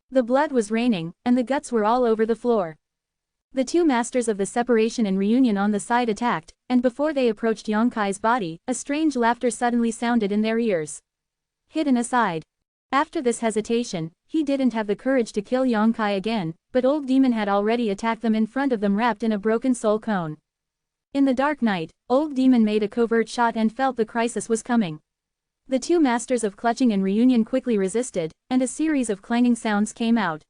The blood was raining, and the guts were all over the floor. The two masters of the separation and reunion on the side attacked, and before they approached Yang Kai's body, a strange laughter suddenly sounded in their ears. Hidden aside. After this hesitation, he didn't have the courage to kill Yang Kai again, but Old Demon had already attacked them in front of them wrapped in a broken soul cone. In the dark night, Old Demon made a covert shot and felt the crisis was coming. The two masters of clutching and reunion quickly resisted, and a series of clanging sounds came out.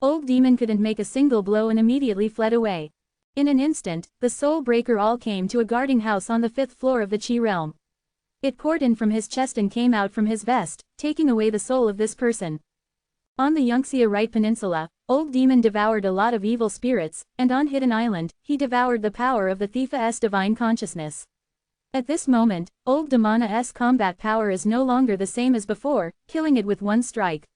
Old Demon couldn't make a single blow and immediately fled away. In an instant, the soul breaker all came to a guarding house on the 5th floor of the Qi realm. It poured in from his chest and came out from his vest, taking away the soul of this person. On the Yangtze Right Peninsula, Old Demon devoured a lot of evil spirits, and on Hidden Island, he devoured the power of the Thief's divine consciousness. At this moment, Old Demana's combat power is no longer the same as before, killing it with one strike.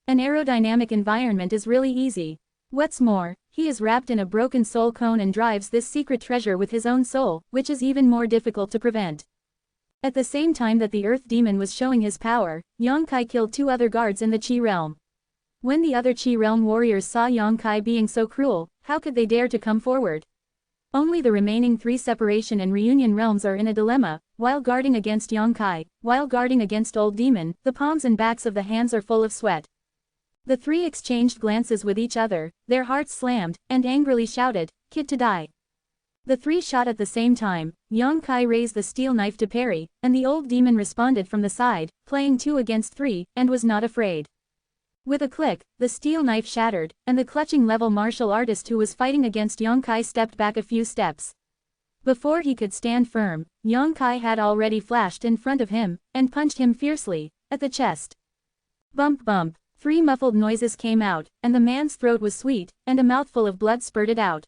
An aerodynamic environment is really easy. What's more, he is wrapped in a broken soul cone and drives this secret treasure with his own soul, which is even more difficult to prevent. At the same time that the Earth Demon was showing his power, Yongkai killed 2 other guards in the Qi realm. When the other Qi realm warriors saw Yongkai being so cruel, how could they dare to come forward? Only the remaining 3 separation and reunion realms are in a dilemma. While guarding against Yongkai, while guarding against Old Demon, the palms and backs of the hands are full of sweat. The 3 exchanged glances with each other, their hearts slammed, and angrily shouted, "Kid to die." The 3 shot at the same time. Yongkai raised the steel knife to parry, and the Old Demon responded from the side, playing 2 against 3, and was not afraid. With a click, the steel knife shattered, and the clutching level martial artist who was fighting against Yongkai stepped back a few steps. Before he could stand firm, Yongkai had already flashed in front of him, and punched him fiercely, at the chest. Bump bump, 3 muffled noises came out, and the man's throat was sweet, and a mouthful of blood spurted out.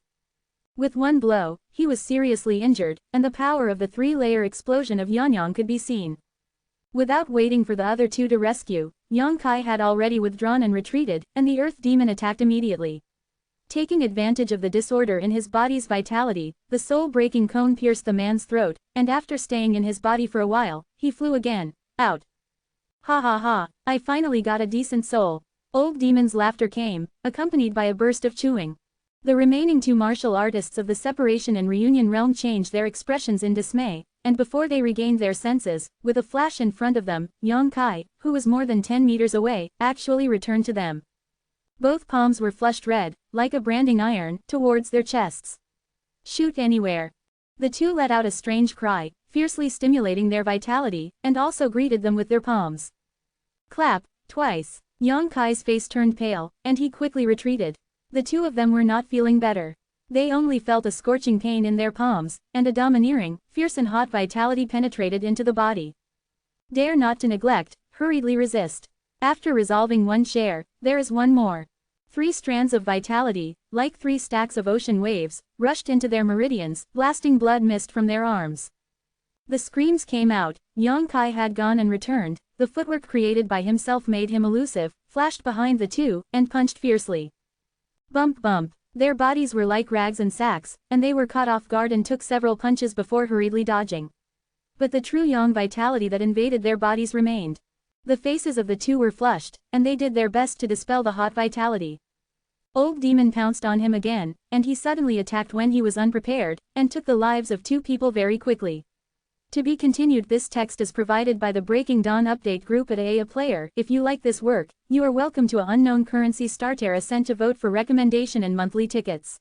With one blow, he was seriously injured, and the power of the 3-layer explosion of Yanyang could be seen. Without waiting for the other 2 to rescue, Yongkai had already withdrawn and retreated, and the Earth Demon attacked immediately. Taking advantage of the disorder in his body's vitality, the soul-breaking cone pierced the man's throat, and after staying in his body for a while, he flew again, out. Ha ha ha, I finally got a decent soul. Old Demon's laughter came, accompanied by a burst of chewing. The remaining 2 martial artists of the separation and reunion realm changed their expressions in dismay, and before they regained their senses, with a flash in front of them, Yongkai, who was more than 10 meters away, actually returned to them. Both palms were flushed red, like a branding iron, towards their chests. Shoot anywhere. The 2 let out a strange cry, fiercely stimulating their vitality, and also greeted them with their palms. Clap, twice. Yongkai's face turned pale, and he quickly retreated. The 2 of them were not feeling better. They only felt a scorching pain in their palms, and a domineering, fierce and hot vitality penetrated into the body. Dare not to neglect, hurriedly resist. After resolving one share, there is one more. 3 strands of vitality, like 3 stacks of ocean waves, rushed into their meridians, blasting blood mist from their arms. The screams came out. Yongkai had gone and returned. The footwork created by himself made him elusive, flashed behind the 2, and punched fiercely. Bump bump. Their bodies were like rags and sacks, and they were caught off guard and took several punches before hurriedly dodging. But the true yang vitality that invaded their bodies remained. The faces of the 2 were flushed, and they did their best to dispel the hot vitality. Old Demon pounced on him again, and he suddenly attacked when he was unprepared, and took the lives of 2 people very quickly. To be continued. This text is provided by the Breaking Dawn update group at AA Player. If you like this work, you are welcome to a unknown currency starter sent to vote for recommendation and monthly tickets.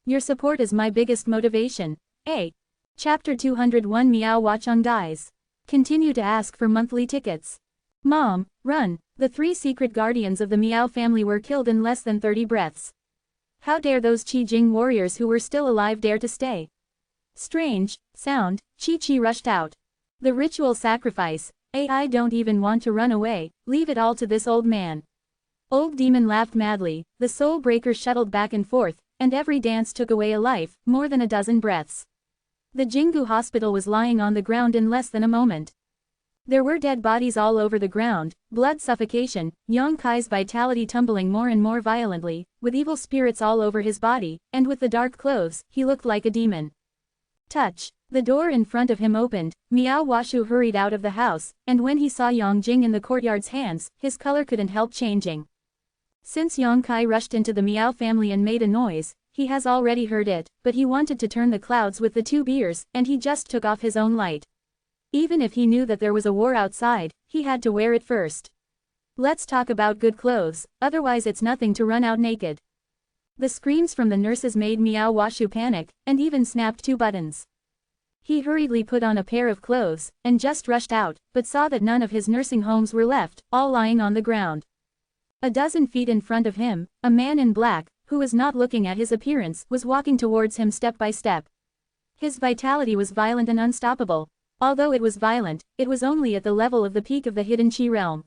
Your support is my biggest motivation. Chapter 201 Miao Wachang dies. Continue to ask for monthly tickets. Mom, run! The 3 secret guardians of the Miao family were killed in less than 30 breaths. How dare those Qi Jing warriors who were still alive dare to stay? Strange sound. Chi rushed out. The ritual sacrifice. I don't even want to run away, leave it all to this old man. Old Demon laughed madly. The soul breaker shuttled back and forth, and every dance took away a life, more than a dozen breaths. The Jingu hospital was lying on the ground in less than a moment. There were dead bodies all over the ground, blood suffocation, Yongkai's vitality tumbling more and more violently, with evil spirits all over his body, and with the dark clothes, he looked like a demon. Touch. The door in front of him opened. Miao Washu hurried out of the house, and when he saw Yang Jing in the courtyard's hands, his color couldn't help changing. Since Yongkai rushed into the Miao family and made a noise, he has already heard it, but he wanted to turn the clouds with the 2 beers, and he just took off his own light. Even if he knew that there was a war outside, he had to wear it first. Let's talk about good clothes, otherwise it's nothing to run out naked. The screams from the nurses made Miao Washu panic, and even snapped 2 buttons. He hurriedly put on a pair of clothes, and just rushed out, but saw that none of his nursing homes were left, all lying on the ground. A dozen feet in front of him, a man in black, who was not looking at his appearance, was walking towards him step by step. His vitality was violent and unstoppable. Although it was violent, it was only at the level of the peak of the hidden Qi realm.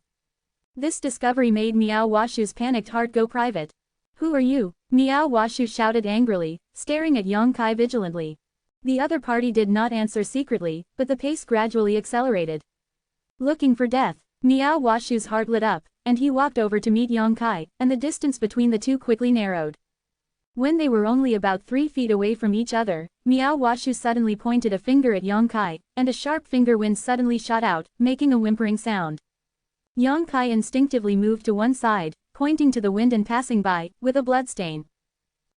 This discovery made Miao Washu's panicked heart go private. Who are you? Miao Washu shouted angrily, staring at Yang Kai vigilantly. The other party did not answer secretly, but the pace gradually accelerated. Looking for death. Miao Washu's heart lit up, and he walked over to meet Yang Kai, and the distance between the two quickly narrowed. When they were only about 3 feet away from each other, Miao Washu suddenly pointed a finger at Yang Kai, and a sharp finger wind suddenly shot out, making a whimpering sound. Yang Kai instinctively moved to one side, pointing to the wind and passing by, with a bloodstain.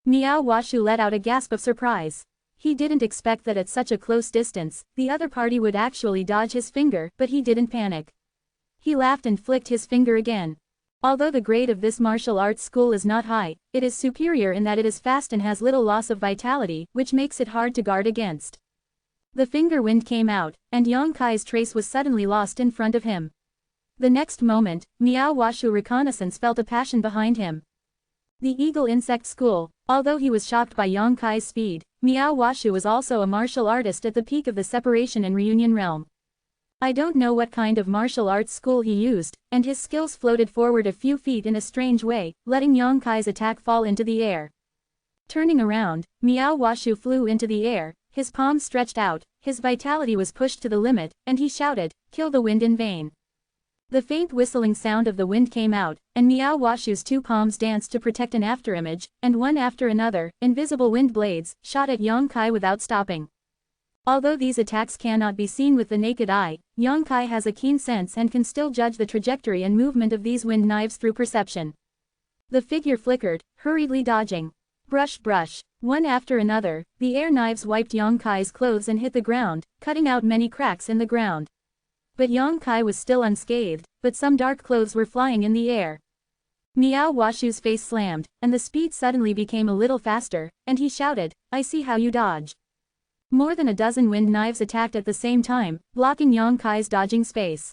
Miao Washu let out a gasp of surprise. He didn't expect that at such a close distance, the other party would actually dodge his finger, but he didn't panic. He laughed and flicked his finger again. Although the grade of this martial arts school is not high, it is superior in that it is fast and has little loss of vitality, which makes it hard to guard against. The finger wind came out, and Yang Kai's trace was suddenly lost in front of him. The next moment, Miao Washu reconnaissance felt a passion behind him. The Eagle Insect School. Although he was shocked by Yang Kai's speed, Miao Washu was also a martial artist at the peak of the separation and reunion realm. I don't know what kind of martial arts school he used, and his skills floated forward a few feet in a strange way, letting Yang Kai's attack fall into the air. Turning around, Miao Washu flew into the air, his palms stretched out, his vitality was pushed to the limit, and he shouted, "Kill the wind in vain." The faint whistling sound of the wind came out, and Miao Washu's 2 palms danced to protect an afterimage, and one after another, invisible wind blades, shot at Yang Kai without stopping. Although these attacks cannot be seen with the naked eye, Yang Kai has a keen sense and can still judge the trajectory and movement of these wind knives through perception. The figure flickered, hurriedly dodging. Brush brush. One after another, the air knives wiped Yang Kai's clothes and hit the ground, cutting out many cracks in the ground. But Yang Kai was still unscathed, but some dark clothes were flying in the air. Miao Washu's face slammed, and the speed suddenly became a little faster, and he shouted, "I see how you dodge." More than a dozen wind knives attacked at the same time, blocking Yang Kai's dodging space.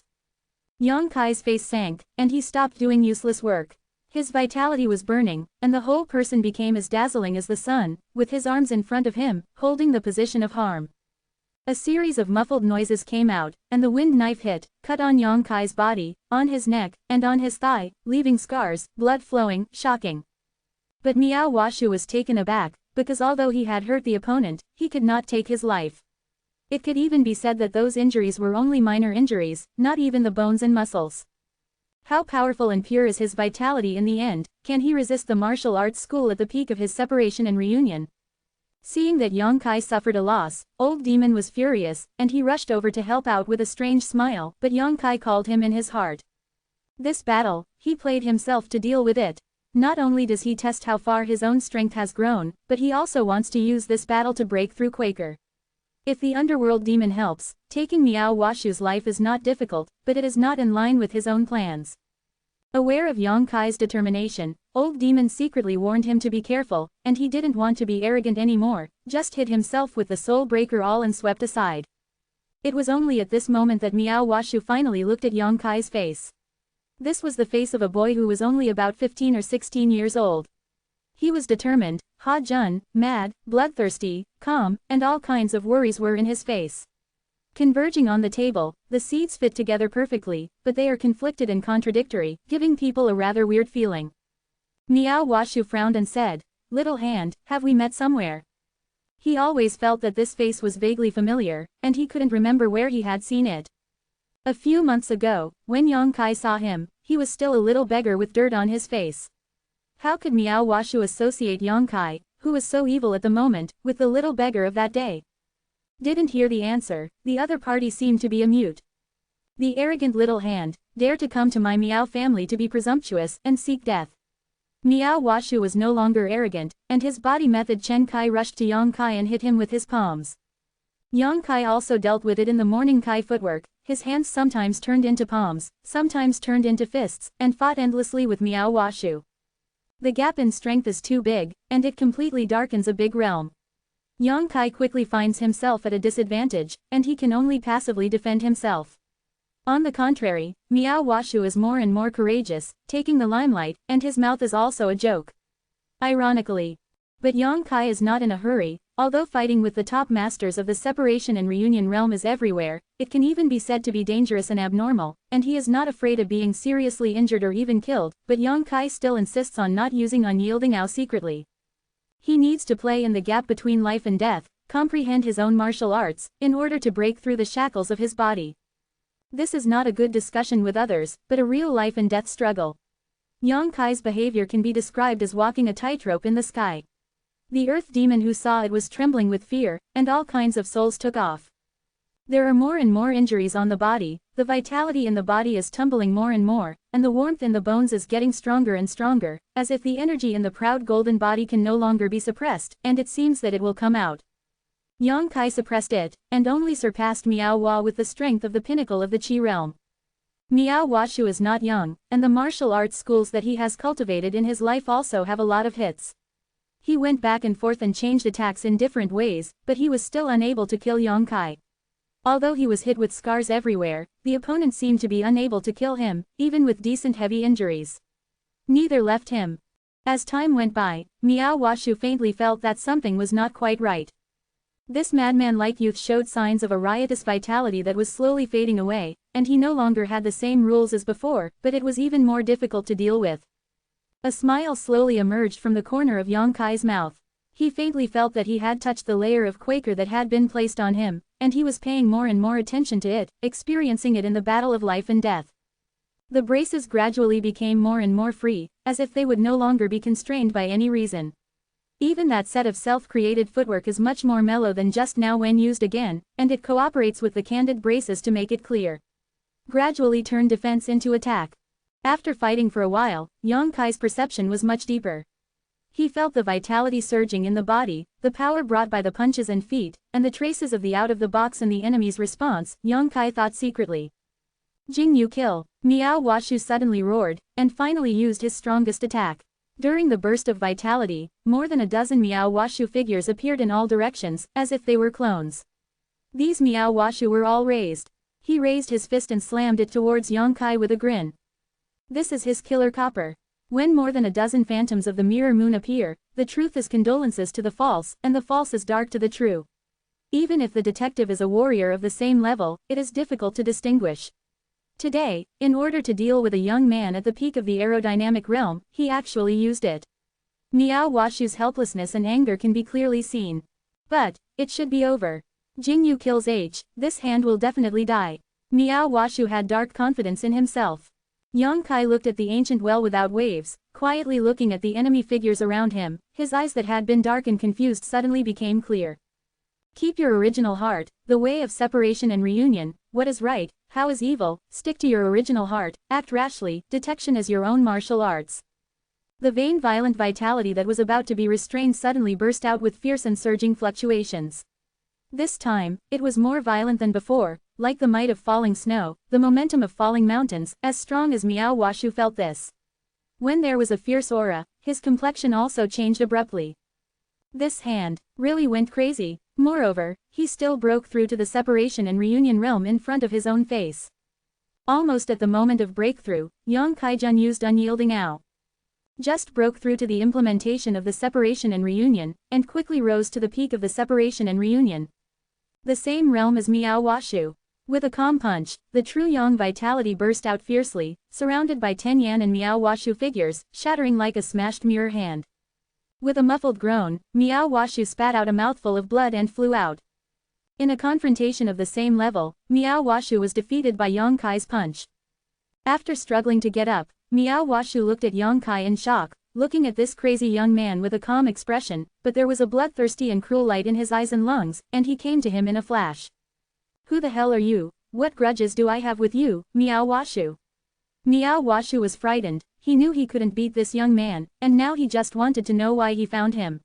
Yang Kai's face sank, and he stopped doing useless work. His vitality was burning, and the whole person became as dazzling as the sun, with his arms in front of him, holding the position of harm. A series of muffled noises came out, and the wind knife hit, cut on Yang Kai's body, on his neck, and on his thigh, leaving scars, blood flowing, shocking. But Miao Washu was taken aback, because although he had hurt the opponent, he could not take his life. It could even be said that those injuries were only minor injuries, not even the bones and muscles. How powerful and pure is his vitality in the end? Can he resist the martial arts school at the peak of his separation and reunion? Seeing that Yang Kai suffered a loss, Old Demon was furious, and he rushed over to help out with a strange smile, but Yang Kai called him in his heart. This battle, he played himself to deal with it. Not only does he test how far his own strength has grown, but he also wants to use this battle to break through Quaker. If the underworld demon helps, taking Miao Washu's life is not difficult, but it is not in line with his own plans. Aware of Yang Kai's determination, Old Demon secretly warned him to be careful, and he didn't want to be arrogant anymore, just hit himself with the soul breaker all and swept aside. It was only at this moment that Miao Washu finally looked at Yang Kai's face. This was the face of a boy who was only about 15 or 16 years old. He was determined, Ha-jun, mad, bloodthirsty, calm, and all kinds of worries were in his face. Converging on the table, the seeds fit together perfectly, but they are conflicted and contradictory, giving people a rather weird feeling. Miao Washu frowned and said, "Little hand, have we met somewhere?" He always felt that this face was vaguely familiar, and he couldn't remember where he had seen it. A few months ago, when Yang Kai saw him, he was still a little beggar with dirt on his face. How could Miao Washu associate Yang Kai, who was so evil at the moment, with the little beggar of that day? Didn't hear the answer, the other party seemed to be a mute. The arrogant little hand, dare to come to my Miao family to be presumptuous and seek death. Miao Washu was no longer arrogant, and his body method Chen Kai rushed to Yang Kai and hit him with his palms. Yang Kai also dealt with it in the morning Kai footwork, his hands sometimes turned into palms, sometimes turned into fists, and fought endlessly with Miao Washu. The gap in strength is too big, and it completely darkens a big realm. Yang Kai quickly finds himself at a disadvantage, and he can only passively defend himself. On the contrary, Miao Washu is more and more courageous, taking the limelight, and his mouth is also a joke. Ironically. But Yang Kai is not in a hurry, Although fighting with the top masters of the separation and reunion realm is everywhere, it can even be said to be dangerous and abnormal, and he is not afraid of being seriously injured or even killed, but Yang Kai still insists on not using unyielding Ao secretly. He needs to play in the gap between life and death, comprehend his own martial arts, in order to break through the shackles of his body. This is not a good discussion with others, but a real life and death struggle. Yang Kai's behavior can be described as walking a tightrope in the sky. The earth demon who saw it was trembling with fear, and all kinds of souls took off. There are more and more injuries on the body, the vitality in the body is tumbling more and more, and the warmth in the bones is getting stronger and stronger, as if the energy in the proud golden body can no longer be suppressed, and it seems that it will come out. Yang Kai suppressed it, and only surpassed Miao Hua with the strength of the pinnacle of the Qi realm. Miao Washu is not young, and the martial arts schools that he has cultivated in his life also have a lot of hits. He went back and forth and changed attacks in different ways, but he was still unable to kill Yang Kai. Although he was hit with scars everywhere, the opponent seemed to be unable to kill him, even with decent heavy injuries. Neither left him. As time went by, Miao Washu faintly felt that something was not quite right. This madman-like youth showed signs of a riotous vitality that was slowly fading away, and he no longer had the same rules as before, but it was even more difficult to deal with. A smile slowly emerged from the corner of Yang Kai's mouth. He faintly felt that he had touched the layer of Quaker that had been placed on him, and he was paying more and more attention to it, experiencing it in the battle of life and death. The braces gradually became more and more free, as if they would no longer be constrained by any reason. Even that set of self-created footwork is much more mellow than just now when used again, and it cooperates with the candid braces to make it clear. Gradually turn defense into attack. After fighting for a while, Yang Kai's perception was much deeper. He felt the vitality surging in the body, the power brought by the punches and feet, and the traces of the out-of-the-box in the enemy's response. Yang Kai thought secretly. Jingyu kill. Miao Washu suddenly roared, and finally used his strongest attack. During the burst of vitality, more than a dozen Miao Washu figures appeared in all directions, as if they were clones. These Miao Washu were all raised. He raised his fist and slammed it towards Yang Kai with a grin. This is his killer copper. When more than a dozen phantoms of the mirror moon appear, the truth is condolences to the false, and the false is dark to the true. Even if the detective is a warrior of the same level, it is difficult to distinguish. Today, in order to deal with a young man at the peak of the aerodynamic realm, he actually used it. Miao Washu's helplessness and anger can be clearly seen. But, it should be over. Jingyu kills H, this hand will definitely die. Miao Washu had dark confidence in himself. Yang Kai looked at the ancient well without waves, quietly looking at the enemy figures around him. His eyes that had been dark and confused suddenly became clear. Keep your original heart, the way of separation and reunion, what is right, how is evil, stick to your original heart, act rashly, detection is your own martial arts. The vain violent vitality that was about to be restrained suddenly burst out with fierce and surging fluctuations. This time, it was more violent than before, like the might of falling snow, the momentum of falling mountains, as strong as Miao Washu felt this. When there was a fierce aura, his complexion also changed abruptly. This hand really went crazy. Moreover, he still broke through to the separation and reunion realm in front of his own face. Almost at the moment of breakthrough, Yang Kaijun used unyielding Ao. Just broke through to the implementation of the separation and reunion, and quickly rose to the peak of the separation and reunion. The same realm as Miao Washu. With a calm punch, the true Yang vitality burst out fiercely, surrounded by Ten Yan and Miao Washu figures, shattering like a smashed mirror hand. With a muffled groan, Miao Washu spat out a mouthful of blood and flew out. In a confrontation of the same level, Miao Washu was defeated by Yang Kai's punch. After struggling to get up, Miao Washu looked at Yang Kai in shock, looking at this crazy young man with a calm expression, but there was a bloodthirsty and cruel light in his eyes and lungs, and he came to him in a flash. Who the hell are you? What grudges do I have with you, Miao Washu? Miao Washu was frightened. He knew he couldn't beat this young man, and now he just wanted to know why he found him.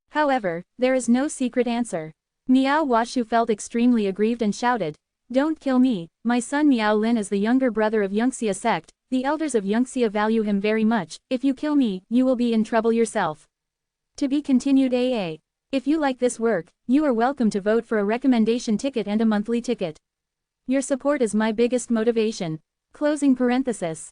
However, there is no secret answer. Miao Washu felt extremely aggrieved and shouted, "Don't kill me, my son Miao Lin is the younger brother of Yunxia sect, the elders of Yunxia value him very much, if you kill me, you will be in trouble yourself." To be continued AA. If you like this work, you are welcome to vote for a recommendation ticket and a monthly ticket. Your support is my biggest motivation. Closing parenthesis.